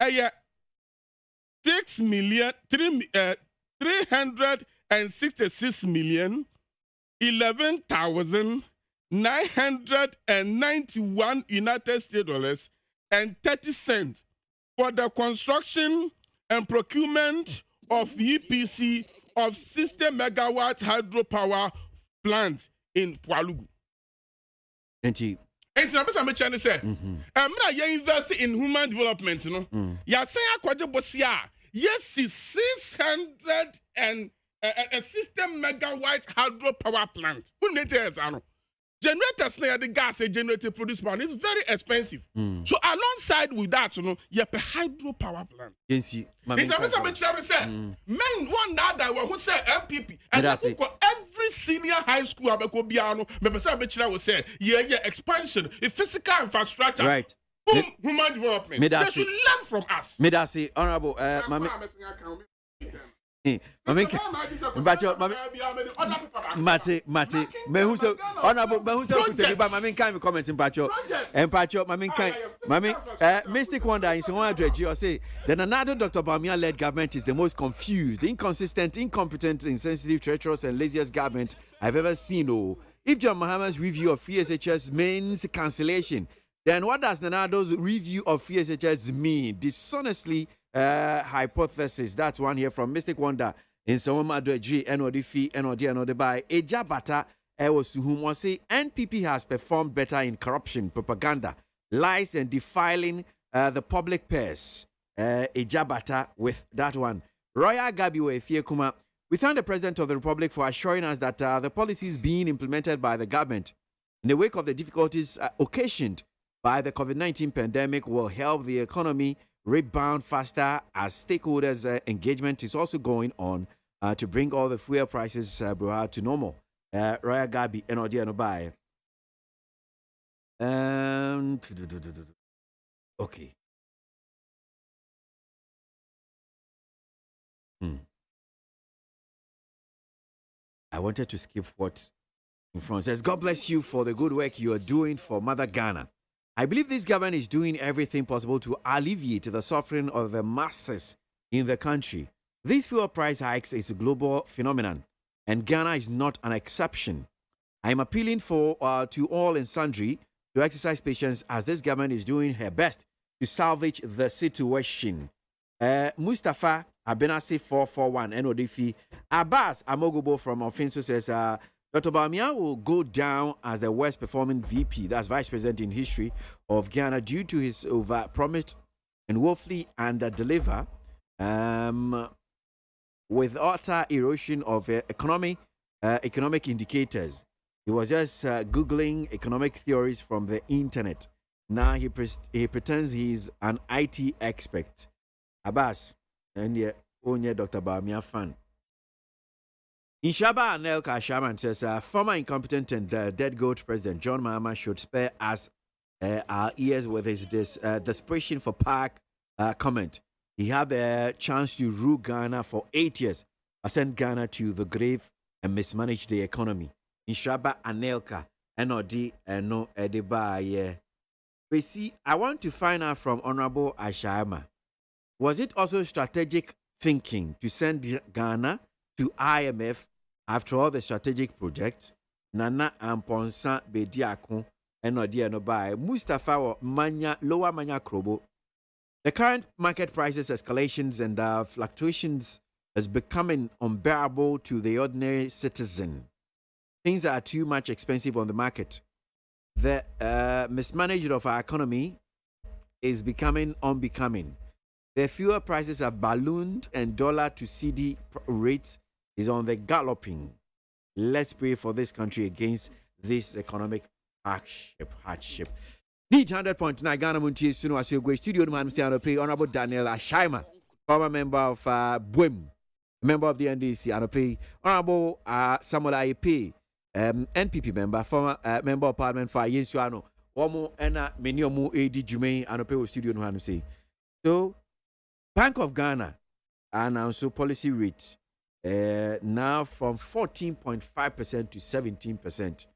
366,011,991 United States dollars and 30 cents for the construction and procurement of EPC of 60 megawatt hydropower plant in Pualugu. Enti na besa me chane say emra ye invest in human development no ya say akwaje bosia yes 600 and a system megawatt hydropower plant. Who need to ano? Generators na the gas a generator produce power. It's very expensive. So alongside with that, you know, you have a hydropower plant. Yes, men one that who say MPP and every senior high school abeko biano me person be chira will say expansion, physical infrastructure. Right. Boom, human development. They should learn from us. Medasi honorable Mami Mate, me who so honorable, me who so could tell you about Mami kind of comments in Pacho and Pacho, Mami, Mystic Wonder in some address, you say the Nanado Dr. Bamia led government is the most confused, inconsistent, incompetent, insensitive, treacherous, and laziest government I've ever seen. Oh, if John Mahama's review of free SHS means cancellation, then what does Nanado's review of free SHS mean? Dishonestly, hypothesis. That's one here from Mystic Wonder in some Adreji NOD NOD by Ejabata Ewosuhum was say NPP has performed better in corruption, propaganda, lies, and defiling the public purse. Ejabata with that one. Royal Gabiwe Fiekuma. We thank the President of the Republic for assuring us that the policies being implemented by the government in the wake of the difficulties occasioned by the COVID-19 pandemic will help the economy rebound faster as stakeholders' engagement is also going on to bring all the fuel prices to normal. Royal Gabi NOD Anobai. Okay. I wanted to skip what in front says. God bless you for the good work you are doing for Mother Ghana. I believe this government is doing everything possible to alleviate the suffering of the masses in the country. These fuel price hikes is a global phenomenon, and Ghana is not an exception. I am appealing to all and sundry to exercise patience as this government is doing her best to salvage the situation. Mustafa Abenasi 441 NODF Abbas Amogobo from Ofinso says Dr. Bamia will go down as the worst performing VP, that's Vice President in history of Ghana, due to his over-promised and woefully under-deliver with utter erosion of economic indicators. He was just Googling economic theories from the internet. Now he pretends he's an IT expert. Abbas, and yeah, onye Dr. Bamia fan. Inshaba Anelka Shaman says, former incompetent and dead goat President John Mahama should spare us our ears with his desperation for park comment. He had the chance to rule Ghana for 8 years, send Ghana to the grave and mismanage the economy. Inshaba Anelka, NOD, no Ediba, yeah. But see, I want to find out from Honorable Ashama, was it also strategic thinking to send Ghana to IMF after all the strategic projects? Nana Amponsa Bediako NOD no by Mustafa or Manya Lower Manya Krobo. The current market prices escalations and fluctuations is becoming unbearable to the ordinary citizen. Things are too much expensive on the market. The mismanagement of our economy is becoming unbecoming. The fuel prices have ballooned and dollar to CD rate is on the galloping. Let's pray for this country against this economic hardship. Need 100.9 Ghana Muntie Suno as you go studio man pay Honorable Daniel Ashaima, former member of BWIM, member of the NDC, and pay Honorable Samuel IP, NPP member, former member of Parliament for Yensuano, Omo Ena Meniomu AD Jume, and pay studio man say. So Bank of Ghana announced policy rate now from 14.5% to 17%.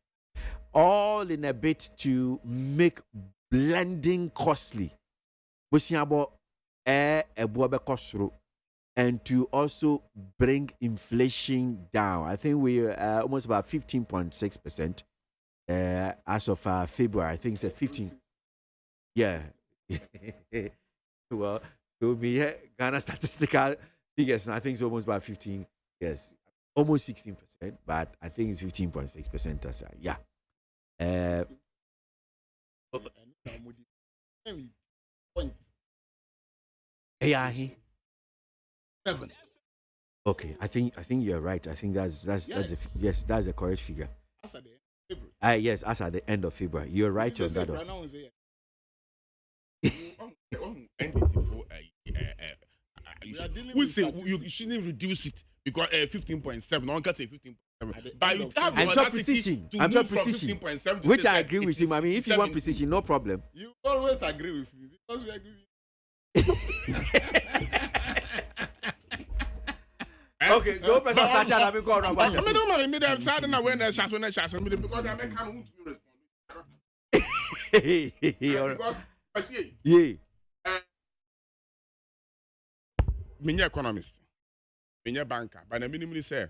All in a bit to make blending costly. And to also bring inflation down. I think we are almost about 15.6% as of February. I think it's 15. Yeah. Well, so me Ghana statistical figures, and I think it's almost about 15. Yes, almost 16%, but I think it's 15.6%. As yeah. Okay, I think you're right. I think that's the correct figure. As at the end of February. Yes, as at the end of February. You're right on that one. We say you shouldn't reduce it because 15.7. No one can say 15.7. But you have I'm sure precision. Which I agree with him. I mean, if you want precision, no problem. You always agree with me because we agree. Okay, so person start to have call number. I don't know. I'm sad now when there's when because I make come to respond. Because I see. Yeah. Many economist, many banker, but the minimum say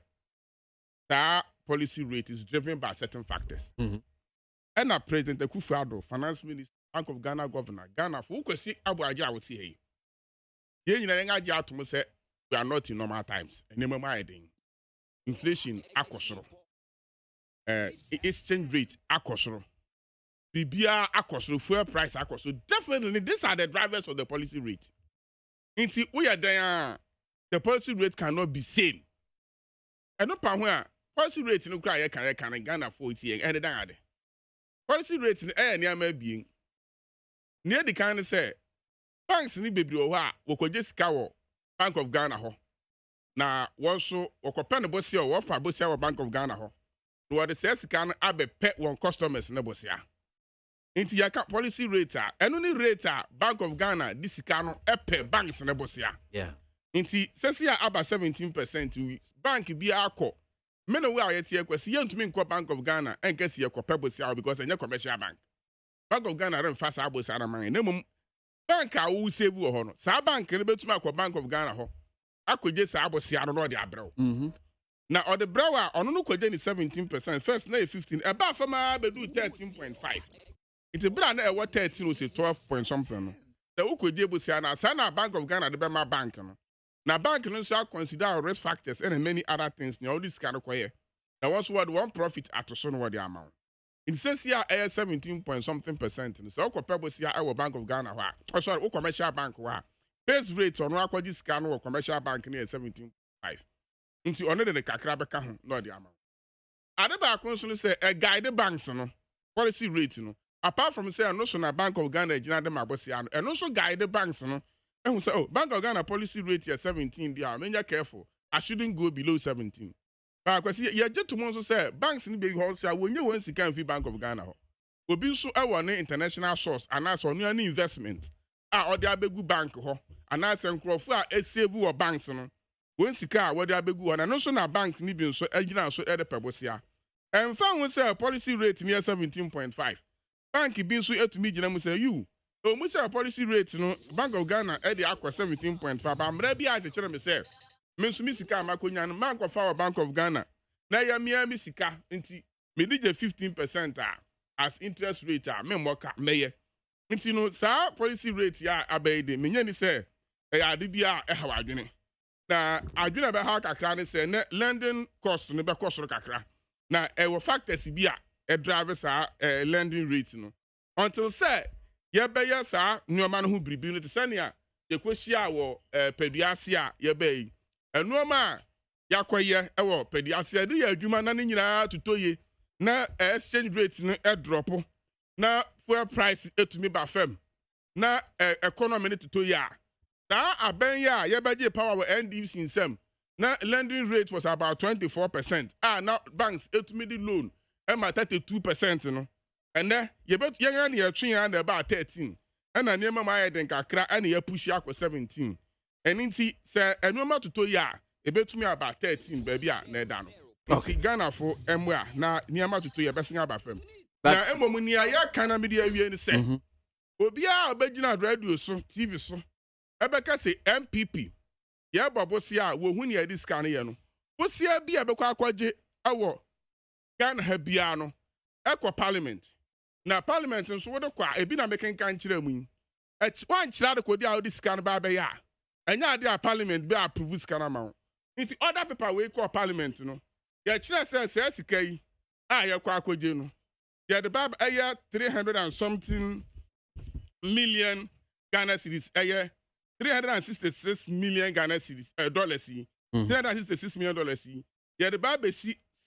that policy rate is driven by certain factors. And our President Akufo-Addo, Finance Minister, Bank of Ghana Governor, Ghana for who see Abu Aja would see here. You to say we are not in normal times. Inflation akosoro, exchange rate akosoro, BBR akosoro, fuel price akosoro. Definitely, these are the drivers of the policy rate. Until we are there, the policy rate cannot be same. And no power policy rate no cry can Ghana for it and the policy rate in air near my being near the kind of say banks ni baby or what just cow Bank of Ghana ho. Now also or pen the boss or for boss Bank of Ghana ho. No the says can abe pet one customers in the boss ya. Into your policy rate and only rate Bank of Ghana this can epe banks in the boss ya. Yeah. Into says here about 17% to bank be our call. Many way yet here kwesi yen to me Bank of Ghana and guess your pebble because any commercial bank. Bank of Ghana run fast abo saraman. Nemum bank a wo save wo ho no. Sa bank ne betuma ko Bank of Ghana ho. Akoje sa abo sia no de abrew. Na or the brewer ono no kwaje ni 17%, first na 15. E ba fama be do 13.5. It bra na e what 13 o say 12 point something no. The ukwaje bo sia na sa na Bank of Ghana de be ma bank no. Now, bank no shall consider risk factors and many other things. All this kind of quiet. Now, what's what one profit at so what the amount? It says here 17 point something%. So, comparable here our Bank of Ghana. Oh, sorry, commercial bank. Base rate on what this scan or commercial bank near 17.5. Into another the kakrabeka, not the amount. Adeba Consul say a guide banks no policy rate no. Apart from say no so na Bank of Ghana gina dem abosiano and also guide banks no. And say oh Bank of Ghana policy rate here 17 there. Mean careful. I shouldn't go below 17. But because you just to say banks ni be ho say when you want sika fi Bank of Ghana ho. Obi so e won international source and as on any investment. Or the abegu bank ho and as nkrofo a save or banks no. When sika what the abegu and also na bank ni bi so agina so e de pebosia. And found we say policy rate near 17.5. Bank bin so etumi gina mu say you o mu say policy rate no Bank of Ghana e dey akwa 17.5 but amra bi a kire me say me so mi sika makonya no Bank of Bank of Ghana na ya mi sika nti me dige 15% as interest rate me moka meye nti no sa policy rate ya abede me nya ni say e ya de bia e ha wadwene na adwene be ha kakra ne say ne lending cost ne be cost kakra na e wo factors bi a drive sa lending rate no until say ye be ya sa nyoma no ho bribi no te sania ye kwohia wo peduase a ye be yi enoma yakoye e wo peduase de ya adwuma na ne nyina tutoye na exchange rate no drop na fuel price etumi ba fam na economy ne tutoye a da aben ya ye beje power NDC insem na lending rate was about 24%. Now banks etumi di loan Emma 32% no. And then you bet young and you're about 13. And I near my den kakra and you push out 17. And in see, say, and no matter to ya, a bet to me about 13, baby, nedano. Okay, Ghana for Emwa, now near matter to your best about them. Now, Emomunia, ya can be the say. Obia, Begina radio so, TV so. Ebeka say MPP. Ya babosia, wo huni ya discount ya no. Bosia be a bekwa kwaje, awo. Ghana Habiano, Equa Parliament. Now, Parliament and so what a been a making country. At one child could out this can by ya. And now, their Parliament be approved scan amount. If other people will call Parliament, no. Your child says, SK, ya quaco geno. Yeah, the Bab a year 300 and something million Ghana cedis a year 366 million Ghana cedis dollars. $366 million. Yeah, the Bab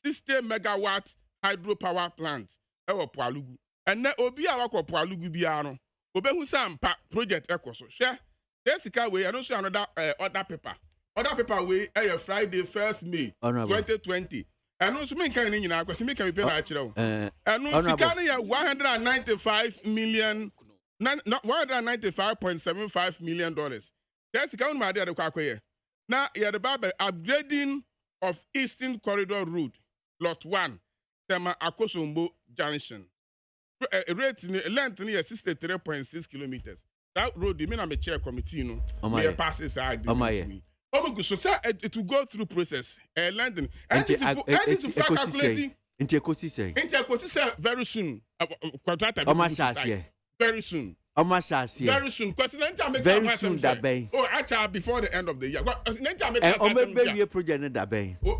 60 megawatt hydropower plant ewo Poalugu and na obi a wako Poalugu biano obehu sampa project ekoso hwe desika we no so another other paper we Friday 1st May 2020 and no so me kan ni nyina akwese me kan pe na akire wo and no sika na 195.75 million dollars desika won ma de kwa akoye na ya the baba upgrading of Eastern Corridor Road Lot 1, Tema Akosombo Junction. Rate length near 63.6 kilometers. That road, the men chair committee, no, may passes are agreement. So it will go through process. London. And calculating. Intercosi very soon. Very soon. Very soon. Very soon that bay. Oh, actually before the end of the year. Maybe a project that bay. Oh,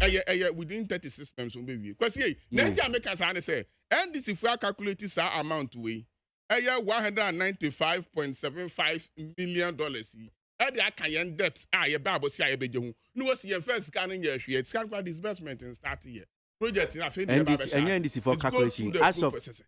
within 36 months, maybe. Because here, Nanja say, and this if we are calculating our amount way, $195.75 million. And the Akayan debts are a babo see a beju. No, what's your first scanning year? It's kind of disbursement and start here. Project in a fin and this is for calculation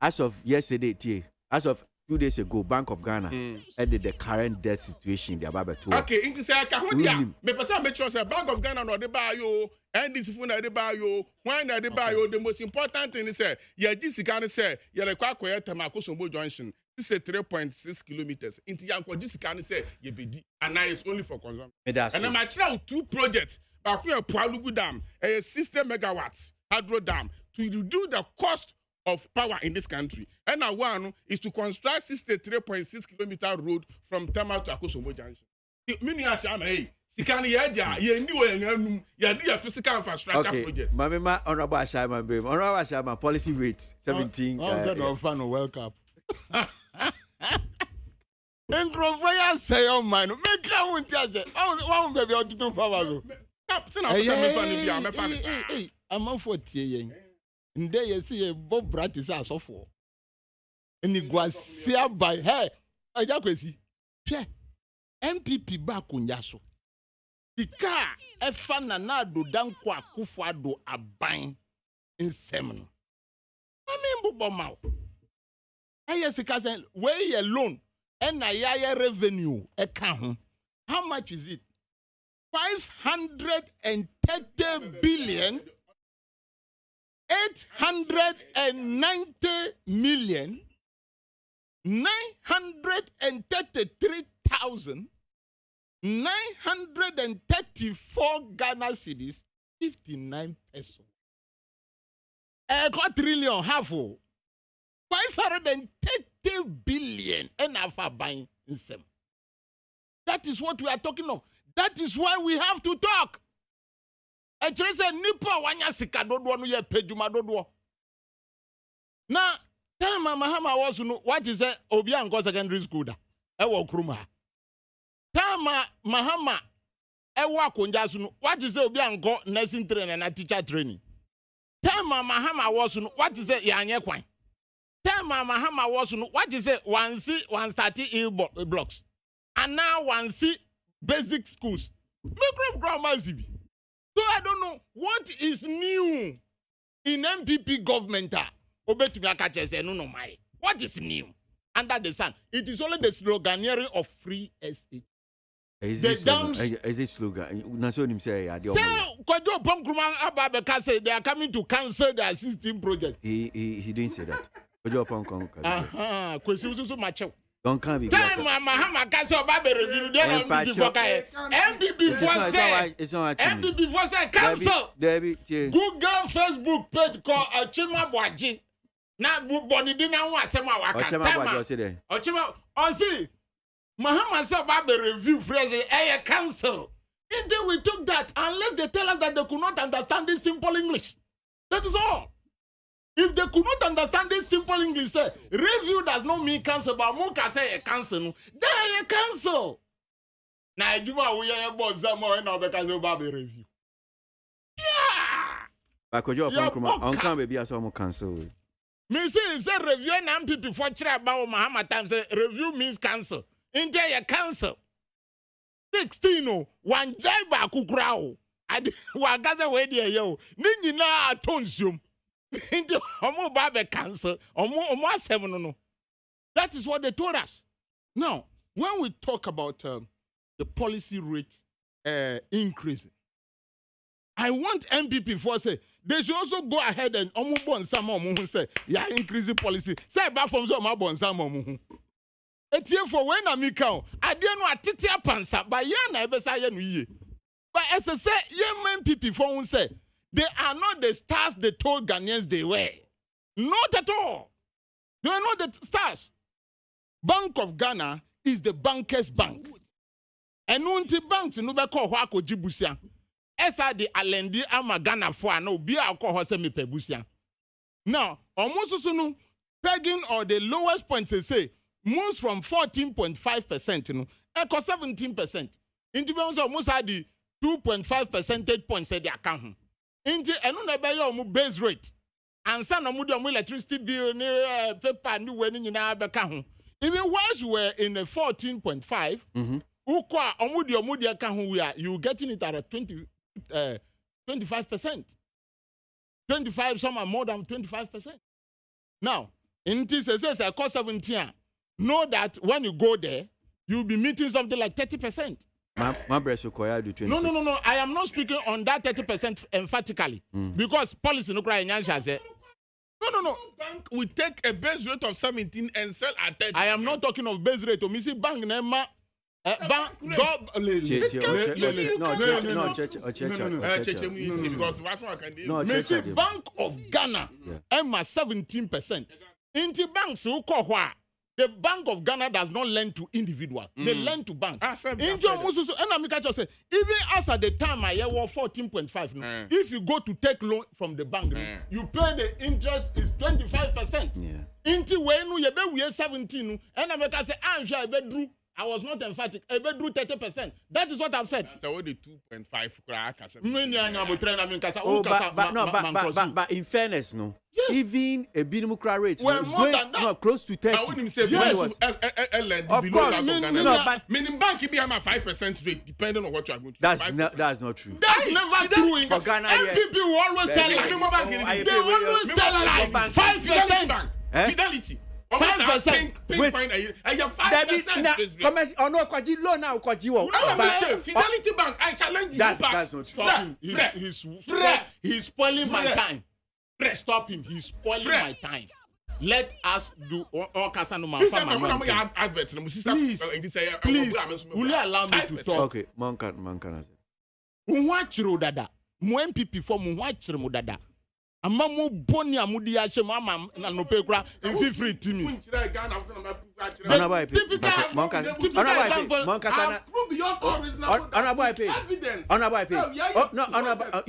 as of yesterday, as of 2 days ago, Bank of Ghana ended the current debt situation. The about okay, into say Kahudia. Me person make sure say Bank of Ghana no dey buy you, and this phone dey buy you. Why na dey buy you? The most important thing is say, yeah, this Ghana say, yeah, the Kwakoya Tamakosombo Junction. This is 3.6 kilometers. Into Yanko, this Ghana say, you be and now it's only for consumption. And I'm actually 2 projects. Bakuya Poalugu Dam, a 60 megawatts hydro dam to reduce the cost of power in this country. And now one is to construct 63.6 kilometer road from Tama to Akosombo Junction. Many are saying, hey, Sikani Yaja, you need a physical infrastructure project. Mama, Honorable Ashama, baby. Honorable Ashama, policy rate 17. World Cup. And Grovaya say, oh, man, make a one say, oh, baby, I don't power. Hey, I'm on 40. And there you see a Bob Brat is as of for. And it was sear by her. I just see. MPP back on Yaso. The car, a fan and do Dankwa Kufado a bang. in seminal. I mean, Bubomau. Yes, because where alone and a revenue account. How much is it? 530 billion 890 million 933,934 Ghana cedis 59 pesos. A quadrillion half 530 billion and half buying in some. That is what we are talking of. That is why we have to talk. I just said, Nipa wanya sika dodo no ye pejuma dodo. Now, time Mahama was no what is it? Obi Ango secondary school da. Ewo kruma. Time Mahama ewa konja no what is it? Obi Ango nursing training and teacher training. Time Mahama was no what is it? Yanye kwan. Time Mahama was no what is it? One starting blocks. And now one see basic schools. Make grammar CB. So I don't know what is new in MPP government. What is new under the sun? It is only the sloganeering of free estate. Is it slogan? They are coming to cancel the existing project. He didn't say that. Don't come be. Time Mahama Kaso Babe review there MB before say cancel. Google Facebook page called Ochima Bwaji. Na body di na wa asema wa ka. Ochima Osi Mahama say Babe review phrase cancel. If they we took that unless they tell us that they could not understand this simple English. That is all. If they could not understand this simple English, say review does not mean cancel, but Muka say cancel. Then you cancel. Now you are we are about Zamo now because you have a review. Yeah. But could you on come baby as I'm cancel? Me say review and MPP for try about Mahama time say review means cancel. India you cancel. 16 one jaiba kukrao. Adi wagaza we there yo. Ninyi na atonsum. That is what they told us. Now, when we talk about the policy rate increasing, I want MPP for say they should also go ahead and say, yeah, increasing policy. Say back from some bon for when I make out, I didn't know a titia pansa, but yana ebesa. But as I say, MPP for say. They are not the stars they told Ghanaians they were. Not at all. They are not the stars. Bank of Ghana is the bankers' bank. And unti banks no be call wako jibusia. Esa the alendi ama Ghana for no be alcohol se me pebusia. Now, almost no pegging or the lowest point say moves from 14.5% no echo 17%. Into almost had the 2.5 percentage points say their account. Inti enu na be your base rate. Ansa na mu electricity bill ni paper ni we ni nyina be ka ho. Even once you were in a 14.5, ukwa omudi ka ho we are you getting it at a 25%. 25 some are more than 25%. Now, inti says I cost 17. Know that when you go there, you'll be meeting something like 30%. My breast require do 26. No. I am not speaking on that 30% emphatically because policy no cry say. No. Bank will take a base rate of 17 and sell at 30. I am not talking of base rate. Me see bank nema bank Bank of Ghana Emma 17%. Inti banks who call the Bank of Ghana does not lend to individual. They lend to bank. Even as at the time I was 14.5. No? If you go to take loan from the bank, you pay the interest is 25%. Into when you be 17, and I say I'm sure I be I was not emphatic. I do 30%. That is what I've said. So the 2.5 crack. But in fairness, no. Yes. Even a binary rate Well, is more going than that. close to 30. I wouldn't say When it yes. was- Of course. No, but Meaning bank be a 5% rate depending on what you are going to do. that's not true. That's never true. For Ghana, MPP will always tell lies. They always tell lies. 5%. Fidelity. 5%. Wait. And you 5%. Commence on no kwaji loan now kwaji wo. Fidelity Bank, I challenge you. That's not true. Stop him. He's spoiling my time. Stop him. He's spoiling my time. Let us do all Casanova. Please, will you allow me to talk? Okay, man can say. Mwachiro dada. MPP for mwachiro dada. Ama mo boni amudi ya she mama na no pe kura in free timi. You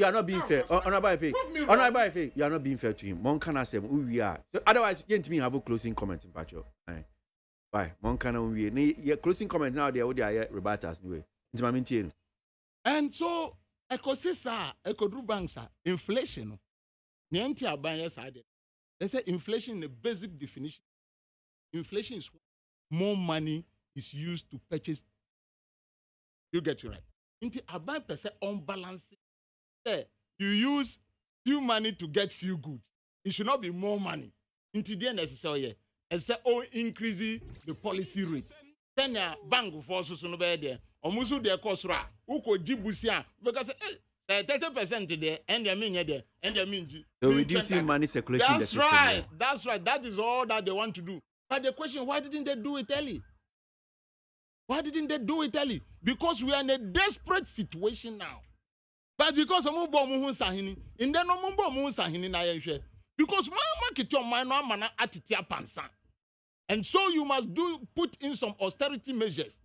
are not being fair. You are not being fair to him. Monkana say we are. Otherwise, you me have a closing comment in Pacho. Why? Monkana we closing comment now there are rebatas anyway. And so ecosisa ekodru banks inflation. They say inflation in the basic definition. Inflation is more money is used to purchase. You get it right. Into a percent unbalanced. You use few money to get few goods. It should not be more money. Into the necessary. And say, increasing the policy rate. Then bank forces no be there. Omusu de kosra. Uko jibusia because 30% there, and they mean there, and they mean they're reducing money circulation. That's right. That's right. That is all that they want to do. But the question, why didn't they do it early? Why didn't they do it early? Because we are in a desperate situation now. But because of sahini, in the no sahini na because my atitia pansa. And so you must put in some austerity measures.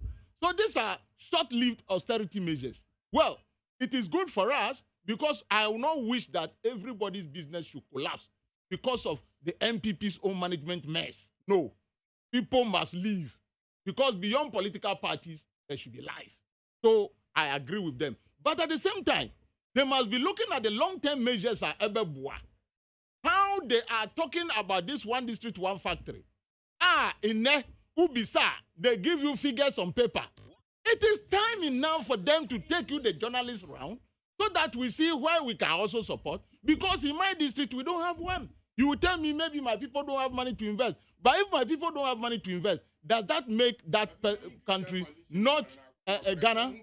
So these are short-lived austerity measures. Well, it is good for us because I will not wish that everybody's business should collapse because of the MPP's own management mess. No. People must leave because beyond political parties, there should be life. So I agree with them. But at the same time, they must be looking at the long-term measures at Ebebua. How they are talking about this one district, one factory. In Ubisa, they give you figures on paper. It is time enough for them to take you the journalist round so that we see where we can also support. Because in my district, we don't have one. You will tell me maybe my people don't have money to invest. But if my people don't have money to invest, does that make that country not Ghana?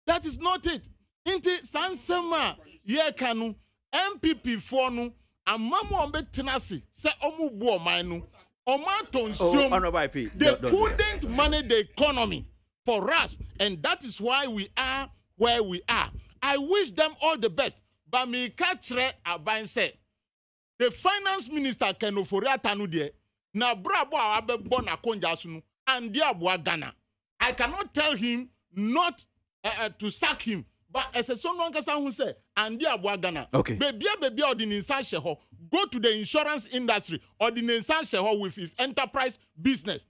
That is not it. Inti Sansema Yekanu MPP for amamu ombe tenasi se omu buo manu they couldn't manage the economy for us, and that is why we are where we are. I wish them all the best. But me katre aban say the finance minister Kenofori Atanu de na brabo abe bona konja sunu and dia boa Ghana. I cannot tell him not to sack him. But as a son who say, and dia boa Ghana. Okay. Baby or the insan sheho go to the insurance industry or the insan sheho with his enterprise business.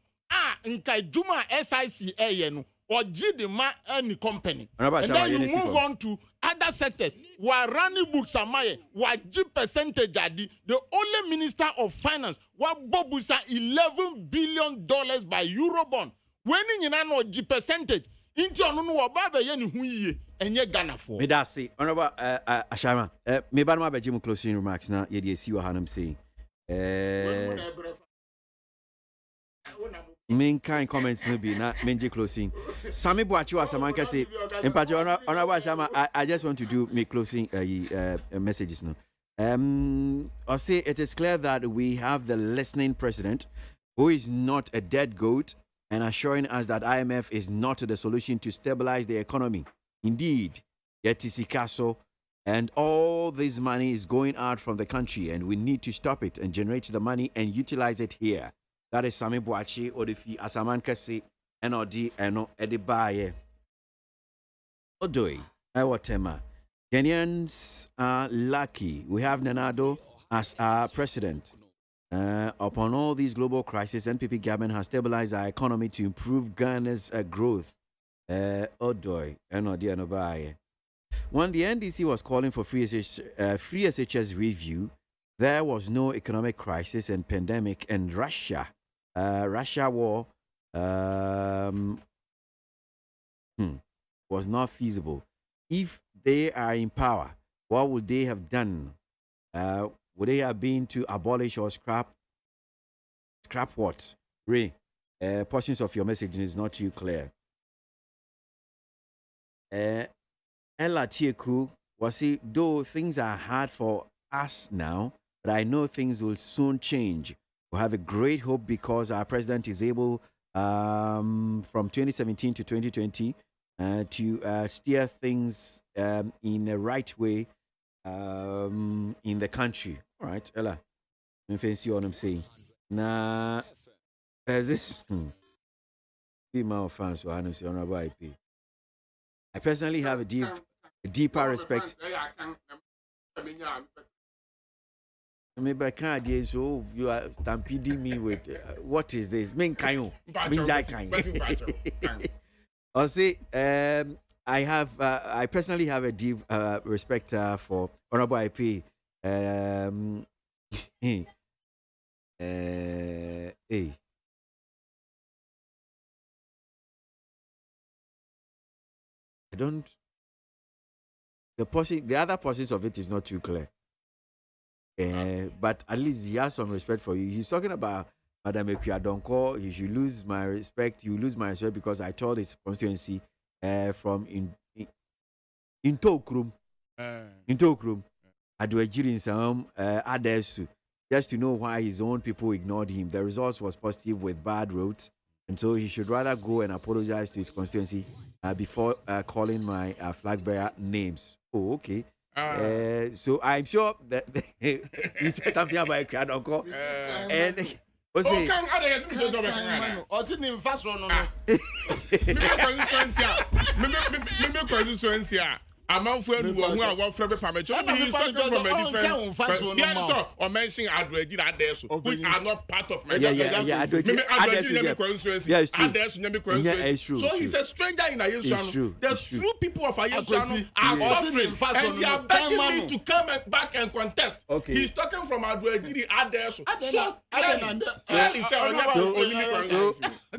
Nkai Juma SICA no or Gidima any company. And then you move on to other sectors. Wa running books amaye, wa G percentage adi. The only minister of finance wa bobusa $11 billion by Eurobond. When you know G percentage, into onu wa baba ye ni huye. Ghana for. Me that's it. Honorable Ashama. Me ban ma be jim closing remarks na ye dey see what I'm saying. Main kind comments no be na menje closing. Sami Boachi Asamanka say in particular Honorable Ashama I just want to do me closing messages now. I say it is clear that we have the listening president who is not a dead goat and assuring us that IMF is not the solution to stabilize the economy. Indeed, Yetisikaso and all this money is going out from the country and we need to stop it and generate the money and utilize it here. That is Sami Boachi, Odefi, Asaman Kasi, NOD, Eno, Edibaye. Odoi, Ewatema. Kenyans are lucky. We have Nanado as our president. Upon all these global crises, NPP government has stabilized our economy to improve Ghana's growth. Odoy, when the NDC was calling for free SHS review, there was no economic crisis and pandemic, and Russia war was not feasible. If they are in power, what would they have done? Would they have been to abolish or scrap what? Ray, portions of your message is not too clear. Ella Tieku was it, though things are hard for us now, but I know things will soon change. We have a great hope because our president is able, from 2017 to 2020, to steer things in the right way in the country. All right, Ella. I'm fancy what I'm saying. Now, there's this. Be my fans for Hanum say honorable IP. I personally have a deeper respect. Maybe I can't do so. You are stampeding me with what is this? I'll say I personally have a deep respect for honorable IP. Hey. I don't. The other portions of it is not too clear. But at least he has some respect for you. He's talking about Madam Ekuadonko. You should lose my respect. You lose my respect because I told his constituency from in Tokrum. Adwejiri Nsam Adesu. Just to know why his own people ignored him. The result was positive with bad roads. And so he should rather go and apologize to his constituency before calling my flag bearer names. Oh, okay. So I'm sure that you said something about a crowd uncle. And what's it? I'm out for who are from the family. He's talking from a different. Yeah, or mentioning Adreji Adesu, which are not part of my. Yeah. It's true. So he's a stranger in Ayeshan. The true people of Ayeshan are suffering, and they are begging me to come back and contest. Okay. He's talking from Adreji Adesu. So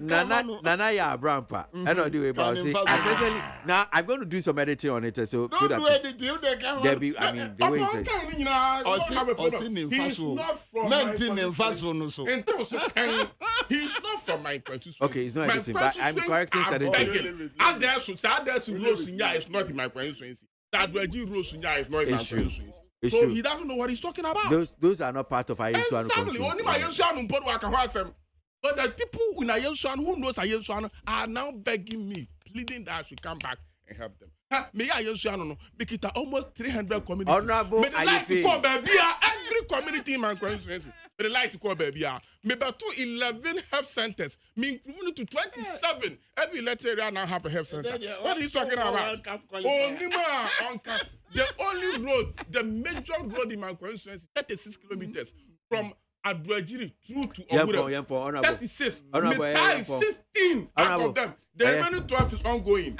Nana ya Brampa. I know the way about it. I personally now I'm going to do some editing on it. So don't do anything. There be, I mean, the way he said. He's not from my constituency. Okay, he's not editing, but I'm correcting certain things. Adesu Rosinya is not in my constituency. Adweji Rosinya is not in my constituency. It's so true. He doesn't know what he's talking about. Those are not part of Ayeshan constituency. But the people in Ayeshan who knows Ayeshan are now begging me, pleading that I should come back and help them. Me Ayeshan because it almost 300 communities. Honorable IUP. Every community in my constituency. They like to call baby. Me about 11 health centers. Me improving to 27. Every let's area now have a health center. What are you talking about? The only road, the major road in my constituency, 36 kilometers from Adwejiri through to Ogure. 36. 16 out of them. The remaining 12 is ongoing.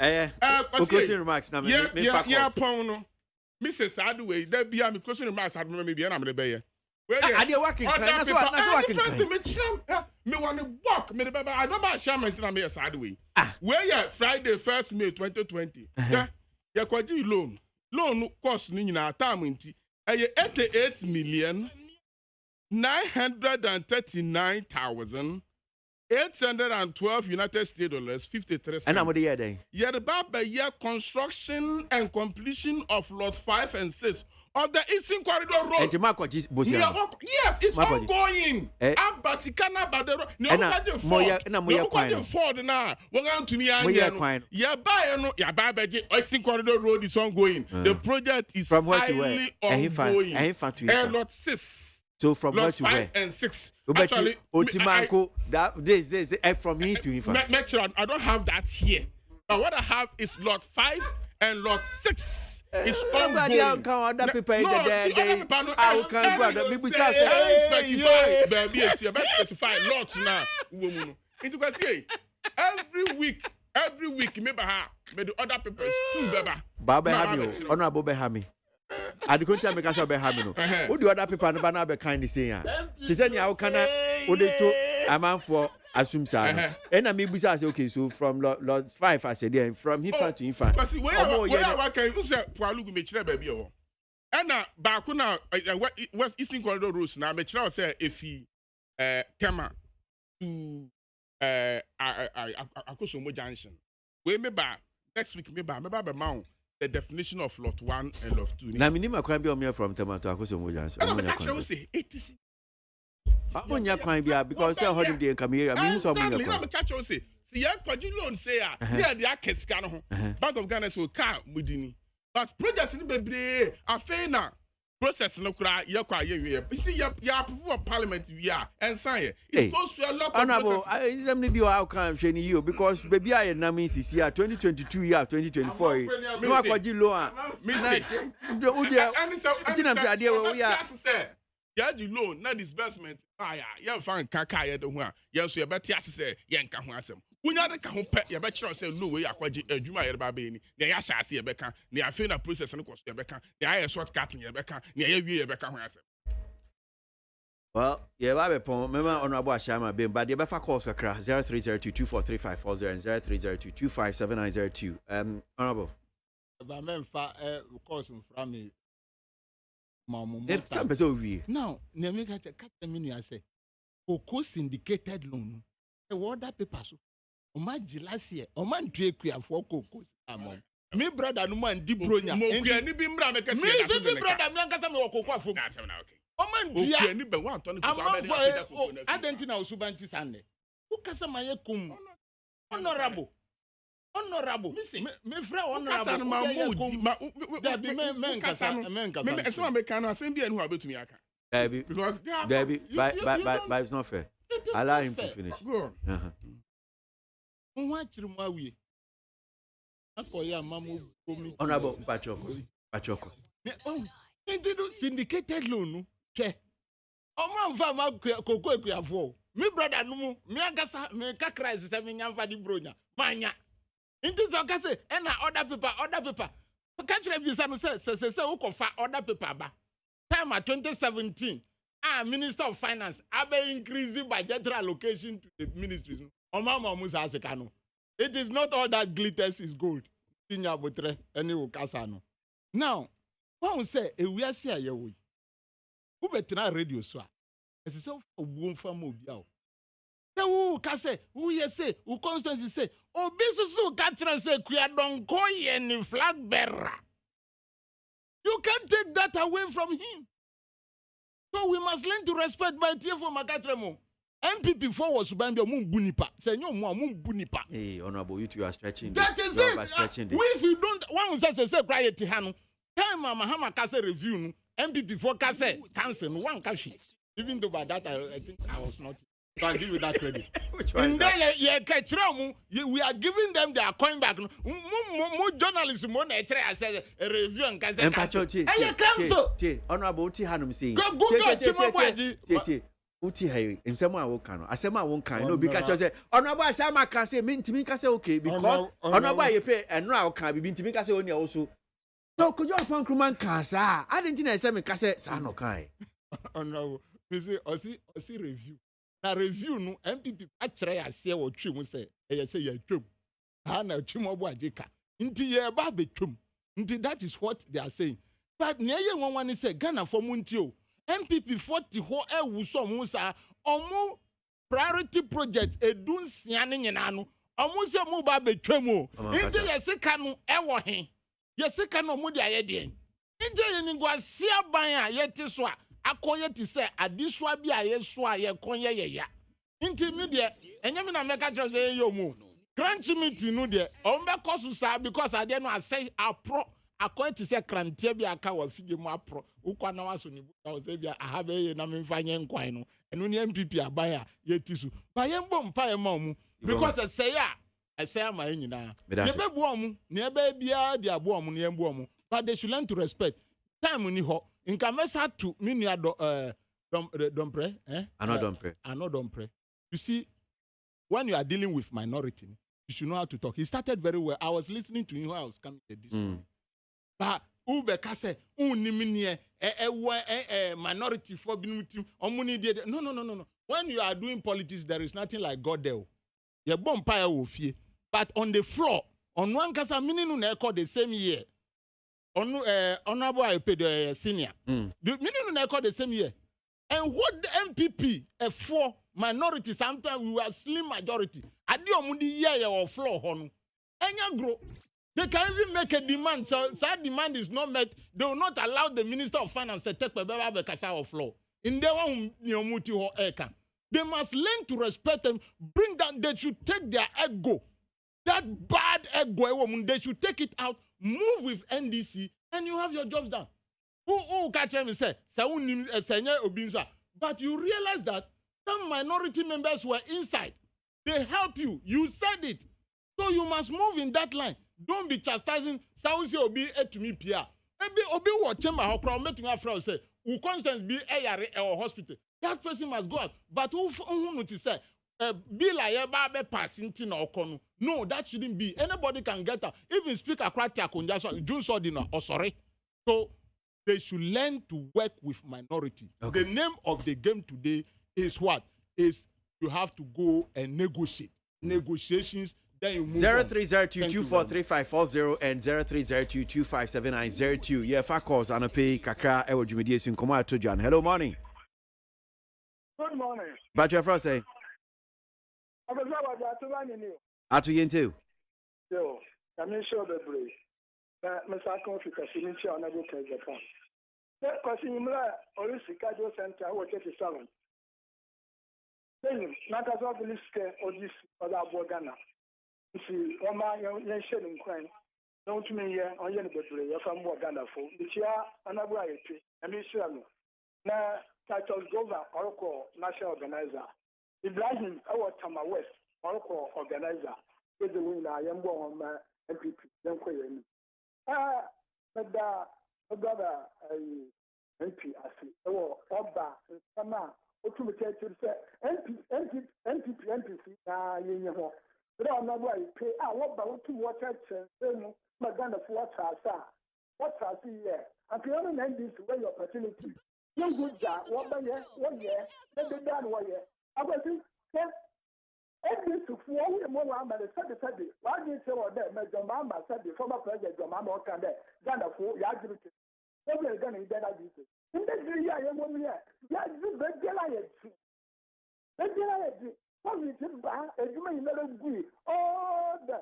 Closing remarks now. Mrs. Adway, there be a closing remarks. I remember maybe I'm the I did working. That's what me want to walk. Me I don't buy shaman to me as Adway. Where ya Friday 1st May 2020. Ya kwaji loan. Loan cost ni na time nti. 88 million 939,812 United States dollars 53 cents. And how much year then? Year construction and completion of lot 5 and 6 of the Eastern Corridor Road. Yes, it's ongoing. Abasikana Badero. Ford now. We're going to me. Eastern Corridor Road is ongoing. The project is from where highly ongoing. And lot 6. So from lot 5 and 6. Actually, Otimanko, this from here to here. Make sure I don't have that here. But what I have is lot 5 and lot 6. It's ongoing. Other people in the I can brother. People specify, baby. It's specify lots now. Into can say every week, maybe the other papers too, baby. Baba Hami, Honorable Behami. I don't tell me because of Behami. Who do other people and Banana be kind of saying? She said, "Yeah, can I? Would they to a man for assume son?" And I maybe say, "Okay, so from Lord 5, I said, yeah, from infant to infant." But see, where can you say, "Paulu, me chile baby." And now, back now, West Eastern Corridor rules now. Me chile say if he tema to Akosomo Junction. We me ba next week me ba mount. The definition of lot 1 and lot 2. Na minima kwan bi o from Tema to Akosomo Junction. I'm catch you say 80. Abonya kwan bi because say hold dey come here. Me so abonya kwan. I'm catch you say see ya kwaji loan say here dey akesika no ho. Bank of Ghana so car mudini. But project ni bebre afei na process no kura ye kwa ye we. You see ya approve of parliament we are and sign it goes to a lot of honorable examine bi how can hwe ni you because baby I na me sisi 2022 year 2024 no akwaji loan me say tinam say ade we ya ya di loan na disbursement ya fan kaka ya de ho a ya so ya beti asese ya nka ho asem unya de ka ho pe ya be kire say loan we akwaji adwuma ya ba be ni na ya sha ase ya be ka na afei na process no cost ya be ka na ya shortcut ya be ka na ya wie ya be ka ho asem. Well, yeah, I pon remember honorable Ashama bin but the befa calls kakra 0302243540 and 0302257902. Honorable. Ba memfa course from me. Some person we. Now, na me ka me ni say. Cocoa syndicated loan. E order papers. O ma jilase, o ma ntwe for cocoa among. Me brother no man di bronya. Mo kua ni bi mra me ka se da. Me brother me anka me cocoa afo. Na se na okay. Oman dia ni be wan ton ko ba be Adentina Osubanti Sande. Who kasa maye kum? Honorable. Me friend honorable. Men kasa. Me so me kan asem bia ni ho abetumi aka. Because but it's not fair. Allow him to finish. Go on. Nwa chiri mu awie. Akoya mamu komi. Honorable Pachoko. Into syndicated loan. Oman fa ma koko ekuafo. Me brother no mu, me agasa me ka crisis se me nyamfa di bronya. Manya. Into so ka say e na order paper. Ka kire visa no say wo kofa order paper ba. Time 2017, Minister of Finance abe increase budgetary allocation to the ministries. Omama musa aseka no. It is not all that glitters is gold. Tinya botre eni wo kasa no. Now, one say e wi ase ayewo. Who betina radio so a ese se obuon fam obi a o se who ka say who ye say who constituency say obi so ka tran say kua donko ye ni flag bearer. You can't take that away from him. So we must learn to respect by tie for makatremo. MPP for was Subambia mun bunipa. Say no mo mun bunipa. Hey, honorable, you two are stretching. That is it. If you don't one say quiet hanu. Time Mahama Kase review no. MPP for Kase cancel one cash. Even though by that I think I was not. So I give you that credit. And then we are giving them their coin back. More journalists, more nature, I said a review and Kase. And cancel. Honorable T Hanum saying. Go. Uti hai in some way won't asema won't can no because you say honorable asama can say mean to me can say okay because honorable you pay and now can be to me can say only also. So could you find Kruman Kasa? I didn't know some cassette, son of Kai. Oh no, we say, or see review. Now, review no MPP. I try I say what you say. I say you're true. I know Chimo Wajika. Into your baby chum. Into that is what they are saying. But near you one is say Ghana for Muntio. MPP 40 ho e wuso musa omu priority project edun sianing enano. Omu se mu ba betwemu. Into yesika no e wo hen. Yesika no mu dia ye de. Nje yeningwa sia ban a yete so a akoye ti se adiswa bi a yeso a ye konye ye ya. Nti mi de enyame na meka tro say yo mu. Crunch meeting no de o mbe kosu sa because ade no asay apro akoye ti se krantie bi aka wa fige mu apro. Ukwa na waso ni bu say bi a have ye na memfanye nkwan no. Eno ni MPP aban a yeti su. Ba ye mbom pa ye ma mu because say ya I say am nyina. Ye be bo omu, ne be bia dia bo omu ne mbo omu. but they should learn to respect. Time ni ho. Inka mesa to minia dompre. I know dompre. You see, when you are dealing with minority, you should know how to talk. He started very well. I was listening to him when I was coming to this morning. But ube kase uniminie minority for binutim omuni de. No. When you are doing politics, there is nothing like God there. You bompire will fear. But on the floor, on one kasa mininu na echo the same year. Honorable I paid the senior. The mininu na echo the same year. And what the MPP for minority, sometimes we were slim majority. Adio mundi year or floor honu. Enya grow. They can even make a demand. So that demand is not met. They will not allow the Minister of Finance to take the kasa of floor. In their own muti ho eka. They must learn to respect them. Bring down. They should take their ego. That bad ego, they should take it out. Move with NDC, and you have your jobs done. Who catch him and say, but you realize that some minority members were inside. They help you. You said it. So you must move in that line. Don't be chastising. Sausi obi to me Pia. Maybe obi watch him a crowd meeting after say, who constance be a or hospital. That person must go out. But who to say, be like a passing tin or kono. No, that shouldn't be. Anybody can get out. Even Speaker Kratia Kunjaso, June Sordino, or sorry. So they should learn to work with minority. Okay. The name of the game today is what? Is you have to go and negotiate. Negotiations. 0302243540 and 0302257902. Yeah, fa calls and pay kakra ewo dwumedie sun komo atojan. Hello morning. Good morning. But your friend say Atu yente. Yo, I'm sure the break. Mr. Conflict Community on every Japan. That question you or Chicago Center or 37. Then not as of this or this other Bogana. See, one man, you're shedding crime. Don't me here on your bedroom, you're from Bogana for the chair and a variety. And Miss Sherman. Now, Titus Gova, Oracle, National Organizer. Ibrahim, our Tama West, Oracle Organizer. With the winner, I am born on MPP, then Quay. But the brother, MP, I see. Oh, Oba, Sama, automated to say, NPC, but I'm not going to pay. I want to watch it, my gun of what I saw. What I see here. I'm going to end this way opportunity. You good job, 1 year, 1 year, let me down 1 year. I was saying, every to 4 more than the Saturday. Why did you say that? My Mama said the former president, your Mama, can there? Ghana for Yagri. Every gun is dead. I did it. In the year, I am 1 year. Yes, you bet what we did by a human level agree. Oh, the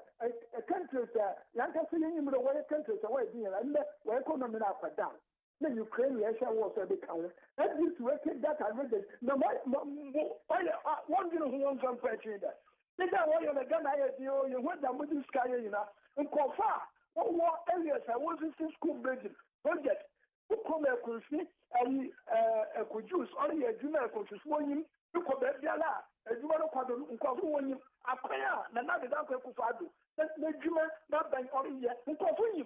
countries, Yankasin, the way countries away being and where economy up and down. The Ukraine Russia was a big count. And this record that I read it. No, one who wants some pressure. They don't want you to gun. You went down with this guy, you know, and call far. What areas I was in school building project. Who come a country and a produce only a junior country for him. You could be a lot. As you want to call them, when you are prayer, and not the doctor who fado. That's the Juma, not by only yet, who call for you.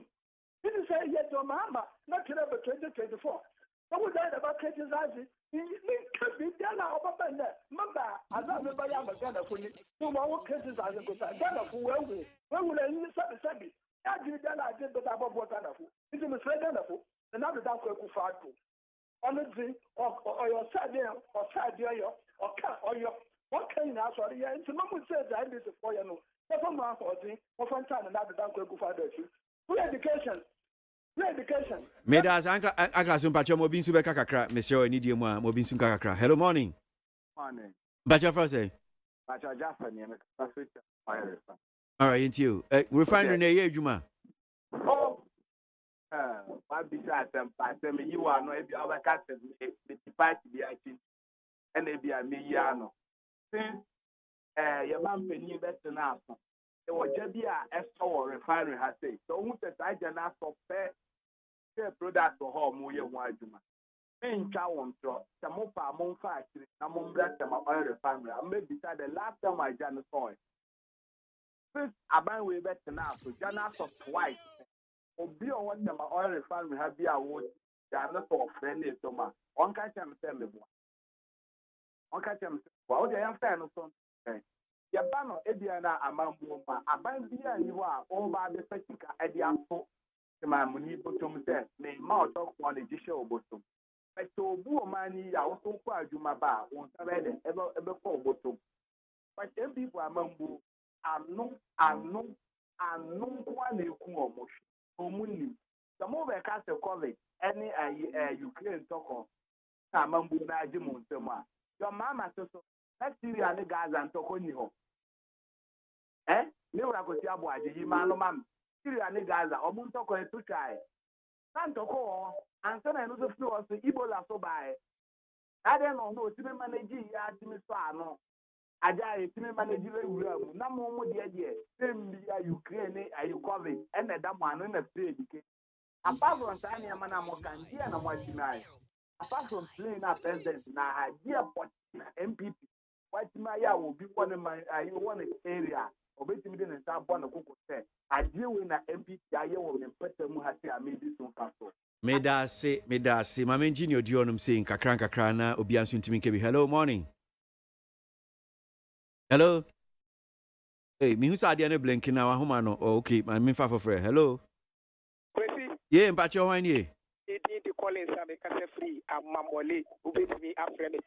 This is a yet your mama, not to have 2024. What was that about Katie Zazi? He could be done out of a band. Mamba, I don't know by a Ghana for you. No more cases as a good Ghana for well. When will I use the Sabi? I did that, I did, but I'm what Ghana for. It's a misread Ghana for, and not the doctor who fado. Honestly, or your side there, or side there, or cat, or your. What kind of sorry? And some would say that this is for you know. That's a man for thing, or from time and not the doctor who fado. Free education. Free education. Medas Anka Sumpacho Mobin Subeka Kakra, Monsieur Nidium Mobin Sunkakra. Hello morning. Morning. Bacha Frose. Bacha Japan, all right, into you. Refinery near Juma. Oh, what besides them, you are no other customers, the party be I think, and they be a million. Since your man penny best enough. There was just a store refinery has said. So, who says I can ask for fair product for home? We are wide. In Chawon, Samopa, Mon Factory, Namon Black, oil refinery. I made beside the last time I done saw it. First, I buy way better now. So, Jana of white. obi on what them oil refinery have be a wood. They are not so friendly so much. One catch them tell me one catch them. Well, they are fair no son. Yabano Ediana Amambo, a band beer you are over the Petica at the Ampo. My money bottom says, may mouth of one edition bottom. But so boo money, I also quite you my bar, won't have ever fall bottom. But then people among you are no one who almost. The more I cast a college, any Ukraine talk of Amambu Najimun Sema. Your mamma says, let's see the guys and talk on you. New Rakotia boy, the Malomam, Syria guys are almost talking to try. Santoko, and some another floor to Ebola so by. I don't know, to be managing Yatimispano. Aja to be managing no more dear, same Ukraine, you COVID, and the one in the trade. Apart from Tanya Manamokan, and I'm watching I. Apart from playing up president, now I dear MPP. What Maya will be one of my area. Obeti mi de ne sa bɔ ne koko sɛ adeɛ wei na MPP ayɛ wɔ me mpɛtɛ mu ha sɛ a medi so mfa so. Meda se ma menji ne odi ɔnom sɛ nkakra na obi anso ntimi nka bi. Hello, morning. Hello. Hey, mi hu sɛ adeɛ ne blinking na wahoma no. Oh, okay, ma memfa fofrɛ. Hello. Kwesi. Ye mpakyɛ hwan nie? Edi Collins a me kasa free amamole obetumi afrɛ me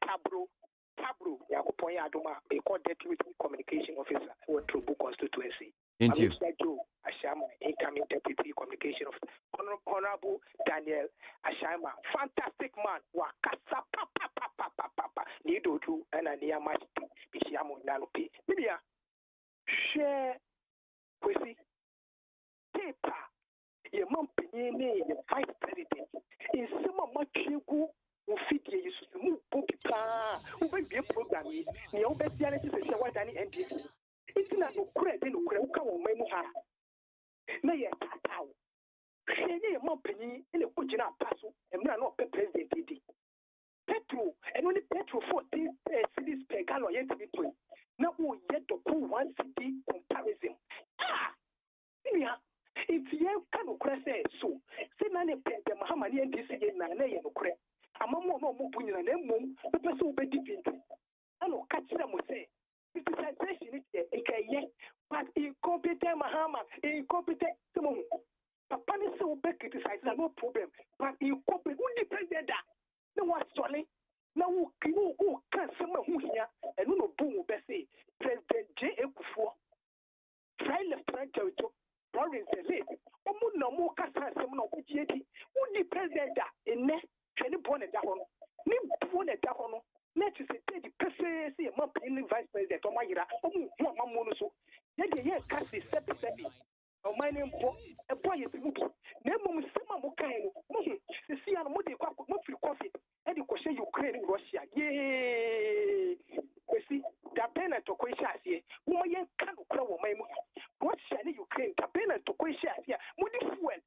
Tabro, Yakupon Yaduma, a called Deputy Communication Officer for Trubu constituency. Thank you. Joe Ashama, incoming Deputy Communication Officer. Honorable Daniel Ashama, fantastic man. Wakasa papa. Nido to and a near match Bishamu Nanupi. Media share Kwesi paper. Your mom, the vice president, in some of my chigu. Ufiti yesu mu popika ubebie program yi ne obebia ne sese wada ne NDC itina no kure de no kure uka wo manu ha na ye tataw hweye mo panyi ne kugina paso emra na ope president di Petro eno ni Petro 14 cities per gallon yet be to na wo ye to ko 1 city comparison ya if ye kan kure say so se na ne pente Muhammad NDC ye na ye no kure Amamu no bunyina na mmom pepe so be defeat ano ka kire mo say criticization is ekaye but incompetent Mahama incompetent mo papa ni so be criticize no problem but incompetent who president da no was solid na who can say who here and no boom be say President J Ekufuor try lieutenant Jojo Lawrence Elite omu na mo ka say no ko jiedi who president da ene Any born at that one, me born at that one. Let us say the person say a month in vice president or my ira, so yeah, Cassie, sepi. Or my name for a boy is movie. Nemo Sima Mokaino, the sea and Modi coffee, and you question Ukraine, Russia. Yay! We see that pen to Quisha here. Who can't grow my Russia, Ukraine, the pen to Quisha here. Modi fuel,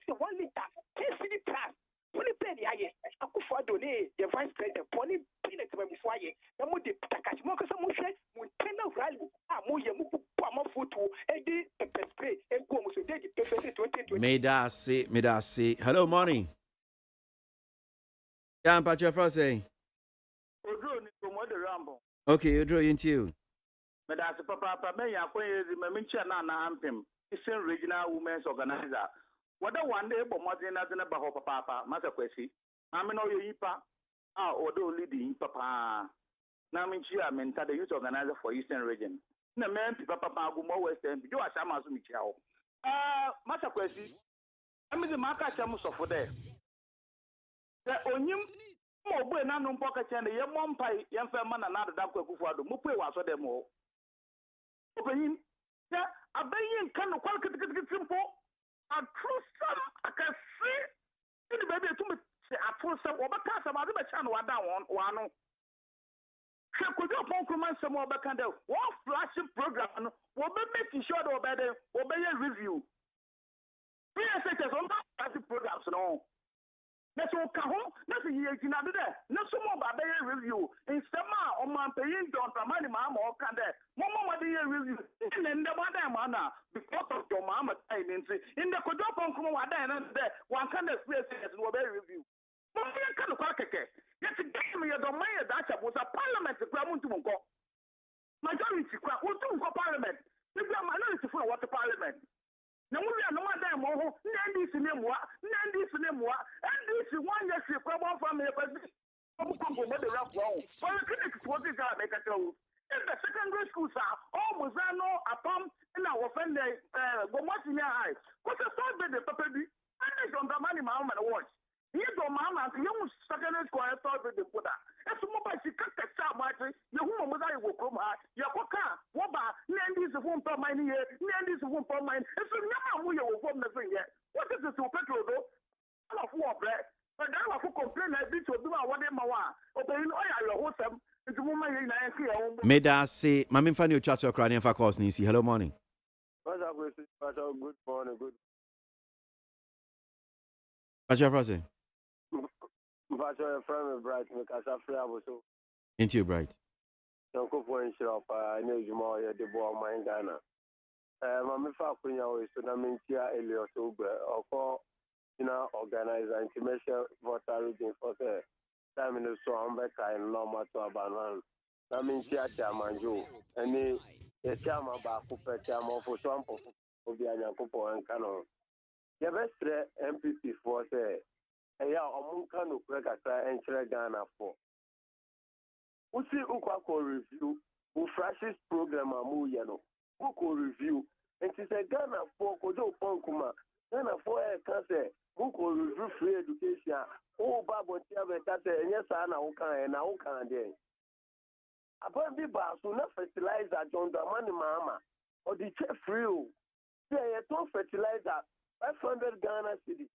1 liter, 10 city plus. Pony penny, I could donate the vice president, Pony Peanut before you. No more the Takashimoka, some share, Montana rally, Moya Mupama photo, Eddie, pepper spray, and go to the 2020. May I say, hello, morning. Yeah, I'm Patrick Frosty. Okay, you draw into you. Madam Papa, may I acquaint the Minchana Ampim, Eastern Regional Women's Organizer. What a one day, but more than a baho papa, Master Quessy. I mean, all you ipa, although leading papa. Now, I mean, the youth organizer for Eastern Region. The man, Papa, go more Western, you are Shamas Michel. Master Quessy, I mean, the market Shamus of there. The onion, oh, boy, no pocket and the young one pie, young man, another doctor who for the Mupe was for them all. Opening, yeah, a bayin can quite simple. A true son, I can see the baby to me. A true son, or because I'm a channel one. Could you phone command some more back and one flashing program will be making sure or better or better review. We are such as on flashing programs, no. na so ka ho na so ye gina de na so mo ba be review instead ma o man pay John Dramani Mahama o kan de mo de review in the mother man na because of your mama time in the kojo pon kuma wa dan na de one kan de space no be review mo ye kan ko keke yet game ye do man ye da cha bo sa parliament kwa muntu mo ko majority kwa muntu ko parliament if you are minority for what parliament na mo ya no madan mo ho ndc ne moa ndc one year she kwa one family person mo ko mo de rap wow for the critics what is that make tell in the secondary schools are all muzano apam na wo fend go mo senior high ko se so be the papa bi and John Dramani Mahama na watch you do Mahama you secondary school I thought be the puta eso mo ba si kaka sa ma ti you hu mo da wo krom ha ya ko ka wo ba ndc fu mpa mine ye ndc fu mpa mine eso nyama mu ye wo fom na so ye what is the petrol do ala fu obre but then wa fu complain na bi to bi ma wode ma wa obeyin o ya lo ho sam nti mo ma ye na ye ke wo Meda say mami mfa ne chat okra ne mfa calls ni si hello morning. Good morning, good. What's your phrase? But your friend bright because I free so. Into you bright. Don't go for shop I know you more the boy my Ghana. Mami fa kunya o so na mentia Elio so gbe oko organize intimation voter reading for the time in the so am be kind normal to abanwan. Na mentia chamanjo any the chama ba ku pe chama for so am for obi anyakopo anka no. Ye bestre MPP for say eya omunka no krekasa enchire Ghana for. Usi ukwa review u freshest program amu ye no. Uko review and she said Ghana for kojo ponkuma Ghana for can say uko review free education o babo tia beta say enye sa na ukan dey. Upon be ba so na fertilizer John Dramani Mahama or the chef free o. Say ye to fertilizer 500 Ghana cedi.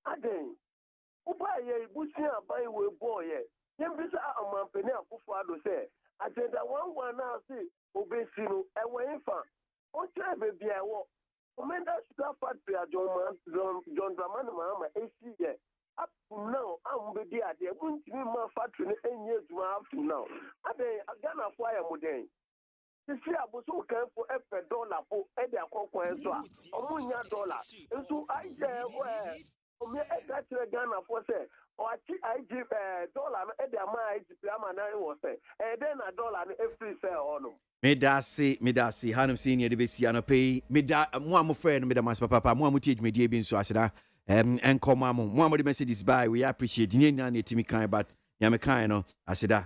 Again, uba ye busi abai we boy ye. Yembisa amampene akufo ado say agenda 1 now say obesinu ewe infa. O try baby ewo. Omenda sugar factory John Dramani Mahama AC ye. Up to now, I'm be there. They won't be my factory any years up to now. Ade Ghana fire modern. This year was so careful for $1 for Edia Coco and so $1 dollar. And so I say, well, me actually Ghana for say, or I give $1 Edia my Piamana was say, and then $1 every sale on them. Medasi hanum senior de besi anope meda mo am friend meda mas papa mo am teach me die bi nso aseda en koma mo am de messages by we appreciate ni na timi kan but nyame kan no aseda